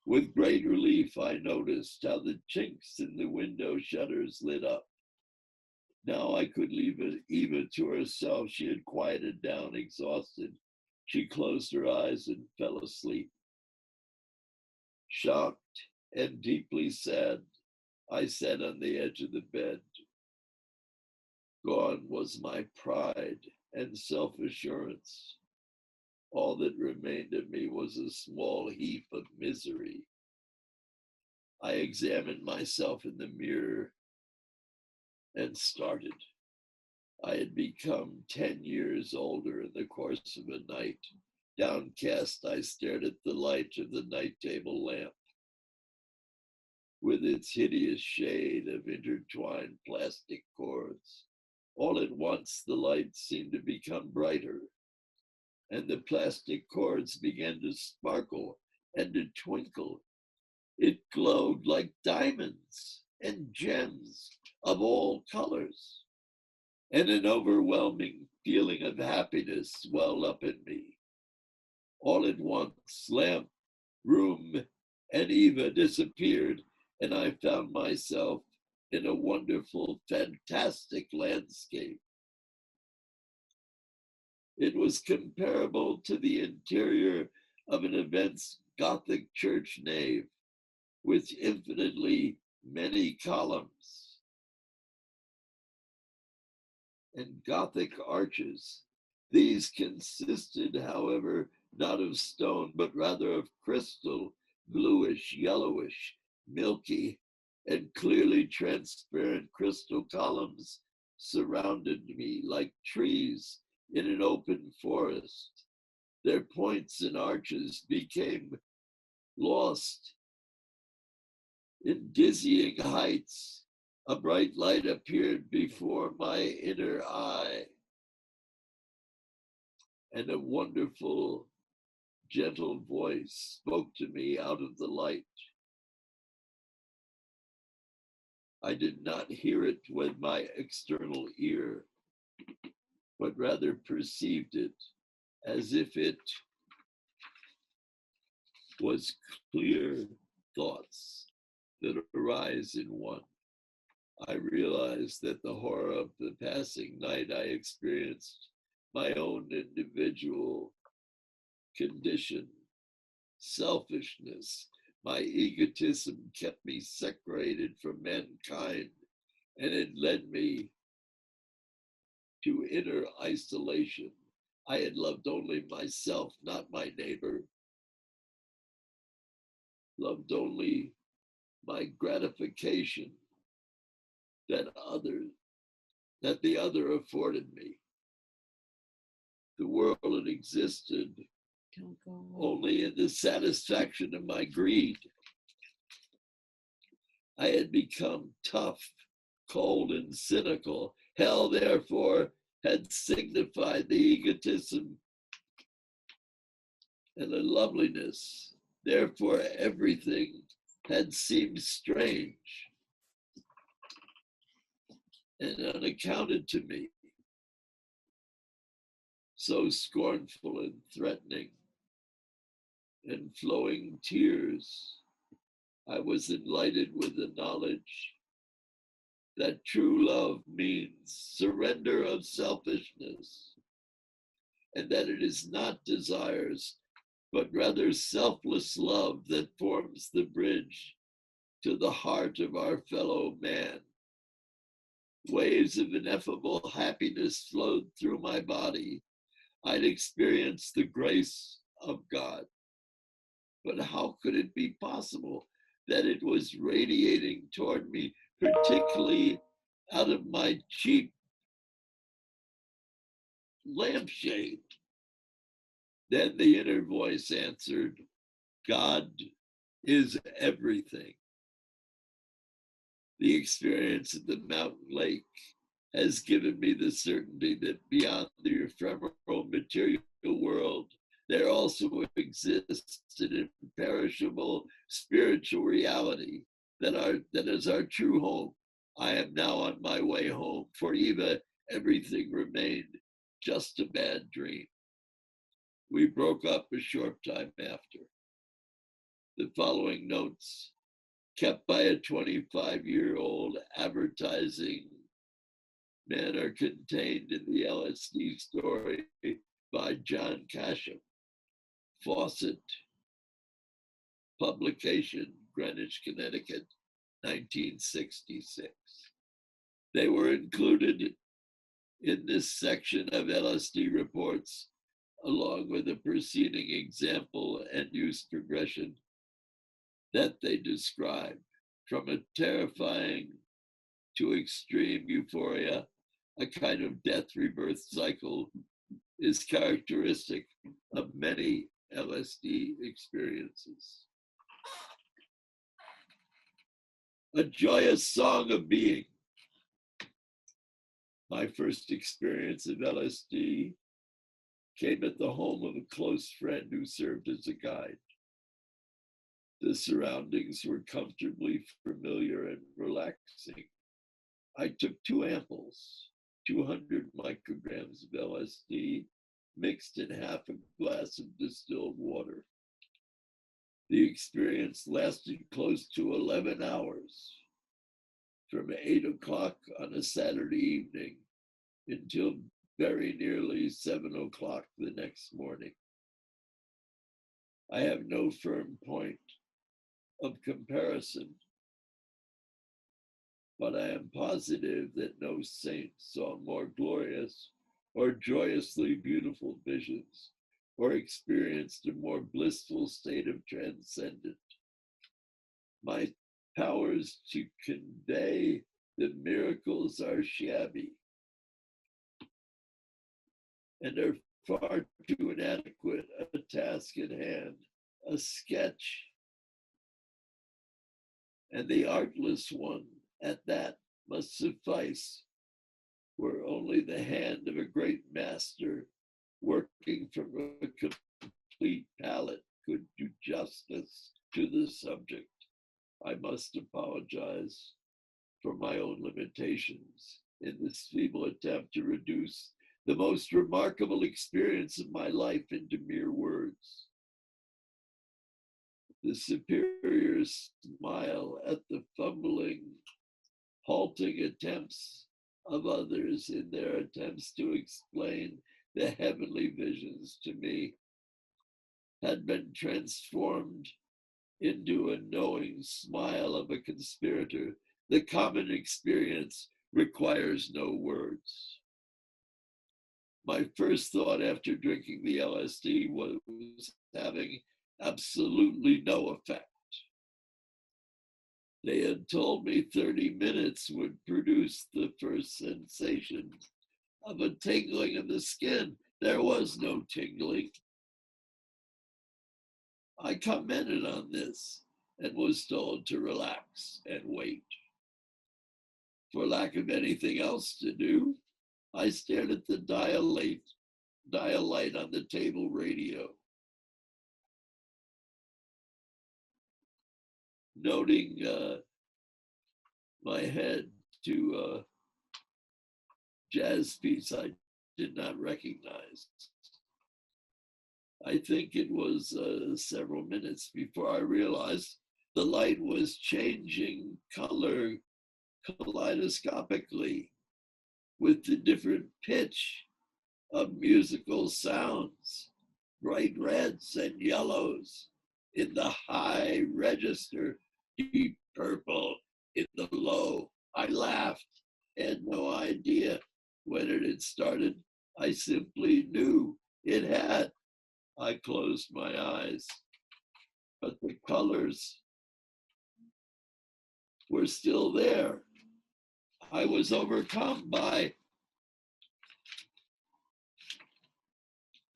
With great relief, I noticed how the chinks in the window shutters lit up. Now I could leave Eva to herself. She had quieted down, exhausted. She closed her eyes and fell asleep. Shocked and deeply sad, I sat on the edge of the bed. Gone was my pride and self-assurance. All that remained of me was a small heap of misery. I examined myself in the mirror and started. I had become 10 years older in the course of a night. Downcast, I stared at the light of the night table lamp. With its hideous shade of intertwined plastic cords. All at once, the light seemed to become brighter, and the plastic cords began to sparkle and to twinkle. It glowed like diamonds and gems of all colors, and an overwhelming feeling of happiness welled up in me. All at once, lamp, room, and Eva disappeared, and I found myself in a wonderful, fantastic landscape. It was comparable to the interior of an immense Gothic church nave with infinitely many columns and Gothic arches. These consisted, however, not of stone, but rather of crystal, bluish, yellowish, milky, and clearly transparent crystal columns surrounded me like trees in an open forest. Their points and arches became lost in dizzying heights. A bright light appeared before my inner eye, and a wonderful, gentle voice spoke to me out of the light. I did not hear it with my external ear, but rather perceived it as if it was clear thoughts that arise in one. I realized that the horror of the passing night I experienced my own individual condition, selfishness. My egotism kept me separated from mankind, and it led me to inner isolation. I had loved only myself, not my neighbor. Loved only my gratification that the other afforded me. The world had existed only in the satisfaction of my greed. I had become tough, cold, and cynical. Hell, therefore, had signified the egotism and the loveliness. Therefore, everything had seemed strange and unaccounted to me, so scornful and threatening, and flowing tears. I was enlightened with the knowledge that true love means surrender of selfishness, and that it is not desires, but rather selfless love that forms the bridge to the heart of our fellow man. Waves of ineffable happiness flowed through my body. I'd experienced the grace of God. But how could it be possible that it was radiating toward me, particularly out of my cheap lampshade? Then the inner voice answered, God is everything. The experience of the mountain lake has given me the certainty that beyond the ephemeral material world, there also exists an imperishable spiritual reality that is our true home. I am now on my way home. For Eva, everything remained just a bad dream. We broke up a short time after. The following notes, kept by a 25-year-old advertising man, are contained in the LSD story by John Casham. Fawcett, publication, Greenwich, Connecticut, 1966. They were included in this section of LSD reports, along with the preceding example and use progression that they describe. From a terrifying to extreme euphoria, a kind of death rebirth cycle is characteristic of many LSD experiences. A joyous song of being. My first experience of LSD came at the home of a close friend who served as a guide. The surroundings were comfortably familiar and relaxing. I took 2 ampoules, 200 micrograms of LSD, mixed in half a glass of distilled water. The experience lasted close to 11 hours, from 8 o'clock on a Saturday evening until very nearly 7 o'clock the next morning. I have no firm point of comparison, but I am positive that no saint saw more glorious or joyously beautiful visions or experienced a more blissful state of transcendence. My powers to convey the miracles are shabby and are far too inadequate a task at hand. A sketch, and the artless one at that must suffice, where only the hand of a great master working from a complete palette could do justice to the subject. I must apologize for my own limitations in this feeble attempt to reduce the most remarkable experience of my life into mere words. The superior smile at the fumbling, halting attempts of others in their attempts to explain the heavenly visions to me had been transformed into a knowing smile of a conspirator. The common experience requires no words. My first thought after drinking the LSD was having absolutely no effect. They had told me 30 minutes would produce the first sensation of a tingling of the skin. There was no tingling. I commented on this and was told to relax and wait. For lack of anything else to do, I stared at the dial light on the table radio, noting my head to a jazz piece I did not recognize. I think it was several minutes before I realized the light was changing color kaleidoscopically with the different pitch of musical sounds, bright reds and yellows in the high register, deep purple in the low. I laughed, had no idea when it had started. I simply knew it had. I closed my eyes, but the colors were still there. I was overcome by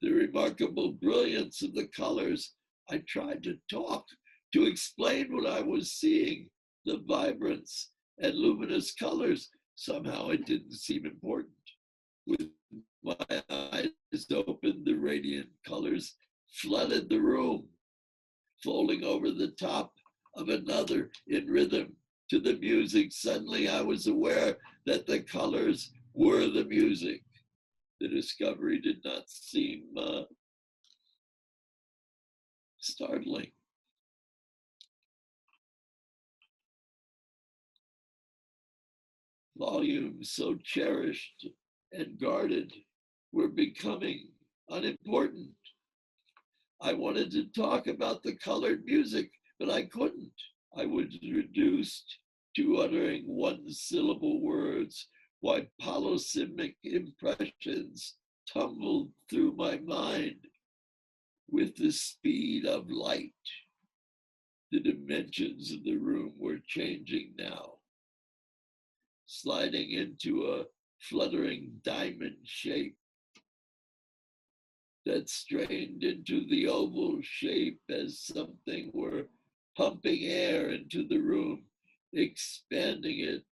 the remarkable brilliance of the colors. I tried to talk, to explain what I was seeing, the vibrance and luminous colors. Somehow it didn't seem important. With my eyes open, the radiant colors flooded the room, folding over the top of another in rhythm to the music. Suddenly I was aware that the colors were the music. The discovery did not seem startling. Volumes so cherished and guarded were becoming unimportant. I wanted to talk about the colored music, but I couldn't. I was reduced to uttering one-syllable words, while polysymic impressions tumbled through my mind with the speed of light. The dimensions of the room were changing now, sliding into a fluttering diamond shape that strained into the oval shape as something were pumping air into the room, expanding it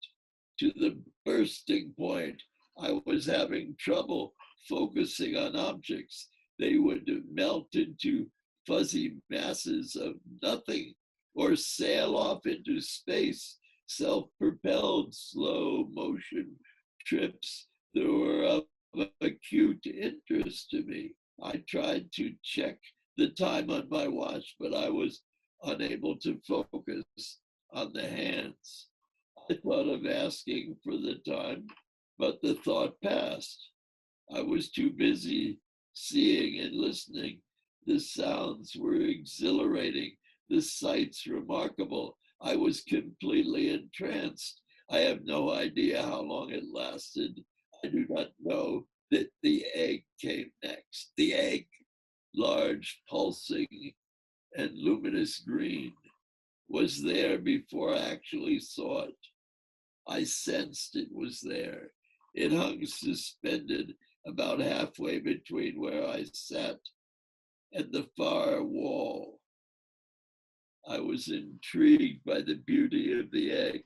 to the bursting point. I was having trouble focusing on objects. They would melt into fuzzy masses of nothing or sail off into space, self-propelled slow motion trips that were of acute interest to me. I tried to check the time on my watch, but I was unable to focus on the hands. I thought of asking for the time, but the thought passed. I was too busy seeing and listening. The sounds were exhilarating, the sights remarkable. I was completely entranced. I have no idea how long it lasted. I do not know that the egg came next. The egg, large, pulsing, and luminous green. was there before I actually saw it. I sensed it was there. It hung suspended about halfway between where I sat and the far wall. I was intrigued by the beauty of the egg.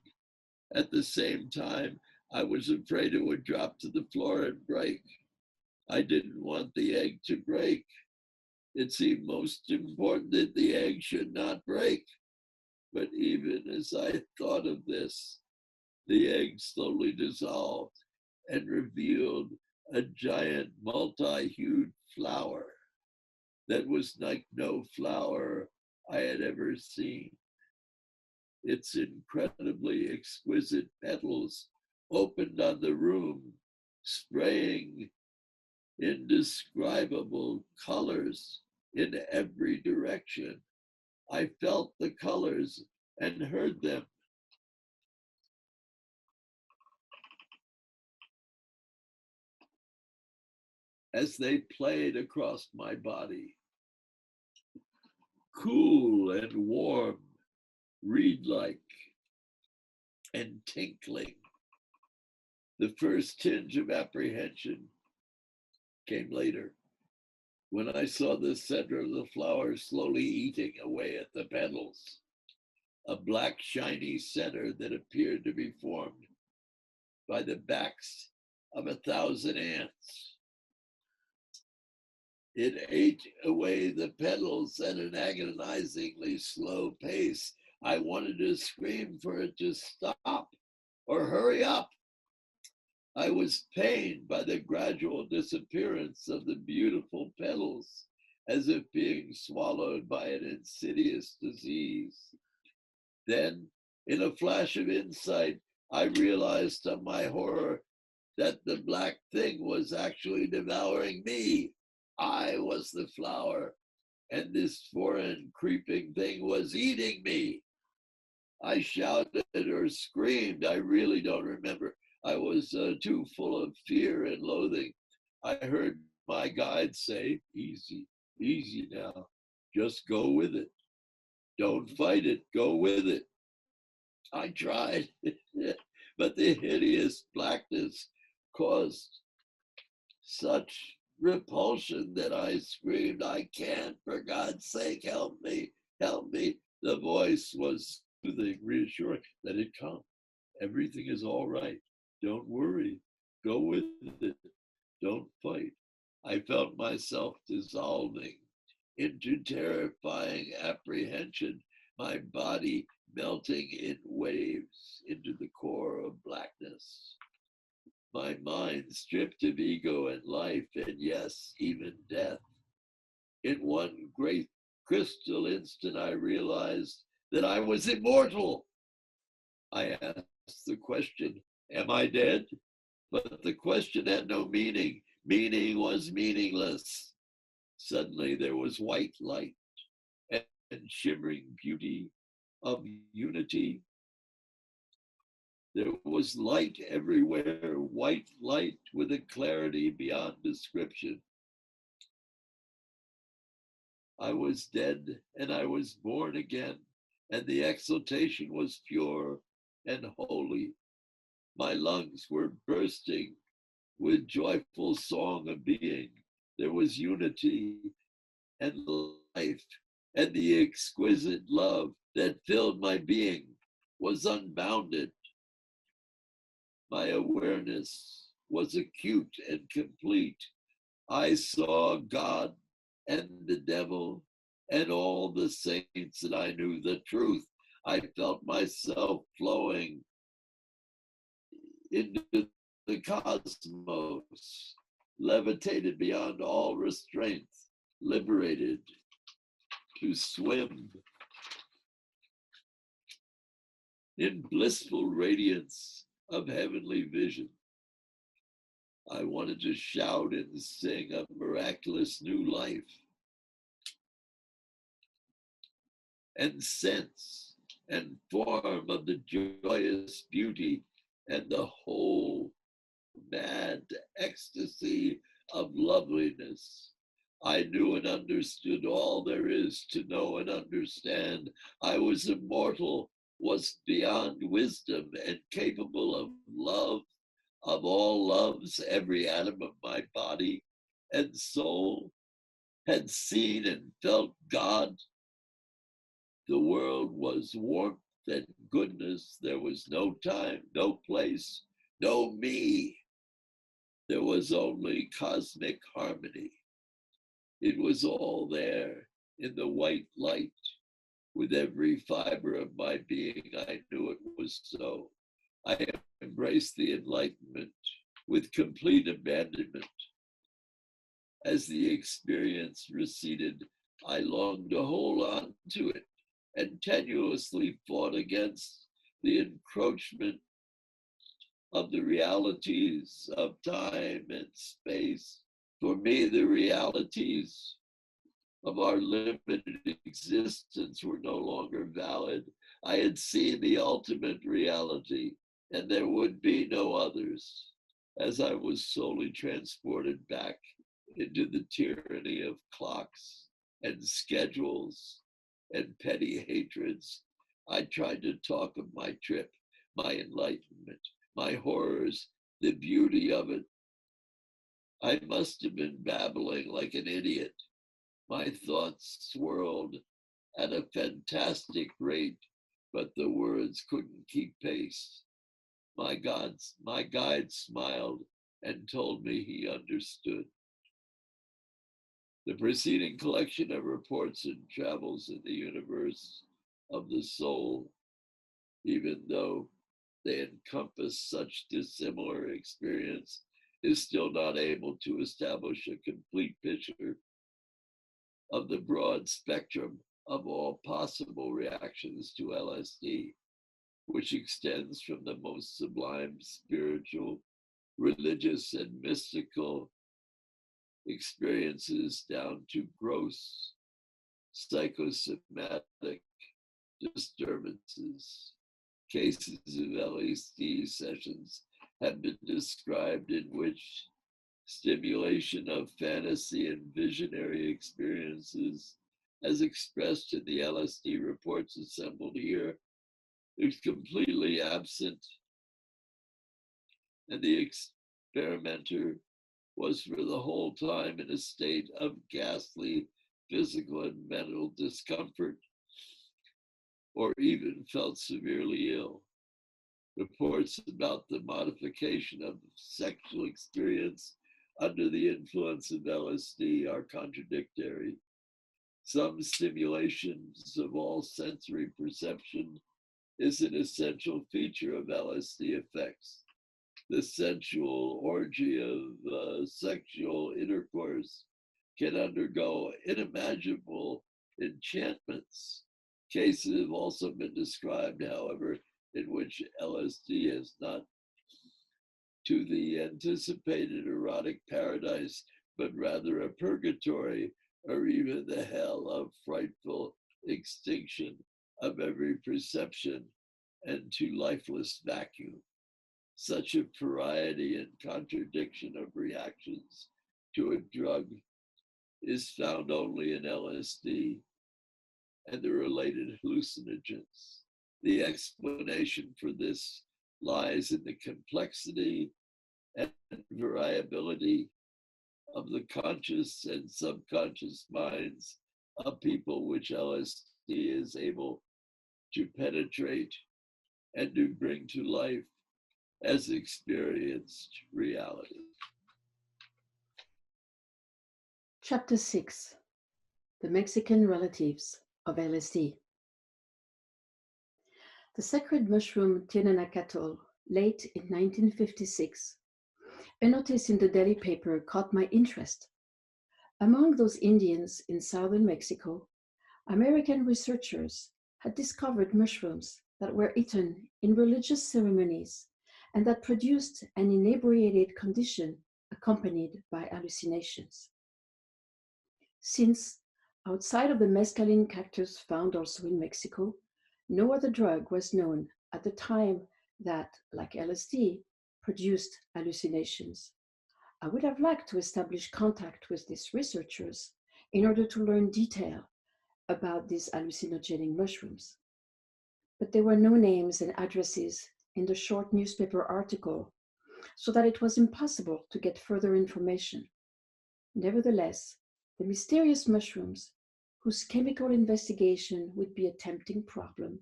At the same time, I was afraid it would drop to the floor and break. I didn't want the egg to break. It seemed most important that the egg should not break. But even as I thought of this, the egg slowly dissolved and revealed a giant multi-hued flower that was like no flower I had ever seen. Its incredibly exquisite petals opened on the room, spraying indescribable colors in every direction. I felt the colors and heard them. As they played across my body. Cool and warm, reed-like, and tinkling. The first tinge of apprehension came later, when I saw the center of the flower slowly eating away at the petals, a black shiny center that appeared to be formed by the backs of 1,000 ants. It ate away the petals at an agonizingly slow pace. I wanted to scream for it to stop or hurry up. I was pained by the gradual disappearance of the beautiful petals, as if being swallowed by an insidious disease. Then, in a flash of insight, I realized to my horror that the black thing was actually devouring me. I was the flower, and this foreign creeping thing was eating me. I shouted or screamed, I really don't remember. I was too full of fear and loathing. I heard my guide say, easy, easy now, just go with it. Don't fight it, go with it. I tried, but the hideous blackness caused such repulsion that I screamed, I can't, for God's sake, help me, help me. The voice was soothing, reassuring, let it come. Everything is all right. Don't worry. Go with it. Don't fight. I felt myself dissolving into terrifying apprehension, my body melting in waves into the core of blackness. My mind stripped of ego and life, and yes, even death. In one great crystal instant, I realized that I was immortal. I asked the question, am I dead? But the question had no meaning. Meaning was meaningless. Suddenly there was white light and shimmering beauty of unity. There was light everywhere, white light with a clarity beyond description. I was dead and I was born again, and the exultation was pure and holy. My lungs were bursting with joyful song of being. There was unity and life, and the exquisite love that filled my being was unbounded. My awareness was acute and complete. I saw God and the devil and all the saints, and I knew the truth. I felt myself flowing into the cosmos, levitated beyond all restraint, liberated to swim in blissful radiance of heavenly vision. I wanted to shout and sing of miraculous new life and sense and form of the joyous beauty and the whole mad ecstasy of loveliness. I knew and understood all there is to know and understand. I was immortal, was beyond wisdom, and capable of love, of all loves. Every atom of my body and soul had seen and felt God. The world was warmth and goodness. There was no time, no place, no me. There was only cosmic harmony. It was all there in the white light. With every fiber of my being, I knew it was so. I embraced the enlightenment with complete abandonment. As the experience receded, I longed to hold on to it and tenuously fought against the encroachment of the realities of time and space. For me, the realities of our limited existence were no longer valid. I had seen the ultimate reality, and there would be no others, as I was slowly transported back into the tyranny of clocks and schedules and petty hatreds. I tried to talk of my trip, my enlightenment, my horrors, the beauty of it. I must have been babbling like an idiot. My thoughts swirled at a fantastic rate, but the words couldn't keep pace. My guide smiled and told me he understood. The preceding collection of reports and travels in the universe of the soul, even though they encompass such dissimilar experience, is still not able to establish a complete picture of the broad spectrum of all possible reactions to LSD, which extends from the most sublime spiritual, religious, and mystical experiences down to gross psychosomatic disturbances. Cases of LSD sessions have been described in which stimulation of fantasy and visionary experiences, as expressed in the LSD reports assembled here, is completely absent, and the experimenter was for the whole time in a state of ghastly physical and mental discomfort, or even felt severely ill. Reports about the modification of sexual experience under the influence of LSD are contradictory. Some stimulations of all sensory perception is an essential feature of LSD effects. The sensual orgy of sexual intercourse can undergo unimaginable enchantments. Cases have also been described, however, in which LSD has not to the anticipated erotic paradise, but rather a purgatory or even the hell of frightful extinction of every perception and to lifeless vacuum. Such a variety and contradiction of reactions to a drug is found only in LSD and the related hallucinogens. The explanation for this lies in the complexity and variability of the conscious and subconscious minds of people which LSD is able to penetrate and to bring to life as experienced reality. Chapter 6, The Mexican Relatives of LSD. The sacred mushroom Tinanacatl, late in 1956, a notice in the daily paper caught my interest. Among those Indians in southern Mexico, American researchers had discovered mushrooms that were eaten in religious ceremonies and that produced an inebriated condition accompanied by hallucinations. Since, outside of the mescaline cactus found also in Mexico, no other drug was known at the time that, like LSD, produced hallucinations, I would have liked to establish contact with these researchers in order to learn detail about these hallucinogenic mushrooms. But there were no names and addresses in the short newspaper article, so that it was impossible to get further information. Nevertheless, the mysterious mushrooms, whose chemical investigation would be a tempting problem,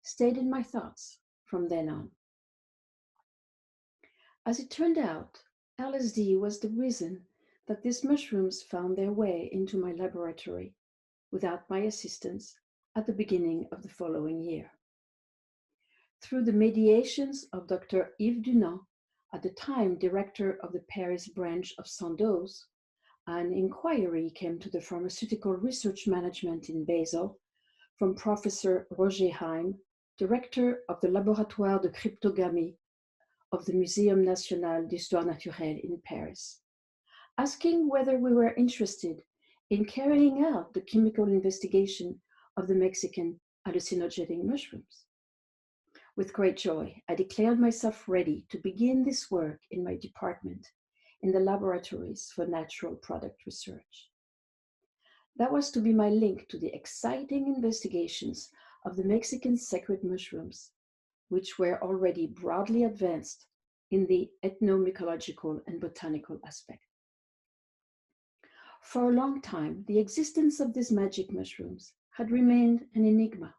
stayed in my thoughts from then on. As it turned out, LSD was the reason that these mushrooms found their way into my laboratory without my assistance at the beginning of the following year. Through the mediations of Dr. Yves Dunant, at the time director of the Paris branch of Sandoz, an inquiry came to the pharmaceutical research management in Basel from Professor Roger Heim, director of the Laboratoire de Cryptogamie of the Muséum National d'Histoire Naturelle in Paris, asking whether we were interested in carrying out the chemical investigation of the Mexican hallucinogenic mushrooms. With great joy, I declared myself ready to begin this work in my department in the laboratories for natural product research. That was to be my link to the exciting investigations of the Mexican sacred mushrooms, which were already broadly advanced in the ethnomycological and botanical aspect. For a long time, the existence of these magic mushrooms had remained an enigma.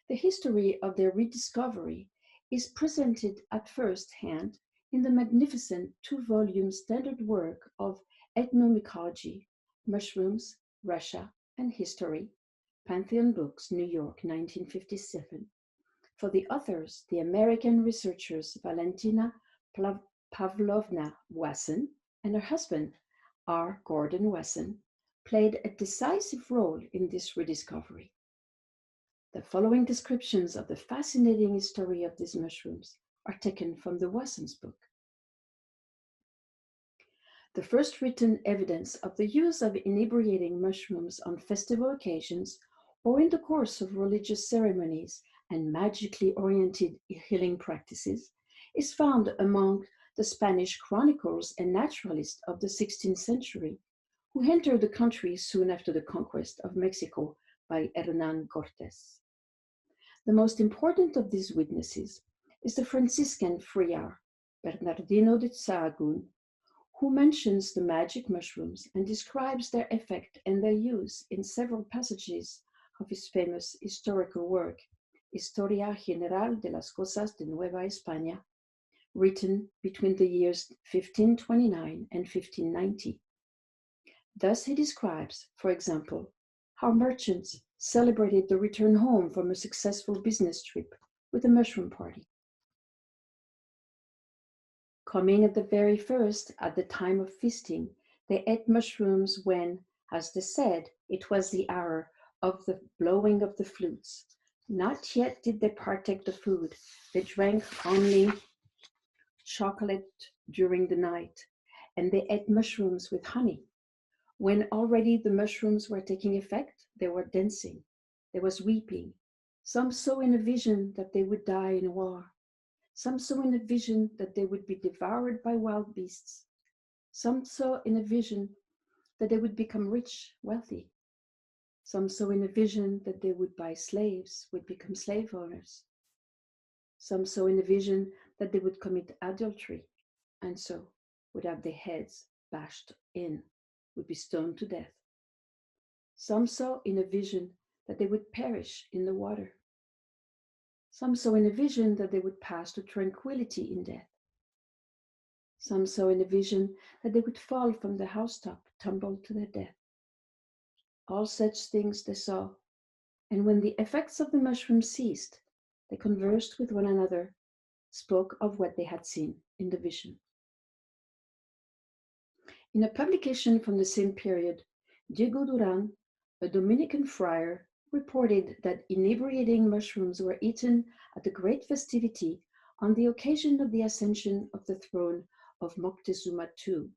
The history of their rediscovery is presented at first hand in the magnificent 2-volume standard work of Ethnomycology, Mushrooms, Russia, and History, Pantheon Books, New York, 1957. For the authors, the American researchers Valentina Pavlovna Wasson and her husband, R. Gordon Wasson, played a decisive role in this rediscovery. The following descriptions of the fascinating history of these mushrooms are taken from the Wasson's book. The first written evidence of the use of inebriating mushrooms on festival occasions or in the course of religious ceremonies and magically oriented healing practices is found among the Spanish chroniclers and naturalists of the 16th century, who entered the country soon after the conquest of Mexico by Hernán Cortés. The most important of these witnesses is the Franciscan friar Bernardino de Sahagún, who mentions the magic mushrooms and describes their effect and their use in several passages of his famous historical work, Historia General de las Cosas de Nueva España, written between the years 1529 and 1590. Thus he describes, for example, how merchants celebrated the return home from a successful business trip with a mushroom party. Coming at the very first, at the time of feasting, they ate mushrooms when, as they said, it was the hour of the blowing of the flutes. Not yet did they partake the food. They drank only chocolate during the night, and they ate mushrooms with honey. When already the mushrooms were taking effect, they were dancing. There was weeping. Some saw in a vision that they would die in war. Some saw in a vision that they would be devoured by wild beasts. Some saw in a vision that they would become rich, wealthy. Some saw in a vision that they would buy slaves, would become slave owners. Some saw in a vision that they would commit adultery, and so would have their heads bashed in, would be stoned to death. Some saw in a vision that they would perish in the water. Some saw in a vision that they would pass to tranquility in death. Some saw in a vision that they would fall from the housetop, tumble to their death. All such things they saw, and when the effects of the mushroom ceased, they conversed with one another, spoke of what they had seen in the vision. In a publication from the same period, Diego Duran, a Dominican friar, reported that inebriating mushrooms were eaten at a great festivity on the occasion of the ascension of the throne of Moctezuma II,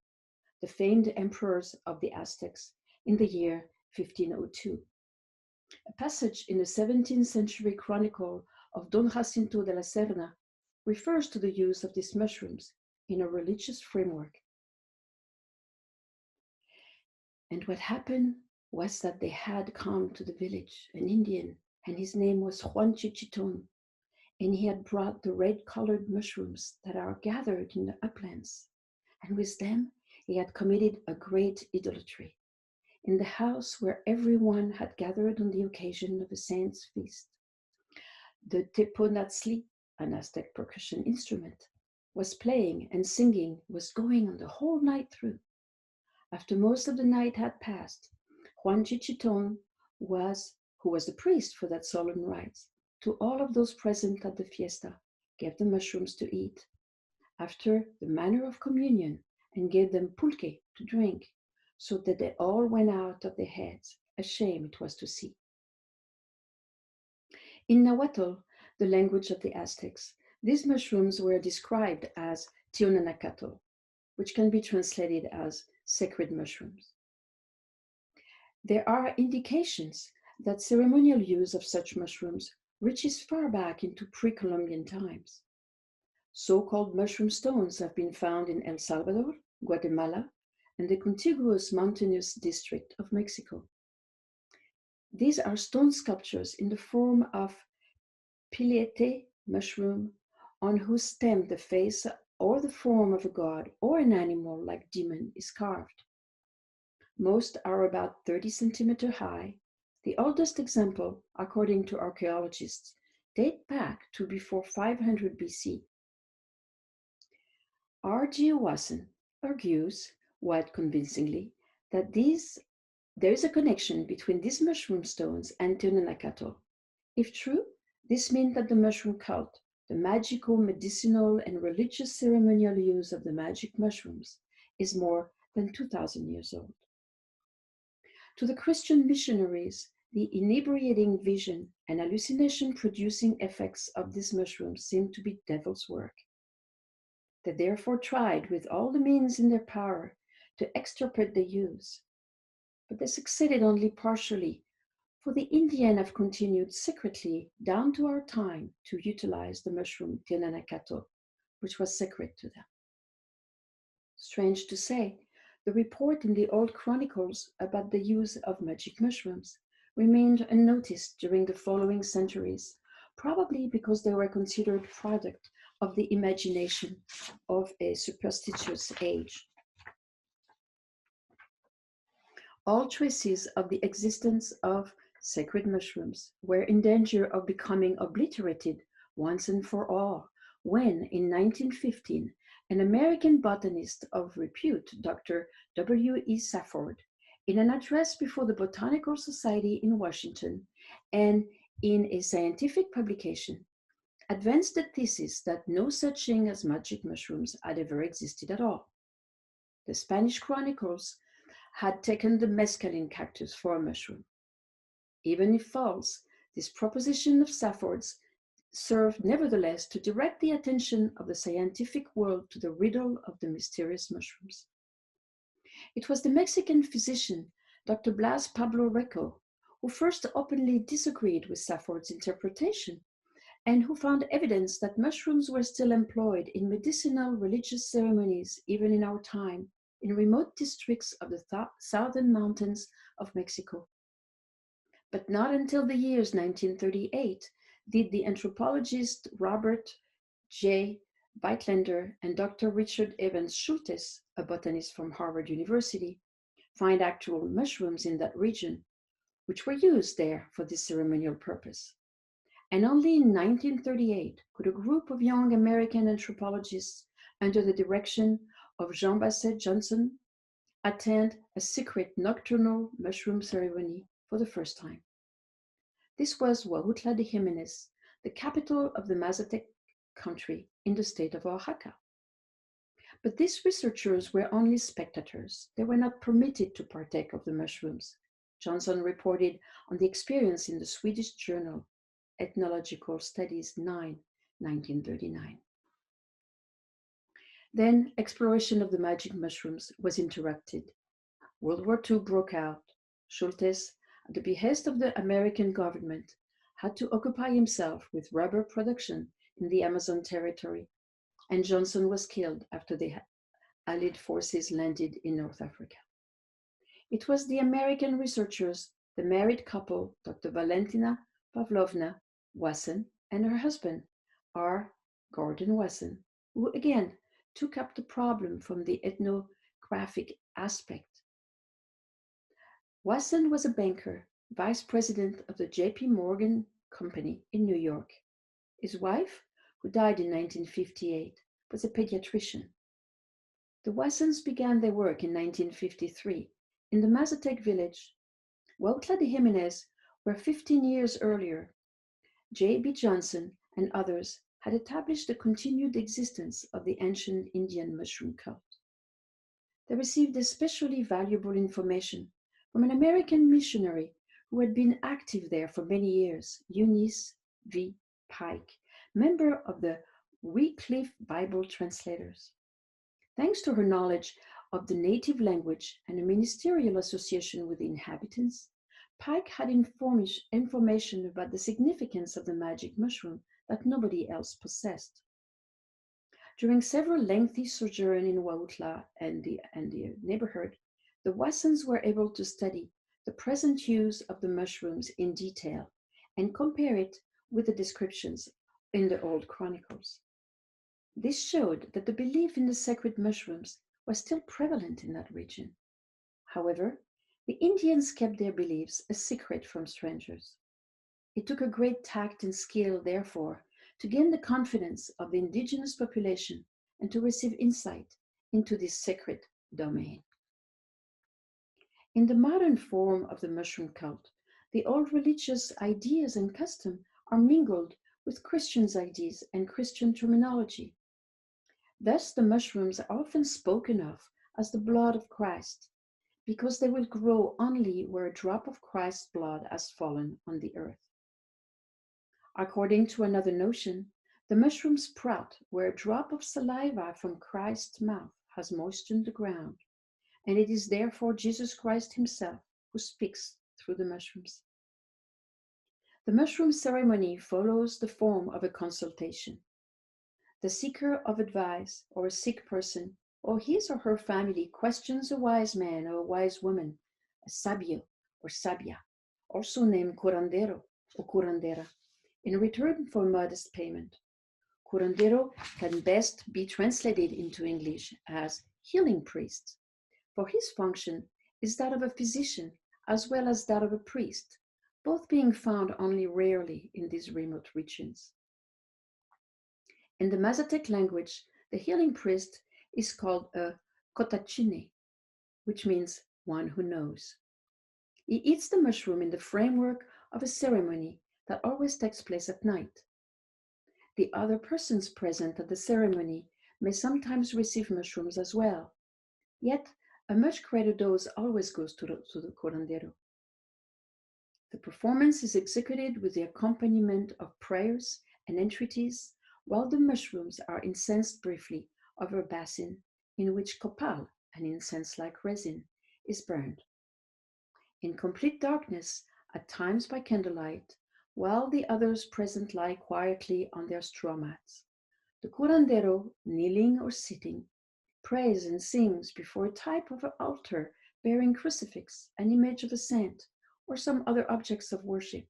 the famed emperors of the Aztecs, in the year 1502. A passage in the 17th century chronicle of Don Jacinto de la Serna refers to the use of these mushrooms in a religious framework And what happened was that they had come to the village, an Indian, and his name was Juan Chichiton, and he had brought the red-colored mushrooms that are gathered in the uplands. And with them, he had committed a great idolatry in the house where everyone had gathered on the occasion of a saint's feast. The teponatzli, an Aztec percussion instrument, was playing, and singing was going on the whole night through. After most of the night had passed, Juan Chichiton who was the priest for that solemn rite, to all of those present at the fiesta, gave the mushrooms to eat, after the manner of communion, and gave them pulque to drink, so that they all went out of their heads, a shame it was to see. In Nahuatl, the language of the Aztecs, these mushrooms were described as tionanacatl, which can be translated as sacred mushrooms. There are indications that ceremonial use of such mushrooms reaches far back into pre-Columbian times. So-called mushroom stones have been found in El Salvador, Guatemala, and the contiguous mountainous district of Mexico. These are stone sculptures in the form of pilete mushroom, on whose stem the face or the form of a god or an animal like demon is carved. Most are about 30 centimeters high. The oldest example, according to archaeologists, date back to before 500 BC. R.G. Wasson argues, quite convincingly, that there is a connection between these mushroom stones and tionanacatl. If true, this means that the mushroom cult, the magical, medicinal, and religious ceremonial use of the magic mushrooms, is more than 2,000 years old. To the Christian missionaries, the inebriating vision and hallucination-producing effects of these mushrooms seem to be devil's work. They therefore tried with all the means in their power to extirpate the use, but they succeeded only partially, for the Indian have continued secretly down to our time to utilize the mushroom tionanacatl, which was sacred to them. Strange to say, the report in the old chronicles about the use of magic mushrooms remained unnoticed during the following centuries, probably because they were considered product of the imagination of a superstitious age. All traces of the existence of sacred mushrooms were in danger of becoming obliterated once and for all when, in 1915, an American botanist of repute, Dr. W.E. Safford, in an address before the Botanical Society in Washington and in a scientific publication, advanced the thesis that no such thing as magic mushrooms had ever existed at all. The Spanish chronicles had taken the mescaline cactus for a mushroom. Even if false, this proposition of Safford's served nevertheless to direct the attention of the scientific world to the riddle of the mysterious mushrooms. It was the Mexican physician, Dr. Blas Pablo Recco, who first openly disagreed with Safford's interpretation and who found evidence that mushrooms were still employed in medicinal religious ceremonies even in our time in remote districts of the southern mountains of Mexico. But not until the years 1938 did the anthropologist Robert J. Beitländer and Dr. Richard Evans Schultes, a botanist from Harvard University, find actual mushrooms in that region, which were used there for this ceremonial purpose. And only in 1938 could a group of young American anthropologists under the direction of Jean Basset Johnson attend a secret nocturnal mushroom ceremony for the first time. This was Huautla de Jimenez, the capital of the Mazatec country in the state of Oaxaca. But these researchers were only spectators. They were not permitted to partake of the mushrooms. Johnson reported on the experience in the Swedish journal Ethnological Studies 9, 1939. Then exploration of the magic mushrooms was interrupted. World War II broke out. Schultes, at the behest of the American government, had to occupy himself with rubber production in the Amazon territory, and Johnson was killed after the Allied forces landed in North Africa. It was the American researchers, the married couple, Dr. Valentina Pavlovna Wasson and her husband, R. Gordon Wasson, who again took up the problem from the ethnographic aspect. Wasson was a banker, vice president of the J.P. Morgan Company in New York. His wife, who died in 1958, was a pediatrician. The Wassons began their work in 1953 in the Mazatec village, Huautla de Jimenez, where 15 years earlier, J.B. Johnson and others had established the continued existence of the ancient Indian mushroom cult. They received especially valuable information from an American missionary who had been active there for many years, Eunice V. Pike, member of the Wycliffe Bible translators. Thanks to her knowledge of the native language and a ministerial association with the inhabitants, Pike had information about the significance of the magic mushroom that nobody else possessed. During several lengthy sojourns in Huautla and the neighborhood, the Wassons were able to study the present use of the mushrooms in detail and compare it with the descriptions in the old chronicles. This showed that the belief in the sacred mushrooms was still prevalent in that region. However, the Indians kept their beliefs a secret from strangers. It took a great tact and skill, therefore, to gain the confidence of the indigenous population and to receive insight into this sacred domain. In the modern form of the mushroom cult, the old religious ideas and customs are mingled with Christian ideas and Christian terminology. Thus, the mushrooms are often spoken of as the blood of Christ, because they will grow only where a drop of Christ's blood has fallen on the earth. According to another notion, the mushrooms sprout where a drop of saliva from Christ's mouth has moistened the ground, and it is therefore Jesus Christ himself who speaks through the mushrooms. The mushroom ceremony follows the form of a consultation. The seeker of advice or a sick person or his or her family questions a wise man or a wise woman, a sabio or sabia, also named curandero or curandera, in return for modest payment. Curandero can best be translated into English as healing priest, for his function is that of a physician as well as that of a priest, both being found only rarely in these remote regions. In the Mazatec language, the healing priest is called a cotachine, which means one who knows. He eats the mushroom in the framework of a ceremony that always takes place at night. The other persons present at the ceremony may sometimes receive mushrooms as well, yet a much greater dose always goes to the curandero. The performance is executed with the accompaniment of prayers and entreaties, while the mushrooms are incensed briefly over a basin in which copal, an incense-like resin, is burned. In complete darkness, at times by candlelight, while the others present lie quietly on their straw mats, the curandero, kneeling or sitting, prays and sings before a type of an altar bearing crucifix, an image of a saint, or some other objects of worship.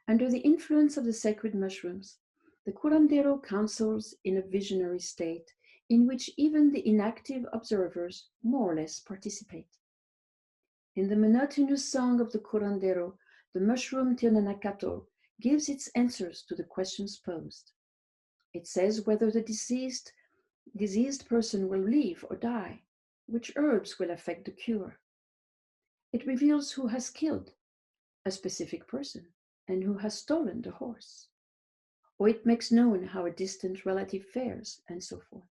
Under the influence of the sacred mushrooms, the curandero counsels in a visionary state in which even the inactive observers more or less participate. In the monotonous song of the curandero, the mushroom Tirnanakato gives its answers to the questions posed. It says whether the diseased person will live or die, which herbs will affect the cure. It reveals who has killed a specific person and who has stolen the horse. Or it makes known how a distant relative fares, and so forth.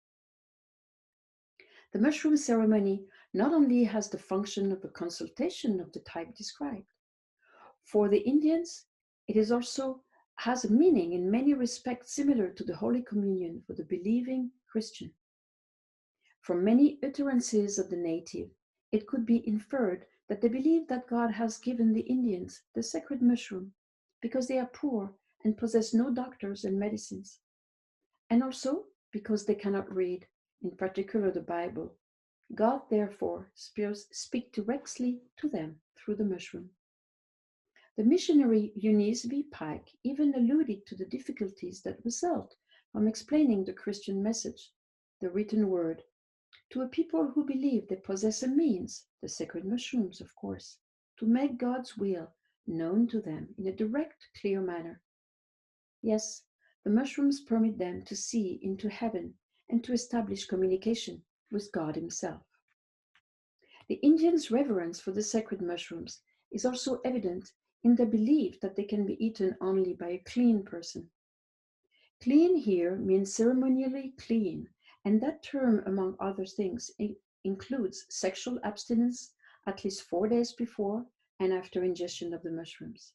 The mushroom ceremony not only has the function of a consultation of the type described. For the Indians, it is also has a meaning in many respects similar to the Holy Communion for the believing Christian. From many utterances of the native, it could be inferred that they believe that God has given the Indians the sacred mushroom because they are poor and possess no doctors and medicines, and also because they cannot read, in particular the Bible, God therefore speaks directly to them through the mushroom. The missionary Eunice V. Pike even alluded to the difficulties that result from explaining the Christian message, the written word, to a people who believe they possess a means, the sacred mushrooms, of course, to make God's will known to them in a direct, clear manner. Yes, the mushrooms permit them to see into heaven and to establish communication with God Himself. The Indians' reverence for the sacred mushrooms is also evident in the belief that they can be eaten only by a clean person. Clean here means ceremonially clean, and that term, among other things, includes sexual abstinence at least 4 days before and after ingestion of the mushrooms.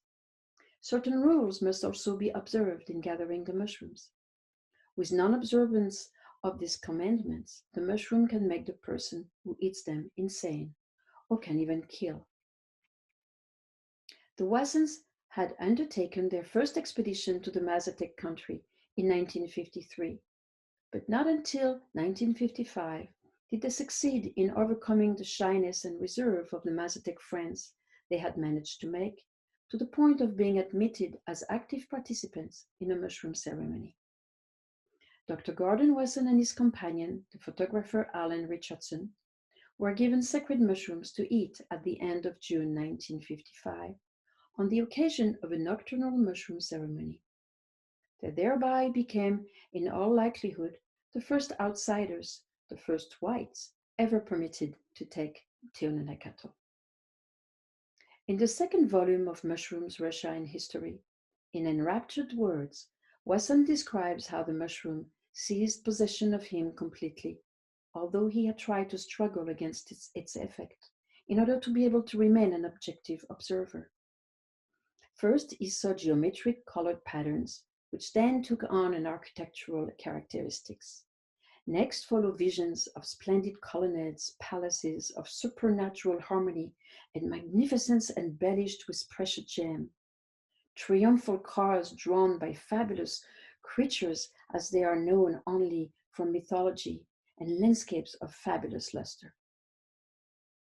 Certain rules must also be observed in gathering the mushrooms. With non-observance of these commandments, the mushroom can make the person who eats them insane or can even kill. The Wassons had undertaken their first expedition to the Mazatec country in 1953, but not until 1955 did they succeed in overcoming the shyness and reserve of the Mazatec friends they had managed to make, to the point of being admitted as active participants in a mushroom ceremony. Dr. Gordon Wasson and his companion, the photographer Alan Richardson, were given sacred mushrooms to eat at the end of June 1955 on the occasion of a nocturnal mushroom ceremony. They thereby became, in all likelihood, the first outsiders, the first whites, ever permitted to take Teonenakato. In the second volume of Mushrooms, Russia and History, in enraptured words, Wasson describes how the mushroom seized possession of him completely, although he had tried to struggle against its effect in order to be able to remain an objective observer. First, he saw geometric colored patterns, which then took on an architectural characteristics. Next follow visions of splendid colonnades, palaces of supernatural harmony and magnificence embellished with precious gems. Triumphal cars drawn by fabulous creatures as they are known only from mythology, and landscapes of fabulous luster.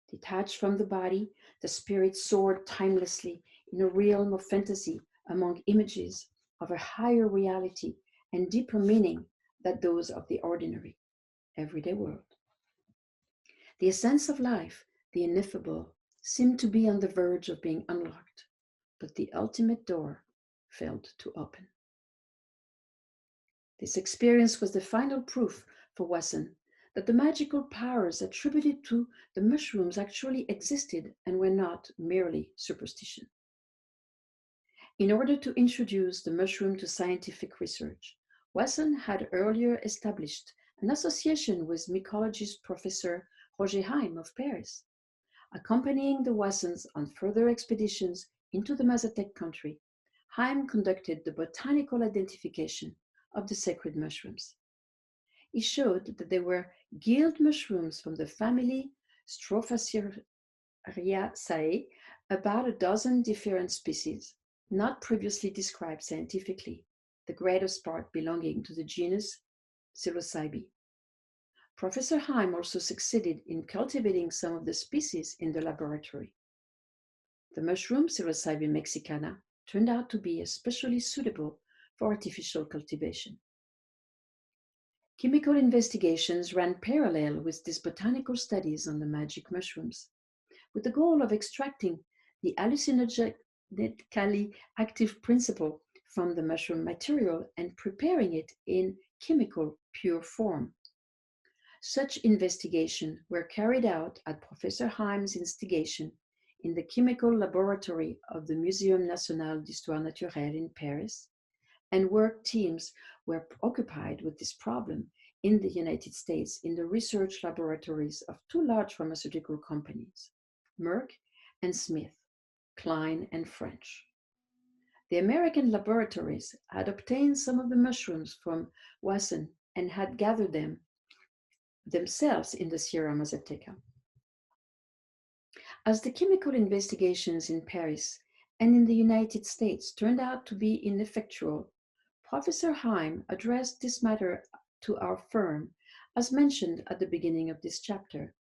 Detached from the body, the spirit soared timelessly in a realm of fantasy among images of a higher reality and deeper meaning than those of the ordinary, everyday world. The essence of life, the ineffable, seemed to be on the verge of being unlocked, but the ultimate door failed to open. This experience was the final proof for Wasson that the magical powers attributed to the mushrooms actually existed and were not merely superstition. In order to introduce the mushroom to scientific research, Wasson had earlier established an association with mycologist Professor Roger Heim of Paris. Accompanying the Wassons on further expeditions into the Mazatec country, Heim conducted the botanical identification of the sacred mushrooms. He showed that they were guild mushrooms from the family Strophaceae, about a dozen different species, not previously described scientifically, the greatest part belonging to the genus Psilocybe. Professor Heim also succeeded in cultivating some of the species in the laboratory. The mushroom Psilocybe mexicana turned out to be especially suitable for artificial cultivation. Chemical investigations ran parallel with these botanical studies on the magic mushrooms, with the goal of extracting the hallucinogenically active principle from the mushroom material and preparing it in chemical pure form. Such investigations were carried out at Professor Heim's instigation in the chemical laboratory of the Muséum National d'Histoire Naturelle in Paris, and work teams were occupied with this problem in the United States in the research laboratories of two large pharmaceutical companies, Merck and Smith, Klein and French. The American laboratories had obtained some of the mushrooms from Wasson and had gathered them themselves in the Sierra Mazateca. As the chemical investigations in Paris and in the United States turned out to be ineffectual, Professor Heim addressed this matter to our firm, as mentioned at the beginning of this chapter,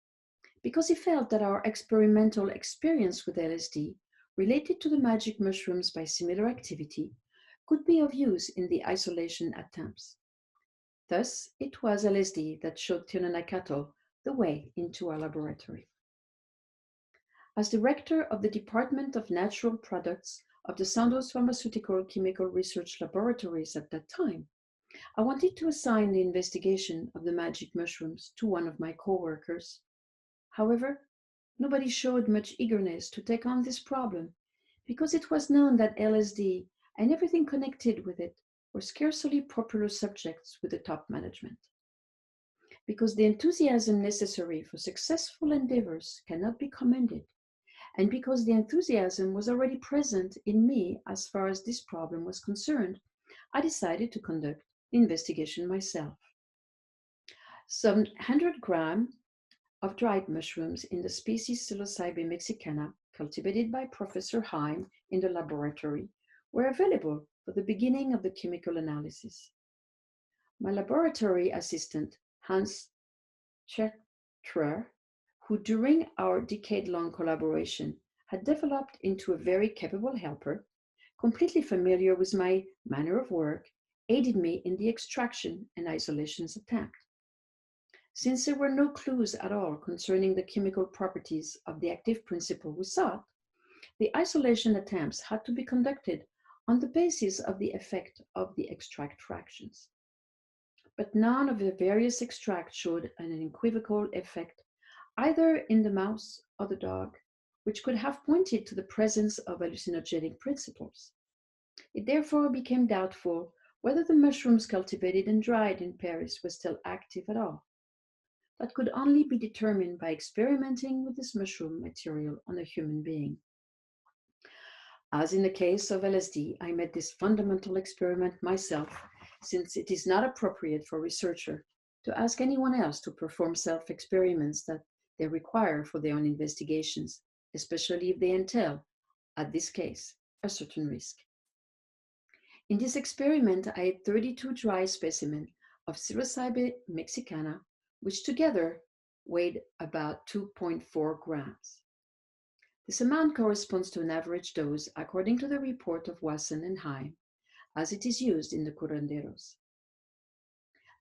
because he felt that our experimental experience with LSD related to the magic mushrooms by similar activity could be of use in the isolation attempts. Thus, it was LSD that showed Tionanakato the way into our laboratory. As director of the Department of Natural Products of the Sandoz Pharmaceutical Chemical Research Laboratories at that time, I wanted to assign the investigation of the magic mushrooms to one of my co-workers. However, nobody showed much eagerness to take on this problem because it was known that LSD and everything connected with it were scarcely popular subjects with the top management. Because the enthusiasm necessary for successful endeavors cannot be commended, and because the enthusiasm was already present in me as far as this problem was concerned, I decided to conduct the investigation myself. Some 100 grams of dried mushrooms in the species Psilocybe mexicana, cultivated by Professor Heim in the laboratory, were available for the beginning of the chemical analysis. My laboratory assistant, Hans Schechter, who during our decade-long collaboration had developed into a very capable helper, completely familiar with my manner of work, aided me in the extraction and isolations attempt. Since there were no clues at all concerning the chemical properties of the active principle we sought, the isolation attempts had to be conducted on the basis of the effect of the extract fractions. But none of the various extracts showed an unequivocal effect either in the mouse or the dog, which could have pointed to the presence of hallucinogenic principles. It therefore became doubtful whether the mushrooms cultivated and dried in Paris were still active at all. That could only be determined by experimenting with this mushroom material on a human being. As in the case of LSD, I made this fundamental experiment myself, since it is not appropriate for a researcher to ask anyone else to perform self-experiments that they require for their own investigations, especially if they entail, at this case, a certain risk. In this experiment, I had 32 dry specimens of Psilocybe mexicana, which together weighed about 2.4 grams. This amount corresponds to an average dose according to the report of Wasson and Heim, as it is used in the curanderos.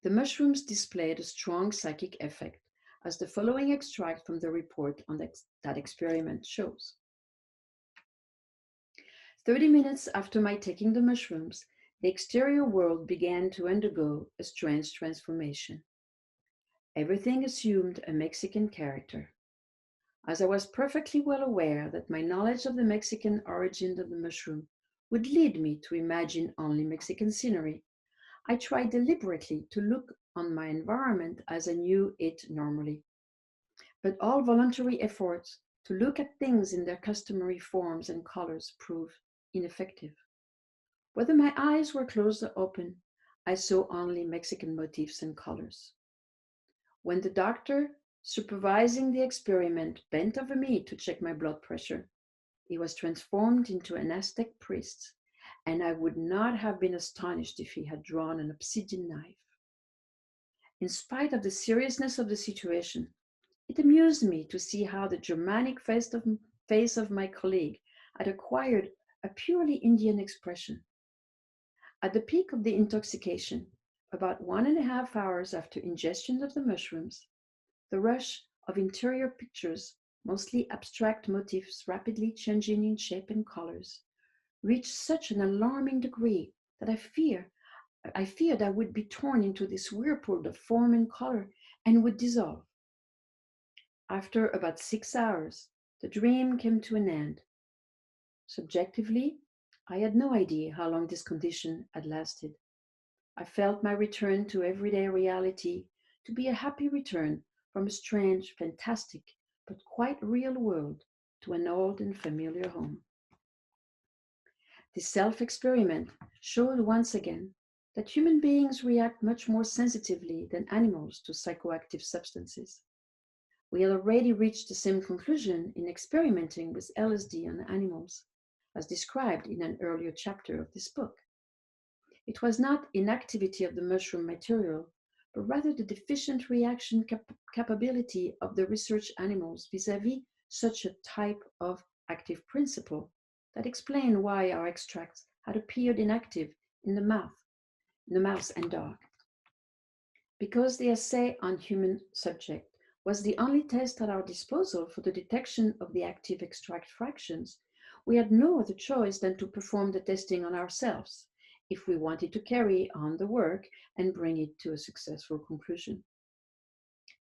The mushrooms displayed a strong psychic effect, as the following extract from the report on that experiment shows. 30 minutes after my taking the mushrooms, the exterior world began to undergo a strange transformation. Everything assumed a Mexican character. As I was perfectly well aware that my knowledge of the Mexican origin of the mushroom would lead me to imagine only Mexican scenery, I tried deliberately to look on my environment as I knew it normally. But all voluntary efforts to look at things in their customary forms and colors proved ineffective. Whether my eyes were closed or open, I saw only Mexican motifs and colors. When the doctor supervising the experiment bent over me to check my blood pressure, he was transformed into an Aztec priest, and I would not have been astonished if he had drawn an obsidian knife. In spite of the seriousness of the situation, it amused me to see how the Germanic face of my colleague had acquired a purely Indian expression. At the peak of the intoxication, about 1.5 hours after ingestion of the mushrooms, the rush of interior pictures, mostly abstract motifs rapidly changing in shape and colors, reached such an alarming degree that I feared I would be torn into this whirlpool of form and color and would dissolve. After about 6 hours, the dream came to an end. Subjectively, I had no idea how long this condition had lasted. I felt my return to everyday reality to be a happy return from a strange, fantastic, but quite real world to an old and familiar home. This self-experiment showed once again that human beings react much more sensitively than animals to psychoactive substances. We had already reached the same conclusion in experimenting with LSD on animals, as described in an earlier chapter of this book. It was not inactivity of the mushroom material, but rather the deficient reaction capability of the research animals vis-à-vis such a type of active principle that explain why our extracts had appeared inactive in the mouse and dog. Because the assay on human subject was the only test at our disposal for the detection of the active extract fractions, we had no other choice than to perform the testing on ourselves if we wanted to carry on the work and bring it to a successful conclusion.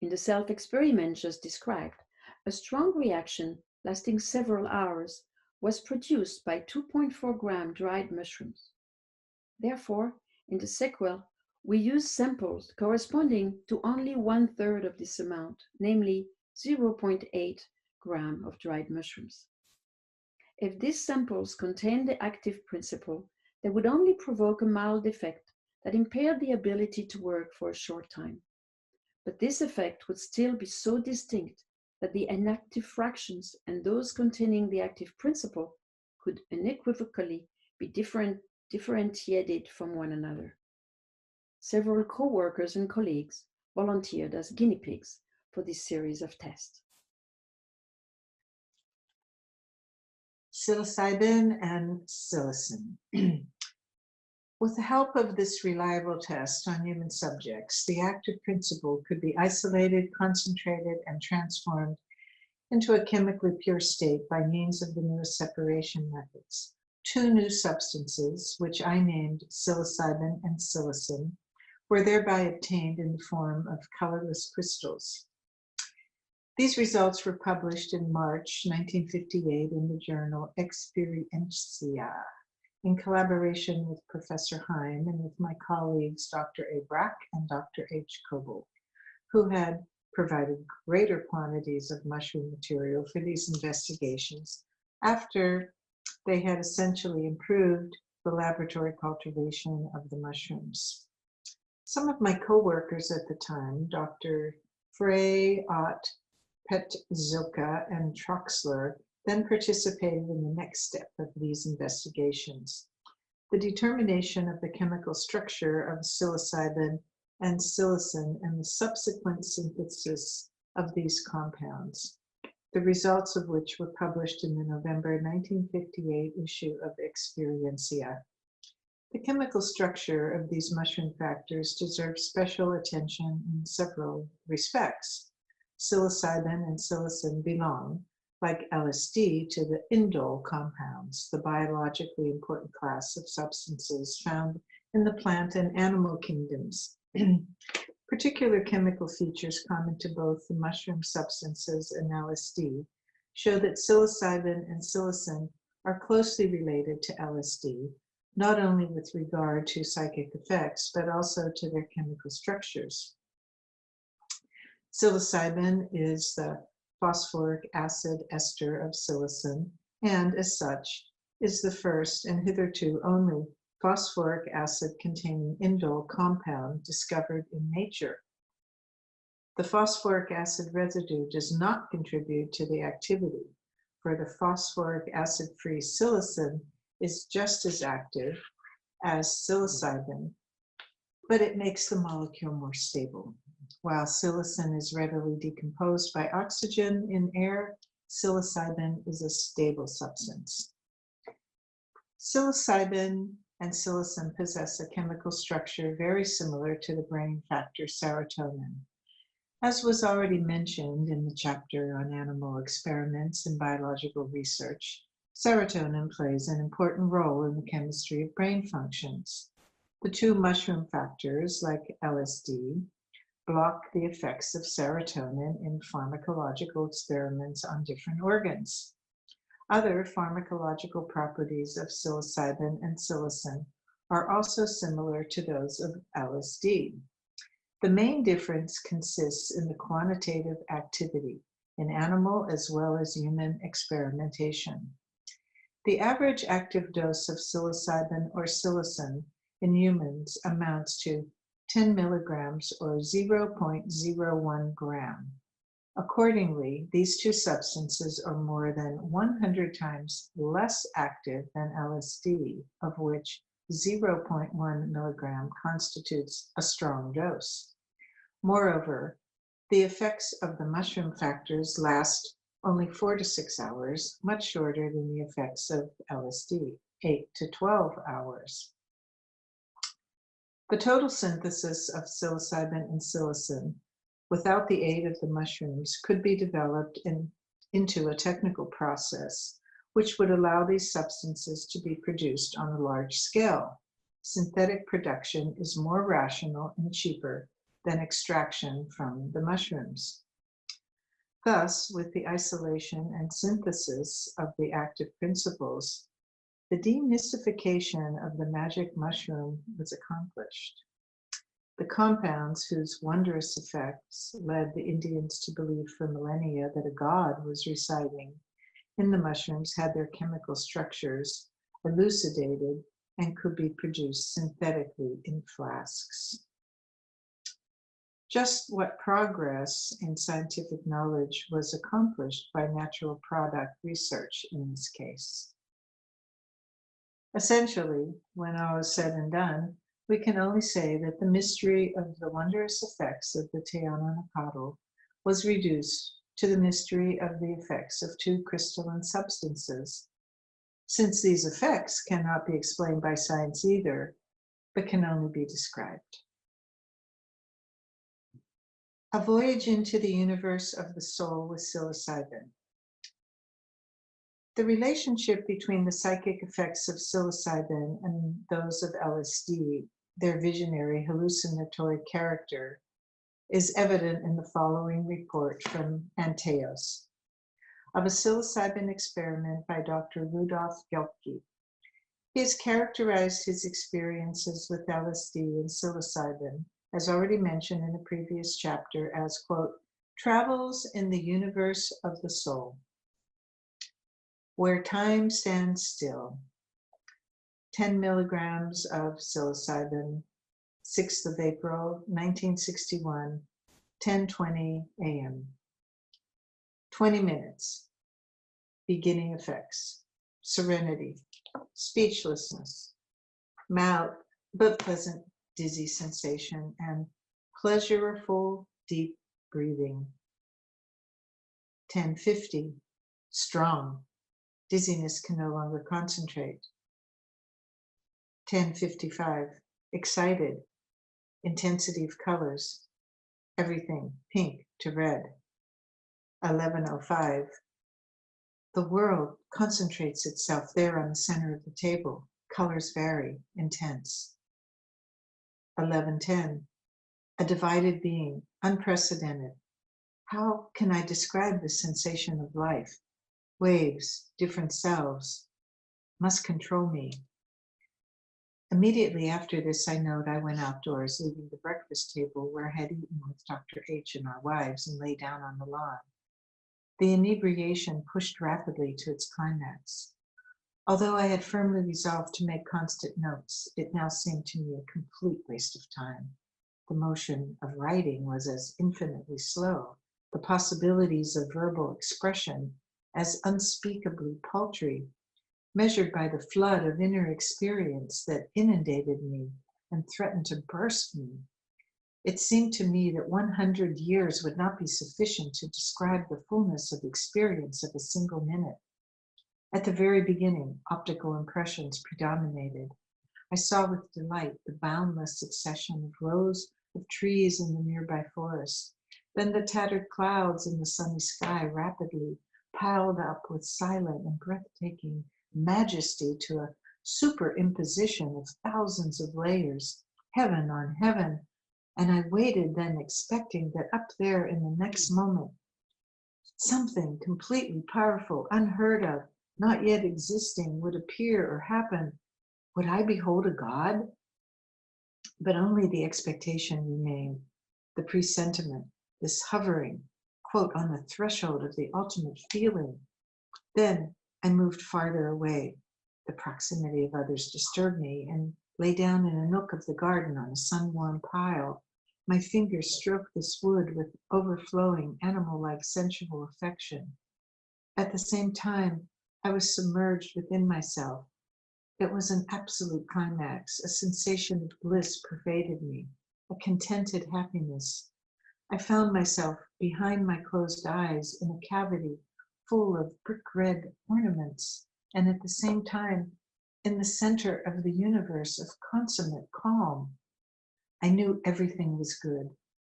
In the self-experiment just described, a strong reaction lasting several hours was produced by 2.4 gram dried mushrooms. Therefore, in the sequel, we used samples corresponding to only 1/3 of this amount, namely 0.8 gram of dried mushrooms. If these samples contained the active principle, they would only provoke a mild effect that impaired the ability to work for a short time. But this effect would still be so distinct that the inactive fractions and those containing the active principle could unequivocally be differentiated from one another. Several co-workers and colleagues volunteered as guinea pigs for this series of tests. Psilocybin and psilocin. With the help of this reliable test on human subjects, the active principle could be isolated, concentrated, and transformed into a chemically pure state by means of the newest separation methods. Two new substances, which I named psilocybin and psilocin, were thereby obtained in the form of colorless crystals. These results were published in March 1958 in the journal Experiencia, in collaboration with Professor Heim and with my colleagues Dr. A. Brack and Dr. H. Coble, who had provided greater quantities of mushroom material for these investigations after they had essentially improved the laboratory cultivation of the mushrooms. Some of my co-workers at the time, Dr. Frey, Ott, Petzilka, and Troxler, then participated in the next step of these investigations, the determination of the chemical structure of psilocybin and psilocin and the subsequent synthesis of these compounds, the results of which were published in the November 1958 issue of Experiencia. The chemical structure of these mushroom factors deserves special attention in several respects. Psilocybin and psilocin belong, like LSD, to the indole compounds, the biologically important class of substances found in the plant and animal kingdoms. Particular chemical features common to both the mushroom substances and LSD show that psilocybin and psilocin are closely related to LSD, not only with regard to psychic effects, but also to their chemical structures. Psilocybin is the phosphoric acid ester of psilocin, and as such, is the first and hitherto only phosphoric acid containing indole compound discovered in nature. The phosphoric acid residue does not contribute to the activity, for the phosphoric acid-free psilocin is just as active as psilocybin, but it makes the molecule more stable. While psilocin is readily decomposed by oxygen in air, psilocybin is a stable substance. Psilocybin and psilocin possess a chemical structure very similar to the brain factor serotonin. As was already mentioned in the chapter on animal experiments and biological research, serotonin plays an important role in the chemistry of brain functions. The two mushroom factors, like LSD, block the effects of serotonin in pharmacological experiments on different organs. Other pharmacological properties of psilocybin and psilocin are also similar to those of LSD. The main difference consists in the quantitative activity in animal as well as human experimentation. The average active dose of psilocybin or psilocin in humans amounts to 10 milligrams or 0.01 gram. Accordingly, these two substances are more than 100 times less active than LSD, of which 0.1 milligram constitutes a strong dose. Moreover, the effects of the mushroom factors last only 4 to 6 hours, much shorter than the effects of LSD, 8 to 12 hours. The total synthesis of psilocybin and psilocin without the aid of the mushrooms could be developed into a technical process which would allow these substances to be produced on a large scale. Synthetic production is more rational and cheaper than extraction from the mushrooms. Thus, with the isolation and synthesis of the active principles, the demystification of the magic mushroom was accomplished. The compounds whose wondrous effects led the Indians to believe for millennia that a god was residing in the mushrooms had their chemical structures elucidated and could be produced synthetically in flasks. Just what progress in scientific knowledge was accomplished by natural product research in this case? Essentially, when all is said and done, we can only say that the mystery of the wondrous effects of the Te Ananakato was reduced to the mystery of the effects of 2 crystalline substances, since these effects cannot be explained by science either, but can only be described. A voyage into the universe of the soul with psilocybin. The relationship between the psychic effects of psilocybin and those of LSD, their visionary hallucinatory character, is evident in the following report from Anteos of a psilocybin experiment by Dr. Rudolf Gelke. He has characterized his experiences with LSD and psilocybin, as already mentioned in a previous chapter, as, quote, travels in the universe of the soul, where time stands still. 10 milligrams of psilocybin, 6th of April, 1961, 10:20 a.m. 20 minutes, beginning effects, serenity, speechlessness, mild but pleasant dizzy sensation, and pleasureful deep breathing. 10:50, strong, dizziness can no longer concentrate. 10:55, excited, intensity of colors, everything pink to red. 11:05, the world concentrates itself there on the center of the table. Colors vary, intense. 11:10, a divided being, unprecedented. How can I describe the sensation of life? Waves, different selves, must control me. Immediately after this, I note I went outdoors, leaving the breakfast table where I had eaten with Dr. H and our wives, and lay down on the lawn. The inebriation pushed rapidly to its climax. Although I had firmly resolved to make constant notes, it now seemed to me a complete waste of time. The motion of writing was as infinitely slow, the possibilities of verbal expression as unspeakably paltry, measured by the flood of inner experience that inundated me and threatened to burst me. It seemed to me that 100 years would not be sufficient to describe the fullness of experience of a single minute. At the very beginning, optical impressions predominated. I saw with delight the boundless succession of rows of trees in the nearby forest, then the tattered clouds in the sunny sky rapidly piled up with silent and breathtaking majesty to a superimposition of thousands of layers, heaven on heaven. And I waited then, expecting that up there in the next moment, something completely powerful, unheard of, not yet existing, would appear or happen. Would I behold a god? But only the expectation remained, the presentiment, this hovering, quote, on the threshold of the ultimate feeling. Then I moved farther away. The proximity of others disturbed me, and lay down in a nook of the garden on a sun-warmed pile. My fingers stroked this wood with overflowing animal-like sensual affection. At the same time, I was submerged within myself. It was an absolute climax. A sensation of bliss pervaded me, a contented happiness. I found myself behind my closed eyes in a cavity full of brick red ornaments, and at the same time in the center of the universe of consummate calm. I knew everything was good.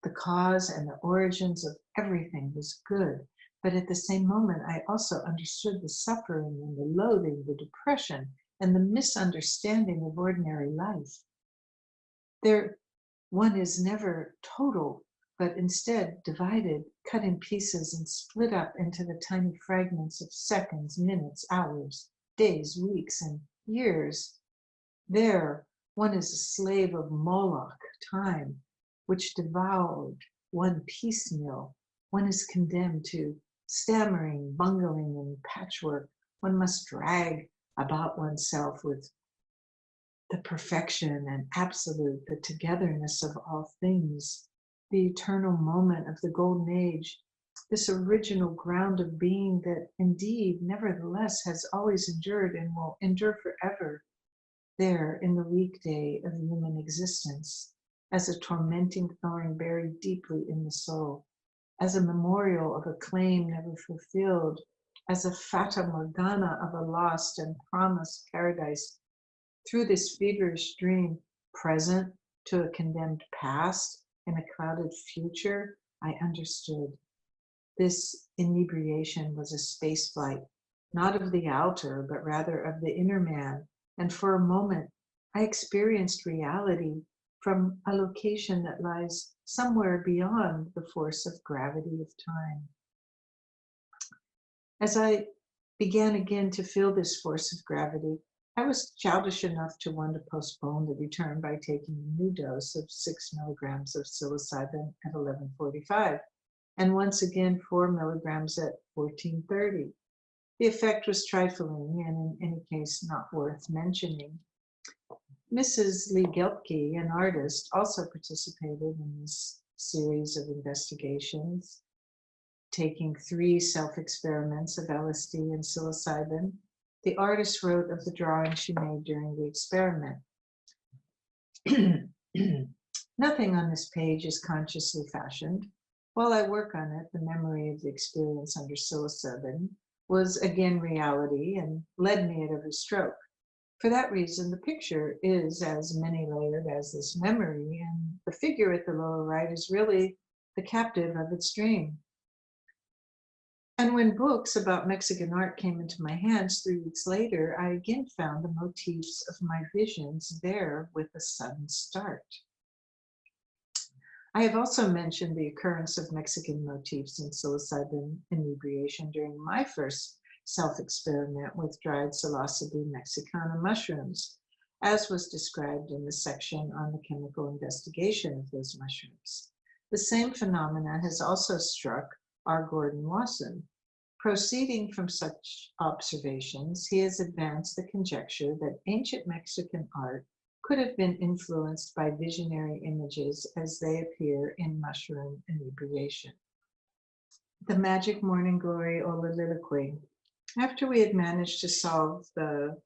The cause and the origins of everything was good. But at the same moment, I also understood the suffering and the loathing, the depression, and the misunderstanding of ordinary life. One is never total, but instead divided, cut in pieces, and split up into the tiny fragments of seconds, minutes, hours, days, weeks, and years. There, one is a slave of Moloch, time, which devoured one piecemeal. One is condemned to stammering, bungling, and patchwork. One must drag about oneself with the perfection and absolute, the togetherness of all things, the eternal moment of the golden age, this original ground of being that indeed, nevertheless, has always endured and will endure forever, there in the weekday of human existence, as a tormenting thorn buried deeply in the soul, as a memorial of a claim never fulfilled, as a fata morgana of a lost and promised paradise. Through this feverish dream, present to a condemned past and a clouded future, I understood. This inebriation was a space flight, not of the outer, but rather of the inner man. And for a moment, I experienced reality from a location that lies somewhere beyond the force of gravity of time. As I began again to feel this force of gravity, I was childish enough to want to postpone the return by taking a new dose of 6 milligrams of psilocybin at 11:45, and once again 4 milligrams at 14:30. The effect was trifling and in any case not worth mentioning. Mrs. Lee Geltke, an artist, also participated in this series of investigations, taking 3 self-experiments of LSD and psilocybin. The artist wrote of the drawing she made during the experiment. Nothing on this page is consciously fashioned. While I work on it, the memory of the experience under psilocybin was again reality and led me at every stroke. For that reason, the picture is as many-layered as this memory, and the figure at the lower right is really the captive of its dream. And when books about Mexican art came into my hands 3 weeks later, I again found the motifs of my visions there with a sudden start. I have also mentioned the occurrence of Mexican motifs in psilocybin inebriation during my first self-experiment with dried psilocybe mexicana mushrooms, as was described in the section on the chemical investigation of those mushrooms. The same phenomena has also struck R. Gordon Wasson. Proceeding from such observations, he has advanced the conjecture that ancient Mexican art could have been influenced by visionary images as they appear in mushroom inebriation. The magic morning glory or soliloquy. After we had managed to solve the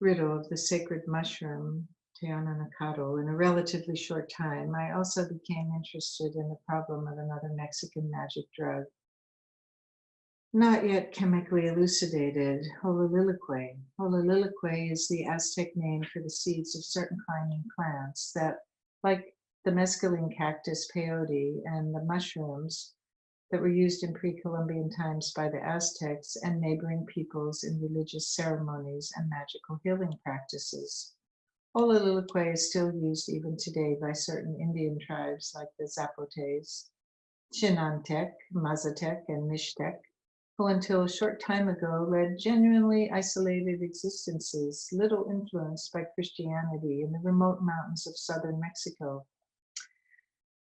riddle of the sacred mushroom, Teonanacatl, in a relatively short time, I also became interested in the problem of another Mexican magic drug, not yet chemically elucidated, Hololiloque. Hololiloque is the Aztec name for the seeds of certain climbing plants that, like the mescaline cactus peyote and the mushrooms that were used in pre-Columbian times by the Aztecs and neighboring peoples in religious ceremonies and magical healing practices. Hololiloque is still used even today by certain Indian tribes like the Zapotes, Chinantec, Mazatec, and Mixtec, who until a short time ago led genuinely isolated existences, little influenced by Christianity in the remote mountains of southern Mexico.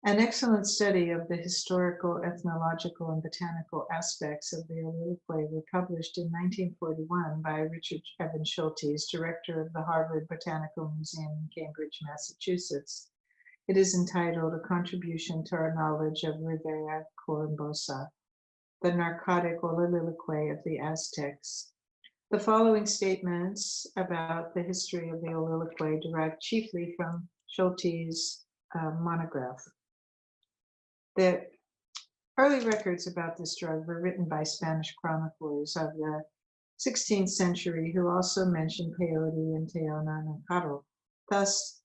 An excellent study of the historical, ethnological, and botanical aspects of the Hololiloque were published in 1941 by Richard Evan Schultes, director of the Harvard Botanical Museum in Cambridge, Massachusetts. It is entitled A Contribution to Our Knowledge of Rivera Corumbosa, the narcotic Hololiloque of the Aztecs. The following statements about the history of the Hololiloque derive chiefly from Schultes' monograph. The early records about this drug were written by Spanish chroniclers of the 16th century who also mentioned peyote and teona and caro. Thus,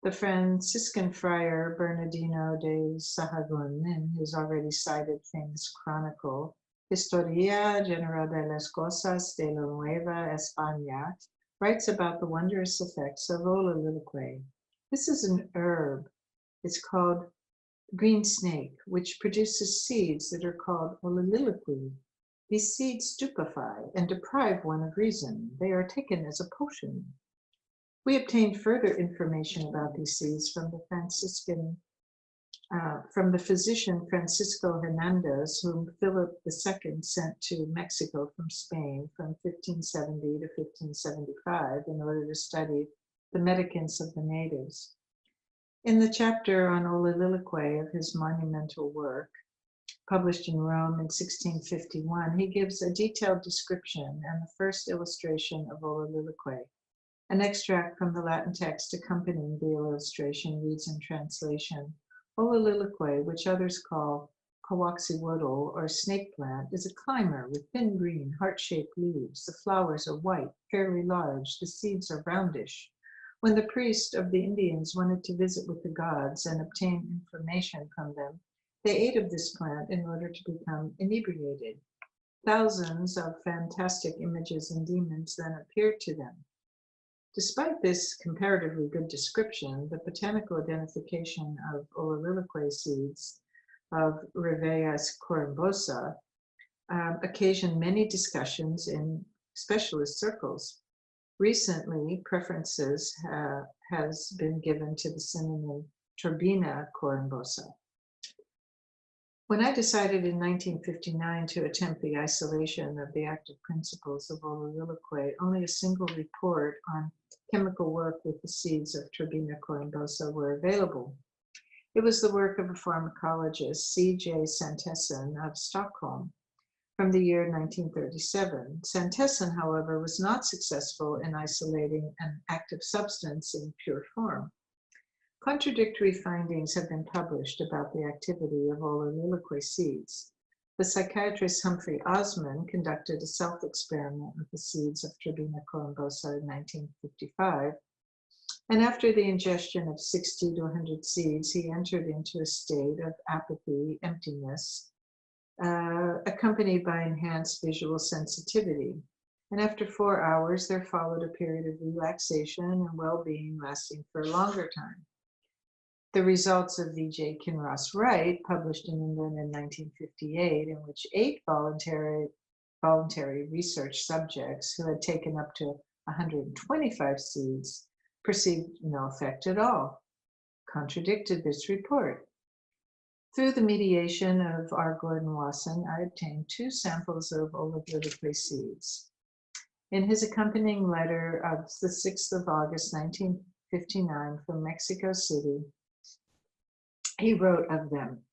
the Franciscan friar Bernardino de Sahagún, in his already cited famous chronicle, Historia General de las Cosas de la Nueva España, writes about the wondrous effects of ololiloquy. This is an herb. It's called green snake, which produces seeds that are called ololiloquy. These seeds stupefy and deprive one of reason. They are taken as a potion. We obtained further information about these seeds from the physician Francisco Hernandez, whom Philip II sent to Mexico from Spain from 1570 to 1575 in order to study the medicaments of the natives. In the chapter on ololiloquy of his monumental work, published in Rome in 1651, he gives a detailed description and the first illustration of ololiloquy. An extract from the Latin text accompanying the illustration reads in translation, ololiloquy, which others call coaxiwotl or snake plant, is a climber with thin green heart-shaped leaves. The flowers are white, fairly large. The seeds are roundish. When the priest of the Indians wanted to visit with the gods and obtain information from them, they ate of this plant in order to become inebriated. Thousands of fantastic images and demons then appeared to them. Despite this comparatively good description, the botanical identification of ololiloquy seeds of Revea corymbosa occasioned many discussions in specialist circles. Recently, preferences has been given to the synonym Turbina corymbosa. When I decided in 1959 to attempt the isolation of the active principles of ololiloquy, only a single report on chemical work with the seeds of Turbina corymbosa were available. It was the work of a pharmacologist, C.J. Santesson of Stockholm, from the year 1937. Santesson, however, was not successful in isolating an active substance in pure form. Contradictory findings have been published about the activity of ololiloquy seeds. The psychiatrist Humphrey Osmond conducted a self-experiment with the seeds of Turbina corymbosa in 1955, and after the ingestion of 60 to 100 seeds, he entered into a state of apathy, emptiness, accompanied by enhanced visual sensitivity. And after 4 hours, there followed a period of relaxation and well-being lasting for a longer time. The results of V.J. Kinross Wright, published in England in 1958, in which 8 voluntary research subjects who had taken up to 125 seeds perceived no effect at all, contradicted this report. Through the mediation of R. Gordon Wasson, I obtained 2 samples of ololiloquy seeds. In his accompanying letter of the 6th of August, 1959 from Mexico City, he wrote of them,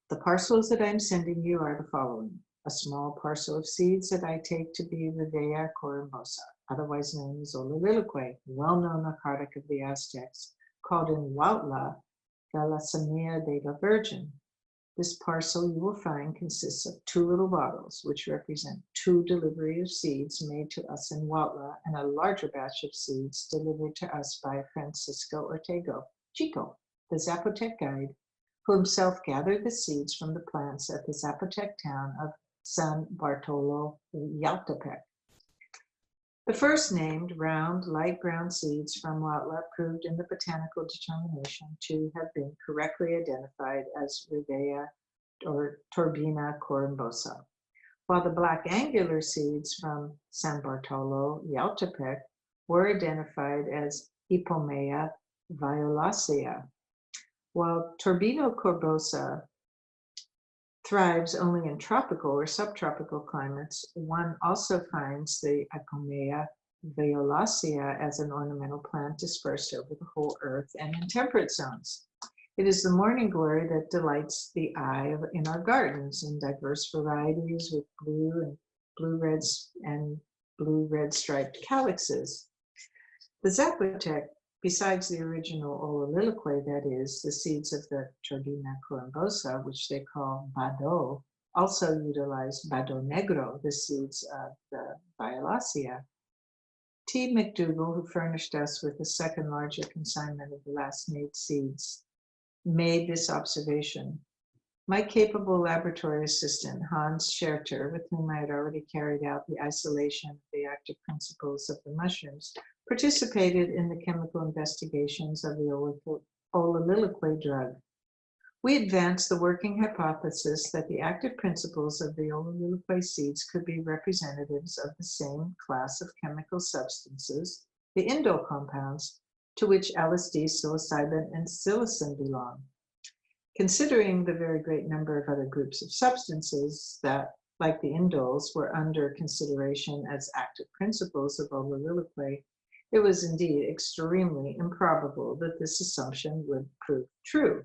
"The parcels that I'm sending you are the following. A small parcel of seeds that I take to be Revea corymbosa, otherwise known as ololiloquy, well-known narcotic of the Aztecs, called in Huautla the la semilla de la Virgin. This parcel you will find consists of 2 little bottles, which represent 2 deliveries of seeds made to us in Huautla, and a larger batch of seeds delivered to us by Francisco Ortego, Chico, the Zapotec guide, who himself gathered the seeds from the plants at the Zapotec town of San Bartolo Yautepec. The first named round, light brown seeds from Huautla proved in the botanical determination to have been correctly identified as Revea or Turbina corymbosa, while the black angular seeds from San Bartolo Yautepec were identified as Ipomea violacea. While Turbina corymbosa thrives only in tropical or subtropical climates, one also finds the Ipomea violacea as an ornamental plant dispersed over the whole earth and in temperate zones. It is the morning glory that delights the eye in our gardens in diverse varieties with blue-red striped calyxes. The Zapotec Besides the original ololiloquy, that is, the seeds of the Trodina corymbosa, which they call bado, also utilized bado negro, the seeds of the Violacea. T. McDougall, who furnished us with the second larger consignment of the last made seeds, made this observation. My capable laboratory assistant, Hans Scherter, with whom I had already carried out the isolation of the active principles of the mushrooms, participated in the chemical investigations of the ololiloquy drug. We advanced the working hypothesis that the active principles of the ololiloquy seeds could be representatives of the same class of chemical substances, the indole compounds, to which LSD, psilocybin, and psilocin belong. Considering the very great number of other groups of substances that, like the indoles, were under consideration as active principles of ololiloquy, it was indeed extremely improbable that this assumption would prove true.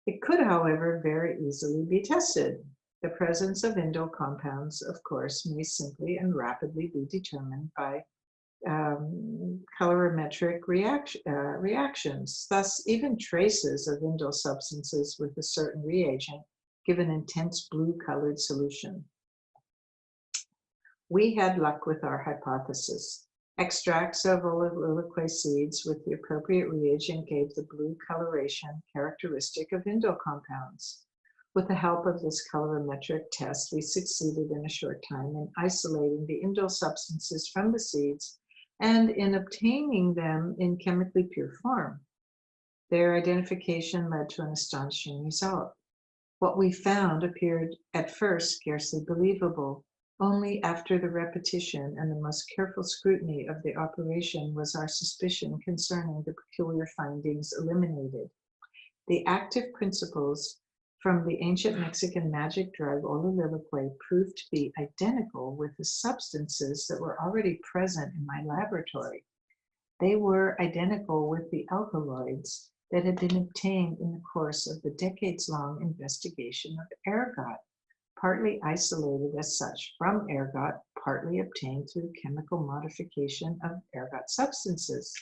It could, however, very easily be tested. The presence of indole compounds, of course, may simply and rapidly be determined by colorimetric reactions. Thus, even traces of indole substances with a certain reagent give an intense blue-colored solution. We had luck with our hypothesis. Extracts of ololiloquy seeds with the appropriate reagent gave the blue coloration characteristic of indole compounds. With the help of this colorimetric test, we succeeded in a short time in isolating the indole substances from the seeds and in obtaining them in chemically pure form. Their identification led to an astonishing result. What we found appeared at first scarcely believable. Only after the repetition and the most careful scrutiny of the operation was our suspicion concerning the peculiar findings eliminated. The active principles from the ancient Mexican magic drug ololiloquy proved to be identical with the substances that were already present in my laboratory. They were identical with the alkaloids that had been obtained in the course of the decades-long investigation of ergot, partly isolated as such from ergot, partly obtained through chemical modification of ergot substances.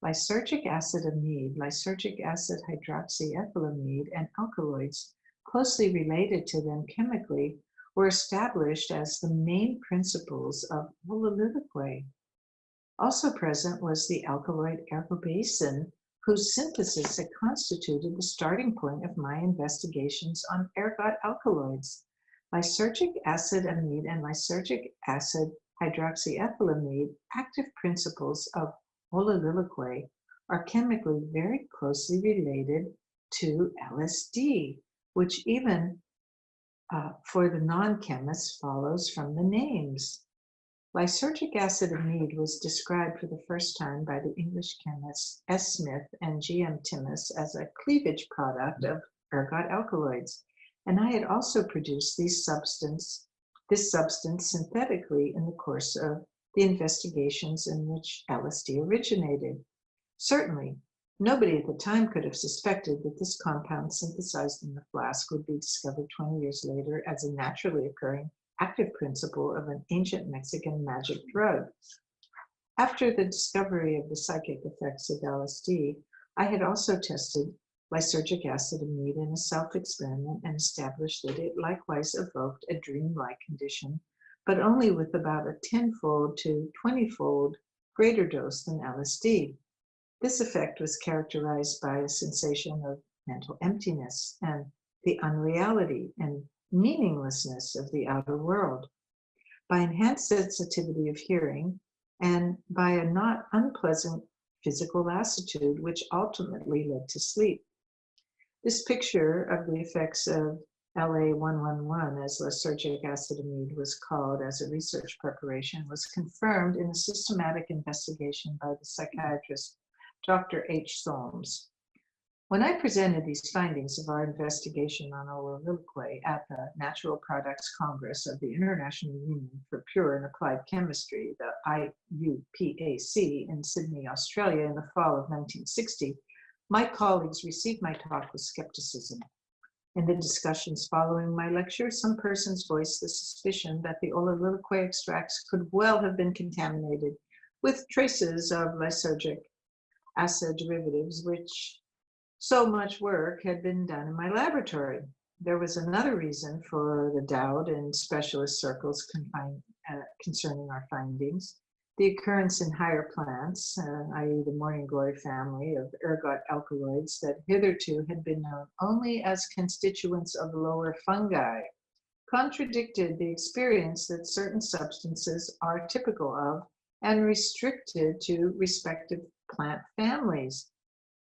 Lysergic acid amide, lysergic acid hydroxyethylamide, and alkaloids closely related to them chemically were established as the main principles of ololiloquy. Also present was the alkaloid ergobacin, whose synthesis had constituted the starting point of my investigations on ergot alkaloids. Lysergic acid amide and lysergic acid hydroxyethylamide, active principles of ololiloquy, are chemically very closely related to LSD, which even for the non-chemists follows from the names. Lysergic acid amide was described for the first time by the English chemists S. Smith and G. M. Timmis as a cleavage product of ergot alkaloids, and I had also produced this substance synthetically in the course of the investigations in which LSD originated. Certainly, nobody at the time could have suspected that this compound synthesized in the flask would be discovered 20 years later as a naturally occurring active principle of an ancient Mexican magic drug. After the discovery of the psychic effects of LSD, I had also tested lysergic acid amide in a self-experiment and established that it likewise evoked a dreamlike condition, but only with about a 10-fold to 20-fold greater dose than LSD. This effect was characterized by a sensation of mental emptiness and the unreality and meaninglessness of the outer world, by enhanced sensitivity of hearing, and by a not unpleasant physical lassitude, which ultimately led to sleep. This picture of the effects of LA-111, as lysergic acid amide was called as a research preparation, was confirmed in a systematic investigation by the psychiatrist Dr. H. Solms. When I presented these findings of our investigation on ololiloquy at the Natural Products Congress of the International Union for Pure and Applied Chemistry, the IUPAC, in Sydney, Australia in the fall of 1960, my colleagues received my talk with skepticism. In the discussions following my lecture, some persons voiced the suspicion that the ololiloquy extracts could well have been contaminated with traces of lysergic acid derivatives, which so much work had been done in my laboratory. There was another reason for the doubt in specialist circles concerning our findings: the occurrence in higher plants, i.e. the morning glory family of ergot alkaloids that hitherto had been known only as constituents of lower fungi, contradicted the experience that certain substances are typical of and restricted to respective plant families.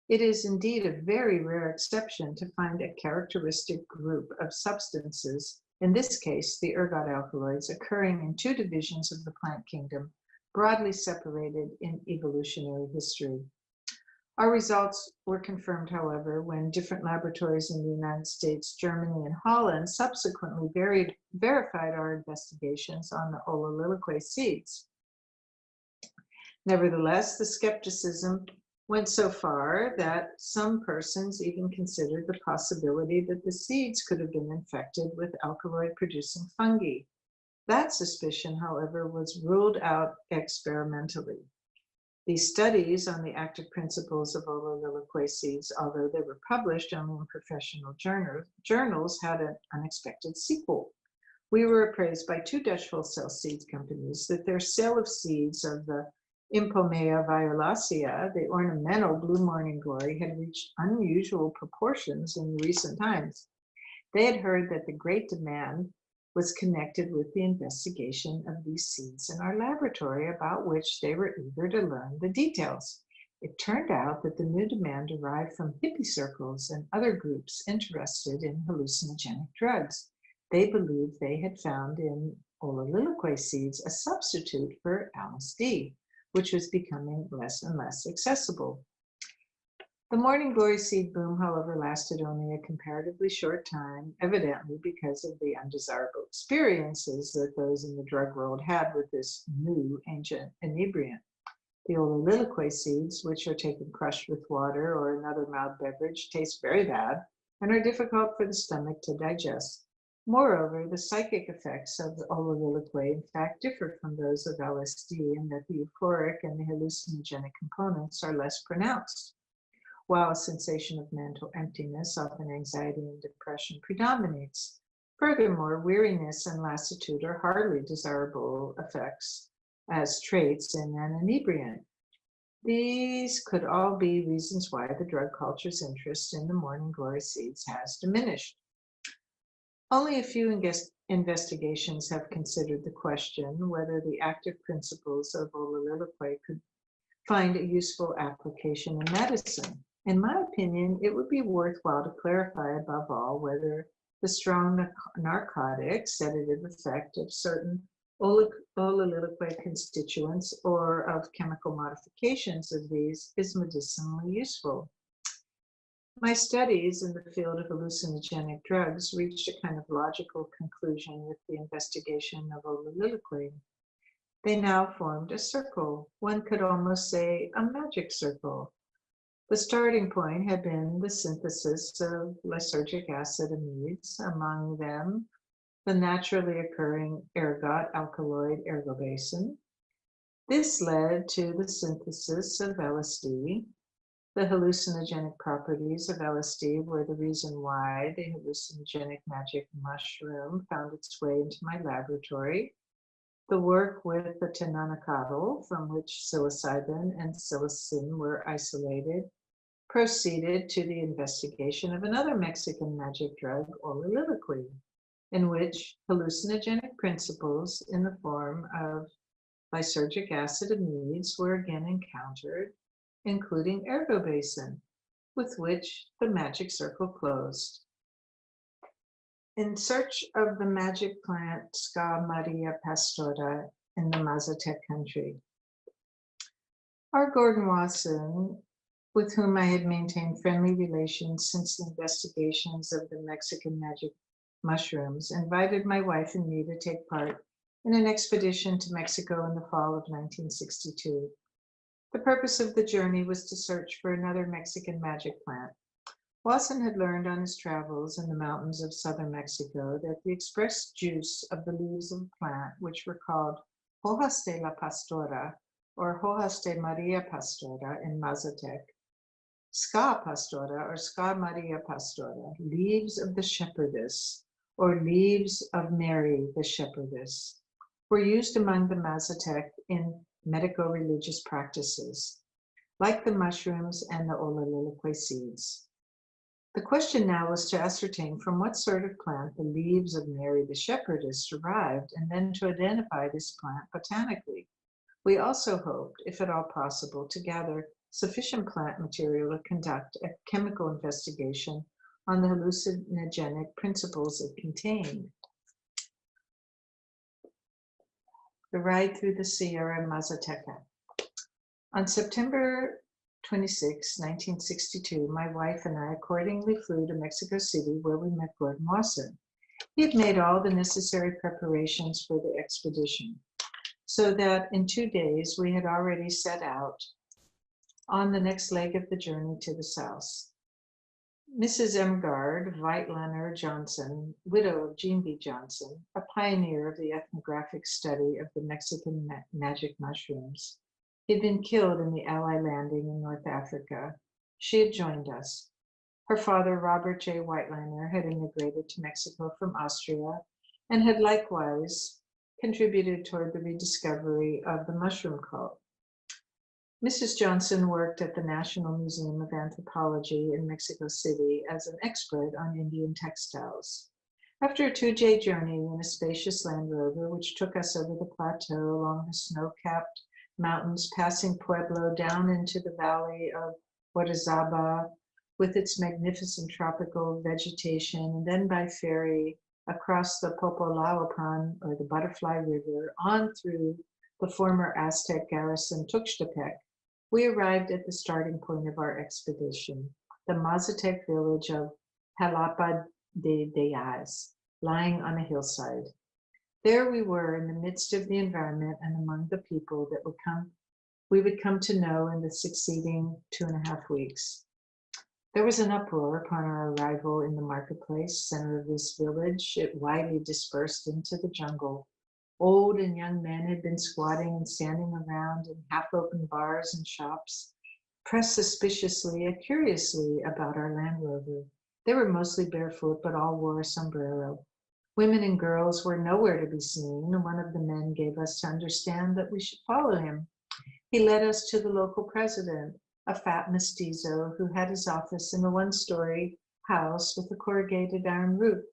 It is indeed a very rare exception to find a characteristic group of substances, in this case the ergot alkaloids, occurring in two divisions of the plant kingdom, broadly separated in evolutionary history. Our results were confirmed, however, when different laboratories in the United States, Germany, and Holland subsequently verified our investigations on the ololilique seeds. Nevertheless, the skepticism went so far that some persons even considered the possibility that the seeds could have been infected with alkaloid-producing fungi. That suspicion, however, was ruled out experimentally. These studies on the active principles of ololilique seeds, although they were published only in professional journals, had an unexpected sequel. We were appraised by two Dutch wholesale seeds companies that their sale of seeds of the Impomea violacea, the ornamental blue morning glory, had reached unusual proportions in recent times. They had heard that the great demand was connected with the investigation of these seeds in our laboratory, about which they were eager to learn the details. It turned out that the new demand derived from hippie circles and other groups interested in hallucinogenic drugs. They believed they had found in ololilique seeds a substitute for LSD, which was becoming less and less accessible. The morning glory seed boom, however, lasted only a comparatively short time, evidently because of the undesirable experiences that those in the drug world had with this new ancient inebriant. The ololilique seeds, which are taken crushed with water or another mild beverage, taste very bad and are difficult for the stomach to digest. Moreover, the psychic effects of the ololilique in fact differ from those of LSD in that the euphoric and the hallucinogenic components are less pronounced, while a sensation of mental emptiness, often anxiety and depression, predominates. Furthermore, weariness and lassitude are hardly desirable effects as traits in an inebriant. These could all be reasons why the drug culture's interest in the morning glory seeds has diminished. Only a few investigations have considered the question whether the active principles of ololilique could find a useful application in medicine. In my opinion, it would be worthwhile to clarify above all whether the strong narcotic sedative effect of certain ololilique constituents or of chemical modifications of these is medicinally useful. My studies in the field of hallucinogenic drugs reached a kind of logical conclusion with the investigation of ololilique. They now formed a circle. One could almost say a magic circle. The starting point had been the synthesis of lysergic acid amides, among them the naturally occurring ergot alkaloid ergobasine. This led to the synthesis of LSD. The hallucinogenic properties of LSD were the reason why the hallucinogenic magic mushroom found its way into my laboratory. The work with the tenanacatl, from which psilocybin and psilocin were isolated, proceeded to the investigation of another Mexican magic drug, ololilique, in which hallucinogenic principles in the form of lysergic acid amides were again encountered, including ergobasine, with which the magic circle closed. In search of the magic plant Ska Maria Pastora in the Mazatec country. R. Gordon Wasson, with whom I had maintained friendly relations since the investigations of the Mexican magic mushrooms, invited my wife and me to take part in an expedition to Mexico in the fall of 1962. The purpose of the journey was to search for another Mexican magic plant. Wasson had learned on his travels in the mountains of southern Mexico that the expressed juice of the leaves of a plant, which were called hojas de la pastora, or Hojas de Maria Pastora in Mazatec, Ska Pastora or Ska Maria Pastora, leaves of the shepherdess, or leaves of Mary the shepherdess, were used among the Mazatec in medico-religious practices, like the mushrooms and the ololiloque seeds. The question now was to ascertain from what sort of plant the leaves of Mary the shepherdess derived, and then to identify this plant botanically. We also hoped, if at all possible, to gather sufficient plant material to conduct a chemical investigation on the hallucinogenic principles it contained. The ride through the Sierra Mazateca. On September 26, 1962, my wife and I accordingly flew to Mexico City, where we met Gordon Wasson. He had made all the necessary preparations for the expedition, so that in 2 days we had already set out on the next leg of the journey to the south. Mrs. Emgard Weitlander Johnson, widow of Jean B. Johnson, a pioneer of the ethnographic study of the Mexican magic mushrooms, had been killed in the Allied landing in North Africa. She had joined us. Her father, Robert J. Weitlander, had immigrated to Mexico from Austria and had likewise contributed toward the rediscovery of the mushroom cult. Mrs. Johnson worked at the National Museum of Anthropology in Mexico City as an expert on Indian textiles. After a 2-day journey in a spacious Land Rover, which took us over the plateau along the snow-capped mountains, passing Pueblo down into the valley of Orizaba with its magnificent tropical vegetation, and then by ferry across the Popolaupan, or the Butterfly River, on through the former Aztec garrison Tuxtepec, we arrived at the starting point of our expedition, the Mazatec village of Jalapa de Deyaz, lying on a hillside. There we were in the midst of the environment and among the people that we would come to know in the succeeding 2.5 weeks. There was an uproar upon our arrival in the marketplace center of this village. It widely dispersed into the jungle. Old and young men had been squatting and standing around in half-open bars and shops, pressed suspiciously and curiously about our Land Rover. They were mostly barefoot, but all wore a sombrero. Women and girls were nowhere to be seen, and one of the men gave us to understand that we should follow him. He led us to the local president, a fat mestizo who had his office in a 1-story house with a corrugated iron roof.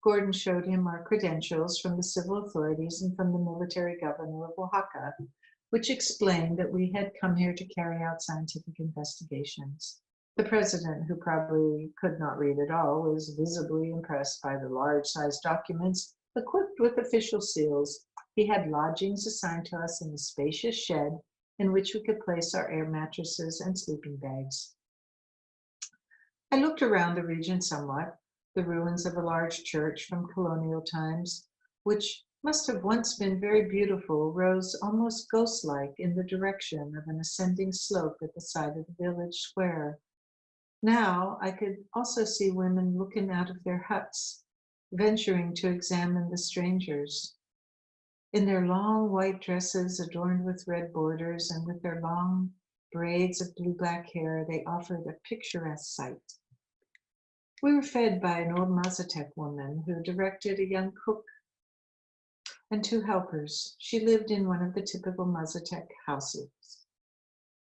Gordon showed him our credentials from the civil authorities and from the military governor of Oaxaca, which explained that we had come here to carry out scientific investigations. The president, who probably could not read at all, was visibly impressed by the large-sized documents equipped with official seals. He had lodgings assigned to us in a spacious shed in which we could place our air mattresses and sleeping bags. I looked around the region somewhat. The ruins of a large church from colonial times, which must have once been very beautiful, rose almost ghost-like in the direction of an ascending slope at the side of the village square. Now I could also see women looking out of their huts, venturing to examine the strangers. In their long white dresses adorned with red borders and with their long braids of blue-black hair, they offered a picturesque sight. We were fed by an old Mazatec woman who directed a young cook and 2 helpers. She lived in one of the typical Mazatec houses.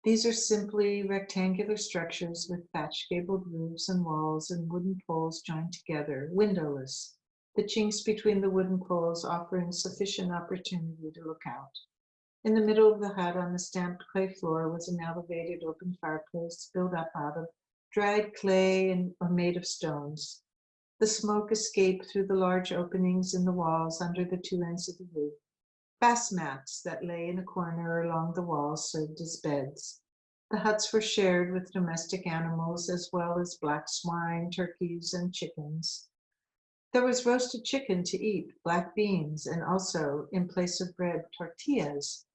These are simply rectangular structures with thatch gabled roofs and walls and wooden poles joined together, windowless, the chinks between the wooden poles offering sufficient opportunity to look out. In the middle of the hut on the stamped clay floor was an elevated open fireplace built up out of dried clay or made of stones. The smoke escaped through the large openings in the walls under the 2 ends of the roof. Bass mats that lay in a corner along the walls served as beds. The huts were shared with domestic animals as well as black swine, turkeys, and chickens. There was roasted chicken to eat, black beans, and also, in place of bread, tortillas,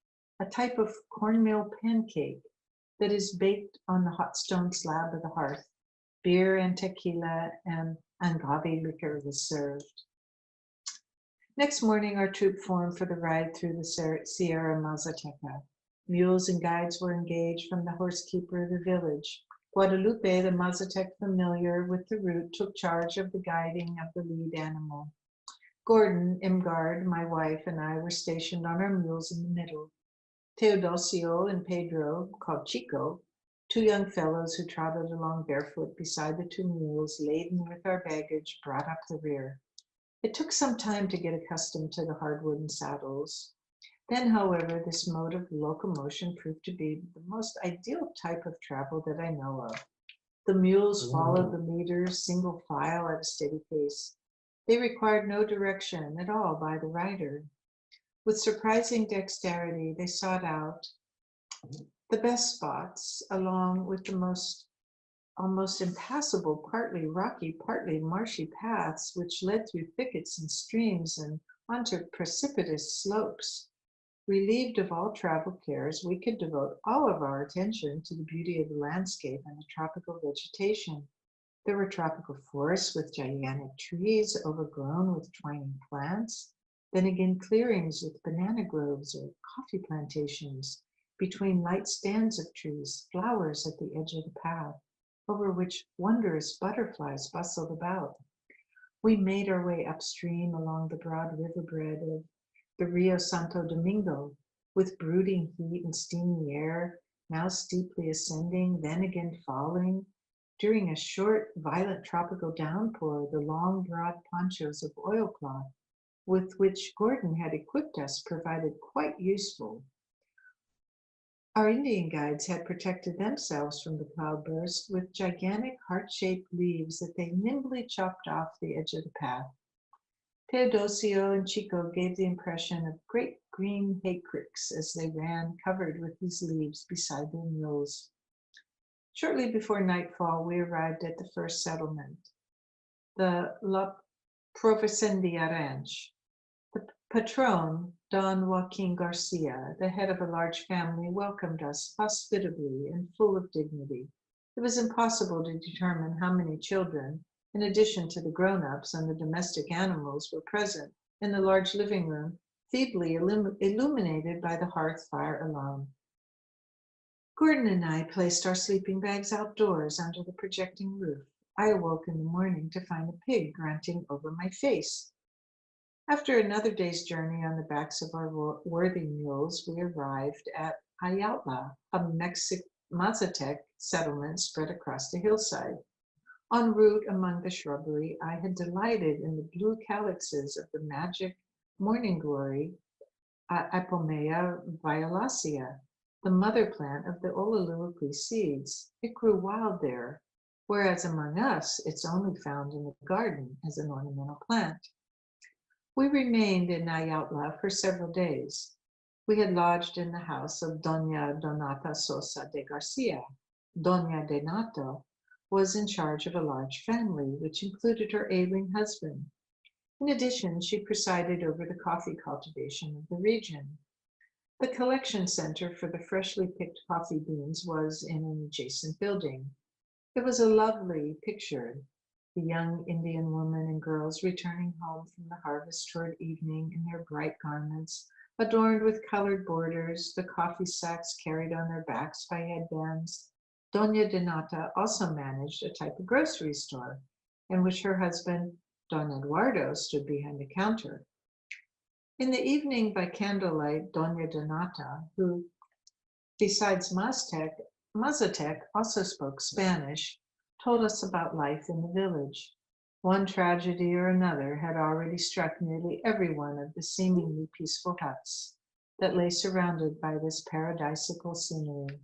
a type of cornmeal pancake that is baked on the hot stone slab of the hearth. Beer and tequila and agave liquor was served. Next morning, our troop formed for the ride through the Sierra Mazateca. Mules and guides were engaged from the horsekeeper of the village. Guadalupe, the Mazatec familiar with the route, took charge of the guiding of the lead animal. Gordon, Imgard, my wife, and I were stationed on our mules in the middle. Teodosio and Pedro, called Chico, two young fellows who trotted along barefoot beside the two mules laden with our baggage, brought up the rear. It took some time to get accustomed to the hard wooden saddles. Then, however, this mode of locomotion proved to be the most ideal type of travel that I know of. The mules followed the leaders single file at a steady pace. They required no direction at all by the rider. With surprising dexterity, they sought out the best spots along with the almost impassable, partly rocky, partly marshy paths which led through thickets and streams and onto precipitous slopes. Relieved of all travel cares, we could devote all of our attention to the beauty of the landscape and the tropical vegetation. There were tropical forests with gigantic trees overgrown with twining plants, then again clearings with banana groves or coffee plantations, between light stands of trees, flowers at the edge of the path, over which wondrous butterflies bustled about. We made our way upstream along the broad riverbed of the Rio Santo Domingo, with brooding heat and steamy air, now steeply ascending, then again falling. During a short, violent tropical downpour, the long, broad ponchos of oilcloth with which Gordon had equipped us provided quite useful. Our Indian guides had protected themselves from the cloudburst with gigantic heart-shaped leaves that they nimbly chopped off the edge of the path. Teodosio and Chico gave the impression of great green haycricks as they ran covered with these leaves beside their mules. Shortly before nightfall, we arrived at the first settlement, the La Providencia Ranch. The patron, Don Joaquin Garcia, the head of a large family, welcomed us hospitably and full of dignity. It was impossible to determine how many children, in addition to the grown-ups and the domestic animals, were present in the large living room, feebly illuminated by the hearth fire alone. Gordon and I placed our sleeping bags outdoors under the projecting roof. I awoke in the morning to find a pig grunting over my face. After another day's journey on the backs of our worthy mules, we arrived at Ayala, a Mazatec settlement spread across the hillside. En route among the shrubbery, I had delighted in the blue calyxes of the magic morning glory, Apomea violacea, the mother plant of the Olaluoqui seeds. It grew wild there, whereas among us, it's only found in the garden as an ornamental plant. We remained in Ayala for several days. We had lodged in the house of Doña Donata Sosa de Garcia. Doña Donato was in charge of a large family, which included her ailing husband. In addition, she presided over the coffee cultivation of the region. The collection center for the freshly picked coffee beans was in an adjacent building. It was a lovely picture, the young Indian women and girls returning home from the harvest toward evening in their bright garments, adorned with colored borders, the coffee sacks carried on their backs by headbands. Doña Donata also managed a type of grocery store, in which her husband, Don Eduardo, stood behind the counter. In the evening, by candlelight, Doña Donata, who, besides Mazatec, also spoke Spanish, told us about life in the village. One tragedy or another had already struck nearly every one of the seemingly peaceful huts that lay surrounded by this paradisical scenery.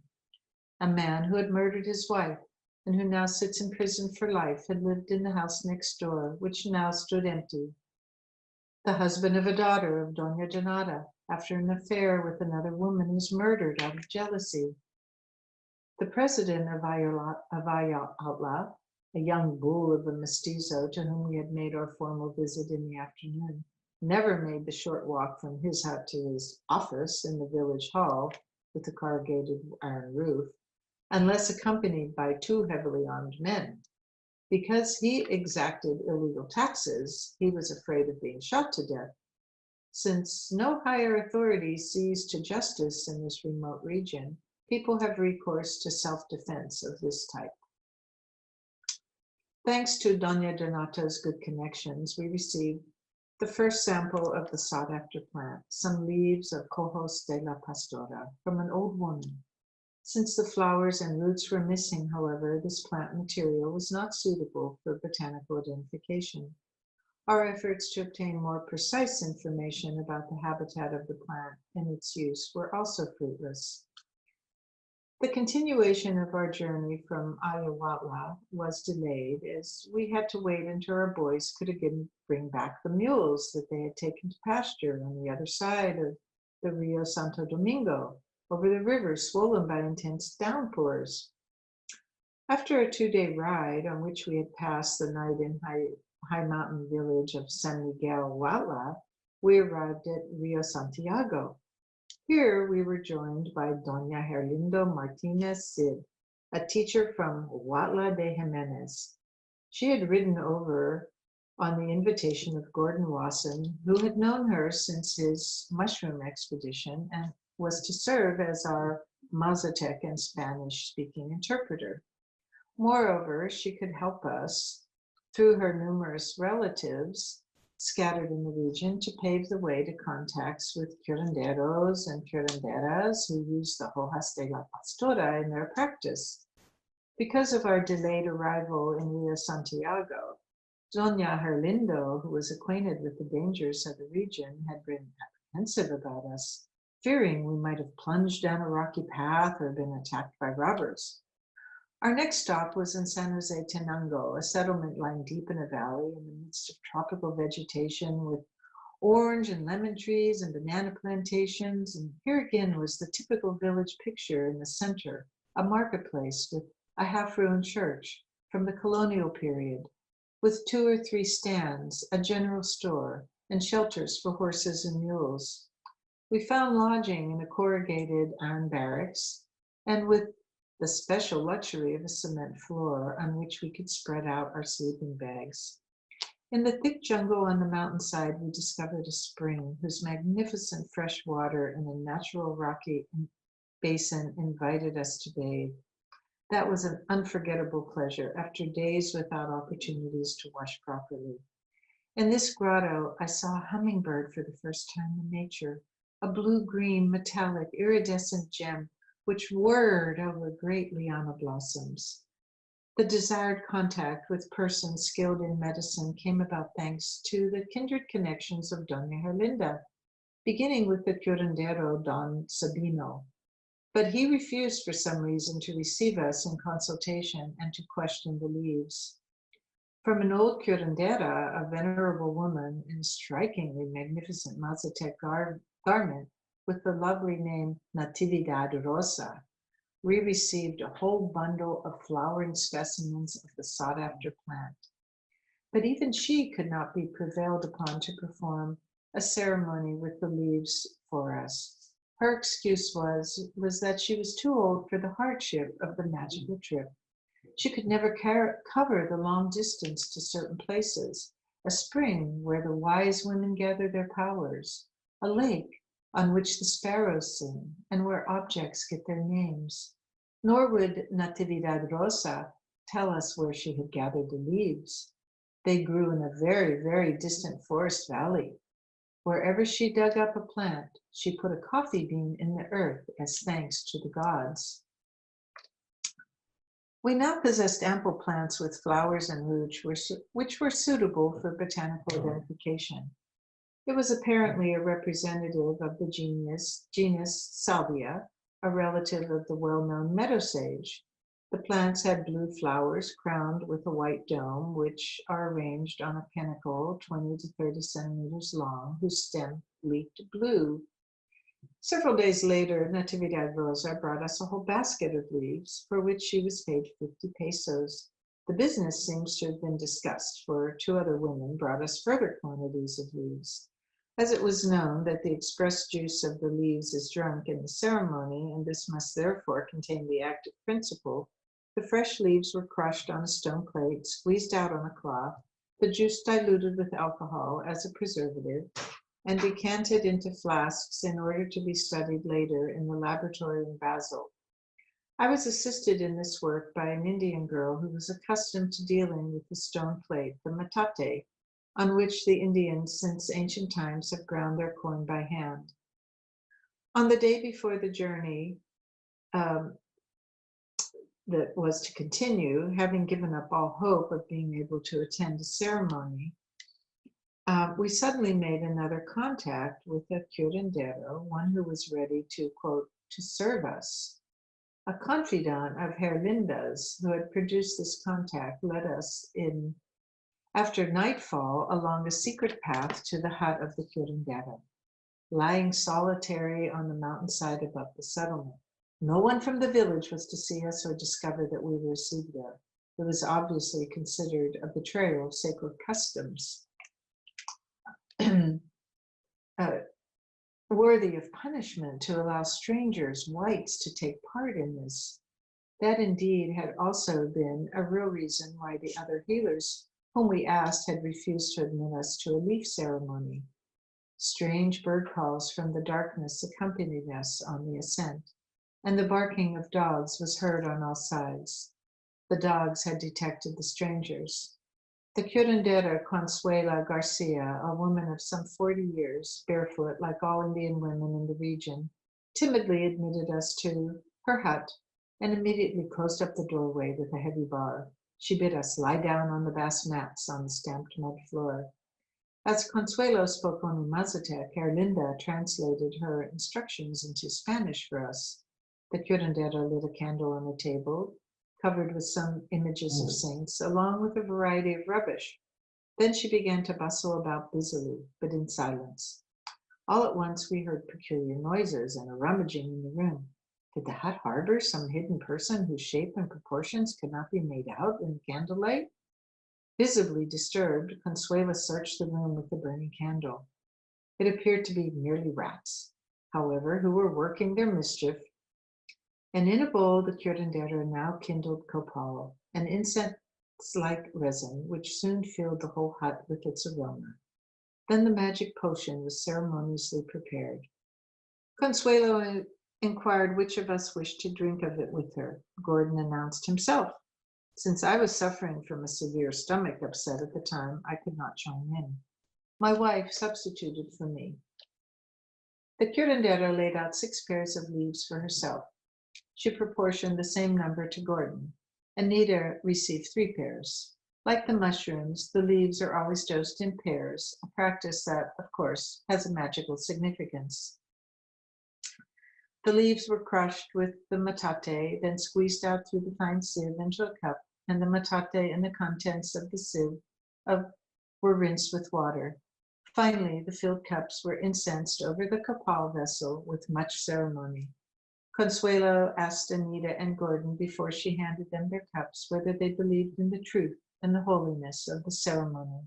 A man who had murdered his wife and who now sits in prison for life had lived in the house next door, which now stood empty. The husband of a daughter of Doña Donata, after an affair with another woman, was murdered out of jealousy. The president of Ayala, a young bull of a mestizo to whom we had made our formal visit in the afternoon, never made the short walk from his hut to his office in the village hall with the corrugated iron roof, unless accompanied by two heavily armed men. Because he exacted illegal taxes, he was afraid of being shot to death. Since no higher authority sees to justice in this remote region, people have recourse to self-defense of this type. Thanks to Doña Donata's good connections, we received the first sample of the sought-after plant, some leaves of Cojos de la Pastora, from an old woman. Since the flowers and roots were missing, however, this plant material was not suitable for botanical identification. Our efforts to obtain more precise information about the habitat of the plant and its use were also fruitless. The continuation of our journey from Ayahuatla was delayed as we had to wait until our boys could again bring back the mules that they had taken to pasture on the other side of the Rio Santo Domingo, over the river swollen by intense downpours. After a 2-day ride on which we had passed the night in high mountain village of San Miguel Huatla, we arrived at Rio Santiago. Here we were joined by Doña Herlindo Martinez Cid, a teacher from Huatla de Jimenez. She had ridden over on the invitation of Gordon Wasson, who had known her since his mushroom expedition and was to serve as our Mazatec and Spanish-speaking interpreter. Moreover, she could help us, through her numerous relatives scattered in the region, to pave the way to contacts with curanderos and curanderas who use the Hojas de la Pastora in their practice. Because of our delayed arrival in Rio Santiago, Doña Herlindo, who was acquainted with the dangers of the region, had been apprehensive about us, fearing we might have plunged down a rocky path or been attacked by robbers. Our next stop was in San Jose Tenango, a settlement lying deep in a valley in the midst of tropical vegetation with orange and lemon trees and banana plantations. And here again was the typical village picture in the center, a marketplace with a half-ruined church from the colonial period, with 2 or 3 stands, a general store, and shelters for horses and mules. We found lodging in a corrugated iron barracks, and with the special luxury of a cement floor on which we could spread out our sleeping bags. In the thick jungle on the mountainside, we discovered a spring whose magnificent fresh water in a natural rocky basin invited us to bathe. That was an unforgettable pleasure after days without opportunities to wash properly. In this grotto, I saw a hummingbird for the first time in nature, a blue-green, metallic, iridescent gem which whirred over great liana blossoms. The desired contact with persons skilled in medicine came about thanks to the kindred connections of Doña Herlinda, beginning with the curandero Don Sabino. But he refused for some reason to receive us in consultation and to question the leaves. From an old curandera, a venerable woman in a strikingly magnificent Mazatec garment, with the lovely name Natividad Rosa, we received a whole bundle of flowering specimens of the sought-after plant. But even she could not be prevailed upon to perform a ceremony with the leaves for us. Her excuse was that she was too old for the hardship of the magical trip. She could never cover the long distance to certain places, a spring where the wise women gather their powers, a lake on which the sparrows sing, and where objects get their names. Nor would Natividad Rosa tell us where she had gathered the leaves. They grew in a very, very distant forest valley. Wherever she dug up a plant, she put a coffee bean in the earth as thanks to the gods. We now possessed ample plants with flowers and roots which were suitable for botanical identification. It was apparently a representative of the genus Salvia, a relative of the well-known meadow sage. The plants had blue flowers crowned with a white dome, which are arranged on a panicle 20 to 30 centimeters long, whose stem leaked blue. Several days later, Natividad Rosa brought us a whole basket of leaves, for which she was paid 50 pesos. The business seems to have been discussed, for 2 other women brought us further quantities of leaves. As it was known that the express juice of the leaves is drunk in the ceremony, and this must therefore contain the active principle, the fresh leaves were crushed on a stone plate, squeezed out on a cloth, the juice diluted with alcohol as a preservative, and decanted into flasks in order to be studied later in the laboratory in Basel. I was assisted in this work by an Indian girl who was accustomed to dealing with the stone plate, the metate, on which the Indians since ancient times have ground their corn by hand. On the day before the journey that was to continue, having given up all hope of being able to attend a ceremony, we suddenly made another contact with a curandero, one who was ready to, quote, to serve us. A confidant of Herlinda's, who had produced this contact, led us in, after nightfall, along a secret path to the hut of the curandero, lying solitary on the mountainside above the settlement. No one from the village was to see us or discover that we were received there. It was obviously considered a betrayal of sacred customs, worthy of punishment to allow strangers, whites, to take part in this. That indeed had also been a real reason why the other healers whom we asked had refused to admit us to a leaf ceremony. Strange bird calls from the darkness accompanied us on the ascent, and the barking of dogs was heard on all sides. The dogs had detected the strangers. The curandera Consuela Garcia, a woman of some 40 years, barefoot like all Indian women in the region, timidly admitted us to her hut and immediately closed up the doorway with a heavy bar. She bid us lie down on the bast mats on the stamped mud floor. As Consuelo spoke only Mazatec, Erlinda translated her instructions into Spanish for us. The curandera lit a candle on the table, covered with some images of saints, along with a variety of rubbish. Then she began to bustle about busily, but in silence. All at once we heard peculiar noises and a rummaging in the room. Did the hut harbor some hidden person whose shape and proportions could not be made out in the candlelight? Visibly disturbed, Consuela searched the room with the burning candle. It appeared to be merely rats, however, who were working their mischief. And in a bowl, the curandera now kindled copal, an incense-like resin, which soon filled the whole hut with its aroma. Then the magic potion was ceremoniously prepared. Consuelo inquired which of us wished to drink of it with her. Gordon announced himself. Since I was suffering from a severe stomach upset at the time, I could not join in. My wife substituted for me. The curandera laid out 6 pairs of leaves for herself. She proportioned the same number to Gordon. Anita received 3 pairs. Like the mushrooms, the leaves are always dosed in pairs, a practice that, of course, has a magical significance. The leaves were crushed with the metate, then squeezed out through the fine sieve into a cup, and the metate and the contents of the sieve were rinsed with water. Finally, the filled cups were incensed over the copal vessel with much ceremony. Consuelo asked Anita and Gordon before she handed them their cups whether they believed in the truth and the holiness of the ceremony.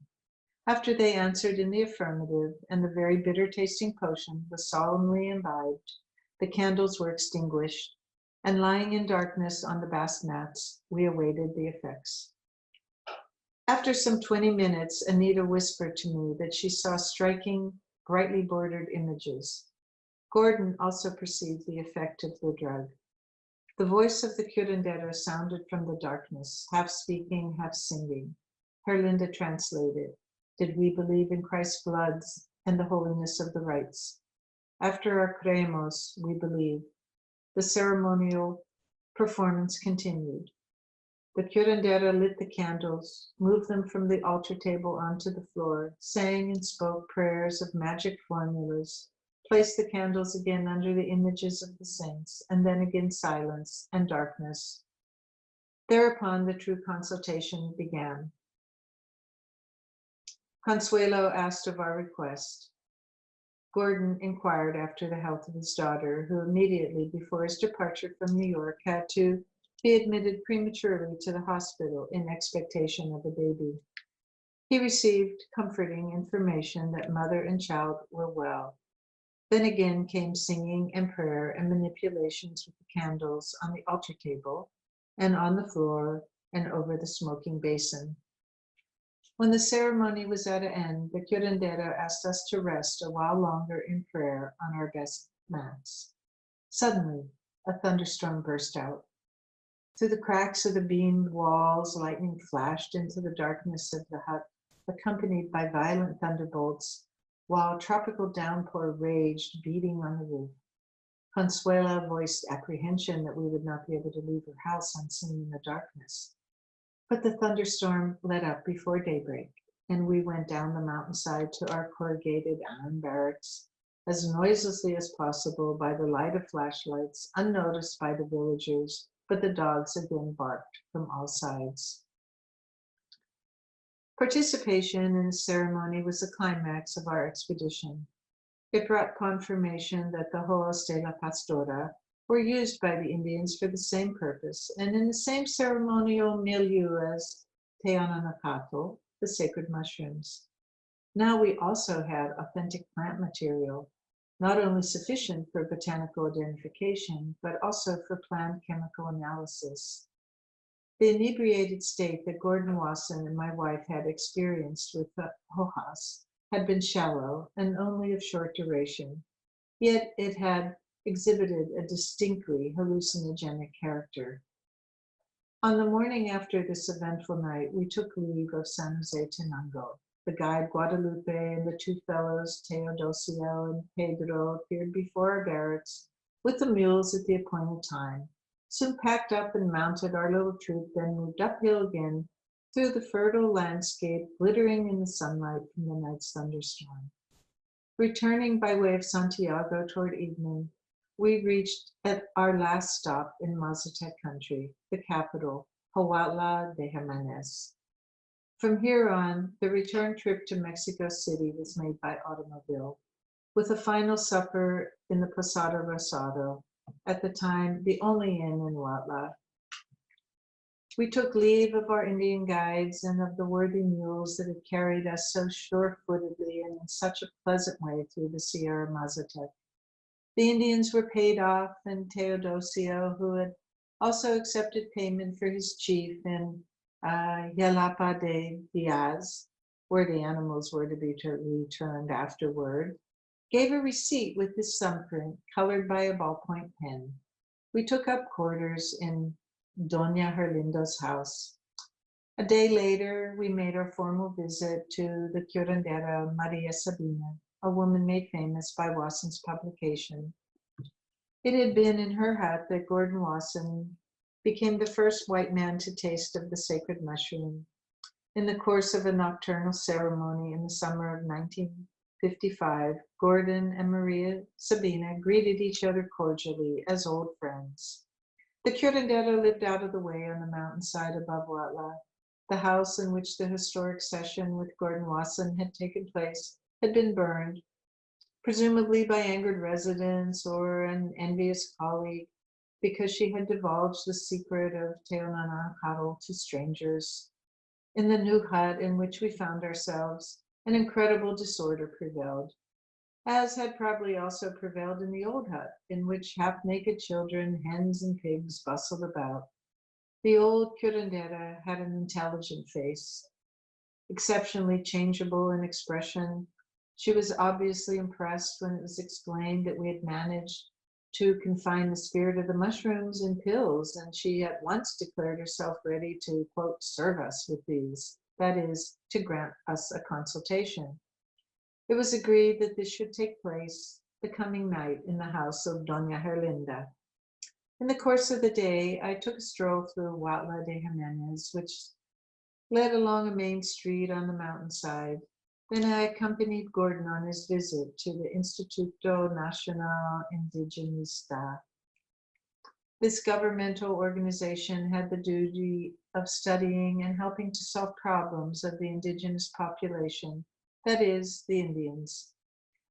After they answered in the affirmative and the very bitter-tasting potion was solemnly imbibed, the candles were extinguished, and lying in darkness on the bast mats, we awaited the effects. After some 20 minutes, Anita whispered to me that she saw striking, brightly bordered images. Gordon also perceived the effect of the drug. The voice of the curandera sounded from the darkness, half speaking, half singing. Herlinda translated, "Did we believe in Christ's blood and the holiness of the rites? After our creemos, we believe." The ceremonial performance continued. The curandera lit the candles, moved them from the altar table onto the floor, sang and spoke prayers of magic formulas, placed the candles again under the images of the saints, and then again silence and darkness. Thereupon the true consultation began. Consuelo asked of our request. Gordon inquired after the health of his daughter, who immediately before his departure from New York had to be admitted prematurely to the hospital in expectation of a baby. He received comforting information that mother and child were well. Then again came singing and prayer and manipulations with the candles on the altar table and on the floor and over the smoking basin. When the ceremony was at an end, the curandero asked us to rest a while longer in prayer on our best mats. Suddenly, a thunderstorm burst out. Through the cracks of the beamed walls, lightning flashed into the darkness of the hut, accompanied by violent thunderbolts, while a tropical downpour raged, beating on the roof. Consuela voiced apprehension that we would not be able to leave her house unseen in the darkness. But the thunderstorm let up before daybreak, and we went down the mountainside to our corrugated iron barracks as noiselessly as possible by the light of flashlights, unnoticed by the villagers, but the dogs again barked from all sides. Participation in the ceremony was the climax of our expedition. It brought confirmation that the hojas de la pastora were used by the Indians for the same purpose and in the same ceremonial milieu as teonanacatl, the sacred mushrooms. Now we also had authentic plant material, not only sufficient for botanical identification, but also for plant chemical analysis. The inebriated state that Gordon Wasson and my wife had experienced with the hojas had been shallow and only of short duration, yet it had exhibited a distinctly hallucinogenic character. On the morning after this eventful night, we took leave of San Jose Tenango. The guide Guadalupe and the two fellows, Teodosio and Pedro, appeared before our barracks with the mules at the appointed time. Soon packed up and mounted, our little troop then moved uphill again through the fertile landscape glittering in the sunlight from the night's thunderstorm. Returning by way of Santiago toward evening, we reached at our last stop in Mazatec country, the capital, Huautla de Jimenez. From here on, the return trip to Mexico City was made by automobile, with a final supper in the Posada Rosado, at the time the only inn in Huautla. We took leave of our Indian guides and of the worthy mules that had carried us so sure-footedly and in such a pleasant way through the Sierra Mazatec. The Indians were paid off, and Teodosio, who had also accepted payment for his chief in Yalapa de Diaz, where the animals were to be returned afterward, gave a receipt with his thumbprint colored by a ballpoint pen. We took up quarters in Doña Herlinda's house. A day later, we made our formal visit to the curandera Maria Sabina, a woman made famous by Wasson's publication. It had been in her hut that Gordon Wasson became the first white man to taste of the sacred mushroom. In the course of a nocturnal ceremony in the summer of 1955, Gordon and Maria Sabina greeted each other cordially as old friends. The curandera lived out of the way on the mountainside above Huautla. The house in which the historic session with Gordon Wasson had taken place had been burned, presumably by angered residents or an envious colleague, because she had divulged the secret of Teonanacatl to strangers. In the new hut in which we found ourselves, an incredible disorder prevailed, as had probably also prevailed in the old hut, in which half-naked children, hens, and pigs bustled about. The old curandera had an intelligent face, exceptionally changeable in expression. She was obviously impressed when it was explained that we had managed to confine the spirit of the mushrooms in pills, and she at once declared herself ready to, quote, serve us with these, that is, to grant us a consultation. It was agreed that this should take place the coming night in the house of Doña Herlinda. In the course of the day, I took a stroll through Huautla de Jimenez, which led along a main street on the mountainside. Then I accompanied Gordon on his visit to the Instituto Nacional Indigenista. This governmental organization had the duty of studying and helping to solve problems of the indigenous population, that is, the Indians.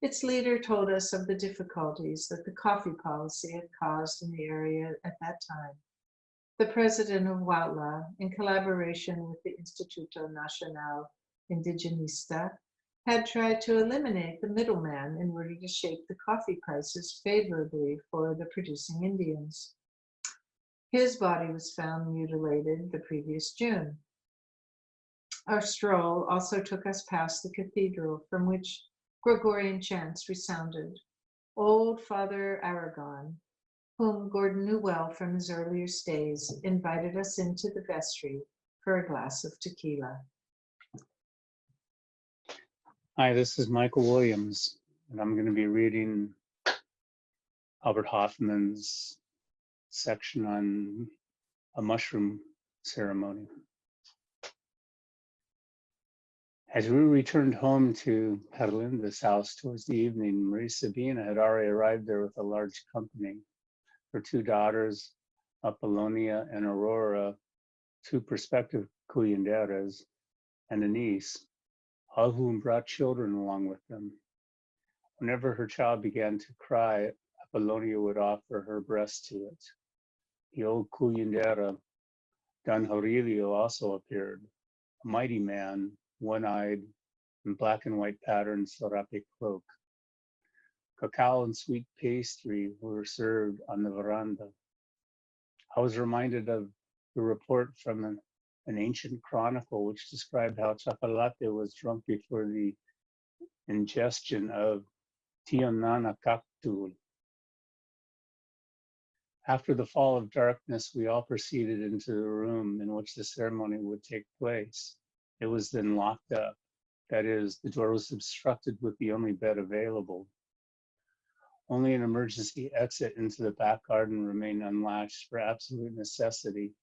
Its leader told us of the difficulties that the coffee policy had caused in the area at that time. The president of Huautla, in collaboration with the Instituto Nacional Indigenista, had tried to eliminate the middleman in order to shape the coffee prices favorably for the producing Indians. His body was found mutilated the previous June. Our stroll also took us past the cathedral from which Gregorian chants resounded. Old Father Aragon, whom Gordon knew well from his earlier stays, invited us into the vestry for a glass of tequila. Hi, this is Michael Williams, and I'm going to be reading Albert Hofmann's section on a mushroom ceremony. As we returned home to Herlinda's house towards the evening, Marie Sabina had already arrived there with a large company. Her two daughters, Apollonia and Aurora, two prospective cuyanderas, and a niece, all of whom brought children along with them. Whenever her child began to cry, Apollonia would offer her breast to it. The old cuyandera, Don Aurelio, also appeared, a mighty man, one-eyed, in black and white patterned serape cloak. Cacao and sweet pastry were served on the veranda. I was reminded of the report from an ancient chronicle which described how chocolate was drunk before the ingestion of Tionana cactul. After the fall of darkness, we all proceeded into the room in which the ceremony would take place. It was then locked up. That is, the door was obstructed with the only bed available. Only an emergency exit into the back garden remained unlatched for absolute necessity.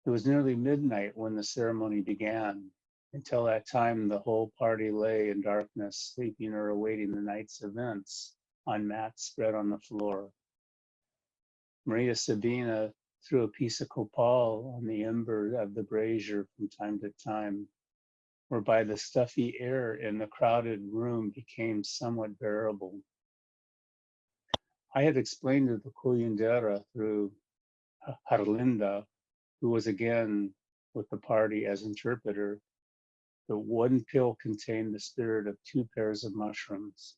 It was nearly midnight when the ceremony began. Until that time, the whole party lay in darkness, sleeping or awaiting the night's events on mats spread on the floor. Maria Sabina threw a piece of copal on the ember of the brazier from time to time, whereby the stuffy air in the crowded room became somewhat bearable. I had explained to the cuyandera through Herlinda, who was again with the party as interpreter, that one pill contained the spirit of 2 pairs of mushrooms.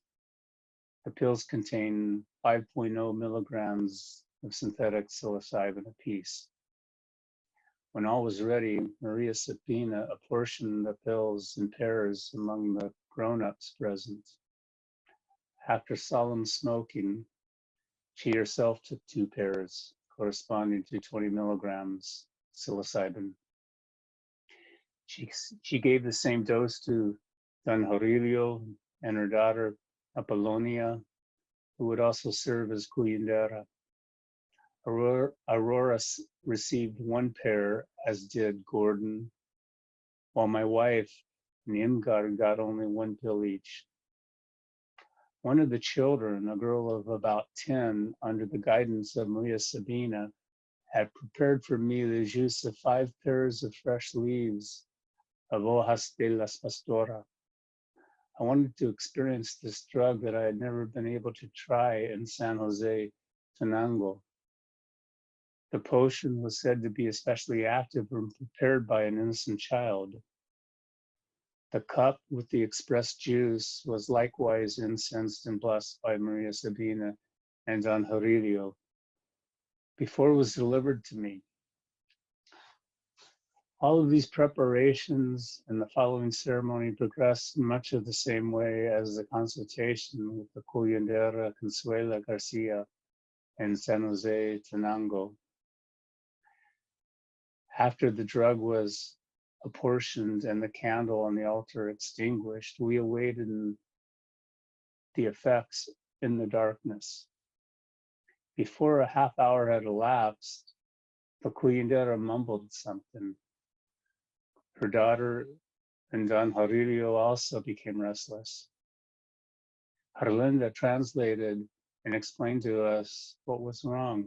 The pills contain 5.0 milligrams of synthetic psilocybin apiece. When all was ready, Maria Sabina apportioned the pills in pairs among the grown-ups present. After solemn smoking, she herself took 2 pairs, corresponding to 20 milligrams psilocybin. She gave the same dose to Don Aurelio and her daughter Apollonia, who would also serve as cuyandera. Aurora received 1 pair, as did Gordon, while my wife, Nimgar, got only 1 pill each. One of the children, a girl of about 10, under the guidance of Maria Sabina, had prepared for me the juice of 5 pairs of fresh leaves of hojas de las pastora. I wanted to experience this drug that I had never been able to try in San Jose, Tenango. The potion was said to be especially active when prepared by an innocent child. The cup with the expressed juice was likewise incensed and blessed by Maria Sabina and Don Aurelio before it was delivered to me. All of these preparations and the following ceremony progressed much of the same way as the consultation with the cuyandera Consuela Garcia in San Jose, Tenango. After the drug was apportioned and the candle on the altar extinguished, we awaited the effects in the darkness. Before a half hour had elapsed, the cuyandera mumbled something. Her daughter and Don Aurelio also became restless. Herlinda translated and explained to us what was wrong.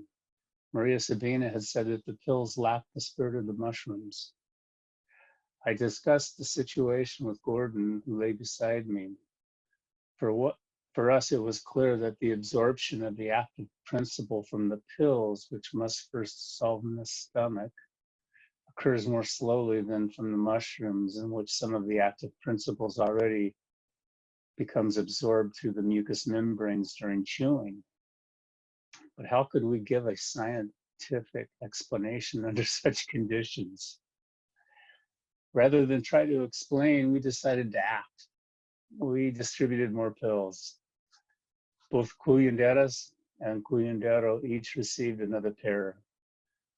Maria Sabina had said that the pills lacked the spirit of the mushrooms. I discussed the situation with Gordon, who lay beside me. For us, it was clear that the absorption of the active principle from the pills, which must first dissolve in the stomach, occurs more slowly than from the mushrooms, in which some of the active principles already becomes absorbed through the mucous membranes during chewing. But how could we give a scientific explanation under such conditions? Rather than try to explain, we decided to act. We distributed more pills. Both cuyanderas and cuyandero each received another pair.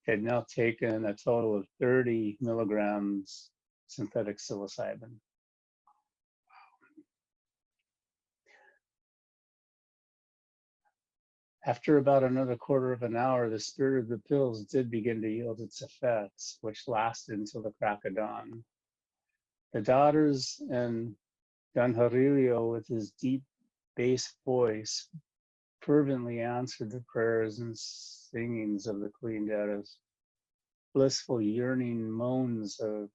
They had now taken a total of 30 milligrams synthetic psilocybin. After about another quarter of an hour, the spirit of the pills did begin to yield its effects, which lasted until the crack of dawn. The daughters and Don Jarillo, with his deep bass voice, fervently answered the prayers and singings of the cuyanderas. Blissful yearning moans of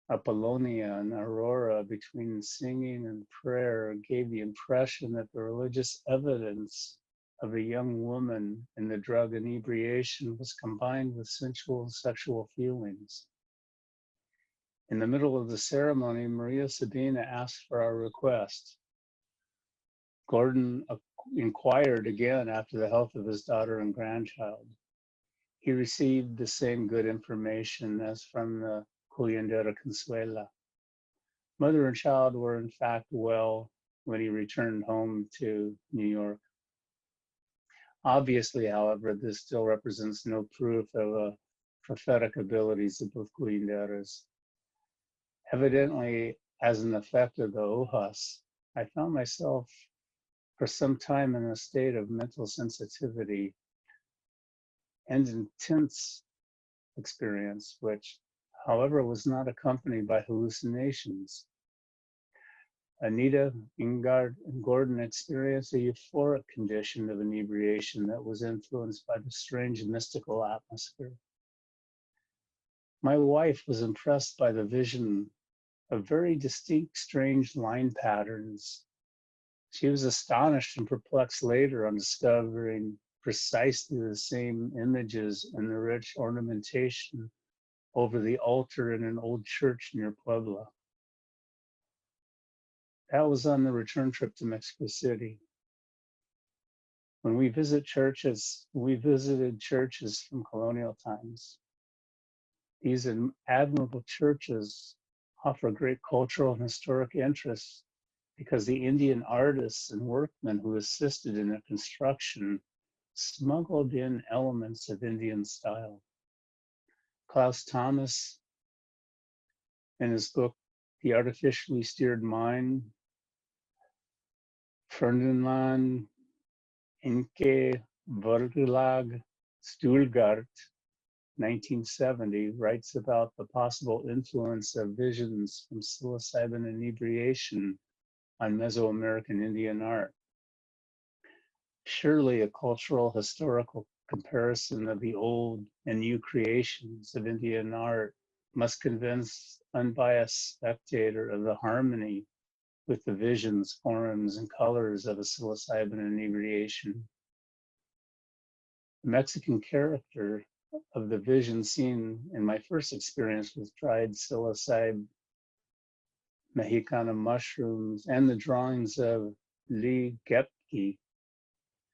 Apollonia and Aurora between singing and prayer gave the impression that the religious evidence of a young woman in the drug inebriation was combined with sensual sexual feelings. In the middle of the ceremony, Maria Sabina asked for our request. Gordon inquired again after the health of his daughter and grandchild. He received the same good information as from the Cuyandera Consuela. Mother and child were in fact well when he returned home to New York. Obviously, however, this still represents no proof of the prophetic abilities of both cuyanderas. Evidently, as an effect of the hojas, I found myself for some time in a state of mental sensitivity and intense experience, which, however, was not accompanied by hallucinations. Anita, Ingard, and Gordon experienced a euphoric condition of inebriation that was influenced by the strange mystical atmosphere. My wife was impressed by the vision of very distinct, strange line patterns. She was astonished and perplexed later on discovering precisely the same images and the rich ornamentation over the altar in an old church near Puebla. That was on the return trip to Mexico City. When we visited churches from colonial times. These admirable churches offer great cultural and historic interest because the Indian artists and workmen who assisted in their construction smuggled in elements of Indian style. Klaus Thomas, in his book, The Artificially Steered Mind, Ferdinand Inke Verlag Stuhlgart, 1970, writes about the possible influence of visions from psilocybin inebriation on Mesoamerican Indian art. Surely a cultural historical comparison of the old and new creations of Indian art must convince unbiased spectator of the harmony with the visions, forms, and colors of a psilocybin inebriation. The Mexican character of the vision seen in my first experience with dried psilocybe Mexicana mushrooms and the drawings of Lee Gepke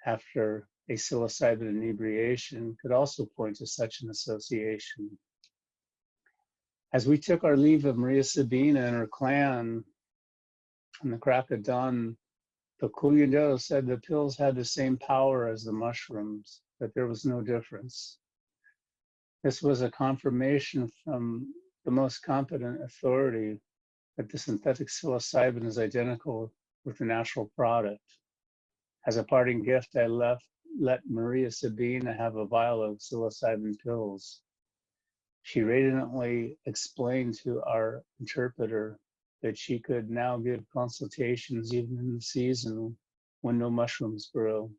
after a psilocybin inebriation could also point to such an association. As we took our leave of Maria Sabina and her clan on the crack of dawn, the cuyandero said the pills had the same power as the mushrooms, that there was no difference. This was a confirmation from the most competent authority that the synthetic psilocybin is identical with the natural product. As a parting gift, I let Maria Sabina have a vial of psilocybin pills. She radiantly explained to our interpreter that she could now give consultations even in the season when no mushrooms grow.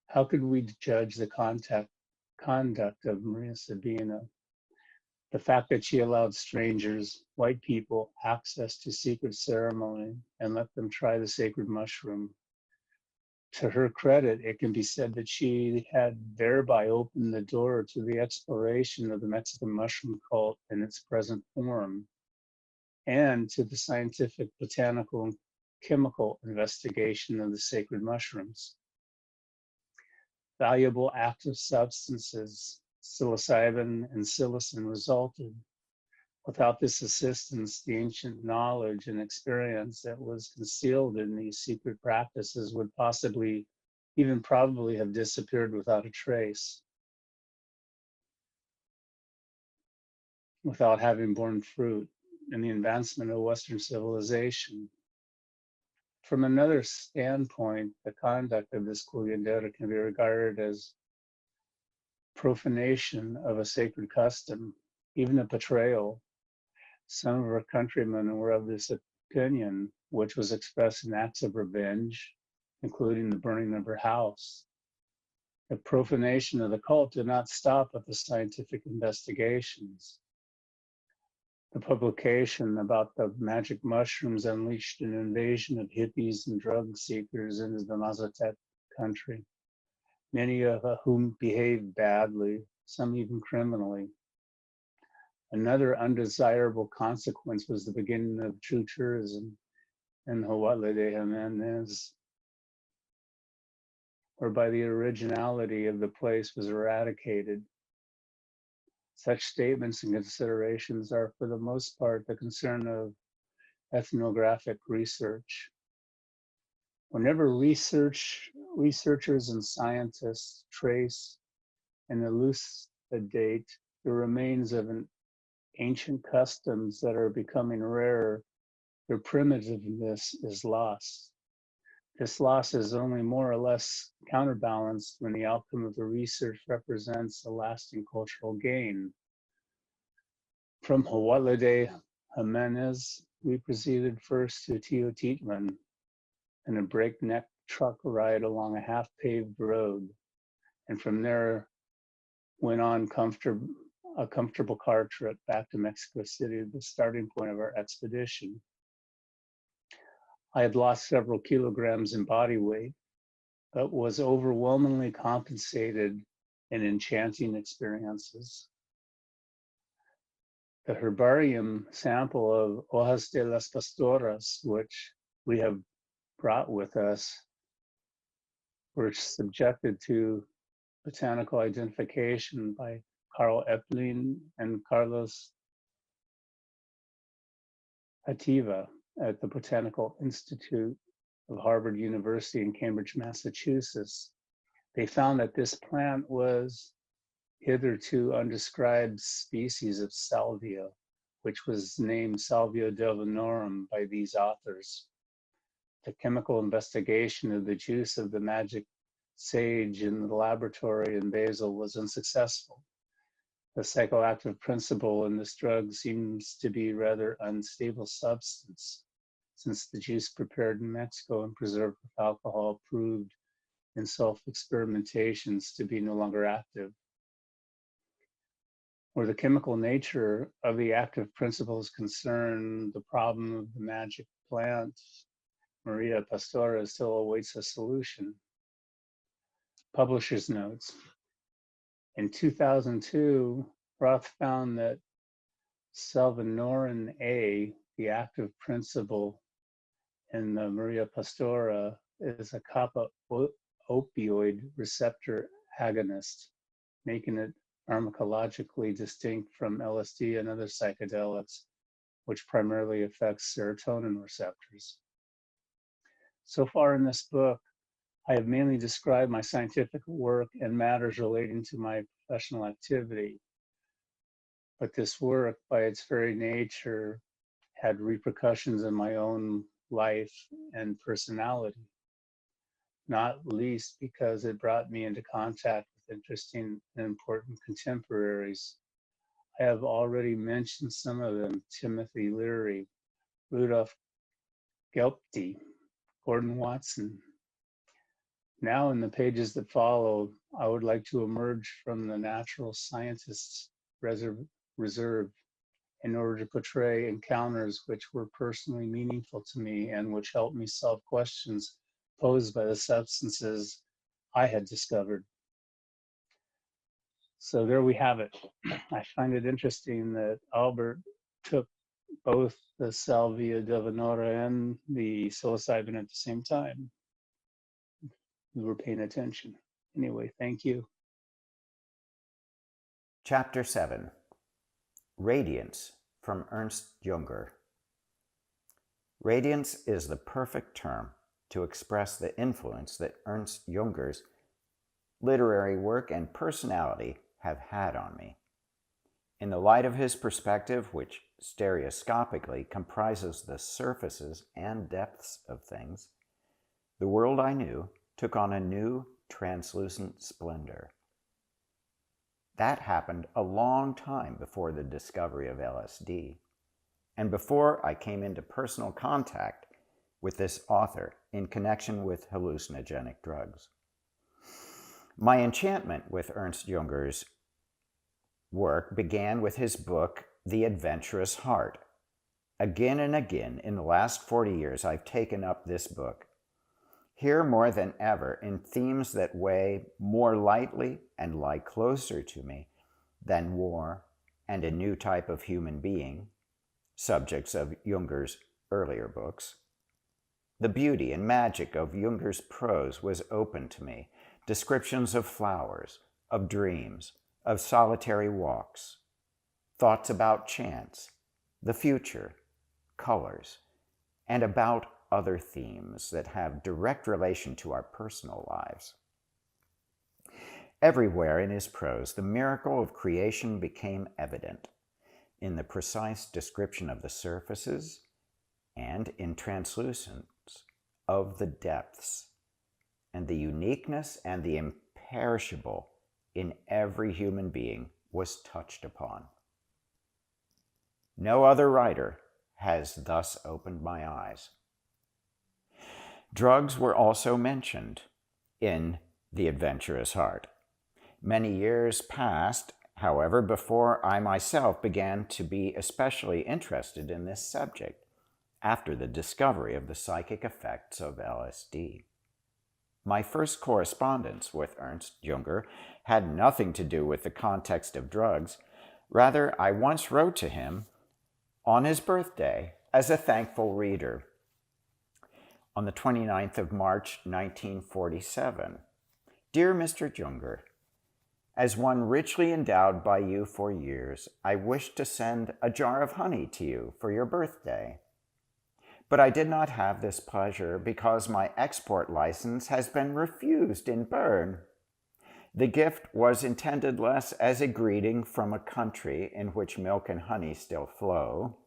How could we judge the conduct of Maria Sabina? The fact that she allowed strangers, white people, access to secret ceremony and let them try the sacred mushroom. To her credit, it can be said that she had thereby opened the door to the exploration of the Mexican mushroom cult in its present form, and to the scientific, botanical, and chemical investigation of the sacred mushrooms. Valuable active substances, psilocybin and psilocin, resulted Without this assistance, the ancient knowledge and experience that was concealed in these secret practices would possibly, even probably, have disappeared without a trace, without having borne fruit in the advancement of Western civilization. From another standpoint, the conduct of this culiandera can be regarded as profanation of a sacred custom, even a betrayal. Some of our countrymen were of this opinion, which was expressed in acts of revenge, including the burning of her house. The profanation of the cult did not stop at the scientific investigations. The publication about the magic mushrooms unleashed an invasion of hippies and drug seekers into the Mazatec country, many of whom behaved badly, some even criminally. Another undesirable consequence was the beginning of true tourism in Huautla de Jimenez, whereby the originality of the place was eradicated. Such statements and considerations are, for the most part, the concern of ethnographic research. Whenever researchers and scientists trace and elucidate the remains of ancient customs that are becoming rare, their primitiveness is lost. This loss is only more or less counterbalanced when the outcome of the research represents a lasting cultural gain. From Huautla de Jimenez, we proceeded first to Teotitlan in a breakneck truck ride along a half-paved road, and from there went on a comfortable car trip back to Mexico City, the starting point of our expedition. I had lost several kilograms in body weight, but was overwhelmingly compensated in enchanting experiences. The herbarium sample of Hojas de las Pastoras, which we have brought with us, were subjected to botanical identification by Carl Epling and Carlos Ativa at the Botanical Institute of Harvard University in Cambridge, Massachusetts. They found that this plant was hitherto undescribed species of salvia, which was named Salvia delvinorum by these authors. The chemical investigation of the juice of the magic sage in the laboratory in Basel was unsuccessful. The psychoactive principle in this drug seems to be rather unstable substance, since the juice prepared in Mexico and preserved with alcohol proved in self-experimentations to be no longer active. Where the chemical nature of the active principle is concerned, the problem of the magic plant, Maria Pastora, still awaits a solution. Publisher's notes. In 2002, Roth found that salvinorin A, the active principle in the Maria Pastora, is a kappa opioid receptor agonist, making it pharmacologically distinct from LSD and other psychedelics, which primarily affects serotonin receptors. So far in this book, I have mainly described my scientific work and matters relating to my professional activity. But this work, by its very nature, had repercussions in my own life and personality, not least because it brought me into contact with interesting and important contemporaries. I have already mentioned some of them: Timothy Leary, Rudolf Gelpty, Gordon Watson. Now, in the pages that follow, I would like to emerge from the natural scientist's reserve in order to portray encounters which were personally meaningful to me and which helped me solve questions posed by the substances I had discovered. So there we have it. I find it interesting that Albert took both the Salvia delvinora and the psilocybin at the same time. We were paying attention. Anyway, thank you. Chapter 7. Radiance, from Ernst Junger. Radiance is the perfect term to express the influence that Ernst Junger's literary work and personality have had on me. In the light of his perspective, which stereoscopically comprises the surfaces and depths of things, the world I knew took on a new translucent splendor. That happened a long time before the discovery of LSD, and before I came into personal contact with this author in connection with hallucinogenic drugs. My enchantment with Ernst Junger's work began with his book, The Adventurous Heart. Again and again in the last 40 years, I've taken up this book. Here more than ever, in themes that weigh more lightly and lie closer to me than war and a new type of human being, subjects of Junger's earlier books. The beauty and magic of Junger's prose was open to me. Descriptions of flowers, of dreams, of solitary walks, thoughts about chance, the future, colors, and about other themes that have direct relation to our personal lives. Everywhere in his prose, the miracle of creation became evident in the precise description of the surfaces and in translucence of the depths, and the uniqueness and the imperishable in every human being was touched upon. No other writer has thus opened my eyes. Drugs were also mentioned in The Adventurous Heart. Many years passed, however, before I myself began to be especially interested in this subject after the discovery of the psychic effects of LSD. My first correspondence with Ernst Junger had nothing to do with the context of drugs. Rather, I once wrote to him on his birthday as a thankful reader. On the 29th of March, 1947, Dear Mr. Junger, as one richly endowed by you for years, I wish to send a jar of honey to you for your birthday. But I did not have this pleasure because my export license has been refused in Bern. The gift was intended less as a greeting from a country in which milk and honey still flow,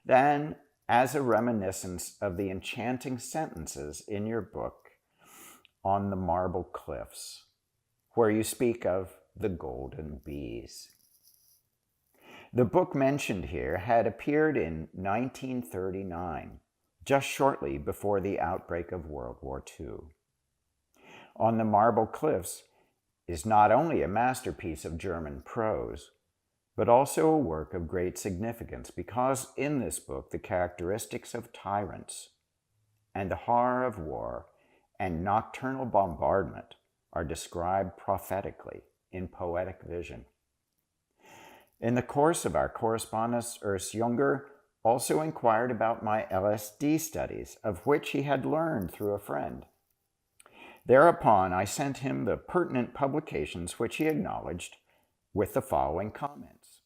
than as a reminiscence of the enchanting sentences in your book On the Marble Cliffs, where you speak of the golden bees. The book mentioned here had appeared in 1939, just shortly before the outbreak of World War II. On the Marble Cliffs is not only a masterpiece of German prose, but also a work of great significance because in this book the characteristics of tyrants and the horror of war and nocturnal bombardment are described prophetically in poetic vision. In the course of our correspondence, Ernst Junger also inquired about my LSD studies, of which he had learned through a friend. Thereupon, I sent him the pertinent publications, which he acknowledged with the following comments.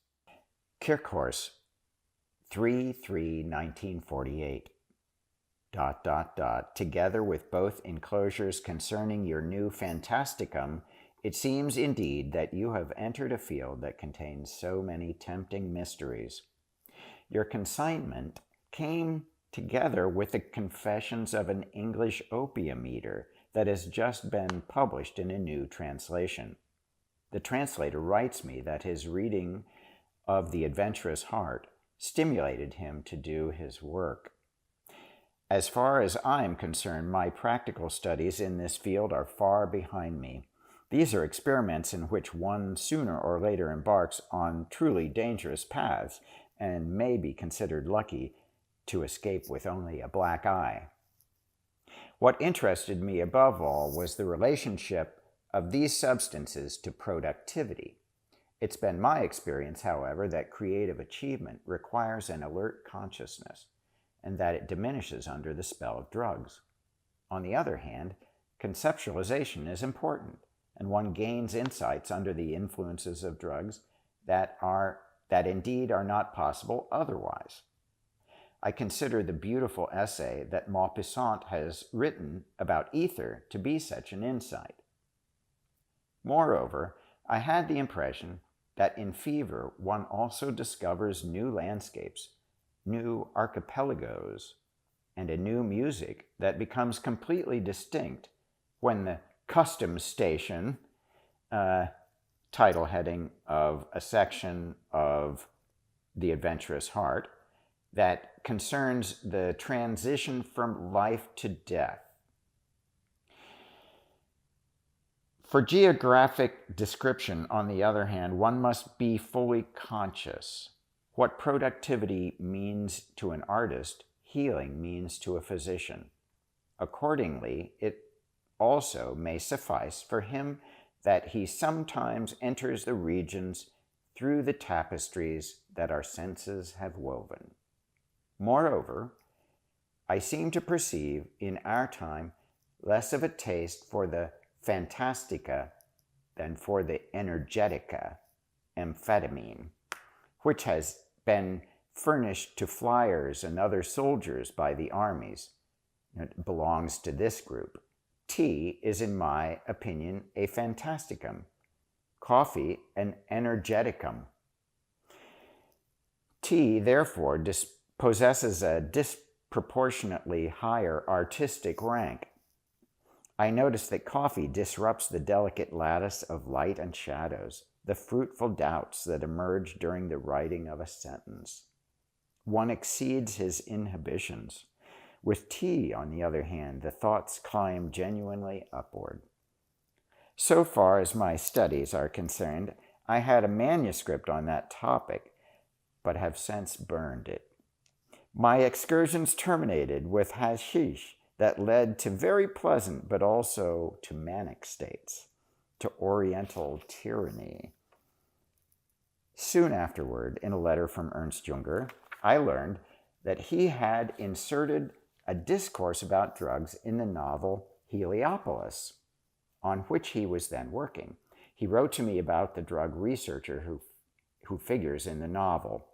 Kirchhorst, 3/3/1948. ... Together with both enclosures concerning your new Fantasticum, it seems indeed that you have entered a field that contains so many tempting mysteries. Your consignment came together with the confessions of an English opium eater that has just been published in a new translation. The translator writes me that his reading of The Adventurous Heart stimulated him to do his work. As far as I'm concerned, my practical studies in this field are far behind me. These are experiments in which one sooner or later embarks on truly dangerous paths and may be considered lucky to escape with only a black eye. What interested me above all was the relationship of these substances to productivity. It's been my experience, however, that creative achievement requires an alert consciousness and that it diminishes under the spell of drugs. On the other hand, conceptualization is important, and one gains insights under the influences of drugs that are that indeed are not possible otherwise. I consider the beautiful essay that Maupassant has written about ether to be such an insight. Moreover, I had the impression that in fever one also discovers new landscapes, new archipelagos, and a new music that becomes completely distinct when the customs station, title heading of a section of The Adventurous Heart, that concerns the transition from life to death. For geographic description, on the other hand, one must be fully conscious. What productivity means to an artist, healing means to a physician. Accordingly, it also may suffice for him that he sometimes enters the regions through the tapestries that our senses have woven. Moreover, I seem to perceive in our time less of a taste for the fantastica than for the energetica, amphetamine, which has been furnished to flyers and other soldiers by the armies. It belongs to this group. Tea is, in my opinion, a fantasticum. Coffee, an energeticum. Tea, therefore, possesses a disproportionately higher artistic rank. I notice that coffee disrupts the delicate lattice of light and shadows, the fruitful doubts that emerge during the writing of a sentence. One exceeds his inhibitions. With tea, on the other hand, the thoughts climb genuinely upward. So far as my studies are concerned, I had a manuscript on that topic, but have since burned it. My excursions terminated with hashish that led to very pleasant but also to manic states, to oriental tyranny. Soon afterward, in a letter from Ernst Junger, I learned that he had inserted a discourse about drugs in the novel Heliopolis, on which he was then working. He wrote to me about the drug researcher who figures in the novel.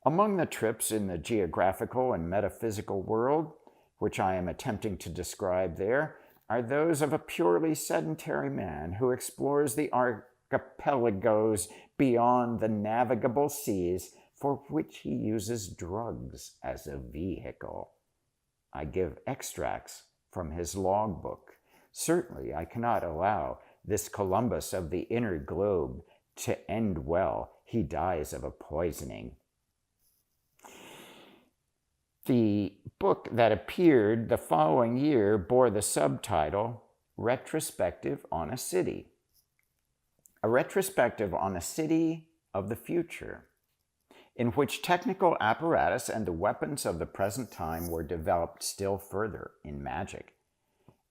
Among the trips in the geographical and metaphysical world, which I am attempting to describe there, are those of a purely sedentary man who explores the archipelagos beyond the navigable seas, for which he uses drugs as a vehicle. I give extracts from his logbook. Certainly I cannot allow this Columbus of the inner globe to end well. He dies of a poisoning. The book that appeared the following year bore the subtitle Retrospective on a City. A retrospective on a city of the future, in which technical apparatus and the weapons of the present time were developed still further in magic,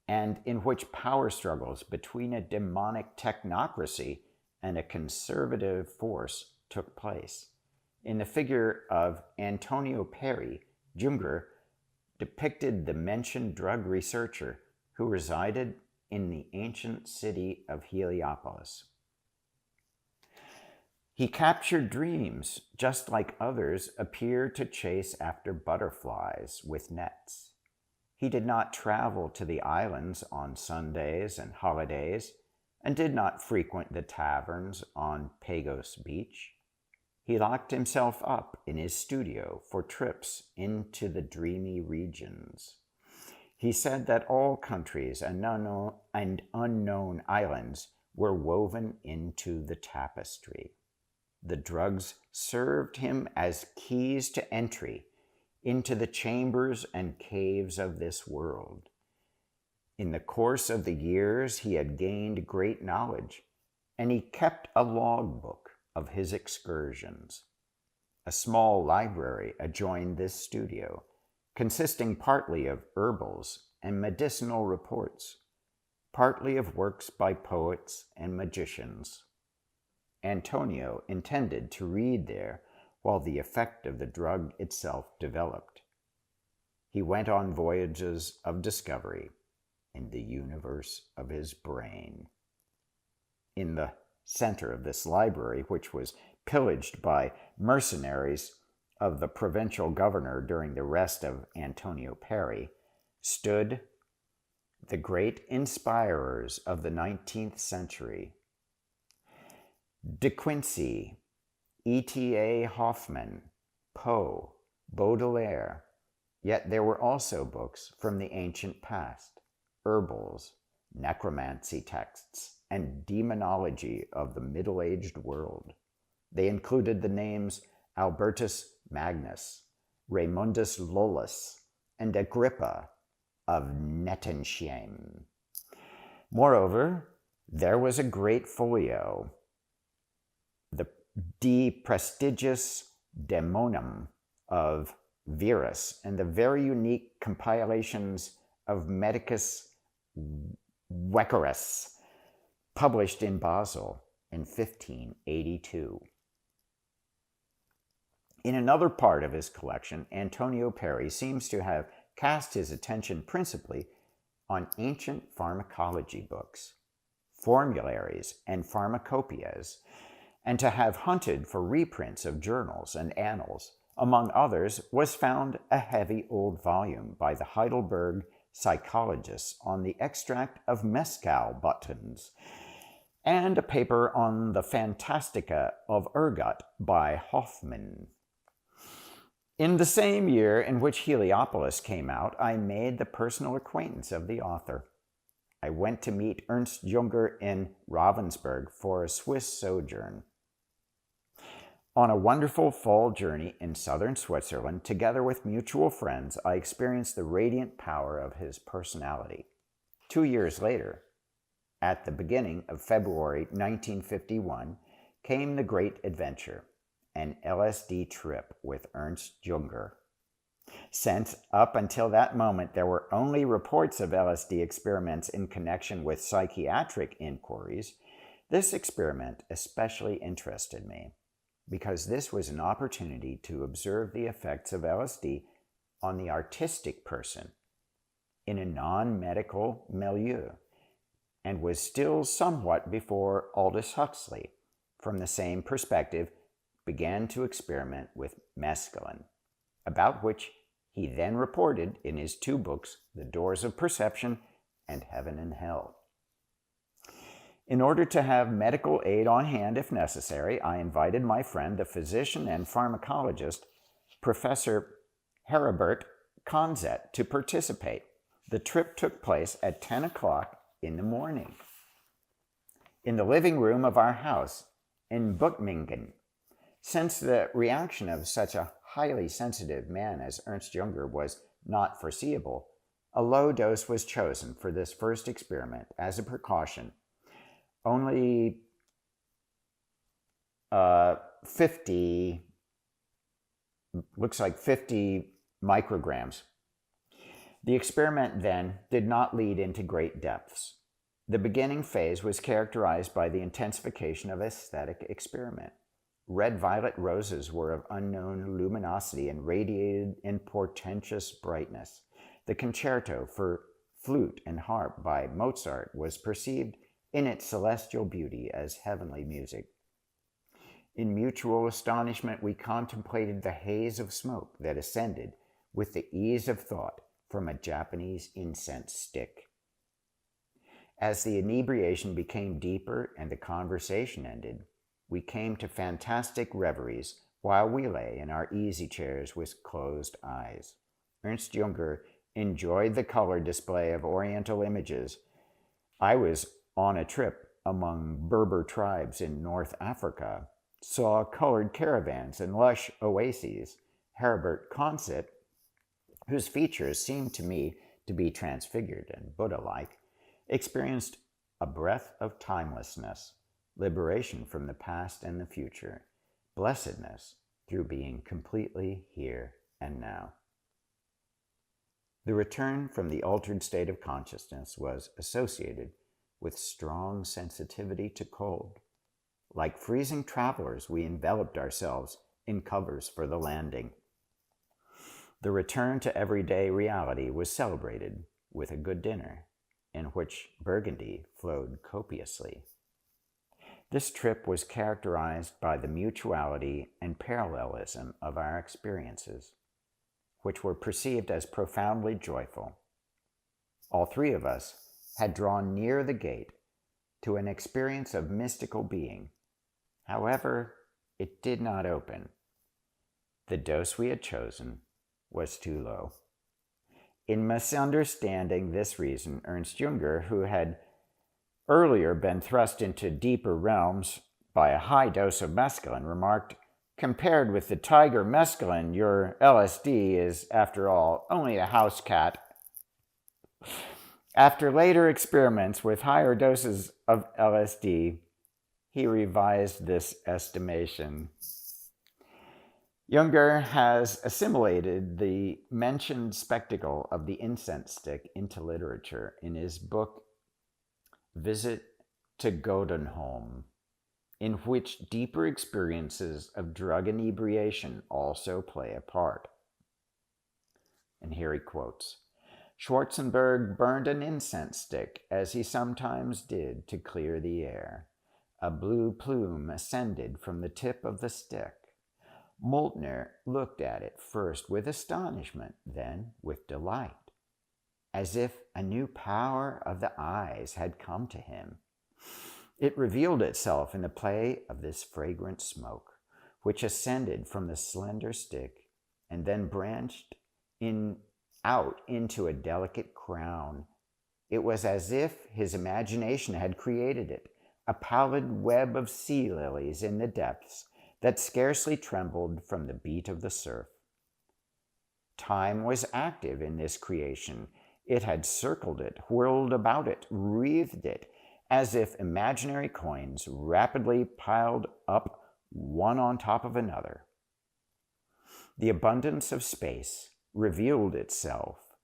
and in which power struggles between a demonic technocracy and a conservative force took place. In the figure of Antonio Perry, Junger depicted the mentioned drug researcher who resided in the ancient city of Heliopolis. He captured dreams, just like others appear to chase after butterflies with nets. He did not travel to the islands on Sundays and holidays, and did not frequent the taverns on Pagos Beach. He locked himself up in his studio for trips into the dreamy regions. He said that all countries and unknown islands were woven into the tapestry. The drugs served him as keys to entry into the chambers and caves of this world. In the course of the years, he had gained great knowledge, and he kept a logbook of his excursions. A small library adjoined this studio, consisting partly of herbals and medicinal reports, partly of works by poets and magicians. Antonio intended to read there while the effect of the drug itself developed. He went on voyages of discovery in the universe of his brain. In the center of this library, which was pillaged by mercenaries of the provincial governor during the arrest of Antonio Perry, stood the great inspirers of the 19th century. De Quincey, E.T.A. Hofmann, Poe, Baudelaire, yet there were also books from the ancient past, herbals, necromancy texts, and demonology of the middle-aged world. They included the names Albertus Magnus, Raymundus Lullus, and Agrippa of Nettensheim. Moreover, there was a great folio, the De Prestigiis Daemonum of Verus, and the very unique compilations of Medicus Vecurus, published in Basel in 1582. In another part of his collection, Antonio Perry seems to have cast his attention principally on ancient pharmacology books, formularies, and pharmacopoeias, and to have hunted for reprints of journals and annals. Among others was found a heavy old volume by the Heidelberg psychologists on the extract of mescal buttons, and a paper on the Fantastica of Ergot by Hofmann. In the same year in which Heliopolis came out, I made the personal acquaintance of the author. I went to meet Ernst Junger in Ravensburg for a Swiss sojourn. On a wonderful fall journey in southern Switzerland, together with mutual friends, I experienced the radiant power of his personality. 2 years later, at the beginning of February 1951, came the great adventure, an LSD trip with Ernst Junger. Since up until that moment there were only reports of LSD experiments in connection with psychiatric inquiries, this experiment especially interested me, because this was an opportunity to observe the effects of LSD on the artistic person in a non-medical milieu, and was still somewhat before Aldous Huxley, from the same perspective, began to experiment with mescaline, about which he then reported in his 2 books, The Doors of Perception and Heaven and Hell. In order to have medical aid on hand if necessary, I invited my friend, the physician and pharmacologist, Professor Heribert Konzett, to participate. The trip took place at 10 o'clock in the morning in the living room of our house in Buchmingen. Since the reaction of such a highly sensitive man as Ernst Junger was not foreseeable, a low dose was chosen for this first experiment as a precaution. Only 50 micrograms. The experiment then did not lead into great depths. The beginning phase was characterized by the intensification of aesthetic experiment. Red-violet roses were of unknown luminosity and radiated in portentous brightness. The concerto for flute and harp by Mozart was perceived in its celestial beauty as heavenly music. In mutual astonishment, we contemplated the haze of smoke that ascended with the ease of thought from a Japanese incense stick. As the inebriation became deeper and the conversation ended, we came to fantastic reveries while we lay in our easy chairs with closed eyes. Ernst Junger enjoyed the color display of Oriental images. I was on a trip among Berber tribes in North Africa, saw colored caravans and lush oases. Heribert Konzett, whose features seemed to me to be transfigured and Buddha-like, experienced a breath of timelessness, liberation from the past and the future, blessedness through being completely here and now. The return from the altered state of consciousness was associated with strong sensitivity to cold. Like freezing travelers, we enveloped ourselves in covers for the landing. The return to everyday reality was celebrated with a good dinner, in which Burgundy flowed copiously. This trip was characterized by the mutuality and parallelism of our experiences, which were perceived as profoundly joyful. All three of us had drawn near the gate to an experience of mystical being. However, it did not open. The dose we had chosen was too low. In misunderstanding this reason, Ernst Junger, who had earlier been thrust into deeper realms by a high dose of mescaline, remarked, "Compared with the tiger mescaline, your LSD is, after all, only a house cat." After later experiments with higher doses of LSD, he revised this estimation. Junger has assimilated the mentioned spectacle of the incense stick into literature in his book Visit to Jonathon, in which deeper experiences of drug inebriation also play a part. And here he quotes, "Schwarzenberg burned an incense stick, as he sometimes did, to clear the air. A blue plume ascended from the tip of the stick. Moltner looked at it first with astonishment, then with delight, as if a new power of the eyes had come to him. It revealed itself in the play of this fragrant smoke, which ascended from the slender stick and then branched out into a delicate crown. It was as if his imagination had created it, a pallid web of sea lilies in the depths that scarcely trembled from the beat of the surf. Time was active in this creation. It had circled it, whirled about it, wreathed it, as if imaginary coins rapidly piled up one on top of another. The abundance of space revealed itself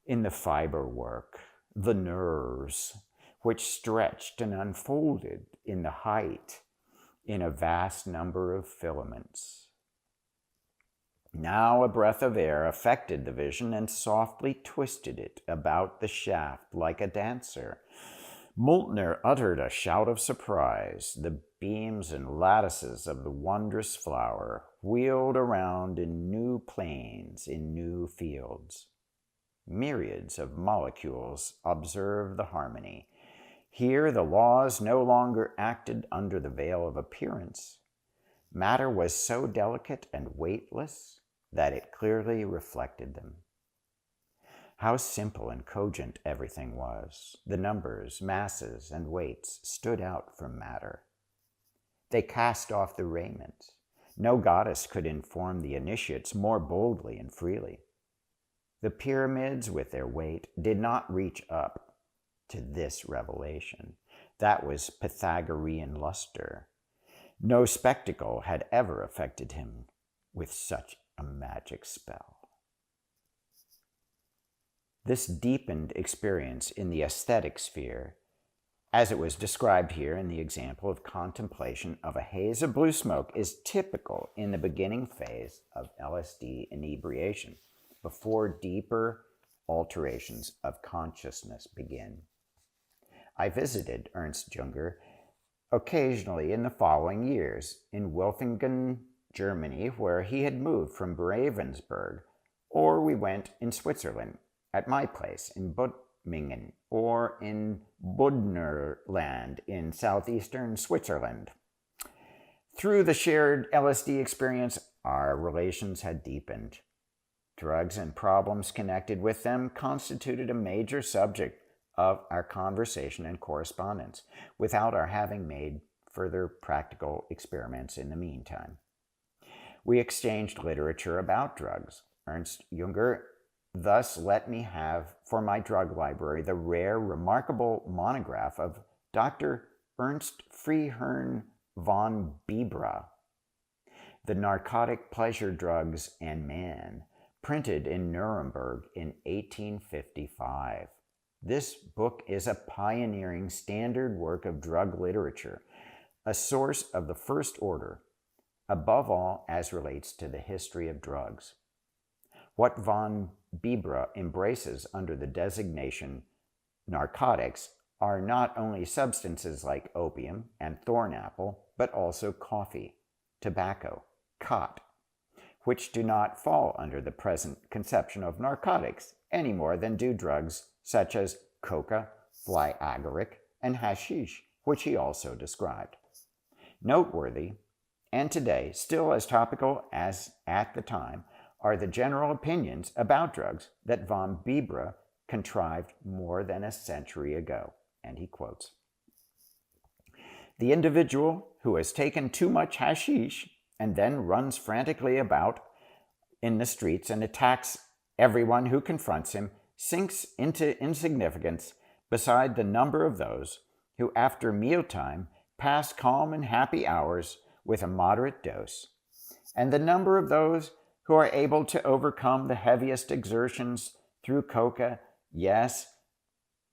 in the fiber work, the nerves, which stretched and unfolded in the height in a vast number of filaments. Now a breath of air affected the vision and softly twisted it about the shaft like a dancer. Moltner uttered a shout of surprise. The beams and lattices of the wondrous flower wheeled around in new planes, in new fields. Myriads of molecules observed the harmony. Here the laws no longer acted under the veil of appearance. Matter was so delicate and weightless that it clearly reflected them. How simple and cogent everything was. The numbers, masses, and weights stood out from matter. They cast off the raiment. No goddess could inform the initiates more boldly and freely. The pyramids with their weight did not reach up to this revelation. That was Pythagorean luster. No spectacle had ever affected him with such a magic spell. This deepened experience in the aesthetic sphere, as it was described here in the example of contemplation of a haze of blue smoke, is typical in the beginning phase of LSD inebriation, before deeper alterations of consciousness begin. I visited Ernst Junger occasionally in the following years in Wilfingen, Germany, where he had moved from Ravensburg, or we went in Switzerland at my place in Bottmingen, or in Bodnerland in southeastern Switzerland. Through the shared LSD experience, our relations had deepened. Drugs and problems connected with them constituted a major subject of our conversation and correspondence, without our having made further practical experiments in the meantime. We exchanged literature about drugs. Ernst Junger thus let me have for my drug library the rare, remarkable monograph of Dr. Ernst Freiherrn von Bibra, The Narcotic Pleasure Drugs and Man, printed in Nuremberg in 1855. This book is a pioneering standard work of drug literature, a source of the first order, above all as relates to the history of drugs. What von Bibra embraces under the designation narcotics are not only substances like opium and thornapple, but also coffee, tobacco, khat, which do not fall under the present conception of narcotics any more than do drugs such as coca, fly agaric, and hashish, which he also described. Noteworthy, and today still as topical as at the time, are the general opinions about drugs that von Bibra contrived more than a century ago. And he quotes, "The individual who has taken too much hashish and then runs frantically about in the streets and attacks everyone who confronts him sinks into insignificance beside the number of those who after mealtime pass calm and happy hours with a moderate dose, and the number of those who are able to overcome the heaviest exertions through coca, yes,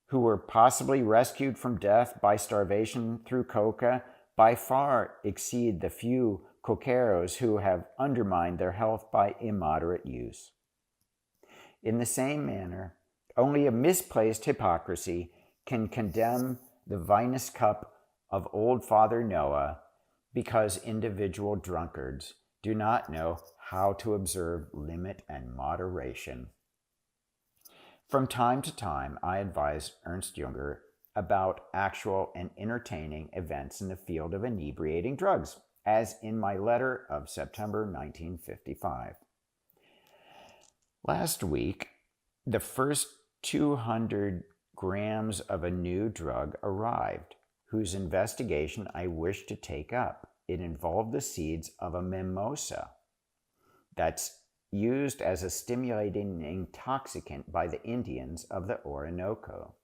who were possibly rescued from death by starvation through coca, by far exceed the few coqueros who have undermined their health by immoderate use. In the same manner, only a misplaced hypocrisy can condemn the vinous cup of old Father Noah, because individual drunkards do not know how to observe limit and moderation." From time to time, I advise Ernst Junger about actual and entertaining events in the field of inebriating drugs, as in my letter of September 1955. Last week, the first 200 grams of a new drug arrived, whose investigation I wish to take up. It involved the seeds of a mimosa that's used as a stimulating intoxicant by the Indians of the Orinoco.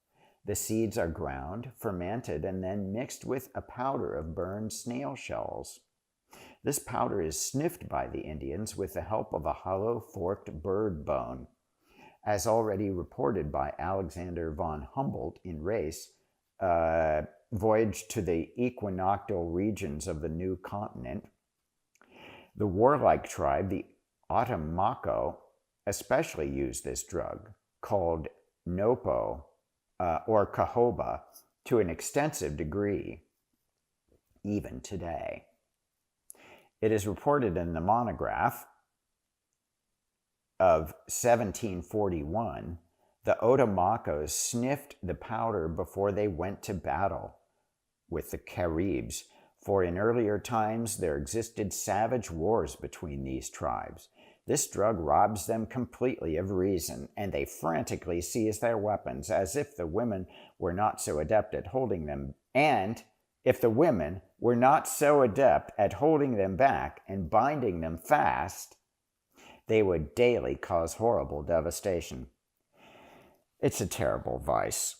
The seeds are ground, fermented, and then mixed with a powder of burned snail shells. This powder is sniffed by the Indians with the help of a hollow forked bird bone. As already reported by Alexander von Humboldt in Race, Voyage to the Equinoctial Regions of the New Continent, the warlike tribe, the Otomaco, especially used this drug, called nopo or cahoba, to an extensive degree, even today. It is reported in the monograph of 1741, the Otomacos sniffed the powder before they went to battle with the Caribs, for in earlier times there existed savage wars between these tribes. This drug robs them completely of reason, and they frantically seize their weapons as if the women were not so adept at holding them, and if the women were not so adept at holding them back and binding them fast, they would daily cause horrible devastation. It's a terrible vice.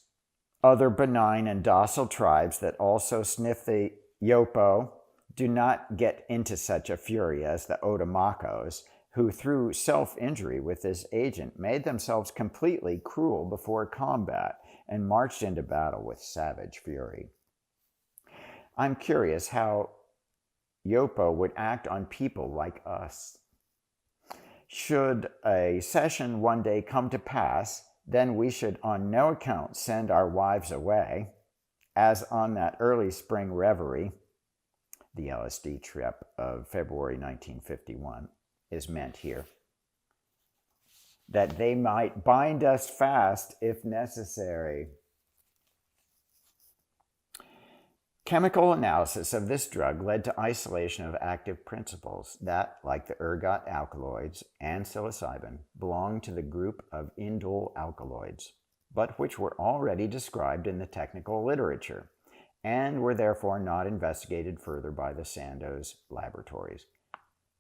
Other benign and docile tribes that also sniff the yopo do not get into such a fury as the Otomacos, who through self-injury with this agent made themselves completely cruel before combat and marched into battle with savage fury. I'm curious how yopo would act on people like us. Should a session one day come to pass, then we should on no account send our wives away, as on that early spring reverie, the LSD trip of February 1951 is meant here, that they might bind us fast if necessary. Chemical analysis of this drug led to isolation of active principles that, like the ergot alkaloids and psilocybin, belong to the group of indole alkaloids, but which were already described in the technical literature and were therefore not investigated further by the Sandoz laboratories.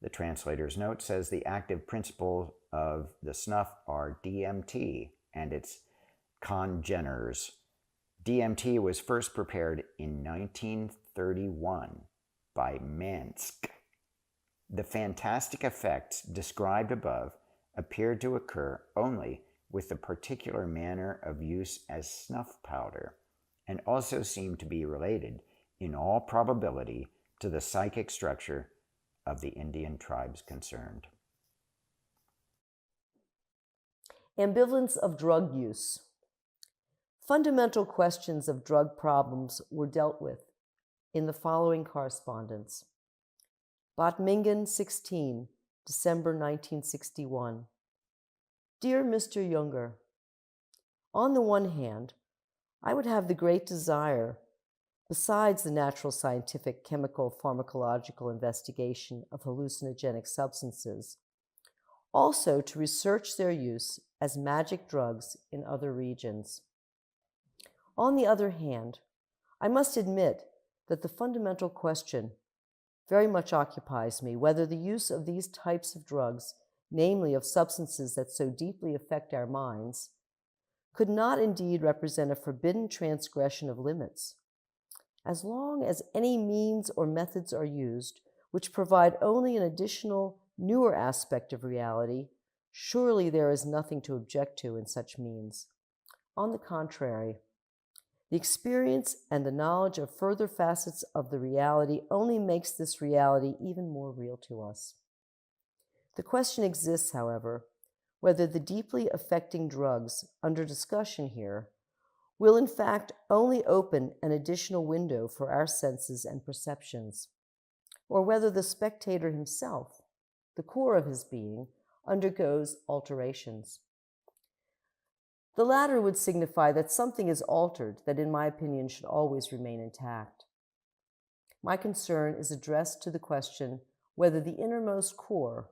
The translator's note says the active principles of the snuff are DMT and its congeners. DMT was first prepared in 1931 by Mansk. The fantastic effects described above appeared to occur only with the particular manner of use as snuff powder, and also seem to be related, in all probability, to the psychic structure of the Indian tribes concerned. Ambivalence of drug use. Fundamental questions of drug problems were dealt with in the following correspondence. Bad Mingen, 16, December 1961. Dear Mr. Junger, on the one hand, I would have the great desire, besides the natural scientific chemical pharmacological investigation of hallucinogenic substances, also to research their use as magic drugs in other regions. On the other hand, I must admit that the fundamental question very much occupies me whether the use of these types of drugs, namely of substances that so deeply affect our minds, could not indeed represent a forbidden transgression of limits. As long as any means or methods are used which provide only an additional, newer aspect of reality, surely there is nothing to object to in such means. On the contrary, the experience and the knowledge of further facets of the reality only makes this reality even more real to us. The question exists, however, whether the deeply affecting drugs under discussion here will in fact only open an additional window for our senses and perceptions, or whether the spectator himself, the core of his being, undergoes alterations. The latter would signify that something is altered that, in my opinion, should always remain intact. My concern is addressed to the question whether the innermost core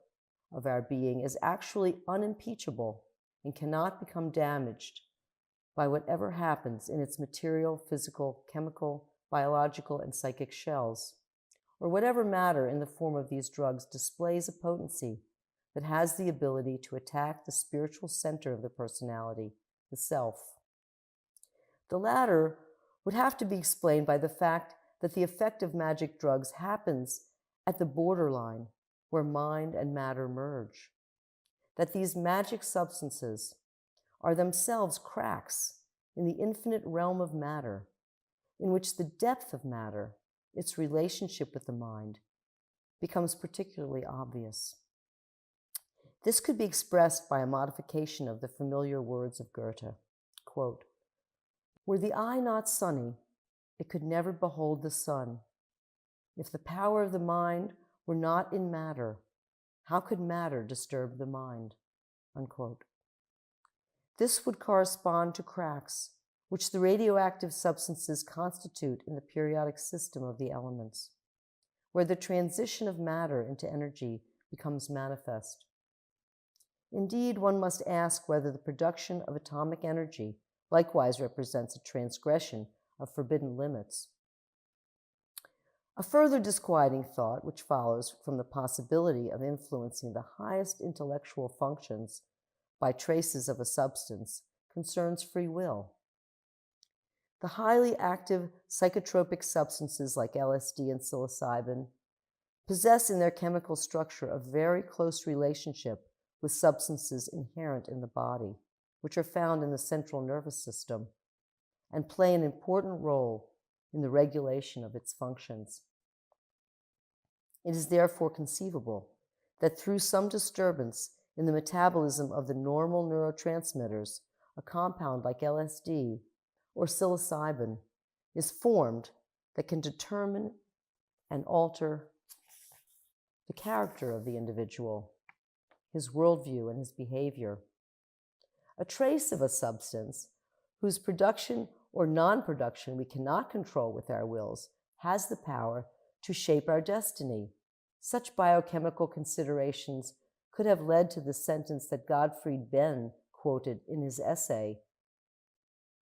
of our being is actually unimpeachable and cannot become damaged by whatever happens in its material, physical, chemical, biological, and psychic shells, or whatever matter in the form of these drugs displays a potency that has the ability to attack the spiritual center of the personality, the self. The latter would have to be explained by the fact that the effect of magic drugs happens at the borderline where mind and matter merge, that these magic substances are themselves cracks in the infinite realm of matter, in which the depth of matter, its relationship with the mind, becomes particularly obvious. This could be expressed by a modification of the familiar words of Goethe. Quote, "Were the eye not sunny, it could never behold the sun. If the power of the mind were not in matter, how could matter disturb the mind?" Unquote. This would correspond to cracks which the radioactive substances constitute in the periodic system of the elements, where the transition of matter into energy becomes manifest. Indeed, one must ask whether the production of atomic energy likewise represents a transgression of forbidden limits. A further disquieting thought, which follows from the possibility of influencing the highest intellectual functions by traces of a substance, concerns free will. The highly active psychotropic substances like LSD and psilocybin possess in their chemical structure a very close relationship with substances inherent in the body, which are found in the central nervous system, and play an important role in the regulation of its functions. It is therefore conceivable that through some disturbance in the metabolism of the normal neurotransmitters, a compound like LSD or psilocybin is formed that can determine and alter the character of the individual, his worldview, and his behavior. A trace of a substance whose production or non-production we cannot control with our wills has the power to shape our destiny. Such biochemical considerations could have led to the sentence that Gottfried Benn quoted in his essay,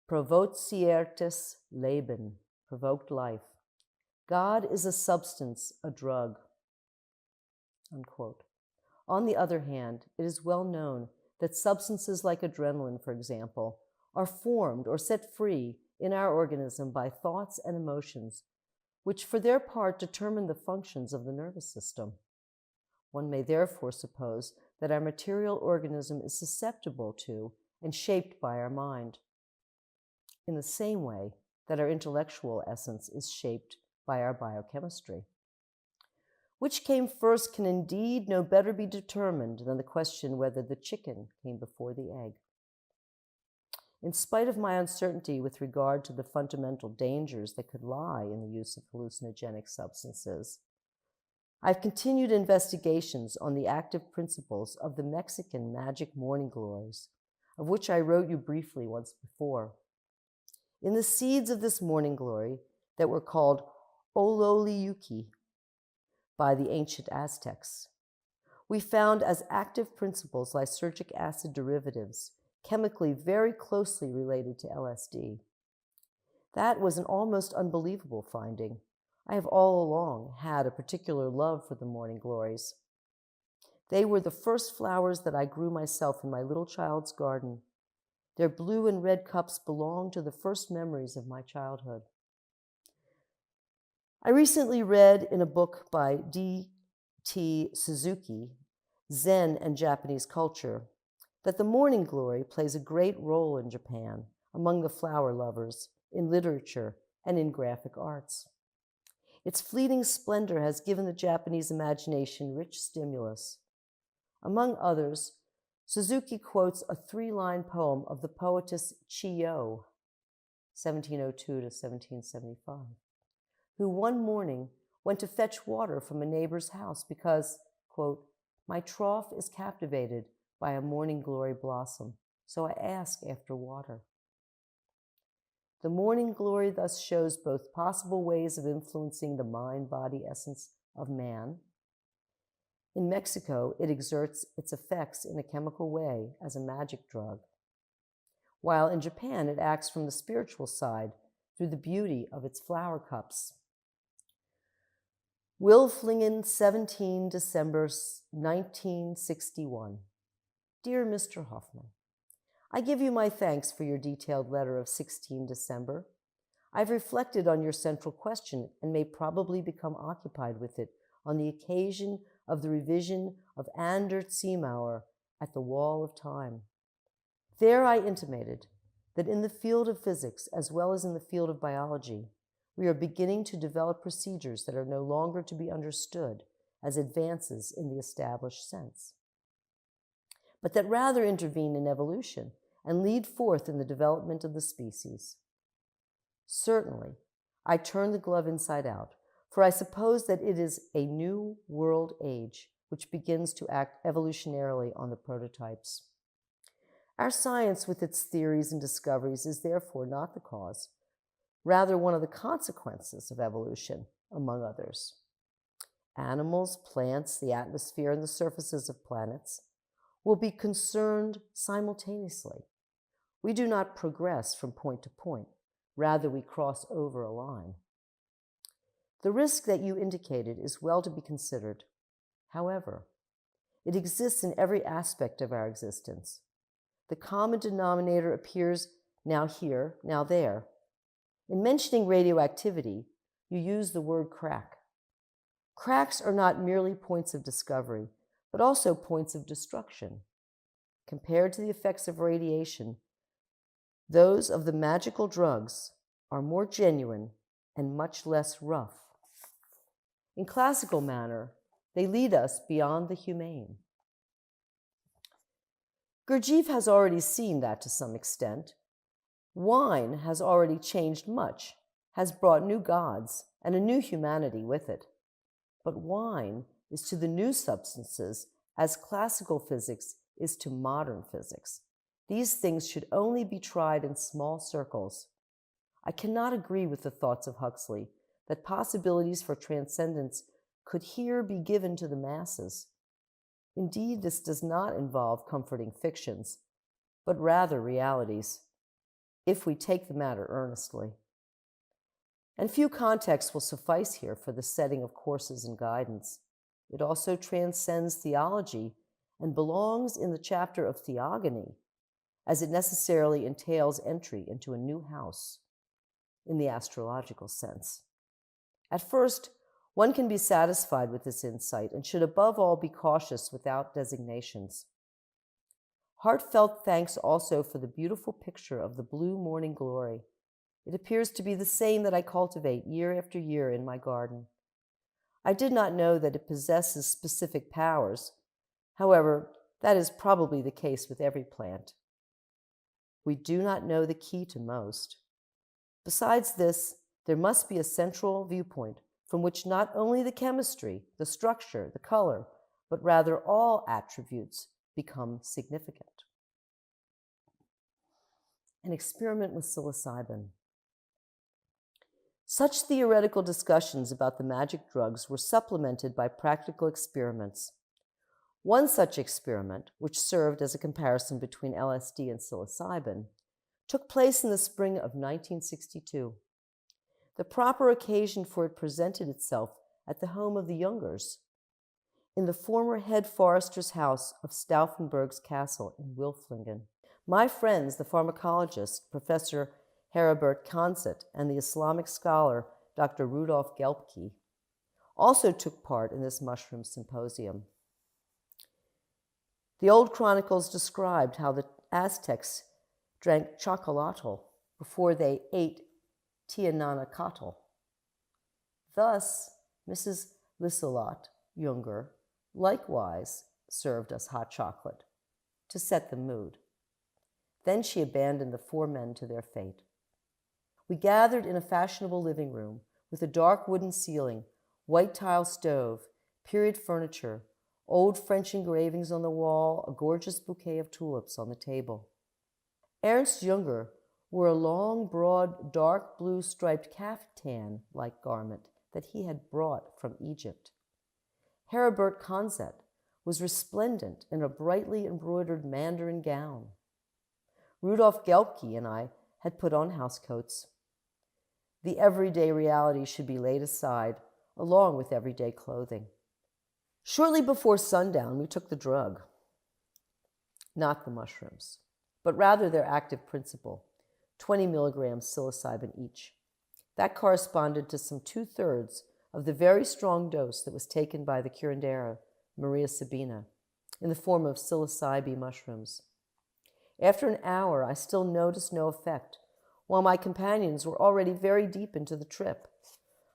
"Provoziertes Leben," provoked life. God is a substance, a drug. Unquote. On the other hand, it is well known that substances like adrenaline, for example, are formed or set free in our organism by thoughts and emotions, which for their part determine the functions of the nervous system. One may therefore suppose that our material organism is susceptible to and shaped by our mind, in the same way that our intellectual essence is shaped by our biochemistry. Which came first can indeed no better be determined than the question whether the chicken came before the egg. in spite of my uncertainty with regard to the fundamental dangers that could lie in the use of hallucinogenic substances, I've continued investigations on the active principles of the Mexican magic morning glories, of which I wrote you briefly once before. In the seeds of this morning glory that were called ololiyuki by the ancient Aztecs, we found as active principles lysergic acid derivatives, chemically very closely related to LSD. That was an almost unbelievable finding. I have all along had a particular love for the morning glories. They were the first flowers that I grew myself in my little child's garden. Their blue and red cups belong to the first memories of my childhood. I recently read in a book by D.T. Suzuki, Zen and Japanese Culture, that the morning glory plays a great role in Japan among the flower lovers, in literature, and in graphic arts. Its fleeting splendor has given the Japanese imagination rich stimulus. Among others, Suzuki quotes a 3-line poem of the poetess Chiyo, 1702 to 1775, who one morning went to fetch water from a neighbor's house because, quote, "My trough is captivated by a morning glory blossom, so I ask after water." The morning glory thus shows both possible ways of influencing the mind-body essence of man. In Mexico, it exerts its effects in a chemical way as a magic drug, while in Japan it acts from the spiritual side through the beauty of its flower cups. Wilflingen, 17 December 1961. Dear Mr. Hofmann, I give you my thanks for your detailed letter of 16 December. I've reflected on your central question and may probably become occupied with it on the occasion of the revision of Anders Ziemauer at the Wall of Time. There I intimated that in the field of physics, as well as in the field of biology, we are beginning to develop procedures that are no longer to be understood as advances in the established sense, but that rather intervene in evolution and lead forth in the development of the species. Certainly, I turn the glove inside out, for I suppose that it is a new world age which begins to act evolutionarily on the prototypes. Our science with its theories and discoveries is therefore not the cause, rather one of the consequences of evolution, among others. Animals, plants, the atmosphere, and the surfaces of planets will be concerned simultaneously. We do not progress from point to point, rather we cross over a line. The risk that you indicated is well to be considered. However, it exists in every aspect of our existence. The common denominator appears now here, now there. In mentioning radioactivity, you use the word crack. Cracks are not merely points of discovery, but also points of destruction. Compared to the effects of radiation, those of the magical drugs are more genuine and much less rough. In classical manner, they lead us beyond the humane. Gurdjieff has already seen that to some extent. Wine has already changed much, has brought new gods and a new humanity with it. But wine is to the new substances as classical physics is to modern physics. These things should only be tried in small circles. I cannot agree with the thoughts of Huxley that possibilities for transcendence could here be given to the masses. Indeed, this does not involve comforting fictions, but rather realities, if we take the matter earnestly. And few contexts will suffice here for the setting of courses and guidance. It also transcends theology and belongs in the chapter of theogony, as it necessarily entails entry into a new house, in the astrological sense. At first, one can be satisfied with this insight and should above all be cautious without designations. Heartfelt thanks also for the beautiful picture of the blue morning glory. It appears to be the same that I cultivate year after year in my garden. I did not know that it possesses specific powers. However, that is probably the case with every plant. We do not know the key to most. Besides this, there must be a central viewpoint from which not only the chemistry, the structure, the color, but rather all attributes become significant. An experiment with psilocybin. Such theoretical discussions about the magic drugs were supplemented by practical experiments. One such experiment, which served as a comparison between LSD and psilocybin, took place in the spring of 1962. The proper occasion for it presented itself at the home of the Youngers, in the former head forester's house of Stauffenberg's castle in Wilflingen. My friends, the pharmacologist, Professor Herbert Konzett, and the Islamic scholar, Dr. Rudolf Gelbke, also took part in this mushroom symposium. The old chronicles described how the Aztecs drank chocolatl before they ate tiananacatl. Thus, Mrs. Liselott Younger likewise served us hot chocolate to set the mood. Then she abandoned the four men to their fate. We gathered in a fashionable living room with a dark wooden ceiling, white tile stove, period furniture, old French engravings on the wall, a gorgeous bouquet of tulips on the table. Ernst Junger wore a long, broad, dark blue striped caftan-like garment that he had brought from Egypt. Herbert Konzett was resplendent in a brightly embroidered mandarin gown. Rudolf Gelbke and I had put on housecoats. The everyday reality should be laid aside, along with everyday clothing. Shortly before sundown, we took the drug. Not the mushrooms, but rather their active principle, 20 milligrams psilocybin each. That corresponded to some 2/3 of the very strong dose that was taken by the curandera, Maria Sabina, in the form of psilocybe mushrooms. After an hour, I still noticed no effect, while my companions were already very deep into the trip.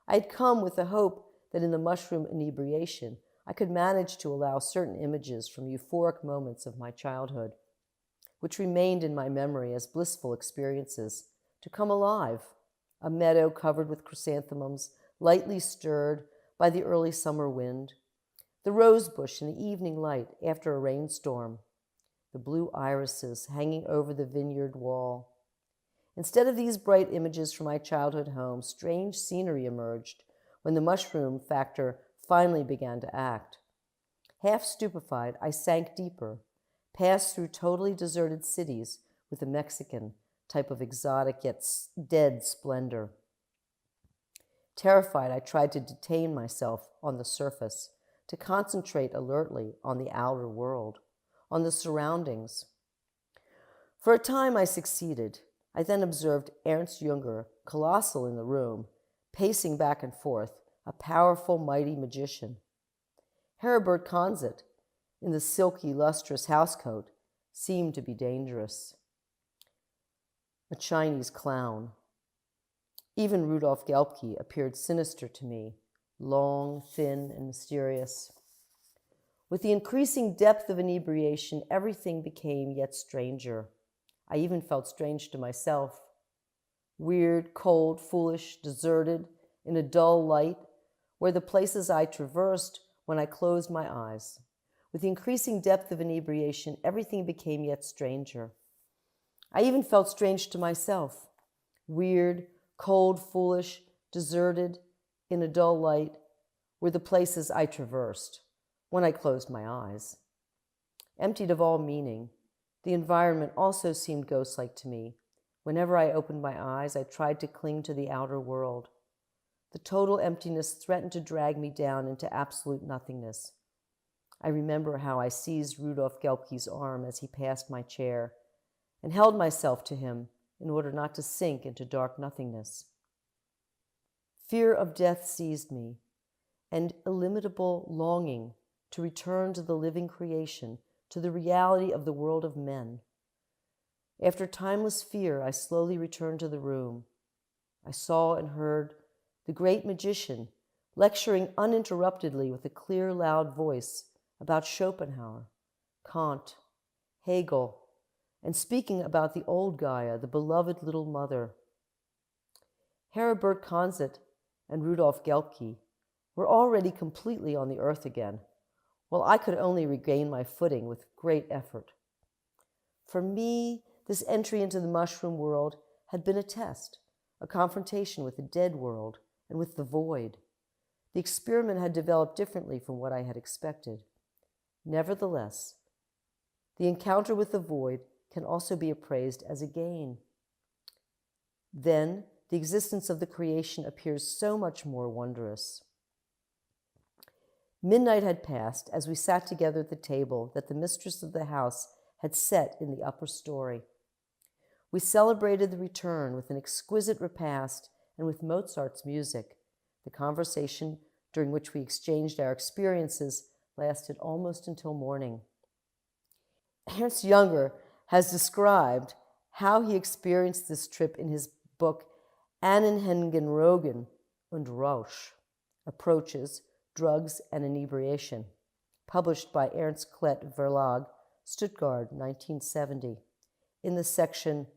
I had come with the hope that in the mushroom inebriation, I could manage to allow certain images from euphoric moments of my childhood, which remained in my memory as blissful experiences, to come alive. A meadow covered with chrysanthemums, lightly stirred by the early summer wind, the rose bush in the evening light after a rainstorm, the blue irises hanging over the vineyard wall. Instead of these bright images from my childhood home, strange scenery emerged when the mushroom factor finally began to act. Half stupefied, I sank deeper, passed through totally deserted cities with a Mexican type of exotic yet dead splendor. Terrified, I tried to detain myself on the surface, to concentrate alertly on the outer world, on the surroundings. For a time I succeeded. I then observed Ernst Junger, colossal in the room, pacing back and forth, a powerful, mighty magician. Herbert Konzett, in the silky, lustrous housecoat, seemed to be dangerous. A Chinese clown. Even Rudolf Gelbke appeared sinister to me, long, thin, and mysterious. With the increasing depth of inebriation, everything became yet stranger. I even felt strange to myself. Weird, cold, foolish, deserted, in a dull light, were the places I traversed when I closed my eyes. With the increasing depth of inebriation, everything became yet stranger. I even felt strange to myself. Weird, cold, foolish, deserted, in a dull light, were the places I traversed when I closed my eyes. Emptied of all meaning, the environment also seemed ghost-like to me. Whenever I opened my eyes, I tried to cling to the outer world. The total emptiness threatened to drag me down into absolute nothingness. I remember how I seized Rudolf Gelbke's arm as he passed my chair and held myself to him in order not to sink into dark nothingness. Fear of death seized me, and illimitable longing to return to the living creation, to the reality of the world of men. After timeless fear, I slowly returned to the room. I saw and heard the great magician lecturing uninterruptedly with a clear, loud voice about Schopenhauer, Kant, Hegel, and speaking about the old Gaia, the beloved little mother. Heribert Konzett and Rudolf Gelbke were already completely on the earth again, while I could only regain my footing with great effort. For me, this entry into the mushroom world had been a test, a confrontation with the dead world and with the void. The experiment had developed differently from what I had expected. Nevertheless, the encounter with the void can also be appraised as a gain. Then, the existence of the creation appears so much more wondrous. Midnight had passed as we sat together at the table that the mistress of the house had set in the upper story. We celebrated the return with an exquisite repast and with Mozart's music. The conversation, during which we exchanged our experiences, lasted almost until morning. Ernst Jünger has described how he experienced this trip in his book Anhängen und Rausch, Approaches, Drugs and Inebriation, published by Ernst Klett Verlag, Stuttgart, 1970, in the section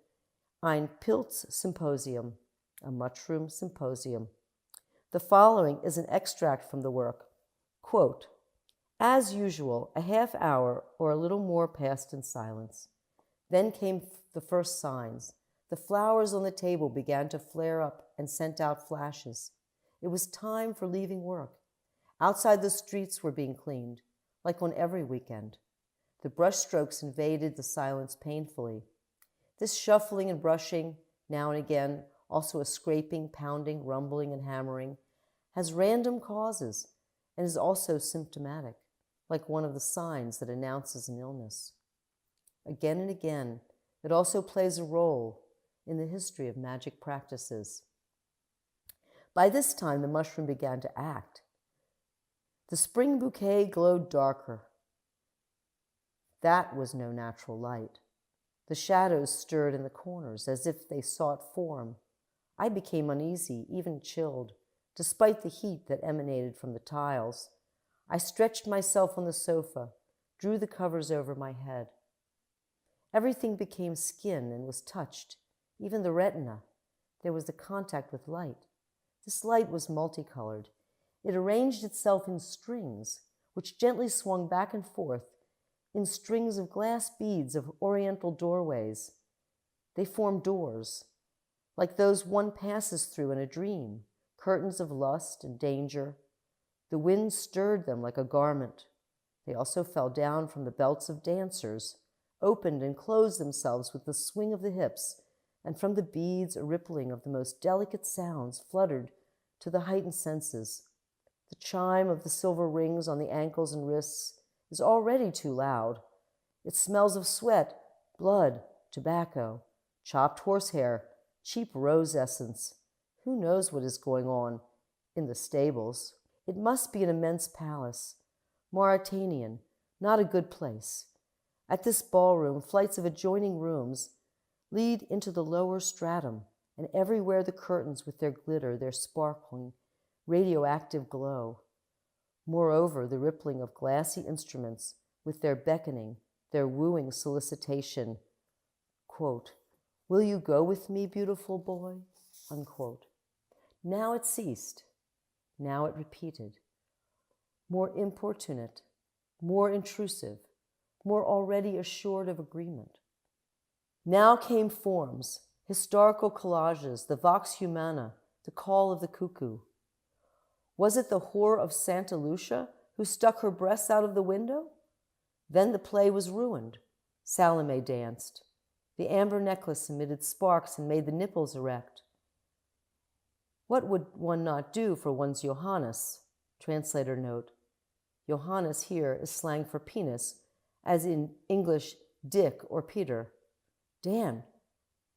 Ein Pilz-Symposium, a mushroom symposium. The following is an extract from the work. Quote, "As usual, a half hour or a little more passed in silence. Then came the first signs. The flowers on the table began to flare up and sent out flashes. It was time for leaving work. Outside the streets were being cleaned, like on every weekend. The brushstrokes invaded the silence painfully. This shuffling and brushing, now and again, also a scraping, pounding, rumbling, and hammering, has random causes and is also symptomatic, like one of the signs that announces an illness. Again and again, it also plays a role in the history of magic practices. By this time, the mushroom began to act. The spring bouquet glowed darker. That was no natural light. The shadows stirred in the corners as if they sought form. I became uneasy, even chilled, despite the heat that emanated from the tiles. I stretched myself on the sofa, drew the covers over my head. Everything became skin and was touched, even the retina. There was the contact with light. This light was multicolored. It arranged itself in strings, which gently swung back and forth, in strings of glass beads of oriental doorways. They formed doors, like those one passes through in a dream, curtains of lust and danger. The wind stirred them like a garment. They also fell down from the belts of dancers, opened and closed themselves with the swing of the hips, and from the beads a rippling of the most delicate sounds fluttered to the heightened senses. The chime of the silver rings on the ankles and wrists is already too loud. It smells of sweat, blood, tobacco, chopped horsehair, cheap rose essence. Who knows what is going on in the stables? It must be an immense palace. Mauritanian, not a good place. At this ballroom, flights of adjoining rooms lead into the lower stratum, and everywhere the curtains with their glitter, their sparkling, radioactive glow. Moreover, the rippling of glassy instruments with their beckoning, their wooing solicitation. Quote, "Will you go with me, beautiful boy?" Unquote. Now it ceased. Now it repeated. More importunate, more intrusive, more already assured of agreement. Now came forms, historical collages, the vox humana, the call of the cuckoo. Was it the whore of Santa Lucia who stuck her breasts out of the window? Then the play was ruined. Salome danced. The amber necklace emitted sparks and made the nipples erect. What would one not do for one's Johannes? Translator note. Johannes here is slang for penis, as in English Dick or Peter. Damn,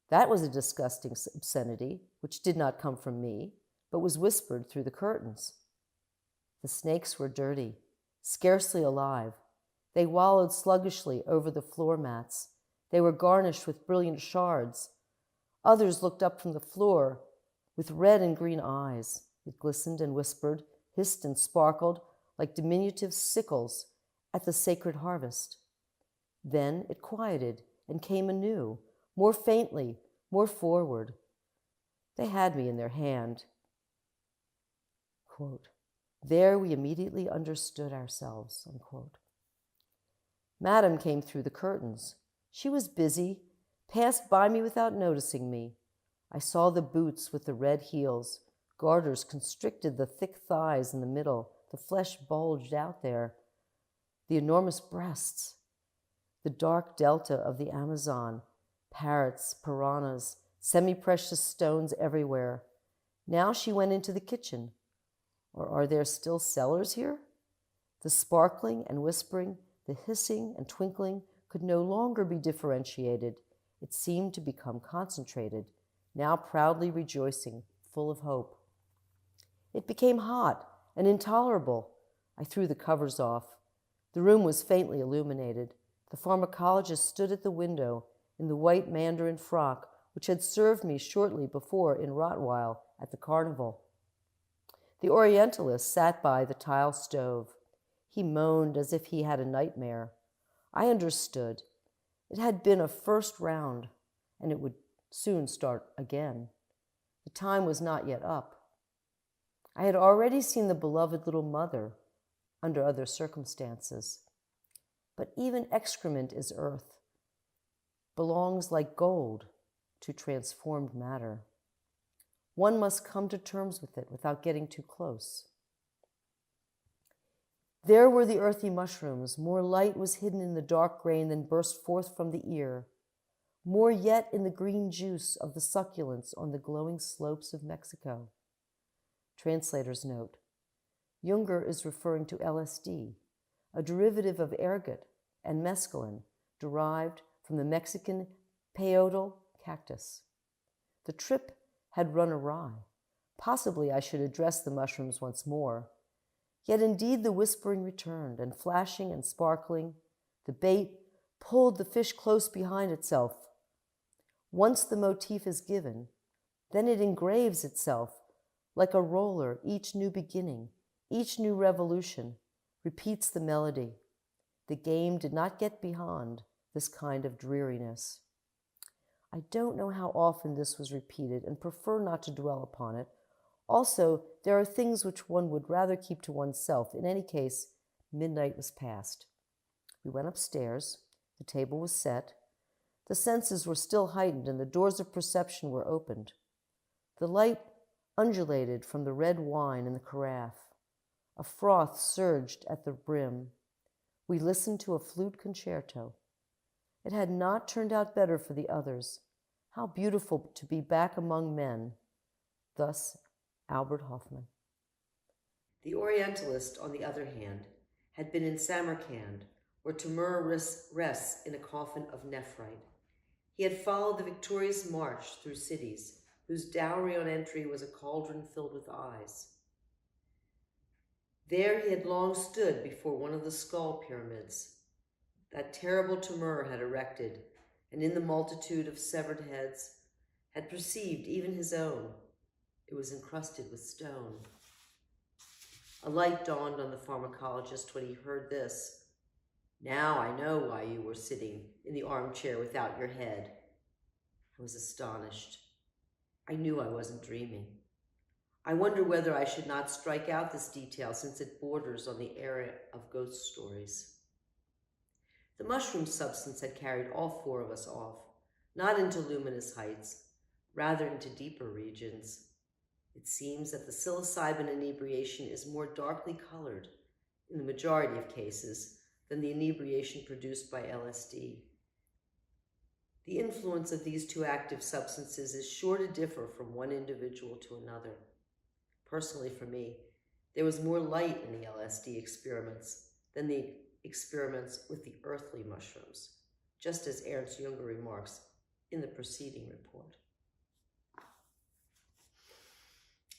that was a disgusting obscenity, which did not come from me, but was whispered through the curtains. The snakes were dirty, scarcely alive. They wallowed sluggishly over the floor mats. They were garnished with brilliant shards. Others looked up from the floor with red and green eyes. It glistened and whispered, hissed and sparkled like diminutive sickles at the sacred harvest. Then it quieted and came anew, more faintly, more forward. They had me in their hand. Quote, there we immediately understood ourselves, unquote. Madame came through the curtains. She was busy, passed by me without noticing me. I saw the boots with the red heels. Garters constricted the thick thighs in the middle. The flesh bulged out there. The enormous breasts. The dark delta of the Amazon. Parrots, piranhas, semi-precious stones everywhere. Now she went into the kitchen. Or are there still cellars here? The sparkling and whispering, the hissing and twinkling could no longer be differentiated. It seemed to become concentrated, now proudly rejoicing, full of hope. It became hot and intolerable. I threw the covers off. The room was faintly illuminated. The pharmacologist stood at the window in the white mandarin frock which had served me shortly before in Rottweil at the carnival. The Orientalist sat by the tile stove. He moaned as if he had a nightmare. I understood. It had been a first round, and it would soon start again. The time was not yet up. I had already seen the beloved little mother under other circumstances. But even excrement is earth, belongs like gold to transformed matter. One must come to terms with it without getting too close. There were the earthy mushrooms. More light was hidden in the dark grain than burst forth from the ear. More yet in the green juice of the succulents on the glowing slopes of Mexico. Translator's note. Junger is referring to LSD, a derivative of ergot and mescaline derived from the Mexican peyote cactus. The trip had run awry. Possibly I should address the mushrooms once more. Yet indeed the whispering returned, and flashing and sparkling, the bait pulled the fish close behind itself. Once the motif is given, then it engraves itself like a roller. Each new beginning, each new revolution repeats the melody. The game did not get beyond this kind of dreariness. I don't know how often this was repeated and prefer not to dwell upon it. Also, there are things which one would rather keep to oneself. In any case, midnight was past. We went upstairs. The table was set. The senses were still heightened, and the doors of perception were opened. The light undulated from the red wine in the carafe. A froth surged at the brim. We listened to a flute concerto. It had not turned out better for the others. How beautiful to be back among men. Thus, Albert Hofmann. The Orientalist, on the other hand, had been in Samarkand, where Timur rests in a coffin of nephrite. He had followed the victorious march through cities, whose dowry on entry was a cauldron filled with eyes. There he had long stood before one of the skull pyramids that terrible Timur had erected, and in the multitude of severed heads had perceived even his own. It was encrusted with stone. A light dawned on the pharmacologist when he heard this. Now I know why you were sitting in the armchair without your head. I was astonished. I knew I wasn't dreaming. I wonder whether I should not strike out this detail, since it borders on the area of ghost stories. The mushroom substance had carried all four of us off, not into luminous heights, rather into deeper regions. It seems that the psilocybin inebriation is more darkly colored, in the majority of cases, than the inebriation produced by LSD. The influence of these two active substances is sure to differ from one individual to another. Personally, for me, there was more light in the LSD experiments than the experiments with the earthly mushrooms, just as Ernst Junger remarks in the preceding report.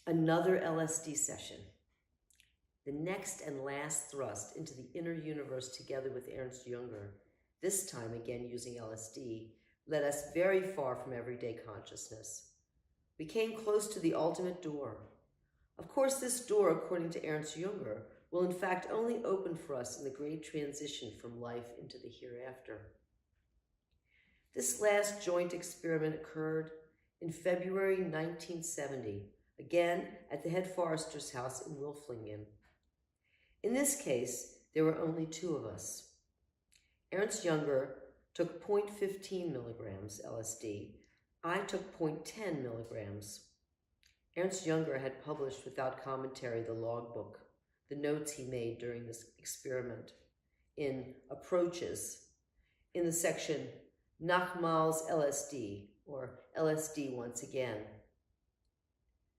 Another LSD session. The next and last thrust into the inner universe together with Ernst Junger, this time again using LSD, led us very far from everyday consciousness. We came close to the ultimate door. Of course, this door, according to Ernst Junger, will in fact only open for us in the great transition from life into the hereafter. This last joint experiment occurred in February 1970, again at the head forester's house in Wilflingen. In this case, there were only two of us. Ernst Junger took 0.15 milligrams LSD. I took 0.10 milligrams. Ernst Junger had published without commentary the logbook, the notes he made during this experiment, in Approaches, in the section Nochmals LSD, or LSD once again.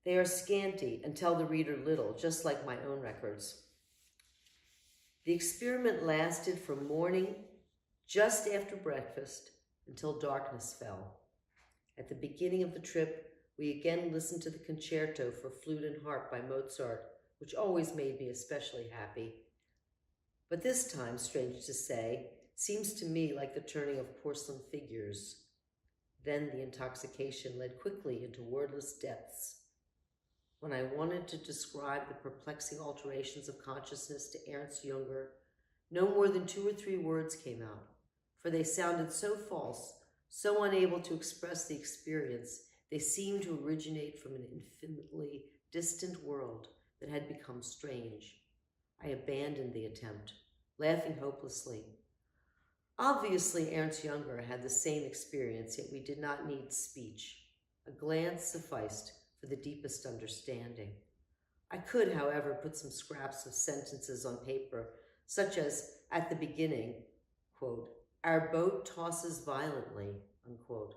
They are scanty and tell the reader little, just like my own records. The experiment lasted from morning, just after breakfast, until darkness fell. At the beginning of the trip, we again listened to the concerto for flute and harp by Mozart, which always made me especially happy. But this time, strange to say, seems to me like the turning of porcelain figures. Then the intoxication led quickly into wordless depths. When I wanted to describe the perplexing alterations of consciousness to Ernst Junger, no more than 2 or 3 words came out, for they sounded so false, so unable to express the experience, they seemed to originate from an infinitely distant world that had become strange. I abandoned the attempt, laughing hopelessly. Obviously, Ernst Junger had the same experience, yet we did not need speech. A glance sufficed for the deepest understanding. I could, however, put some scraps of sentences on paper, such as, at the beginning, quote, "Our boat tosses violently," unquote.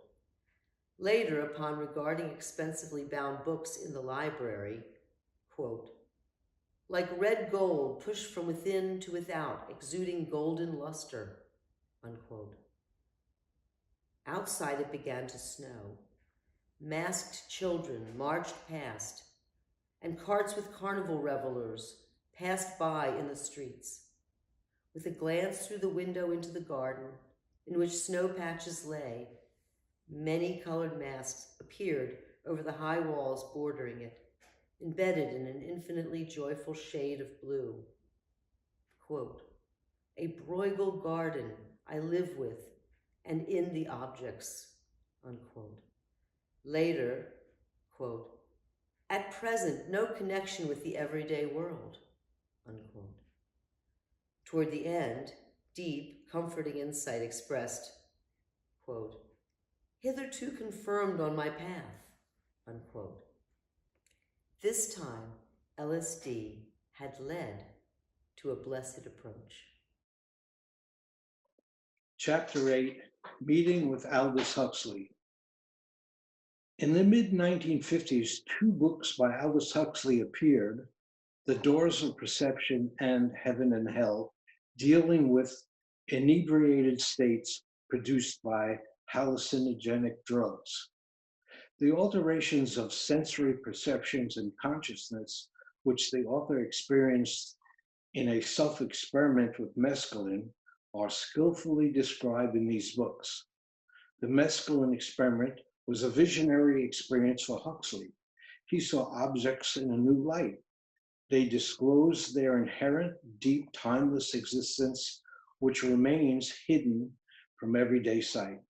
Later, upon regarding expensively bound books in the library, quote, "Like red gold pushed from within to without, exuding golden luster," unquote. Outside it began to snow. Masked children marched past, and carts with carnival revelers passed by in the streets. With a glance through the window into the garden, in which snow patches lay, many colored masks appeared over the high walls bordering it, embedded in an infinitely joyful shade of blue. Quote, "A Bruegel garden I live with and in the objects," unquote. Later, quote, "At present, no connection with the everyday world," unquote. Toward the end, deep, comforting insight expressed, quote, "Hitherto confirmed on my path," unquote. This time, LSD had led to a blessed approach. Chapter 8, Meeting with Aldous Huxley. In the mid-1950s, 2 books by Aldous Huxley appeared, The Doors of Perception and Heaven and Hell, dealing with inebriated states produced by hallucinogenic drugs. The alterations of sensory perceptions and consciousness, which the author experienced in a self-experiment with mescaline, are skillfully described in these books. The mescaline experiment was a visionary experience for Huxley. He saw objects in a new light. They disclosed their inherent, deep, timeless existence, which remains hidden from everyday sight.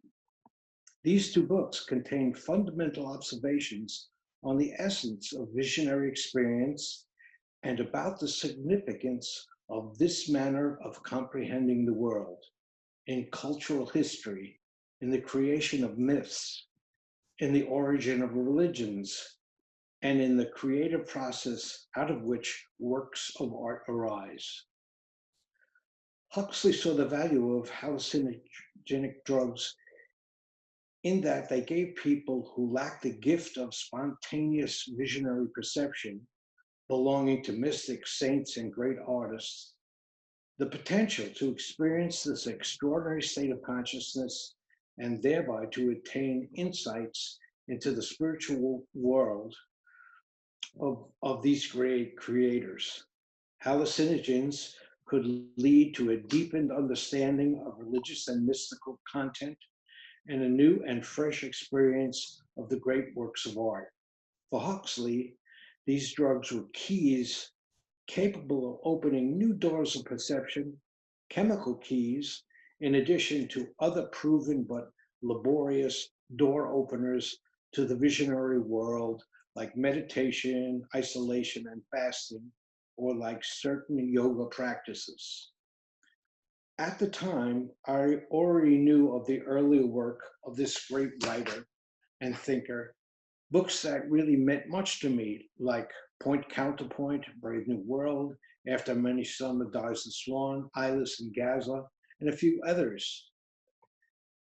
These 2 books contain fundamental observations on the essence of visionary experience and about the significance of this manner of comprehending the world in cultural history, in the creation of myths, in the origin of religions, and in the creative process out of which works of art arise. Huxley saw the value of hallucinogenic drugs in that they gave people who lacked the gift of spontaneous visionary perception, belonging to mystics, saints, and great artists, the potential to experience this extraordinary state of consciousness and thereby to attain insights into the spiritual world of these great creators. Hallucinogens could lead to a deepened understanding of religious and mystical content and a new and fresh experience of the great works of art. For Huxley, these drugs were keys capable of opening new doors of perception, chemical keys, in addition to other proven but laborious door openers to the visionary world, like meditation, isolation, and fasting, or like certain yoga practices. At the time, I already knew of the earlier work of this great writer and thinker, books that really meant much to me, like Point Counterpoint, Brave New World, After Many Summer Dies the Swan, Eyeless and Gaza, and a few others.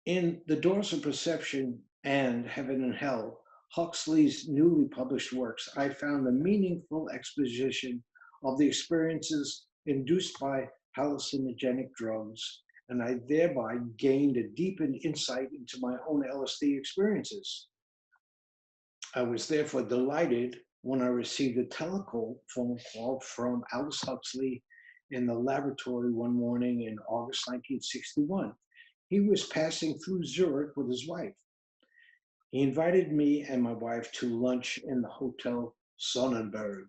In The Doors of Perception and Heaven and Hell, Huxley's newly published works, I found a meaningful exposition of the experiences induced by hallucinogenic drugs, and I thereby gained a deepened insight into my own LSD experiences. I was therefore delighted when I received a telephone call from Aldous Huxley in the laboratory one morning in August 1961. He was passing through Zurich with his wife. He invited me and my wife to lunch in the Hotel Sonnenberg.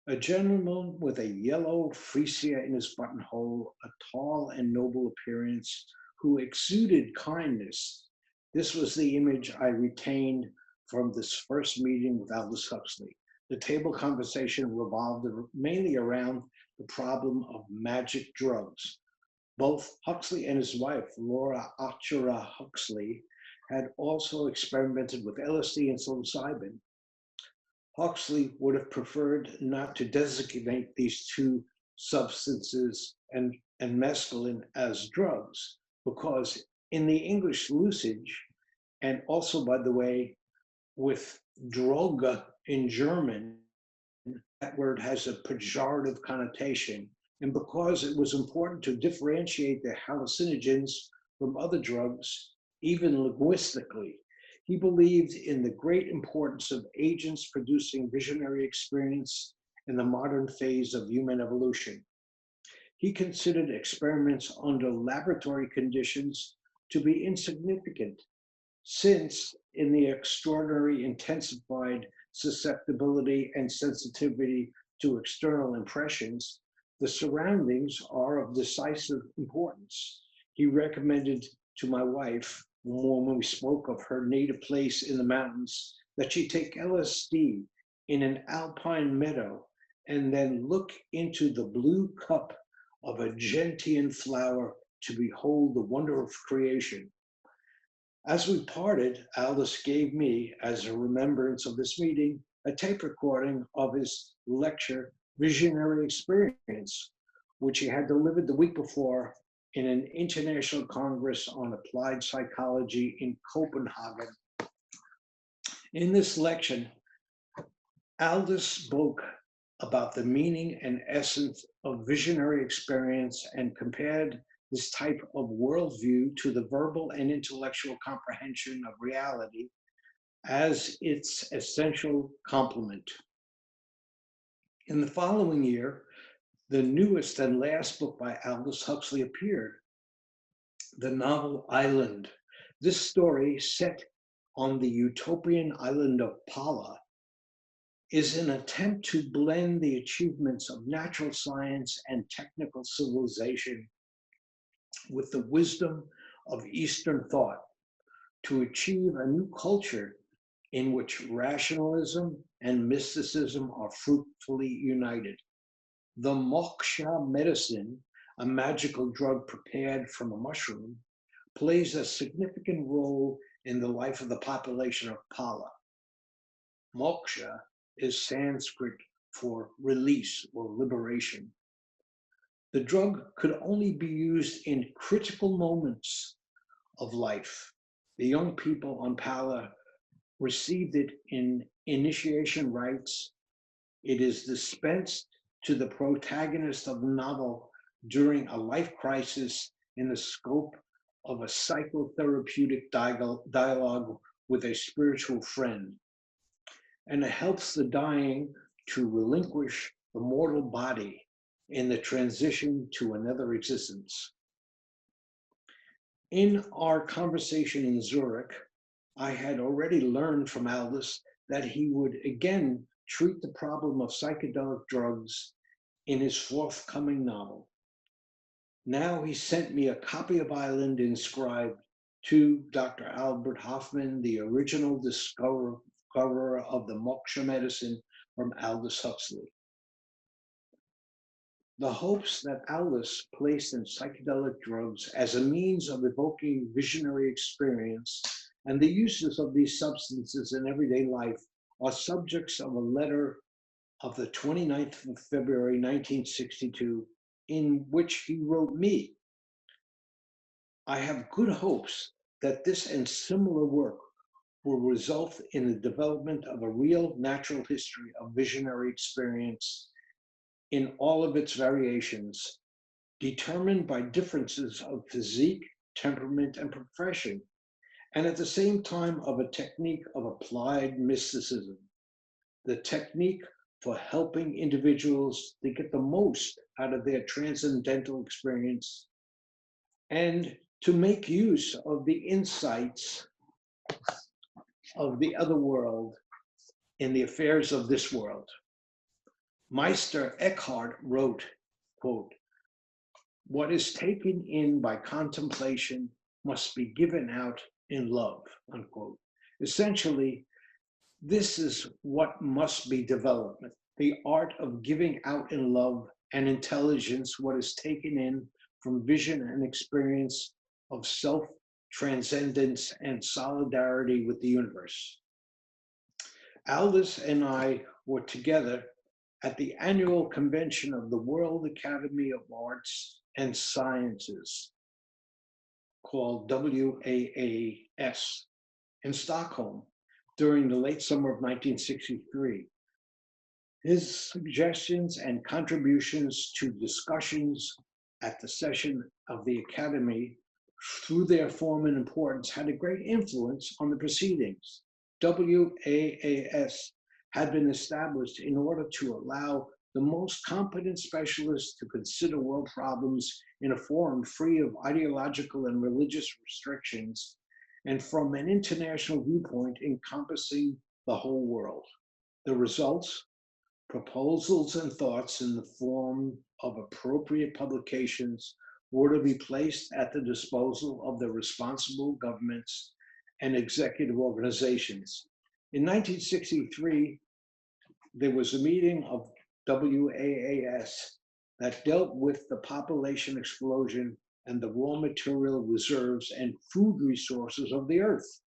A gentleman with a yellow freesia in his buttonhole, a tall and noble appearance, who exuded kindness. This was the image I retained from this first meeting with Aldous Huxley. The table conversation revolved mainly around the problem of magic drugs. Both Huxley and his wife, Laura Achura Huxley, had also experimented with LSD and psilocybin. Huxley would have preferred not to designate these two substances and mescaline as drugs, because in the English usage, and also, by the way, with Droge in German, that word has a pejorative connotation. And because it was important to differentiate the hallucinogens from other drugs, even linguistically, he believed in the great importance of agents producing visionary experience in the modern phase of human evolution. He considered experiments under laboratory conditions to be insignificant, since in the extraordinary intensified susceptibility and sensitivity to external impressions, the surroundings are of decisive importance. He recommended to my wife, when we spoke of her native place in the mountains, that she take LSD in an alpine meadow and then look into the blue cup of a gentian flower to behold the wonder of creation. As we parted, Aldous gave me, as a remembrance of this meeting, a tape recording of his lecture, Visionary Experience, which he had delivered the week before in an international congress on applied psychology in Copenhagen. In this lecture, Aldous spoke about the meaning and essence of visionary experience and compared this type of worldview to the verbal and intellectual comprehension of reality as its essential complement. In the following year, the newest and last book by Aldous Huxley appeared, the novel Island. This story, set on the utopian island of Pala, is an attempt to blend the achievements of natural science and technical civilization with the wisdom of Eastern thought to achieve a new culture in which rationalism and mysticism are fruitfully united. The moksha medicine, a magical drug prepared from a mushroom, plays a significant role in the life of the population of Pala. Moksha is Sanskrit for release or liberation. The drug could only be used in critical moments of life. The young people on Pala received it in initiation rites. It is dispensed to the protagonist of the novel during a life crisis in the scope of a psychotherapeutic dialogue with a spiritual friend. And it helps the dying to relinquish the mortal body in the transition to another existence. In our conversation in Zurich, I had already learned from Aldous that he would again treat the problem of psychedelic drugs in his forthcoming novel. Now he sent me a copy of Island inscribed, to Dr. Albert Hofmann, the original discoverer of the moksha medicine from Aldous Huxley. The hopes that Aldous placed in psychedelic drugs as a means of evoking visionary experience and the uses of these substances in everyday life are subjects of a letter of the 29th of February, 1962, in which he wrote me, "I have good hopes that this and similar work will result in the development of a real natural history of visionary experience in all of its variations, determined by differences of physique, temperament, and profession, and at the same time of a technique of applied mysticism, the technique for helping individuals to get the most out of their transcendental experience and to make use of the insights of the other world in the affairs of this world." Meister Eckhart wrote, quote, "What is taken in by contemplation must be given out in love," unquote. Essentially, this is what must be developed, the art of giving out in love and intelligence what is taken in from vision and experience of self-transcendence and solidarity with the universe. Aldous and I were together at the annual convention of the World Academy of Arts and Sciences, called WAAS, in Stockholm during the late summer of 1963. His suggestions and contributions to discussions at the session of the Academy, through their form and importance, had a great influence on the proceedings. WAAS had been established in order to allow the most competent specialists to consider world problems in a forum free of ideological and religious restrictions and from an international viewpoint encompassing the whole world. The results, proposals and thoughts in the form of appropriate publications, were to be placed at the disposal of the responsible governments and executive organizations. In 1963, there was a meeting of WAAS that dealt with the population explosion and the raw material reserves and food resources of the earth.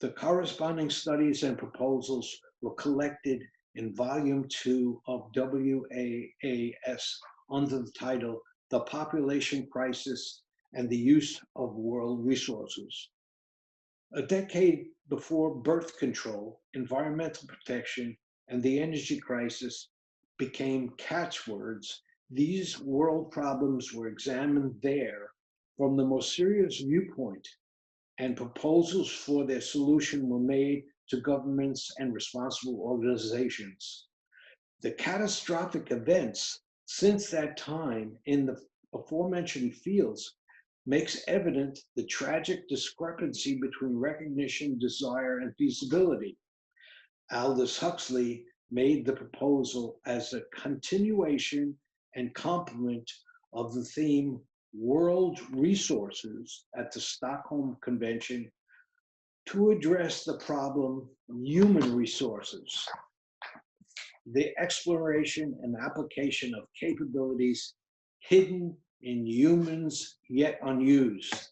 The corresponding studies and proposals were collected in Volume 2 of WAAS under the title, "The Population Crisis and the Use of World Resources." A decade before birth control, environmental protection, and the energy crisis became catchwords, these world problems were examined there from the most serious viewpoint, and proposals for their solution were made to governments and responsible organizations. The catastrophic events since that time in the aforementioned fields makes evident the tragic discrepancy between recognition, desire, and feasibility. Aldous Huxley made the proposal as a continuation and complement of the theme World Resources at the Stockholm Convention to address the problem human resources, the exploration and application of capabilities hidden in humans yet unused.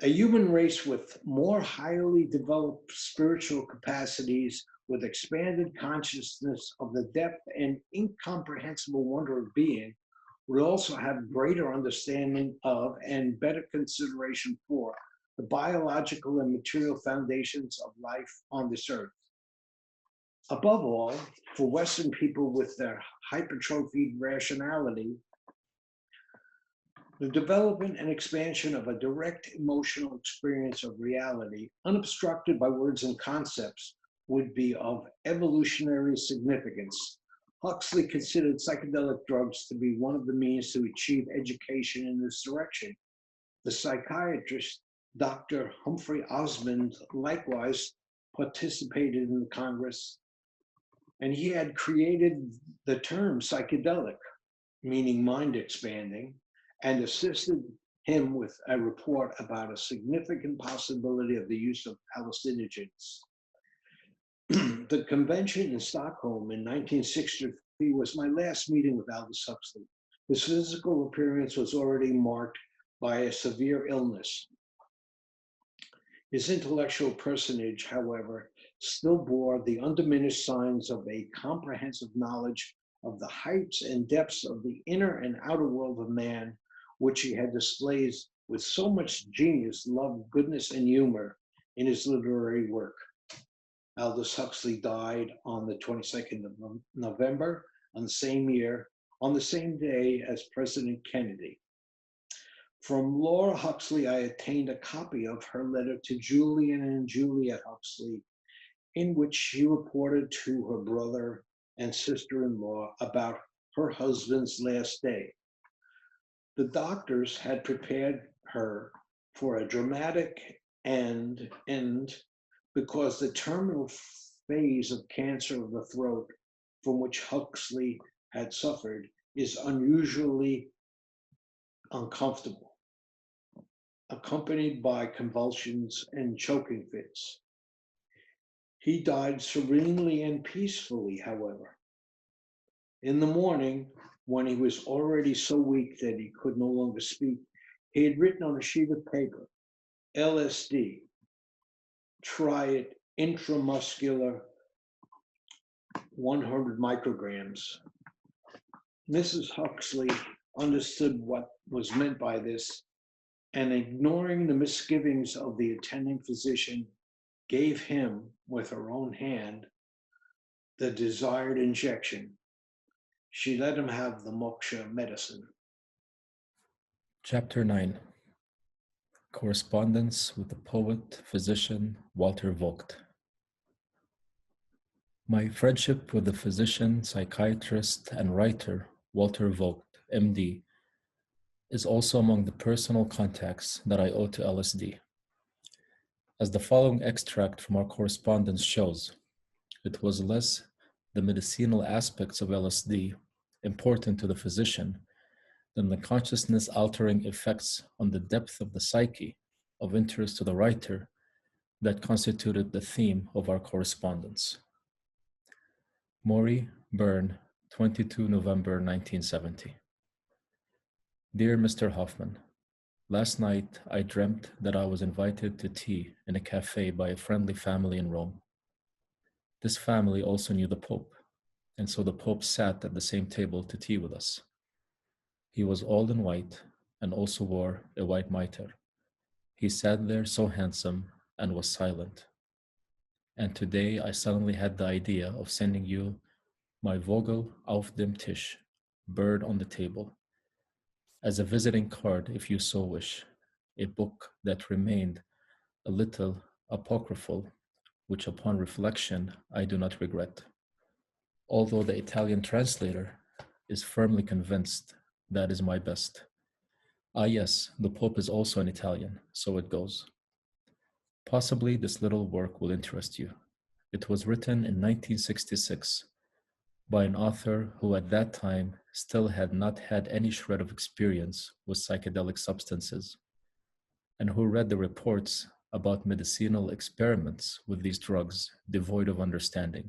A human race with more highly developed spiritual capacities, with expanded consciousness of the depth and incomprehensible wonder of being, would also have greater understanding of and better consideration for the biological and material foundations of life on this earth. Above all, for Western people with their hypertrophied rationality, the development and expansion of a direct emotional experience of reality, unobstructed by words and concepts, would be of evolutionary significance. Huxley considered psychedelic drugs to be one of the means to achieve education in this direction. The psychiatrist, Dr. Humphrey Osmond, likewise participated in the Congress, and he had created the term psychedelic, meaning mind expanding, and assisted him with a report about a significant possibility of the use of hallucinogens. The convention in Stockholm in 1963 was my last meeting with Aldous Huxley. His physical appearance was already marked by a severe illness. His intellectual personage, however, still bore the undiminished signs of a comprehensive knowledge of the heights and depths of the inner and outer world of man, which he had displayed with so much genius, love, goodness, and humor in his literary work. Aldous Huxley died on the 22nd of November on the same year, on the same day as President Kennedy. From Laura Huxley, I obtained a copy of her letter to Julian and Juliet Huxley, in which she reported to her brother and sister-in-law about her husband's last day. The doctors had prepared her for a dramatic end because the terminal phase of cancer of the throat from which Huxley had suffered is unusually uncomfortable, accompanied by convulsions and choking fits. He died serenely and peacefully, however. In the morning, when he was already so weak that he could no longer speak, he had written on a sheet of paper, LSD, try it intramuscular, 100 micrograms. Mrs. Huxley understood what was meant by this, and ignoring the misgivings of the attending physician, gave him, with her own hand, the desired injection. She let him have the moksha medicine. Chapter 9. Correspondence with the poet, physician, Walter Vogt. My friendship with the physician, psychiatrist, and writer, Walter Vogt, MD, is also among the personal contacts that I owe to LSD. As the following extract from our correspondence shows, it was less the medicinal aspects of LSD important to the physician than the consciousness-altering effects on the depth of the psyche of interest to the writer that constituted the theme of our correspondence. Maury, Bern, 22 November 1970. Dear Mr. Hofmann, last night I dreamt that I was invited to tea in a cafe by a friendly family in Rome. This family also knew the Pope, and so the Pope sat at the same table to tea with us. He was all in white and also wore a white mitre. He sat there so handsome and was silent. And today I suddenly had the idea of sending you my Vogel auf dem Tisch, bird on the table, as a visiting card if you so wish, a book that remained a little apocryphal, which upon reflection I do not regret, although the Italian translator is firmly convinced that is my best. Ah yes, the Pope is also an Italian, so it goes. Possibly this little work will interest you. It was written in 1966 by an author who at that time still had not had any shred of experience with psychedelic substances, and who read the reports about medicinal experiments with these drugs devoid of understanding.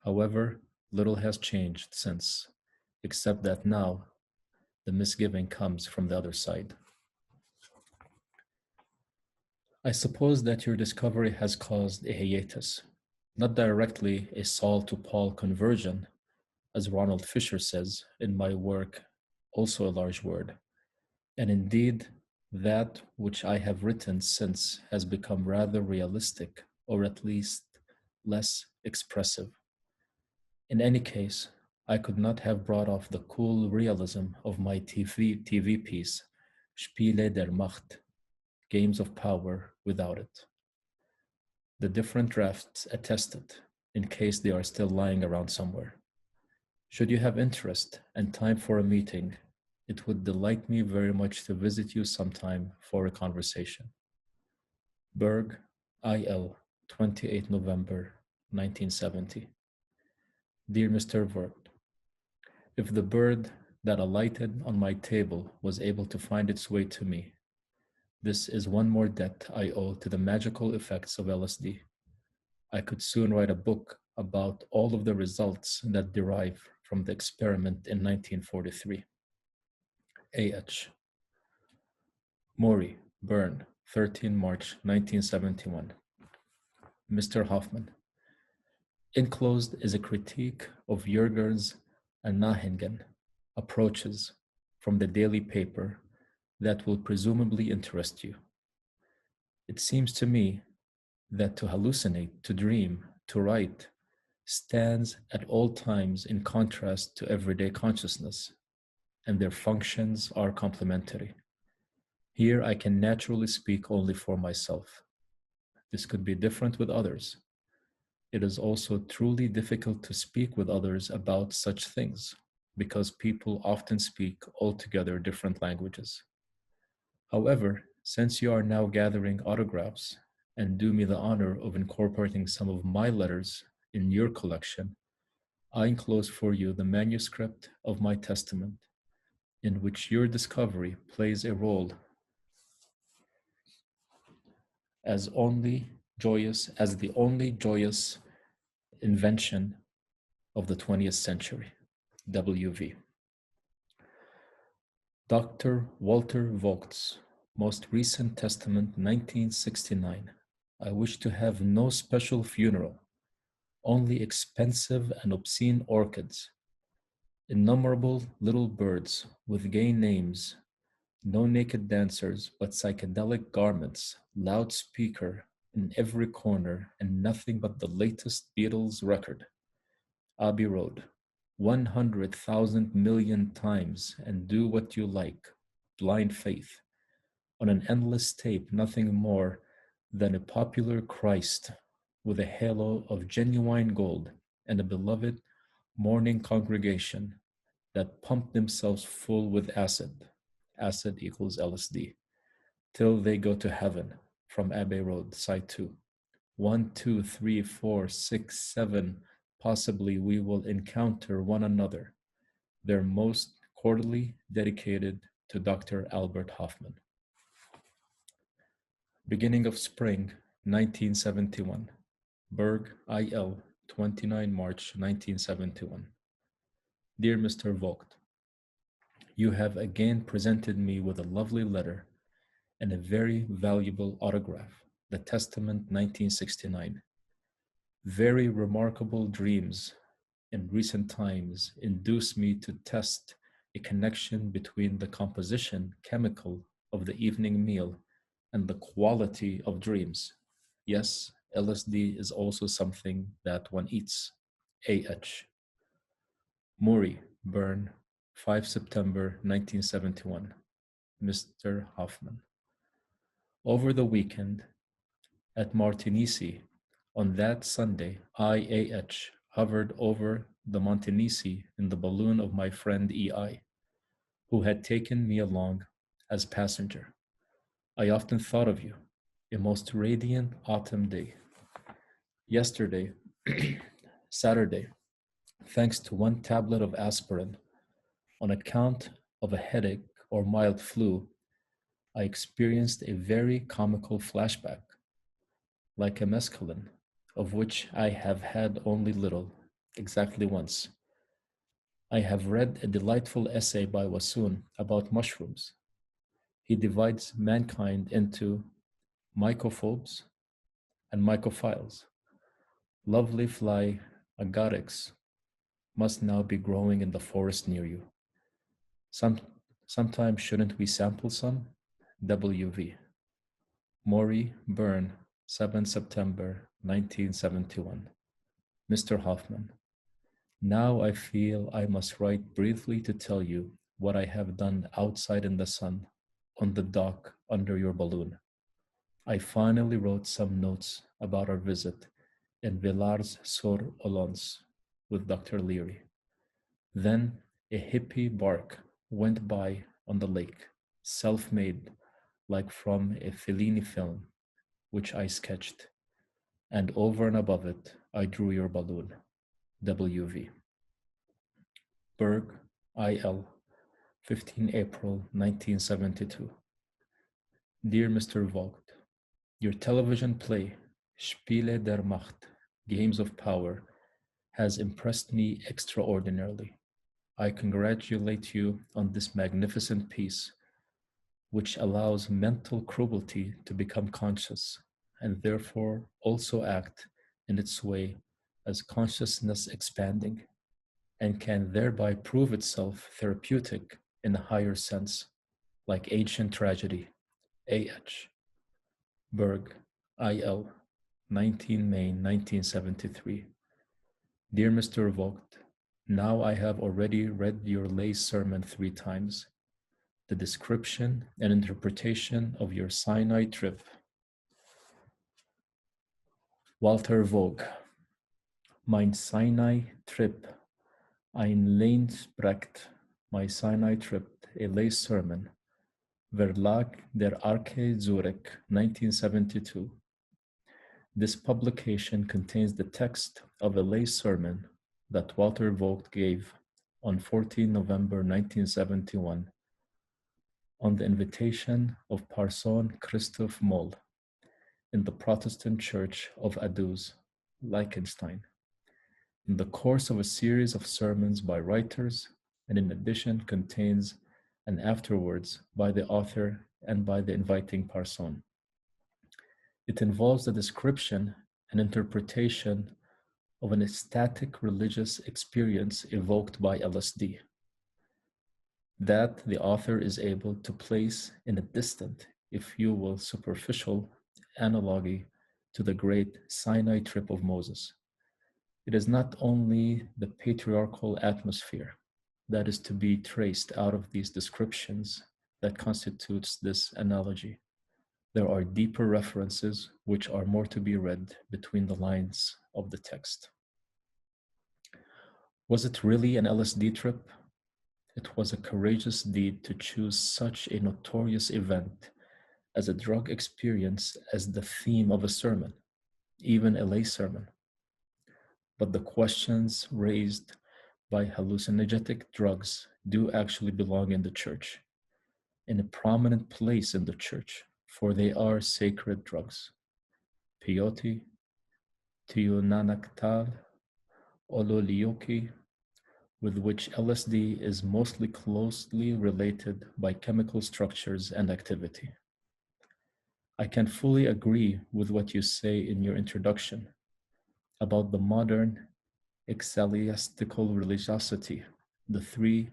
However, little has changed since, except that now the misgiving comes from the other side. I suppose that your discovery has caused a hiatus, not directly a Saul to Paul conversion, as Ronald Fisher says in my work, also a large word, and indeed that which I have written since has become rather realistic, or at least less expressive. In any case, I could not have brought off the cool realism of my TV piece, Spiele der Macht, Games of Power, without it. The different drafts attest it, in case they are still lying around somewhere. Should you have interest and time for a meeting, it would delight me very much to visit you sometime for a conversation. Berg, IL, 28 November, 1970. Dear Mr. Vogt, if the bird that alighted on my table was able to find its way to me. This is one more debt I owe to the magical effects of LSD. I could soon write a book about all of the results that derive from the experiment in 1943. A.H. Maury, Bern, 13 March 1971. Mr. Hofmann. Enclosed is a critique of Jürger's and Nahingen approaches from the daily paper that will presumably interest you. It seems to me that to hallucinate, to dream, to write stands at all times in contrast to everyday consciousness, and their functions are complementary. Here I can naturally speak only for myself. This could be different with others. It is also truly difficult to speak with others about such things, because people often speak altogether different languages. However, since you are now gathering autographs and do me the honor of incorporating some of my letters in your collection, I enclose for you the manuscript of my testament, in which your discovery plays a role as the only joyous invention of the 20th century. W.V. Dr. Walter Vogt's most recent testament, 1969. I wish to have no special funeral, only expensive and obscene orchids, innumerable little birds with gay names, no naked dancers, but psychedelic garments, loudspeaker in every corner, and nothing but the latest Beatles record. Abbey Road, 100,000 million times, and do what you like, blind faith. On an endless tape, nothing more than a popular Christ with a halo of genuine gold and a beloved morning congregation that pumped themselves full with acid. Acid equals LSD. Till they go to heaven from Abbey Road, side 2. 1, 2, 3, 4, 6, 7. Possibly we will encounter one another. Their most cordially dedicated to Dr. Albert Hofmann. Beginning of spring, 1971. Berg, IL, 29 March 1971. Dear Mr. Vogt, you have again presented me with a lovely letter and a very valuable autograph, the Testament 1969. Very remarkable dreams in recent times induce me to test a connection between the composition chemical of the evening meal and the quality of dreams. Yes, LSD is also something that one eats. A.H. Maury, Bern, 5 September 1971. Mr. Hofmann. Over the weekend at Martinisi, on that Sunday, I, A.H., hovered over the Montanisi in the balloon of my friend E.I., who had taken me along as passenger. I often thought of you, a most radiant autumn day. Yesterday, Saturday, thanks to one tablet of aspirin, on account of a headache or mild flu, I experienced a very comical flashback, like a mescaline, of which I have had only little, exactly once. I have read a delightful essay by Wassoun about mushrooms. He divides mankind into mycophobes and mycophiles. Lovely fly agarics must now be growing in the forest near you. Sometime shouldn't we sample some? W.V. Maury, Bern, 7 September 1971. Mr. Hofmann. Now I feel I must write briefly to tell you what I have done outside in the sun, on the dock under your balloon. I finally wrote some notes about our visit in Villars-sur-Olens with Dr. Leary. Then a hippie bark went by on the lake, self-made, like from a Fellini film, which I sketched, and over and above it, I drew your balloon. W.V. Berg, I.L., 15 April 1972. Dear Mr. Vogt, your television play, Spiele der Macht, Games of Power, has impressed me extraordinarily. I congratulate you on this magnificent piece, which allows mental cruelty to become conscious and therefore also act in its way as consciousness expanding, and can thereby prove itself therapeutic in a higher sense, like ancient tragedy. A.H. Berg, I.L., 19 May 1973. Dear Mr. Vogt, now I have already read your lay sermon 3 times. The description and interpretation of your Sinai trip. Walter Vogt. Mein Sinai Trip, ein Leinsprecht, my Sinai Trip, a lay sermon, Verlag der Arche Zurich, 1972. This publication contains the text of a lay sermon that Walter Vogt gave on 14 November 1971 on the invitation of Parson Christoph Moll in the Protestant Church of Aduz, Liechtenstein, in the course of a series of sermons by writers, and in addition contains an afterwards by the author and by the inviting Parson. It involves the description and interpretation of an ecstatic religious experience evoked by LSD, that the author is able to place in a distant, if you will, superficial analogy to the great Sinai trip of Moses. It is not only the patriarchal atmosphere that is to be traced out of these descriptions that constitutes this analogy. There are deeper references which are more to be read between the lines of the text. Was it really an LSD trip? It was a courageous deed to choose such a notorious event as a drug experience as the theme of a sermon, even a lay sermon. But the questions raised by hallucinogenic drugs do actually belong in the church, in a prominent place in the church, for they are sacred drugs. Peyote, Tiyonanaktal, Ololioki, with which LSD is mostly closely related by chemical structures and activity. I can fully agree with what you say in your introduction about the modern ecclesiastical religiosity, the 3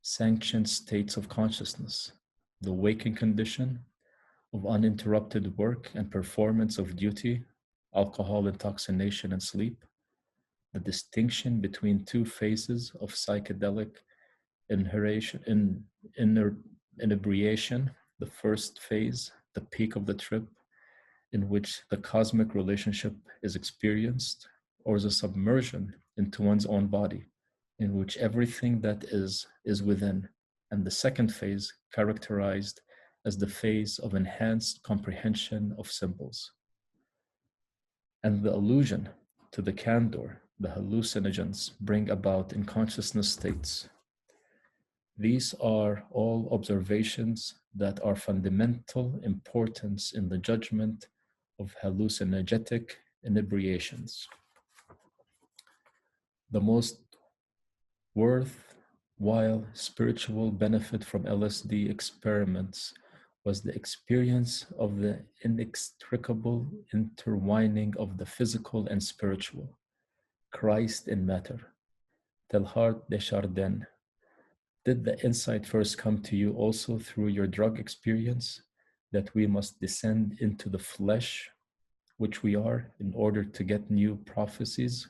sanctioned states of consciousness, the waking condition of uninterrupted work and performance of duty, alcohol intoxication and sleep, the distinction between 2 phases of psychedelic inebriation, the first phase, the peak of the trip, in which the cosmic relationship is experienced, or the submersion into one's own body, in which everything that is within, and the second phase characterized as the phase of enhanced comprehension of symbols. And the allusion to the candor the hallucinogens bring about in consciousness states. These are all observations that are fundamental importance in the judgment of hallucinogenic inebriations. The most worthwhile spiritual benefit from LSD experiments was the experience of the inextricable intertwining of the physical and spiritual. Christ in matter. Teilhard de Chardin. Did the insight first come to you also through your drug experience, that we must descend into the flesh, which we are, in order to get new prophecies?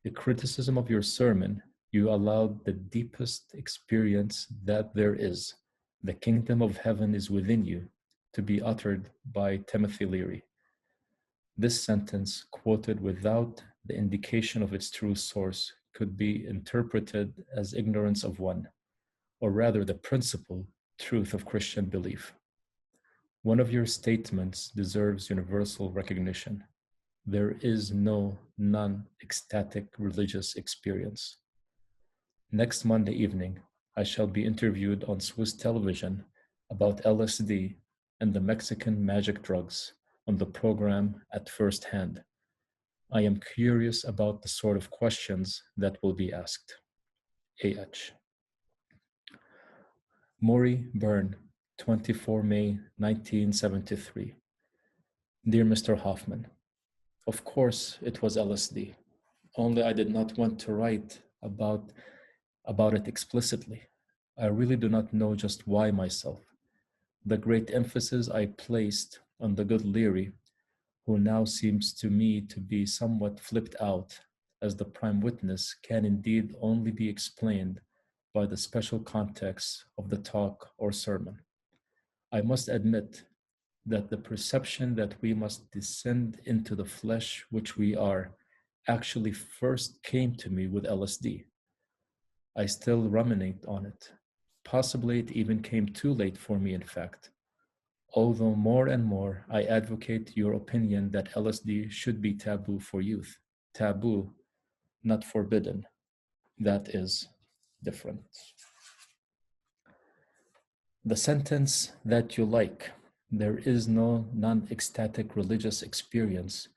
The criticism of your sermon, you allowed the deepest experience that there is, the kingdom of heaven is within you, to be uttered by Timothy Leary. This sentence, quoted without the indication of its true source, could be interpreted as ignorance of one, or rather the principal truth of Christian belief. One of your statements deserves universal recognition. There is no non-ecstatic religious experience. Next Monday evening, I shall be interviewed on Swiss television about LSD and the Mexican magic drugs on the program at first hand. I am curious about the sort of questions that will be asked. A.H. Maury Byrne, 24 May 1973. Dear Mr. Hofmann, of course it was LSD, only I did not want to write about it explicitly. I really do not know just why myself. The great emphasis I placed on the good Leary, who now seems to me to be somewhat flipped out as the prime witness, can indeed only be explained by the special context of the talk or sermon. I must admit that the perception that we must descend into the flesh which we are actually first came to me with LSD. I still ruminate on it. Possibly it even came too late for me, in fact. Although more and more I advocate your opinion that LSD should be taboo for youth. Taboo, not forbidden. That is different. The sentence that you like, there is no non-ecstatic religious experience,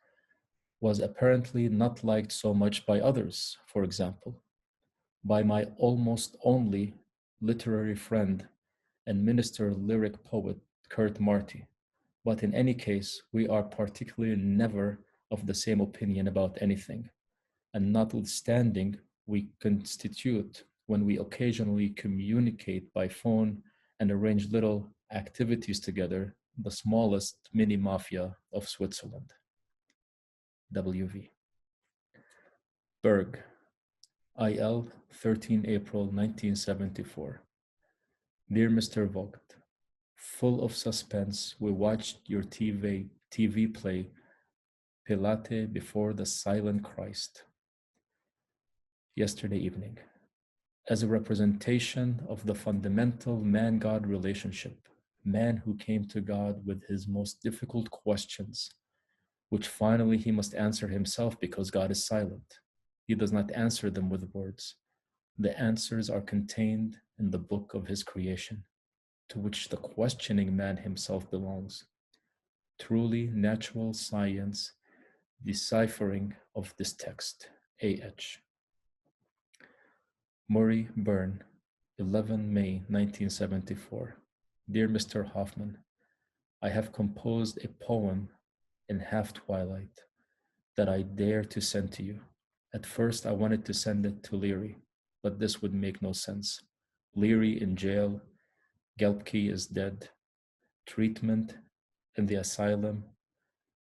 was apparently not liked so much by others, for example, by my almost only literary friend and minister lyric poet, Kurt Marty. But in any case, we are particularly never of the same opinion about anything. And notwithstanding, we constitute, when we occasionally communicate by phone and arrange little activities together, the smallest mini mafia of Switzerland. W.V. Berg, I.L., 13 April 1974. Dear Mr. Vogt, full of suspense, we watched your TV play Pilate Before the Silent Christ yesterday evening, as a representation of the fundamental man-God relationship, man who came to God with his most difficult questions, which finally he must answer himself because God is silent. He does not answer them with words. The answers are contained in the book of his creation, to which the questioning man himself belongs. Truly natural science, deciphering of this text. A.H. Maury Byrne, 11 May 1974. Dear Mr. Hofmann, I have composed a poem in half twilight that I dare to send to you. At first I wanted to send it to Leary, but this would make no sense. Leary in jail, Gelbke is dead, treatment in the asylum.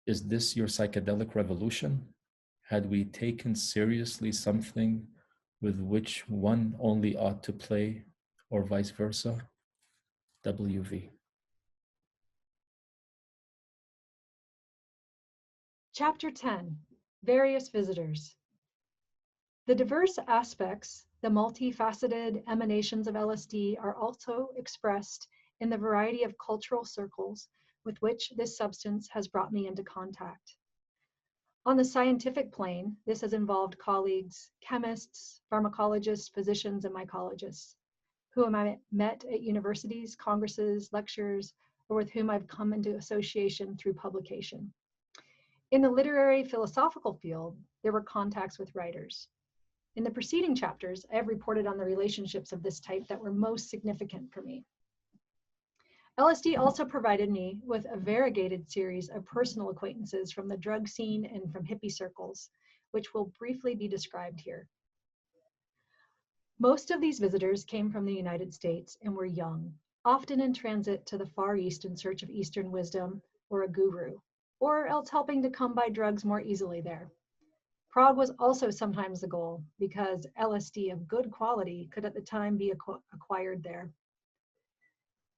Is this your psychedelic revolution? Had we taken seriously something with which one only ought to play, or vice versa? W.V. Chapter 10, Various Visitors. The diverse aspects, the multifaceted emanations of LSD are also expressed in the variety of cultural circles with which this substance has brought me into contact. On the scientific plane, this has involved colleagues, chemists, pharmacologists, physicians, and mycologists, whom I met at universities, congresses, lectures, or with whom I've come into association through publication. In the literary philosophical field, there were contacts with writers. In the preceding chapters, I have reported on the relationships of this type that were most significant for me. LSD also provided me with a variegated series of personal acquaintances from the drug scene and from hippie circles, which will briefly be described here. Most of these visitors came from the United States and were young, often in transit to the Far East in search of Eastern wisdom or a guru, or else helping to come by drugs more easily there. Prague was also sometimes the goal because LSD of good quality could at the time be acquired there.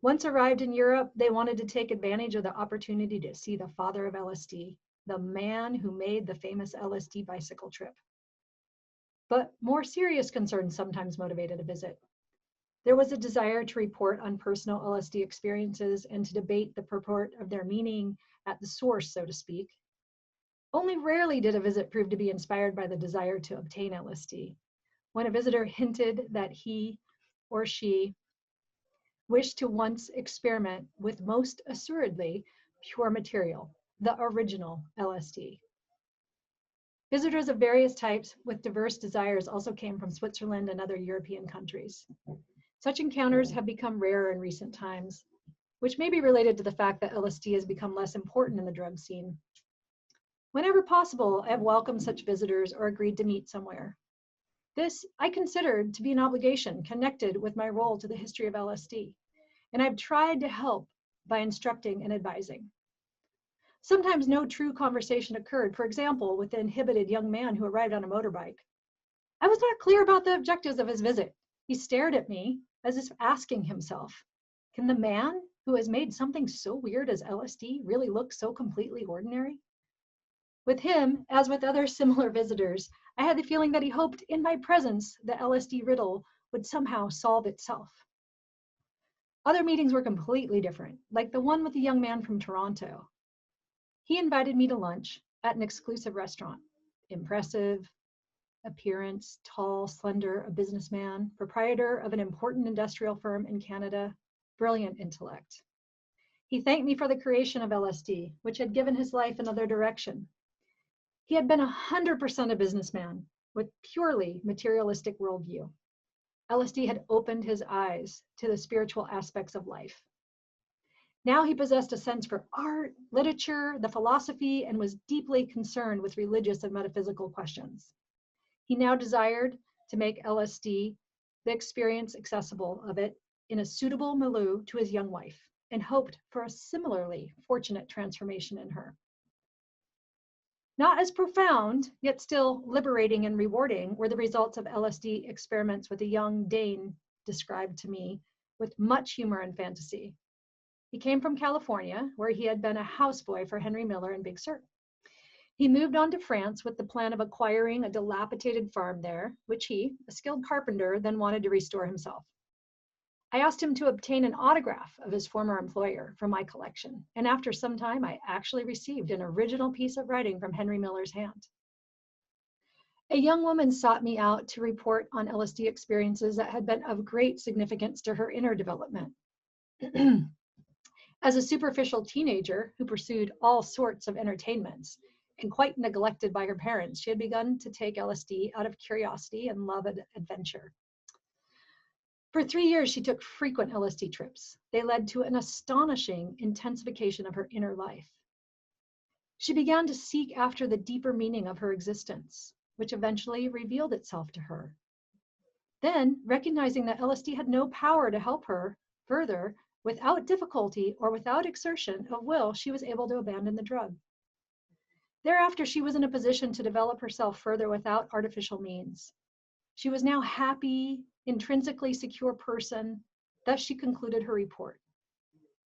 Once arrived in Europe, they wanted to take advantage of the opportunity to see the father of LSD, the man who made the famous LSD bicycle trip. But more serious concerns sometimes motivated a visit. There was a desire to report on personal LSD experiences and to debate the purport of their meaning at the source, so to speak. Only rarely did a visit prove to be inspired by the desire to obtain LSD. When a visitor hinted that he or she wished to once experiment with most assuredly pure material, the original LSD. Visitors of various types with diverse desires also came from Switzerland and other European countries. Such encounters have become rarer in recent times, which may be related to the fact that LSD has become less important in the drug scene. Whenever possible, I have welcomed such visitors or agreed to meet somewhere. This I considered to be an obligation connected with my role to the history of LSD, and I've tried to help by instructing and advising. Sometimes no true conversation occurred, for example, with the inhibited young man who arrived on a motorbike. I was not clear about the objectives of his visit. He stared at me as if asking himself, can the man who has made something so weird as LSD really look so completely ordinary? With him, as with other similar visitors, I had the feeling that he hoped in my presence the LSD riddle would somehow solve itself. Other meetings were completely different, like the one with the young man from Toronto. He invited me to lunch at an exclusive restaurant. Impressive appearance, tall, slender, a businessman, proprietor of an important industrial firm in Canada, brilliant intellect. He thanked me for the creation of LSD, which had given his life another direction. He had been 100% a businessman with purely materialistic worldview. LSD had opened his eyes to the spiritual aspects of life. Now he possessed a sense for art, literature, the philosophy, and was deeply concerned with religious and metaphysical questions. He now desired to make LSD the experience accessible of it in a suitable milieu to his young wife, and hoped for a similarly fortunate transformation in her. Not as profound, yet still liberating and rewarding, were the results of LSD experiments with a young Dane described to me with much humor and fantasy. He came from California, where he had been a houseboy for Henry Miller and Big Sur. He moved on to France with the plan of acquiring a dilapidated farm there, which he, a skilled carpenter, then wanted to restore himself. I asked him to obtain an autograph of his former employer for my collection, and after some time, I actually received an original piece of writing from Henry Miller's hand. A young woman sought me out to report on LSD experiences that had been of great significance to her inner development. As a superficial teenager who pursued all sorts of entertainments and quite neglected by her parents, she had begun to take LSD out of curiosity and love of adventure. For 3 years, she took frequent LSD trips. They led to an astonishing intensification of her inner life. She began to seek after the deeper meaning of her existence, which eventually revealed itself to her. Then, recognizing that LSD had no power to help her further, without difficulty or without exertion of will, she was able to abandon the drug. Thereafter, she was in a position to develop herself further without artificial means. She was now happy, intrinsically secure person. Thus, she concluded her report.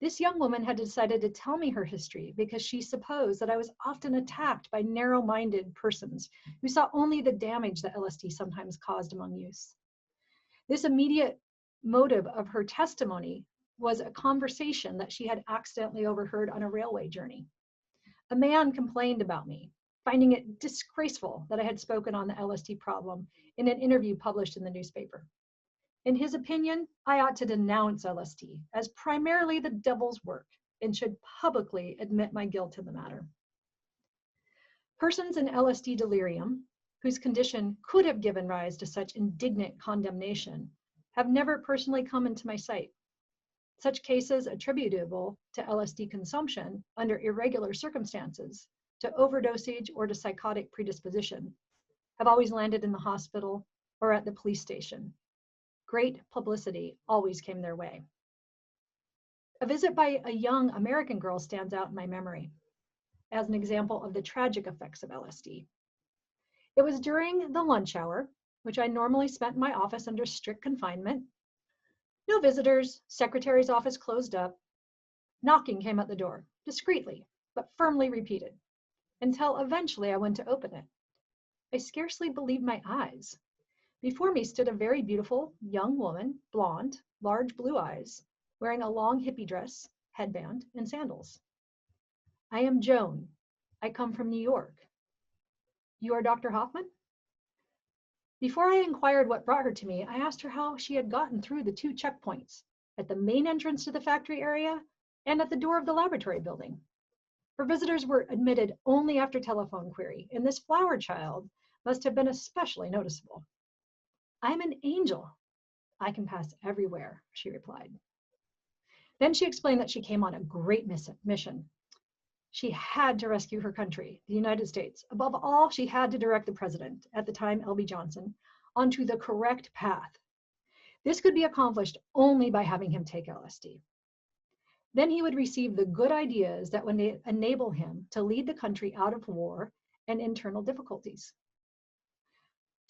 This young woman had decided to tell me her history because she supposed that I was often attacked by narrow-minded persons who saw only the damage that LSD sometimes caused among youths. This immediate motive of her testimony was a conversation that she had accidentally overheard on a railway journey. A man complained about me, finding it disgraceful that I had spoken on the LSD problem in an interview published in the newspaper. In his opinion, I ought to denounce LSD as primarily the devil's work and should publicly admit my guilt in the matter. Persons in LSD delirium, whose condition could have given rise to such indignant condemnation, have never personally come into my sight. Such cases attributable to LSD consumption under irregular circumstances, to overdosage or to psychotic predisposition, have always landed in the hospital or at the police station. Great publicity always came their way. A visit by a young American girl stands out in my memory as an example of the tragic effects of LSD. It was during the lunch hour, which I normally spent in my office under strict confinement. No visitors, secretary's office closed up. Knocking came at the door, discreetly, but firmly repeated, until eventually I went to open it. I scarcely believed my eyes. Before me stood a very beautiful young woman, blonde, large blue eyes, wearing a long hippie dress, headband, and sandals. I am Joan. I come from New York. You are Dr. Hofmann? Before I inquired what brought her to me, I asked her how she had gotten through the 2 checkpoints at the main entrance to the factory area and at the door of the laboratory building. Her visitors were admitted only after telephone query, and this flower child must have been especially noticeable. I'm an angel. I can pass everywhere, she replied. Then she explained that she came on a great mission. She had to rescue her country, the United States. Above all, she had to direct the president, at the time L.B. Johnson, onto the correct path. This could be accomplished only by having him take LSD. Then he would receive the good ideas that would enable him to lead the country out of war and internal difficulties.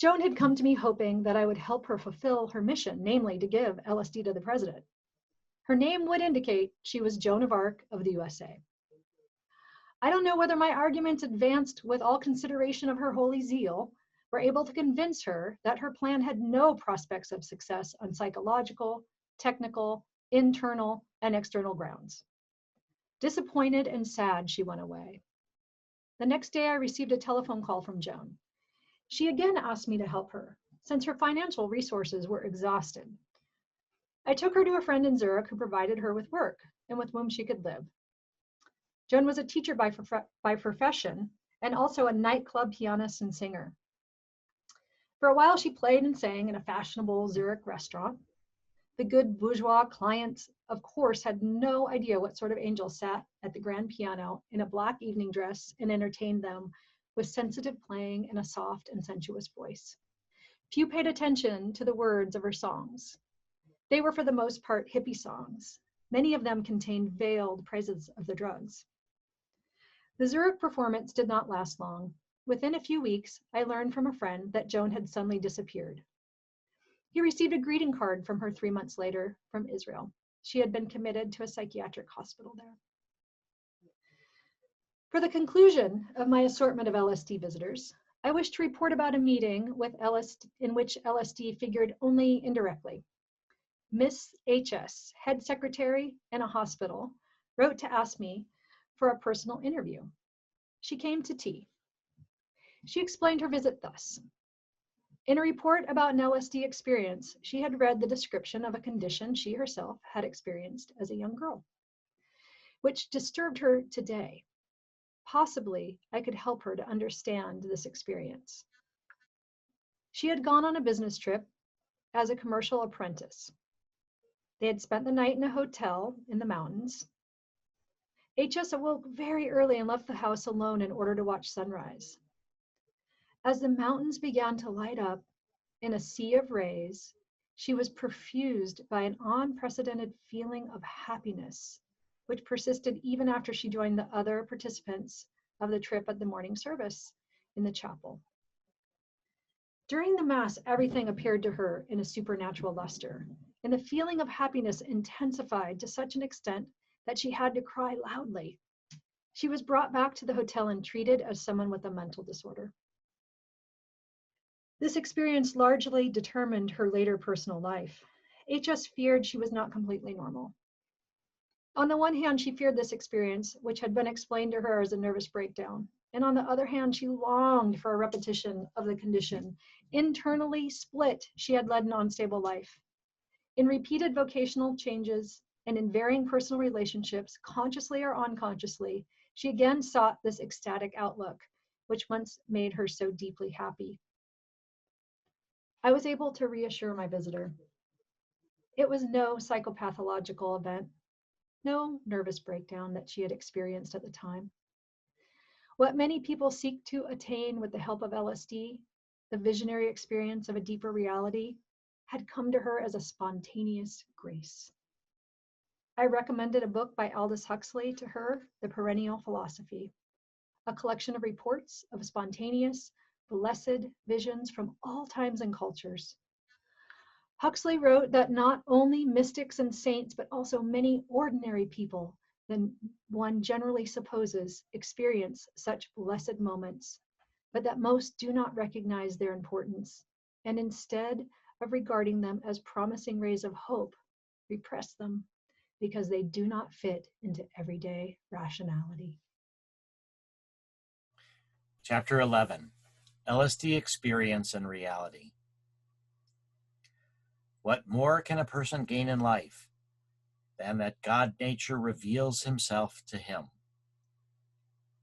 Joan had come to me hoping that I would help her fulfill her mission, namely to give LSD to the president. Her name would indicate she was Joan of Arc of the USA. I don't know whether my arguments, advanced with all consideration of her holy zeal, were able to convince her that her plan had no prospects of success on psychological, technical, internal, and external grounds. Disappointed and sad, she went away. The next day, I received a telephone call from Joan. She again asked me to help her, since her financial resources were exhausted. I took her to a friend in Zurich who provided her with work and with whom she could live. Joan was a teacher by profession and also a nightclub pianist and singer. For a while, she played and sang in a fashionable Zurich restaurant. The good bourgeois clients, of course, had no idea what sort of angel sat at the grand piano in a black evening dress and entertained them with sensitive playing and a soft and sensuous voice. Few paid attention to the words of her songs. They were for the most part hippie songs. Many of them contained veiled praises of the drugs. The Zurich performance did not last long. Within a few weeks, I learned from a friend that Joan had suddenly disappeared. He received a greeting card from her 3 months later from Israel. She had been committed to a psychiatric hospital there. For the conclusion of my assortment of LSD visitors, I wish to report about a meeting in which LSD figured only indirectly. Miss H.S., head secretary in a hospital, wrote to ask me for a personal interview. She came to tea. She explained her visit thus. In a report about an LSD experience, she had read the description of a condition she herself had experienced as a young girl, which disturbed her today. Possibly, I could help her to understand this experience. She had gone on a business trip as a commercial apprentice. They had spent the night in a hotel in the mountains. HS awoke very early and left the house alone in order to watch sunrise. As the mountains began to light up in a sea of rays, she was perfused by an unprecedented feeling of happiness, which persisted even after she joined the other participants of the trip at the morning service in the chapel. During the Mass, everything appeared to her in a supernatural luster, and the feeling of happiness intensified to such an extent that she had to cry loudly. She was brought back to the hotel and treated as someone with a mental disorder. This experience largely determined her later personal life. HS feared she was not completely normal. On the one hand, she feared this experience, which had been explained to her as a nervous breakdown. And on the other hand, she longed for a repetition of the condition. Internally split, she had led an unstable life. In repeated vocational changes and in varying personal relationships, consciously or unconsciously, she again sought this ecstatic outlook, which once made her so deeply happy. I was able to reassure my visitor. It was no psychopathological event, no nervous breakdown that she had experienced at the time. What many people seek to attain with the help of LSD, the visionary experience of a deeper reality, had come to her as a spontaneous grace. I recommended a book by Aldous Huxley to her, The Perennial Philosophy, a collection of reports of spontaneous, blessed visions from all times and cultures. Huxley wrote that not only mystics and saints, but also many ordinary people than one generally supposes experience such blessed moments, but that most do not recognize their importance, and instead of regarding them as promising rays of hope, repress them because they do not fit into everyday rationality. Chapter 11, LSD Experience and Reality. What more can a person gain in life than that God nature reveals himself to him?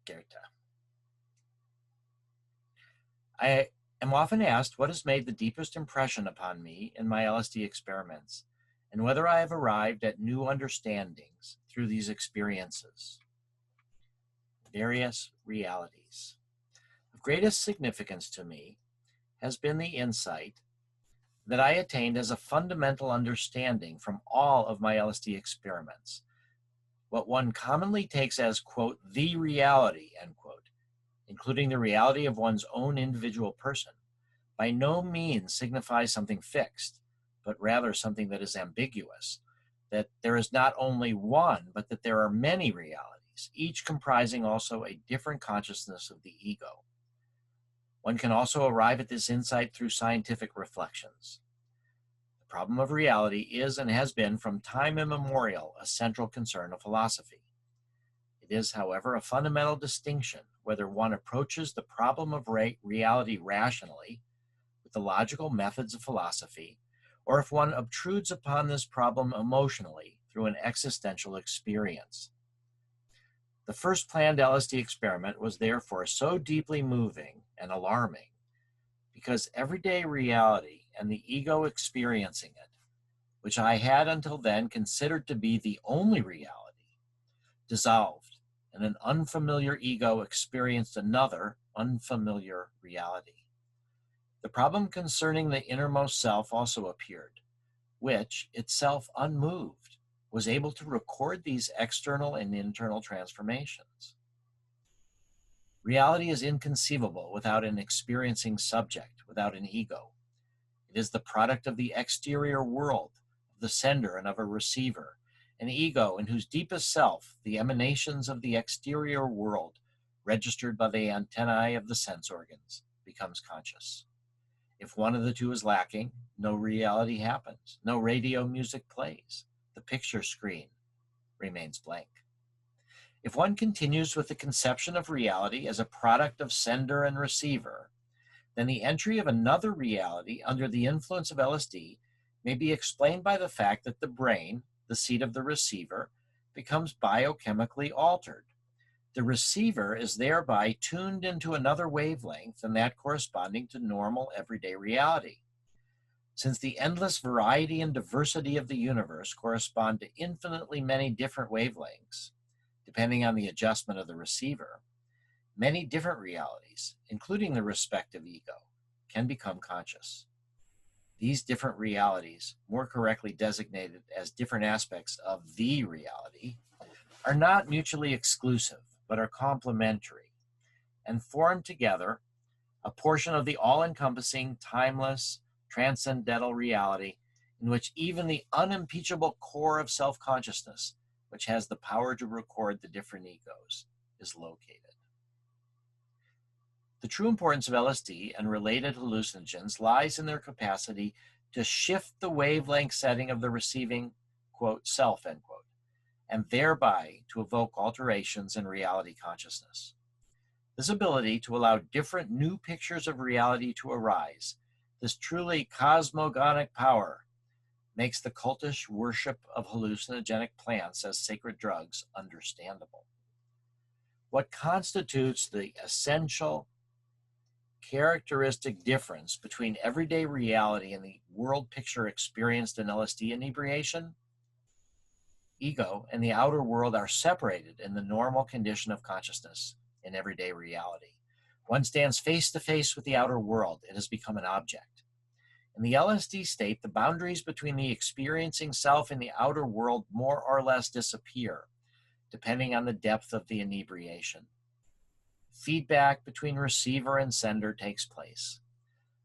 Goethe. I am often asked what has made the deepest impression upon me in my LSD experiments, and whether I have arrived at new understandings through these experiences. Various realities. Of greatest significance to me has been the insight that I attained as a fundamental understanding from all of my LSD experiments, what one commonly takes as, quote, the reality, end quote, including the reality of one's own individual person, by no means signifies something fixed, but rather something that is ambiguous, that there is not only one, but that there are many realities, each comprising also a different consciousness of the ego. One can also arrive at this insight through scientific reflections. The problem of reality is and has been from time immemorial a central concern of philosophy. It is, however, a fundamental distinction whether one approaches the problem of reality rationally, with the logical methods of philosophy, or if one obtrudes upon this problem emotionally through an existential experience. The first planned LSD experiment was therefore so deeply moving and alarming because everyday reality and the ego experiencing it, which I had until then considered to be the only reality, dissolved, and an unfamiliar ego experienced another unfamiliar reality. The problem concerning the innermost self also appeared, which, itself unmoved, was able to record these external and internal transformations. Reality is inconceivable without an experiencing subject, without an ego. It is the product of the exterior world, of the sender and of a receiver, an ego in whose deepest self the emanations of the exterior world, registered by the antennae of the sense organs, becomes conscious. If one of the two is lacking, no reality happens, no radio music plays, the picture screen remains blank. If one continues with the conception of reality as a product of sender and receiver, then the entry of another reality under the influence of LSD may be explained by the fact that the brain, the seat of the receiver, becomes biochemically altered. The receiver is thereby tuned into another wavelength than that corresponding to normal everyday reality. Since the endless variety and diversity of the universe correspond to infinitely many different wavelengths, depending on the adjustment of the receiver, many different realities, including the respective ego, can become conscious. These different realities, more correctly designated as different aspects of the reality, are not mutually exclusive, but are complementary, and form together a portion of the all-encompassing, timeless, transcendental reality in which even the unimpeachable core of self-consciousness, which has the power to record the different egos, is located. The true importance of LSD and related hallucinogens lies in their capacity to shift the wavelength setting of the receiving, quote, self, end quote, and thereby to evoke alterations in reality consciousness. This ability to allow different new pictures of reality to arise, this truly cosmogonic power, makes the cultish worship of hallucinogenic plants as sacred drugs understandable. What constitutes the essential characteristic difference between everyday reality and the world picture experienced in LSD inebriation? Ego and the outer world are separated in the normal condition of consciousness in everyday reality. One stands face to face with the outer world. It has become an object. In the LSD state, the boundaries between the experiencing self and the outer world more or less disappear, depending on the depth of the inebriation. Feedback between receiver and sender takes place.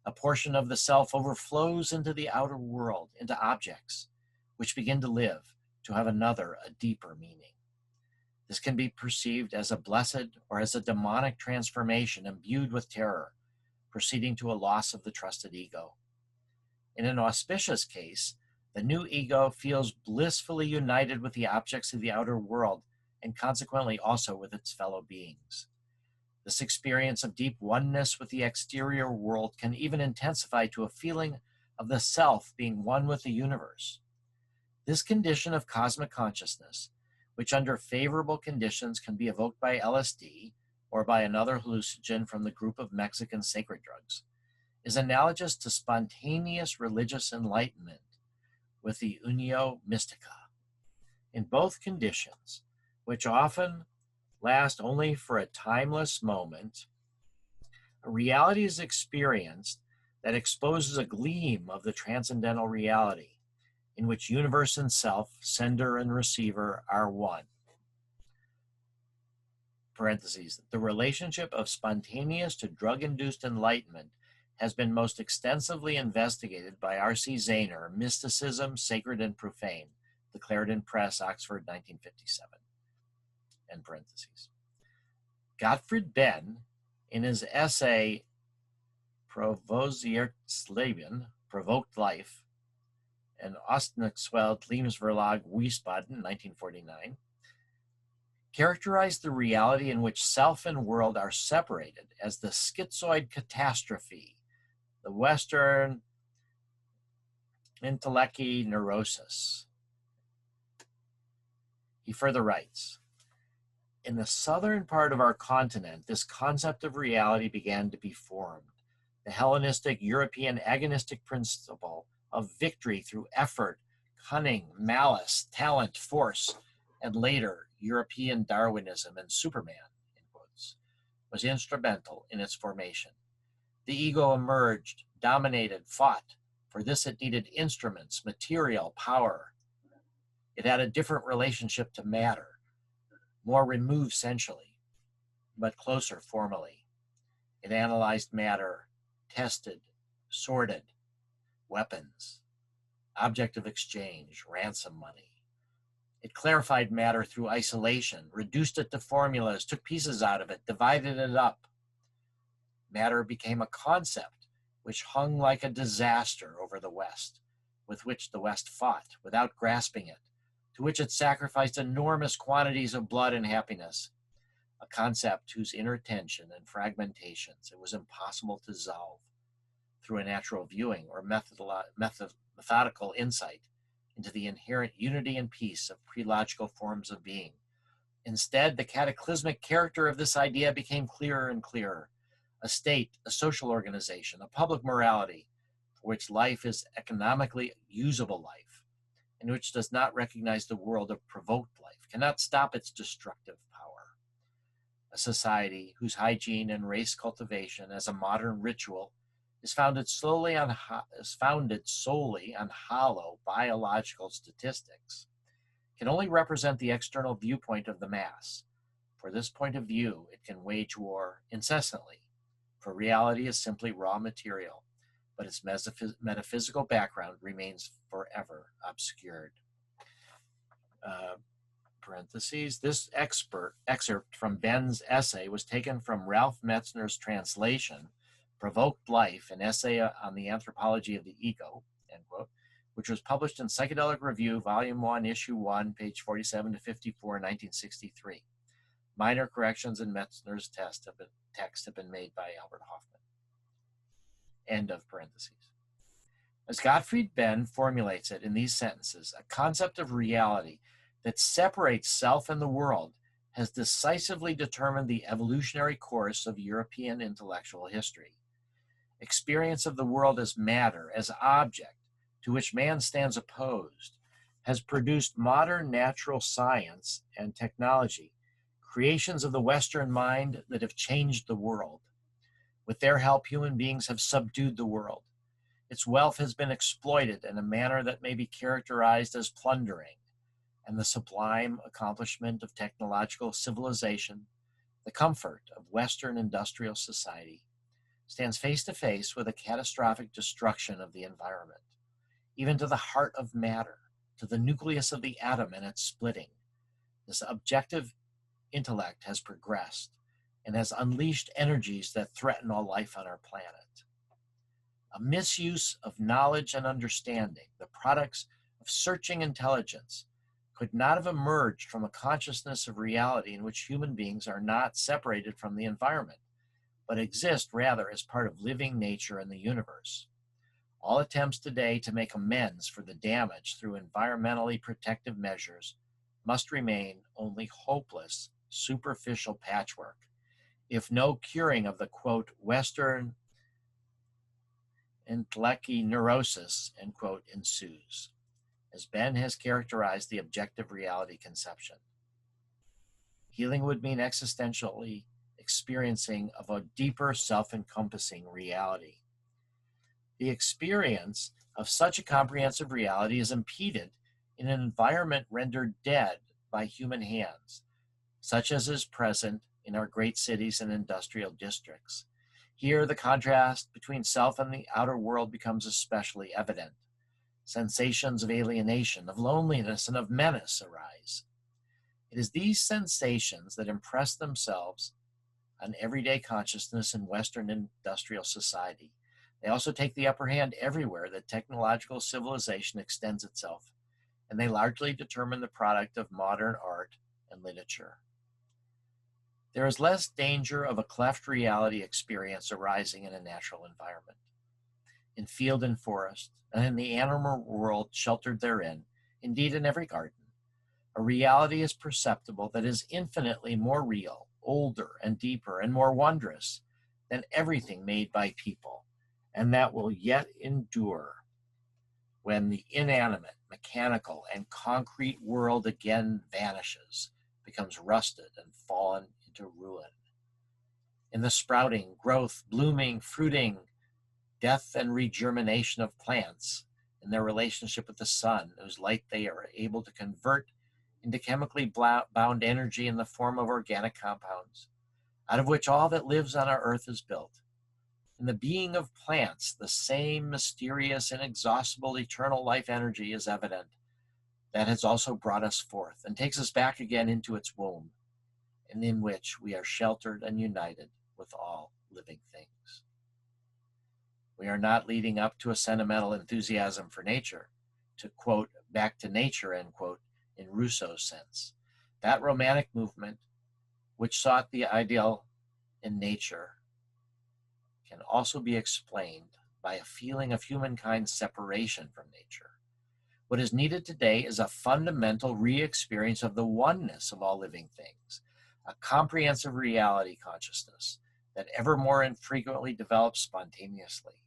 A portion of the self overflows into the outer world, into objects, which begin to live, to have another, a deeper meaning. This can be perceived as a blessed or as a demonic transformation imbued with terror, proceeding to a loss of the trusted ego. In an auspicious case, the new ego feels blissfully united with the objects of the outer world and consequently also with its fellow beings. This experience of deep oneness with the exterior world can even intensify to a feeling of the self being one with the universe. This condition of cosmic consciousness, which under favorable conditions can be evoked by LSD or by another hallucinogen from the group of Mexican sacred drugs, is analogous to spontaneous religious enlightenment with the unio mystica. In both conditions, which often last only for a timeless moment, a reality is experienced that exposes a gleam of the transcendental reality, in which universe and self, sender and receiver, are one. Parentheses, the relationship of spontaneous to drug-induced enlightenment has been most extensively investigated by R.C. Zahner, Mysticism, Sacred and Profane, declared in Press, Oxford, 1957. End parentheses. Gottfried Benn, in his essay Provoziertes Leben, Provoked Life, and Ostnexweld Lebensverlag Wiesbaden, 1949, characterized the reality in which self and world are separated as the schizoid catastrophe, the Western intellecti neurosis. He further writes, in the southern part of our continent, this concept of reality began to be formed. The Hellenistic European agonistic principle of victory through effort, cunning, malice, talent, force, and later European Darwinism and Superman, in quotes, was instrumental in its formation. The ego emerged, dominated, fought. For this it needed instruments, material, power. It had a different relationship to matter, more removed sensually, but closer formally. It analyzed matter, tested, sorted, weapons, object of exchange, ransom money. It clarified matter through isolation, reduced it to formulas, took pieces out of it, divided it up. Matter became a concept which hung like a disaster over the West, with which the West fought without grasping it, to which it sacrificed enormous quantities of blood and happiness, a concept whose inner tension and fragmentations it was impossible to dissolve through a natural viewing or methodical insight into the inherent unity and peace of pre-logical forms of being. Instead, the cataclysmic character of this idea became clearer and clearer. A state, a social organization, a public morality, for which life is economically usable life, and which does not recognize the world of provoked life, cannot stop its destructive power. A society whose hygiene and race cultivation as a modern ritual is founded solely on hollow biological statistics can only represent the external viewpoint of the mass. For this point of view, it can wage war incessantly, for reality is simply raw material, but its metaphysical background remains forever obscured. Parentheses, this excerpt from Benn's essay was taken from Ralph Metzner's translation, Provoked Life, an essay on the anthropology of the ego, end quote, which was published in Psychedelic Review, Volume 1, Issue 1, page 47 to 54, 1963. Minor corrections in Metzner's text have been made by Albert Hofmann. End of parentheses. As Gottfried Benn formulates it in these sentences, a concept of reality that separates self and the world has decisively determined the evolutionary course of European intellectual history. Experience of the world as matter, as object, to which man stands opposed, has produced modern natural science and technology, creations of the Western mind that have changed the world. With their help, human beings have subdued the world. Its wealth has been exploited in a manner that may be characterized as plundering, and the sublime accomplishment of technological civilization, the comfort of Western industrial society, stands face to face with a catastrophic destruction of the environment, even to the heart of matter, to the nucleus of the atom and its splitting. This objective intellect has progressed and has unleashed energies that threaten all life on our planet. A misuse of knowledge and understanding, the products of searching intelligence, could not have emerged from a consciousness of reality in which human beings are not separated from the environment, but exist rather as part of living nature and the universe. All attempts today to make amends for the damage through environmentally protective measures must remain only hopeless, superficial patchwork, if no curing of the, quote, Western intellectual neurosis, end quote, ensues, as Ben has characterized the objective reality conception. Healing would mean existentially experiencing of a deeper self-encompassing reality. The experience of such a comprehensive reality is impeded in an environment rendered dead by human hands, such as is present in our great cities and industrial districts. Here, the contrast between self and the outer world becomes especially evident. Sensations of alienation, of loneliness, and of menace arise. It is these sensations that impress themselves on everyday consciousness in Western industrial society. They also take the upper hand everywhere that technological civilization extends itself, and they largely determine the product of modern art and literature. There is less danger of a cleft reality experience arising in a natural environment. In field and forest, and in the animal world sheltered therein, indeed in every garden, a reality is perceptible that is infinitely more real, older and deeper and more wondrous than everything made by people, and that will yet endure when the inanimate, mechanical, and concrete world again vanishes, becomes rusted and fallen into ruin. In the sprouting, growth, blooming, fruiting, death and regermination of plants, in their relationship with the sun, whose light they are able to convert into chemically bound energy in the form of organic compounds, out of which all that lives on our earth is built. In the being of plants, the same mysterious, inexhaustible, eternal life energy is evident that has also brought us forth and takes us back again into its womb, and in which we are sheltered and united with all living things. We are not leading up to a sentimental enthusiasm for nature, to quote, back to nature, end quote, in Rousseau's sense. That romantic movement, which sought the ideal in nature, can also be explained by a feeling of humankind's separation from nature. What is needed today is a fundamental re-experience of the oneness of all living things, a comprehensive reality consciousness that ever more infrequently develops spontaneously,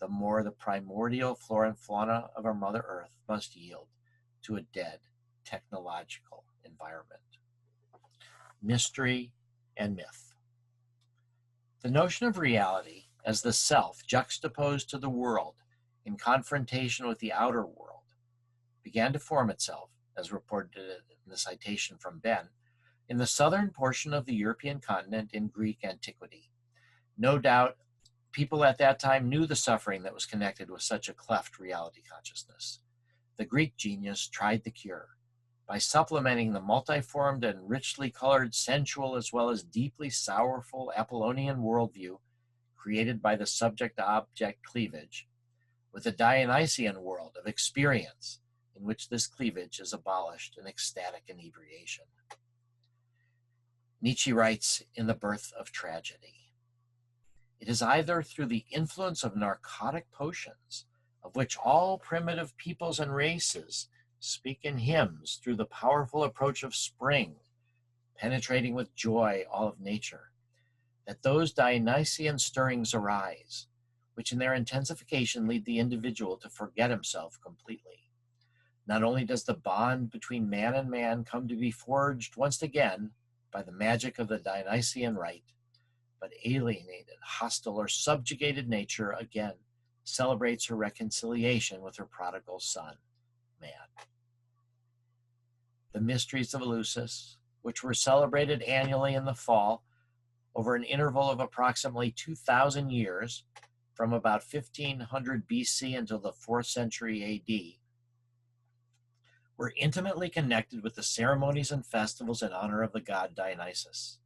the more the primordial flora and fauna of our Mother Earth must yield to a dead technological environment. Mystery and myth. The notion of reality as the self juxtaposed to the world in confrontation with the outer world began to form itself, as reported in the citation from Ben, in the southern portion of the European continent in Greek antiquity. No doubt, people at that time knew the suffering that was connected with such a cleft reality consciousness. The Greek genius tried the cure by supplementing the multiformed and richly colored, sensual as well as deeply sorrowful Apollonian worldview created by the subject-object cleavage with a Dionysian world of experience in which this cleavage is abolished in ecstatic inebriation. Nietzsche writes in The Birth of Tragedy, "It is either through the influence of narcotic potions, of which all primitive peoples and races speak in hymns through the powerful approach of spring, penetrating with joy all of nature, that those Dionysian stirrings arise, which in their intensification lead the individual to forget himself completely. Not only does the bond between man and man come to be forged once again by the magic of the Dionysian rite, but alienated, hostile, or subjugated nature again celebrates her reconciliation with her prodigal son, man." The mysteries of Eleusis, which were celebrated annually in the fall over an interval of approximately 2,000 years, from about 1500 BC until the 4th century AD, were intimately connected with the ceremonies and festivals in honor of the god Dionysus.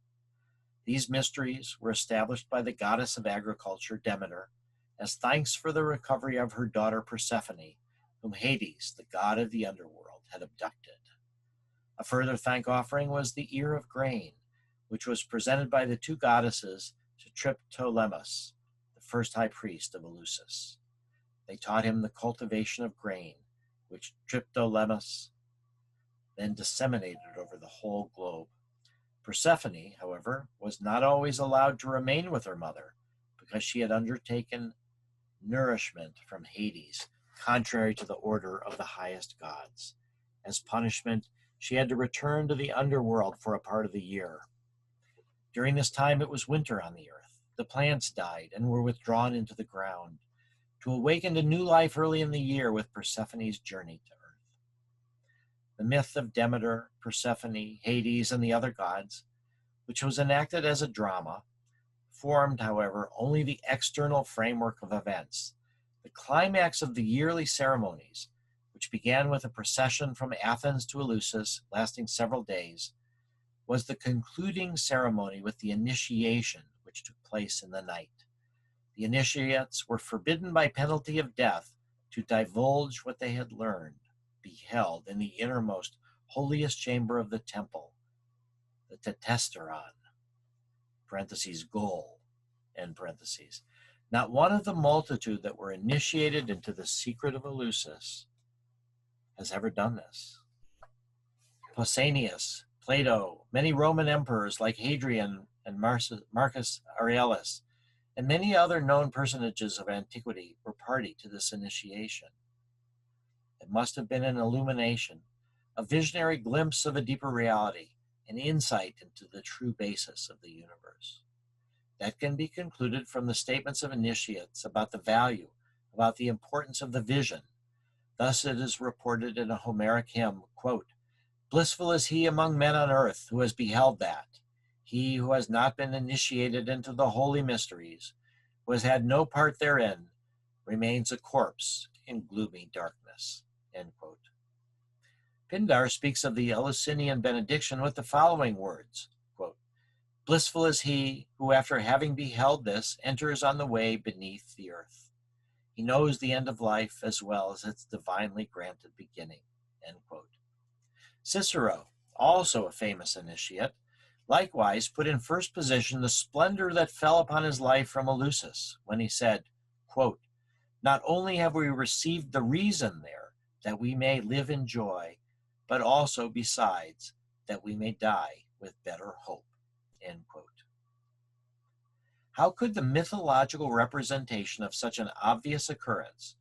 These mysteries were established by the goddess of agriculture, Demeter, as thanks for the recovery of her daughter Persephone, whom Hades, the god of the underworld, had abducted. A further thank offering was the ear of grain, which was presented by the two goddesses to Triptolemus, the first high priest of Eleusis. They taught him the cultivation of grain, which Triptolemus then disseminated over the whole globe. Persephone, however, was not always allowed to remain with her mother because she had undertaken nourishment from Hades, contrary to the order of the highest gods. As punishment, she had to return to the underworld for a part of the year. During this time, it was winter on the earth. The plants died and were withdrawn into the ground to awaken to new life early in the year with Persephone's journey to earth. The myth of Demeter, Persephone, Hades, and the other gods, which was enacted as a drama, formed, however, only the external framework of events. The climax of the yearly ceremonies, which began with a procession from Athens to Eleusis lasting several days, was the concluding ceremony with the initiation, which took place in the night. The initiates were forbidden by penalty of death to divulge what they had learned, beheld in the innermost, holiest chamber of the temple, the Tetesteron, parentheses, goal, end parentheses. Not one of the multitude that were initiated into the secret of Eleusis has ever done this. Pausanias, Plato, many Roman emperors like Hadrian and Marcus Aurelius, and many other known personages of antiquity were party to this initiation. It must have been an illumination, a visionary glimpse of a deeper reality, an insight into the true basis of the universe. That can be concluded from the statements of initiates about the value, about the importance of the vision. Thus it is reported in a Homeric hymn, quote, "Blissful is he among men on earth who has beheld that. He who has not been initiated into the holy mysteries, who has had no part therein, remains a corpse in gloomy darkness." End quote. Pindar speaks of the Eleusinian benediction with the following words, quote, "Blissful is he who, after having beheld this, enters on the way beneath the earth. He knows the end of life as well as its divinely granted beginning." End quote. Cicero, also a famous initiate, likewise put in first position the splendor that fell upon his life from Eleusis when he said, quote, "Not only have we received the reason there that we may live in joy, but also besides that we may die with better hope." End quote. How could the mythological representation of such an obvious occurrence,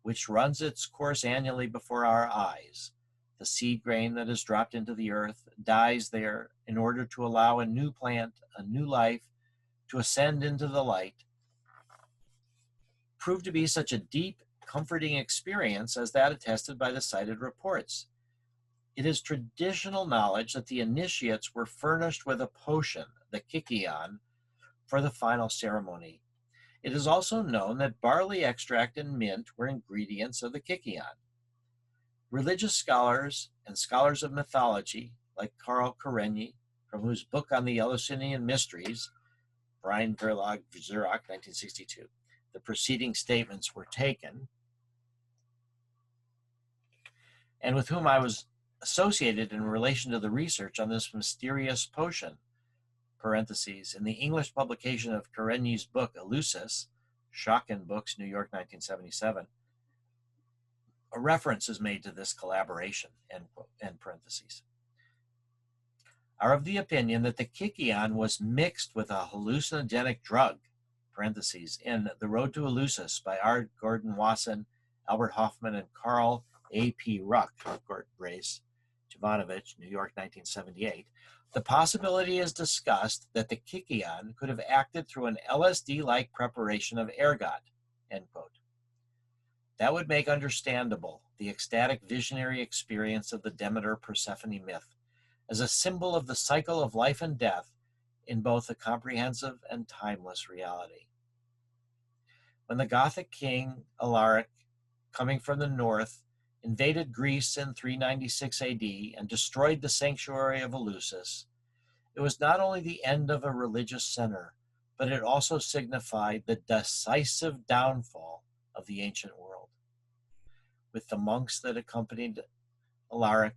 which runs its course annually before our eyes, the seed grain that is dropped into the earth, dies there in order to allow a new plant, a new life, to ascend into the light, prove to be such a deep, comforting experience as that attested by the cited reports? It is traditional knowledge that the initiates were furnished with a potion, the Kykion, for the final ceremony. It is also known that barley extract and mint were ingredients of the Kykion. Religious scholars and scholars of mythology, like Karl Karenyi, from whose book on the Eleusinian Mysteries, Brian Verlag Zurach, 1962, the preceding statements were taken, and with whom I was associated in relation to the research on this mysterious potion, parentheses, in the English publication of Karenyi's book, Eleusis, Schocken Books, New York, 1977, a reference is made to this collaboration, end parentheses, are of the opinion that the Kykion was mixed with a hallucinogenic drug, parentheses, in The Road to Eleusis by R. Gordon Wasson, Albert Hofmann, and Carl A.P. Ruck, Brace, Jovanovich, New York, 1978. The possibility is discussed that the Kykion could have acted through an LSD-like preparation of ergot, end quote. That would make understandable the ecstatic visionary experience of the Demeter-Persephone myth as a symbol of the cycle of life and death in both a comprehensive and timeless reality. When the Gothic king Alaric, coming from the north, invaded Greece in 396 AD and destroyed the sanctuary of Eleusis, it was not only the end of a religious center, but it also signified the decisive downfall of the ancient world. With the monks that accompanied Alaric,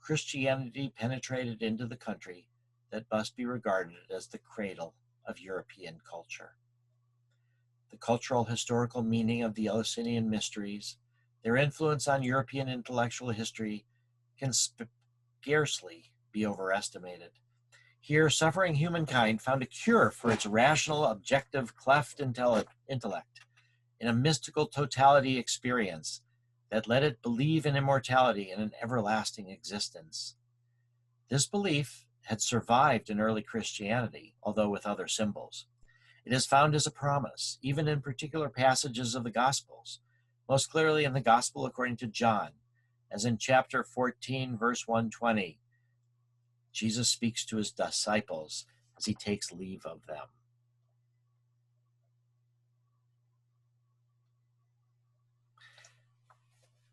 Christianity penetrated into the country that must be regarded as the cradle of European culture. the cultural historical meaning of the Eleusinian mysteries, their influence on European intellectual history can scarcely be overestimated. Here, suffering humankind found a cure for its rational, objective, cleft intellect in a mystical totality experience that led it believe in immortality and an everlasting existence. This belief had survived in early Christianity, although with other symbols. It is found as a promise, even in particular passages of the Gospels, most clearly in the Gospel according to John, as in chapter 14, verse 120. Jesus speaks to his disciples as he takes leave of them.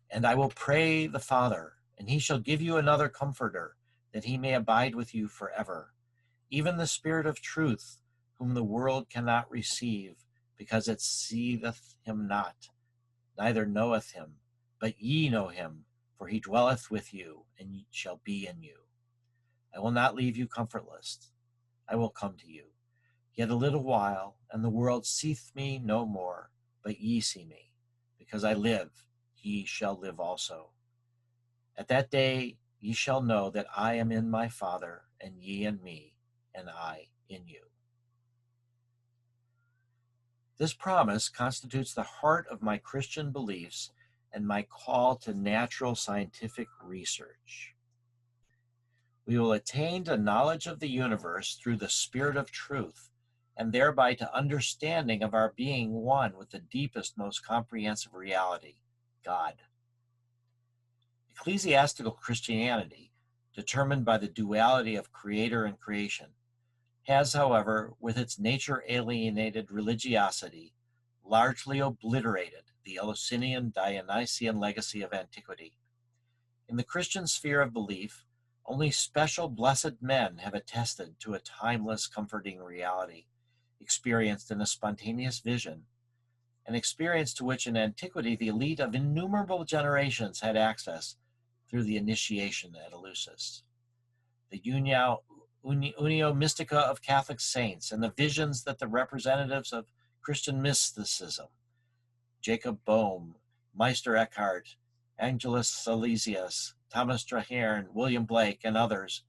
And I will pray the Father, and he shall give you another comforter, that he may abide with you forever, even the Spirit of truth, whom the world cannot receive, because it seeth him not, neither knoweth him, but ye know him, for he dwelleth with you, and shall be in you. I will not leave you comfortless. I will come to you. Yet a little while, and the world seeth me no more, but ye see me. Because I live, ye shall live also. At that day ye shall know that I am in my Father, and ye in me, and I in you. This promise constitutes the heart of my Christian beliefs and my call to natural scientific research. We will attain to knowledge of the universe through the Spirit of truth, and thereby to understanding of our being one with the deepest, most comprehensive reality, God. Ecclesiastical Christianity, determined by the duality of creator and creation, has, however, with its nature-alienated religiosity, largely obliterated the Eleusinian Dionysian legacy of antiquity. In the Christian sphere of belief, only special blessed men have attested to a timeless, comforting reality, experienced in a spontaneous vision, an experience to which in antiquity the elite of innumerable generations had access through the initiation at Eleusis. The Unio Mystica of Catholic saints and the visions that the representatives of Christian mysticism, Jacob Boehme, Meister Eckhart, Angelus Silesius, Thomas Traherne, William Blake, and others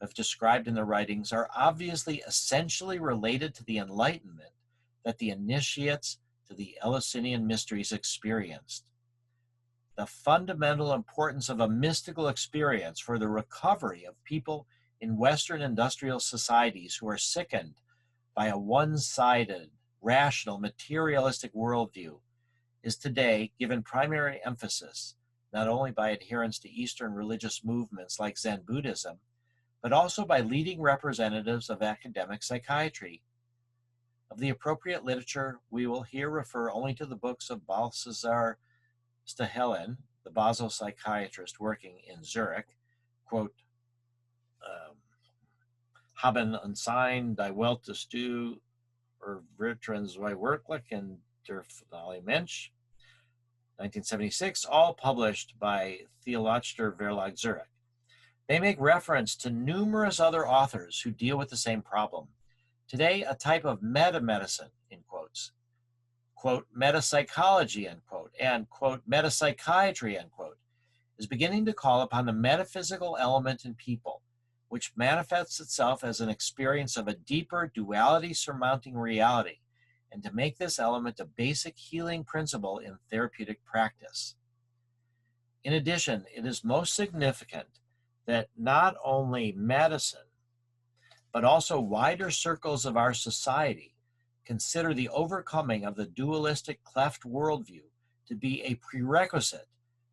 have described in their writings are obviously essentially related to the enlightenment that the initiates to the Eleusinian mysteries experienced. The fundamental importance of a mystical experience for the recovery of people in Western industrial societies who are sickened by a one-sided, rational, materialistic worldview is today given primary emphasis not only by adherents to Eastern religious movements like Zen Buddhism, but also by leading representatives of academic psychiatry. Of the appropriate literature, we will here refer only to the books of Balthasar Stahelin, the Basel psychiatrist working in Zurich, quote, Haben und Sein, Die Welt des Du, Vertrans Werklich and der Finale Mensch, 1976, all published by Theologischer Verlag Zurich. They make reference to numerous other authors who deal with the same problem. Today, a type of meta-medicine, in quotes, quote, metapsychology, end quote, and, quote, metapsychiatry, end quote, is beginning to call upon the metaphysical element in people, which manifests itself as an experience of a deeper duality surmounting reality, and to make this element a basic healing principle in therapeutic practice. In addition, it is most significant that not only medicine, but also wider circles of our society consider the overcoming of the dualistic cleft worldview to be a prerequisite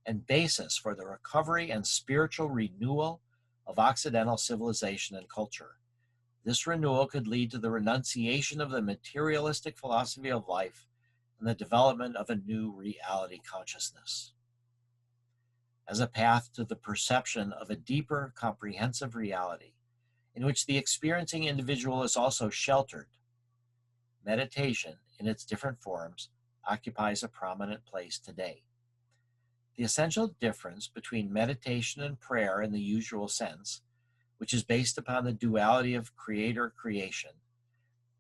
and basis for the recovery and spiritual renewal of Occidental civilization and culture. This renewal could lead to the renunciation of the materialistic philosophy of life and the development of a new reality consciousness. As a path to the perception of a deeper, comprehensive reality, in which the experiencing individual is also sheltered, meditation, in its different forms, occupies a prominent place today. The essential difference between meditation and prayer in the usual sense, which is based upon the duality of creator-creation,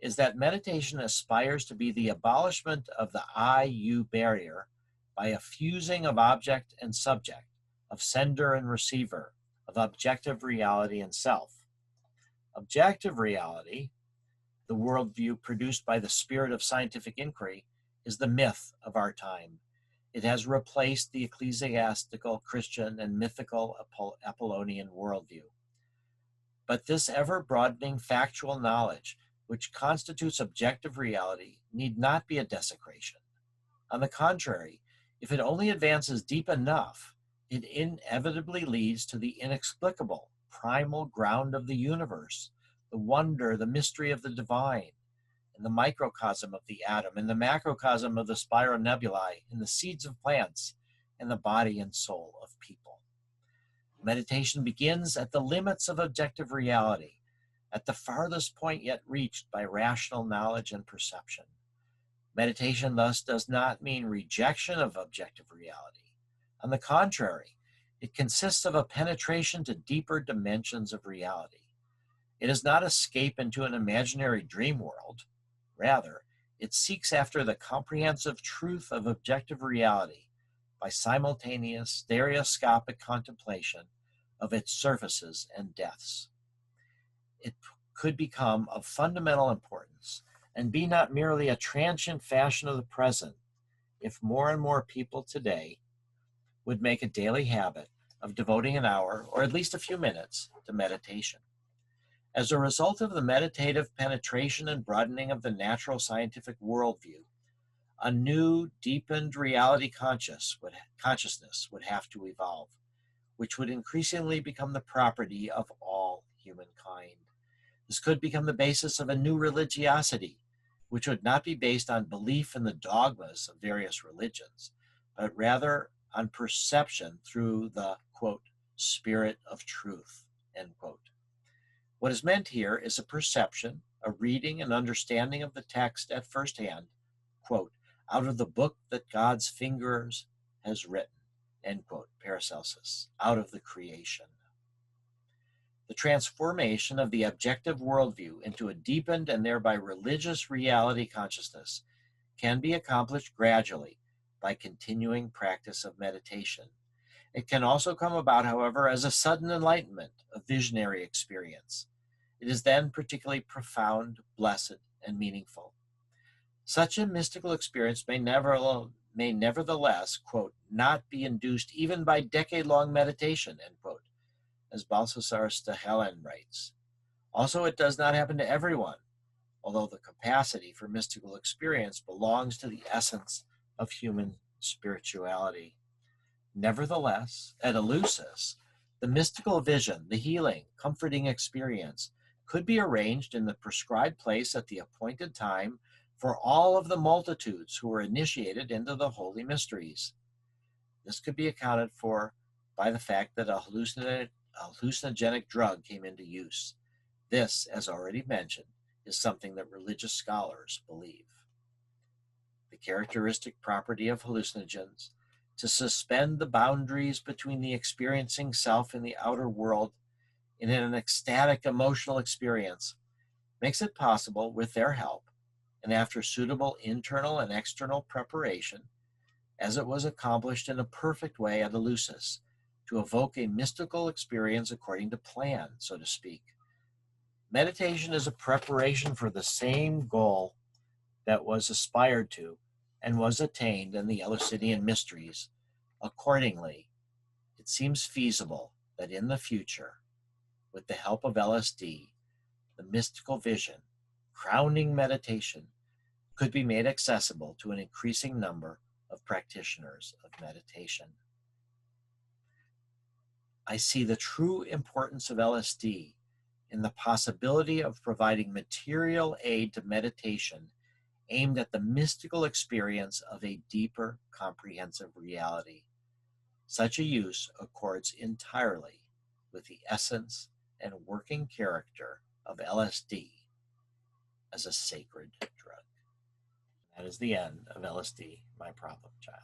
is that meditation aspires to be the abolishment of the I-you barrier by a fusing of object and subject, of sender and receiver, of objective reality and self. Objective reality, the worldview produced by the spirit of scientific inquiry, is the myth of our time. It has replaced the ecclesiastical, Christian, and mythical Apollonian worldview. But this ever-broadening factual knowledge, which constitutes objective reality, need not be a desecration. On the contrary, if it only advances deep enough, it inevitably leads to the inexplicable, primal ground of the universe, the wonder, the mystery of the divine, in the microcosm of the atom, in the macrocosm of the spiral nebulae, in the seeds of plants, in the body and soul of people. Meditation begins at the limits of objective reality, at the farthest point yet reached by rational knowledge and perception. Meditation thus does not mean rejection of objective reality. On the contrary, it consists of a penetration to deeper dimensions of reality. It is not escape into an imaginary dream world. Rather, it seeks after the comprehensive truth of objective reality by simultaneous stereoscopic contemplation of its surfaces and depths. It could become of fundamental importance and be not merely a transient fashion of the present if more and more people today would make a daily habit of devoting an hour, or at least a few minutes, to meditation. As a result of the meditative penetration and broadening of the natural scientific worldview, a new, deepened reality consciousness would have to evolve, which would increasingly become the property of all humankind. This could become the basis of a new religiosity, which would not be based on belief in the dogmas of various religions, but rather on perception through the, quote, spirit of truth, end quote. What is meant here is a perception, a reading and understanding of the text at first hand, quote, out of the book that God's fingers has written, end quote, Paracelsus, out of the creation. The transformation of the objective worldview into a deepened and thereby religious reality consciousness can be accomplished gradually by continuing practice of meditation. It can also come about, however, as a sudden enlightenment, a visionary experience. It is then particularly profound, blessed, and meaningful. Such a mystical experience may nevertheless, quote, not be induced even by decade-long meditation, end quote, as Balthasar Stahelen writes. Also, it does not happen to everyone, although the capacity for mystical experience belongs to the essence of human spirituality. Nevertheless, at Eleusis, the mystical vision, the healing, comforting experience could be arranged in the prescribed place at the appointed time for all of the multitudes who were initiated into the holy mysteries. This could be accounted for by the fact that a hallucinogenic drug came into use. This, as already mentioned, is something that religious scholars believe. The characteristic property of hallucinogens, to suspend the boundaries between the experiencing self and the outer world in an ecstatic emotional experience, makes it possible, with their help, and after suitable internal and external preparation, as it was accomplished in a perfect way at Eleusis, to evoke a mystical experience according to plan, so to speak. Meditation is a preparation for the same goal that was aspired to and was attained in the Eleusinian mysteries. Accordingly, it seems feasible that in the future, with the help of LSD, the mystical vision, crowning meditation, could be made accessible to an increasing number of practitioners of meditation. I see the true importance of LSD in the possibility of providing material aid to meditation aimed at the mystical experience of a deeper, comprehensive reality. Such a use accords entirely with the essence and working character of LSD as a sacred drug. That is the end of LSD, My Problem Child.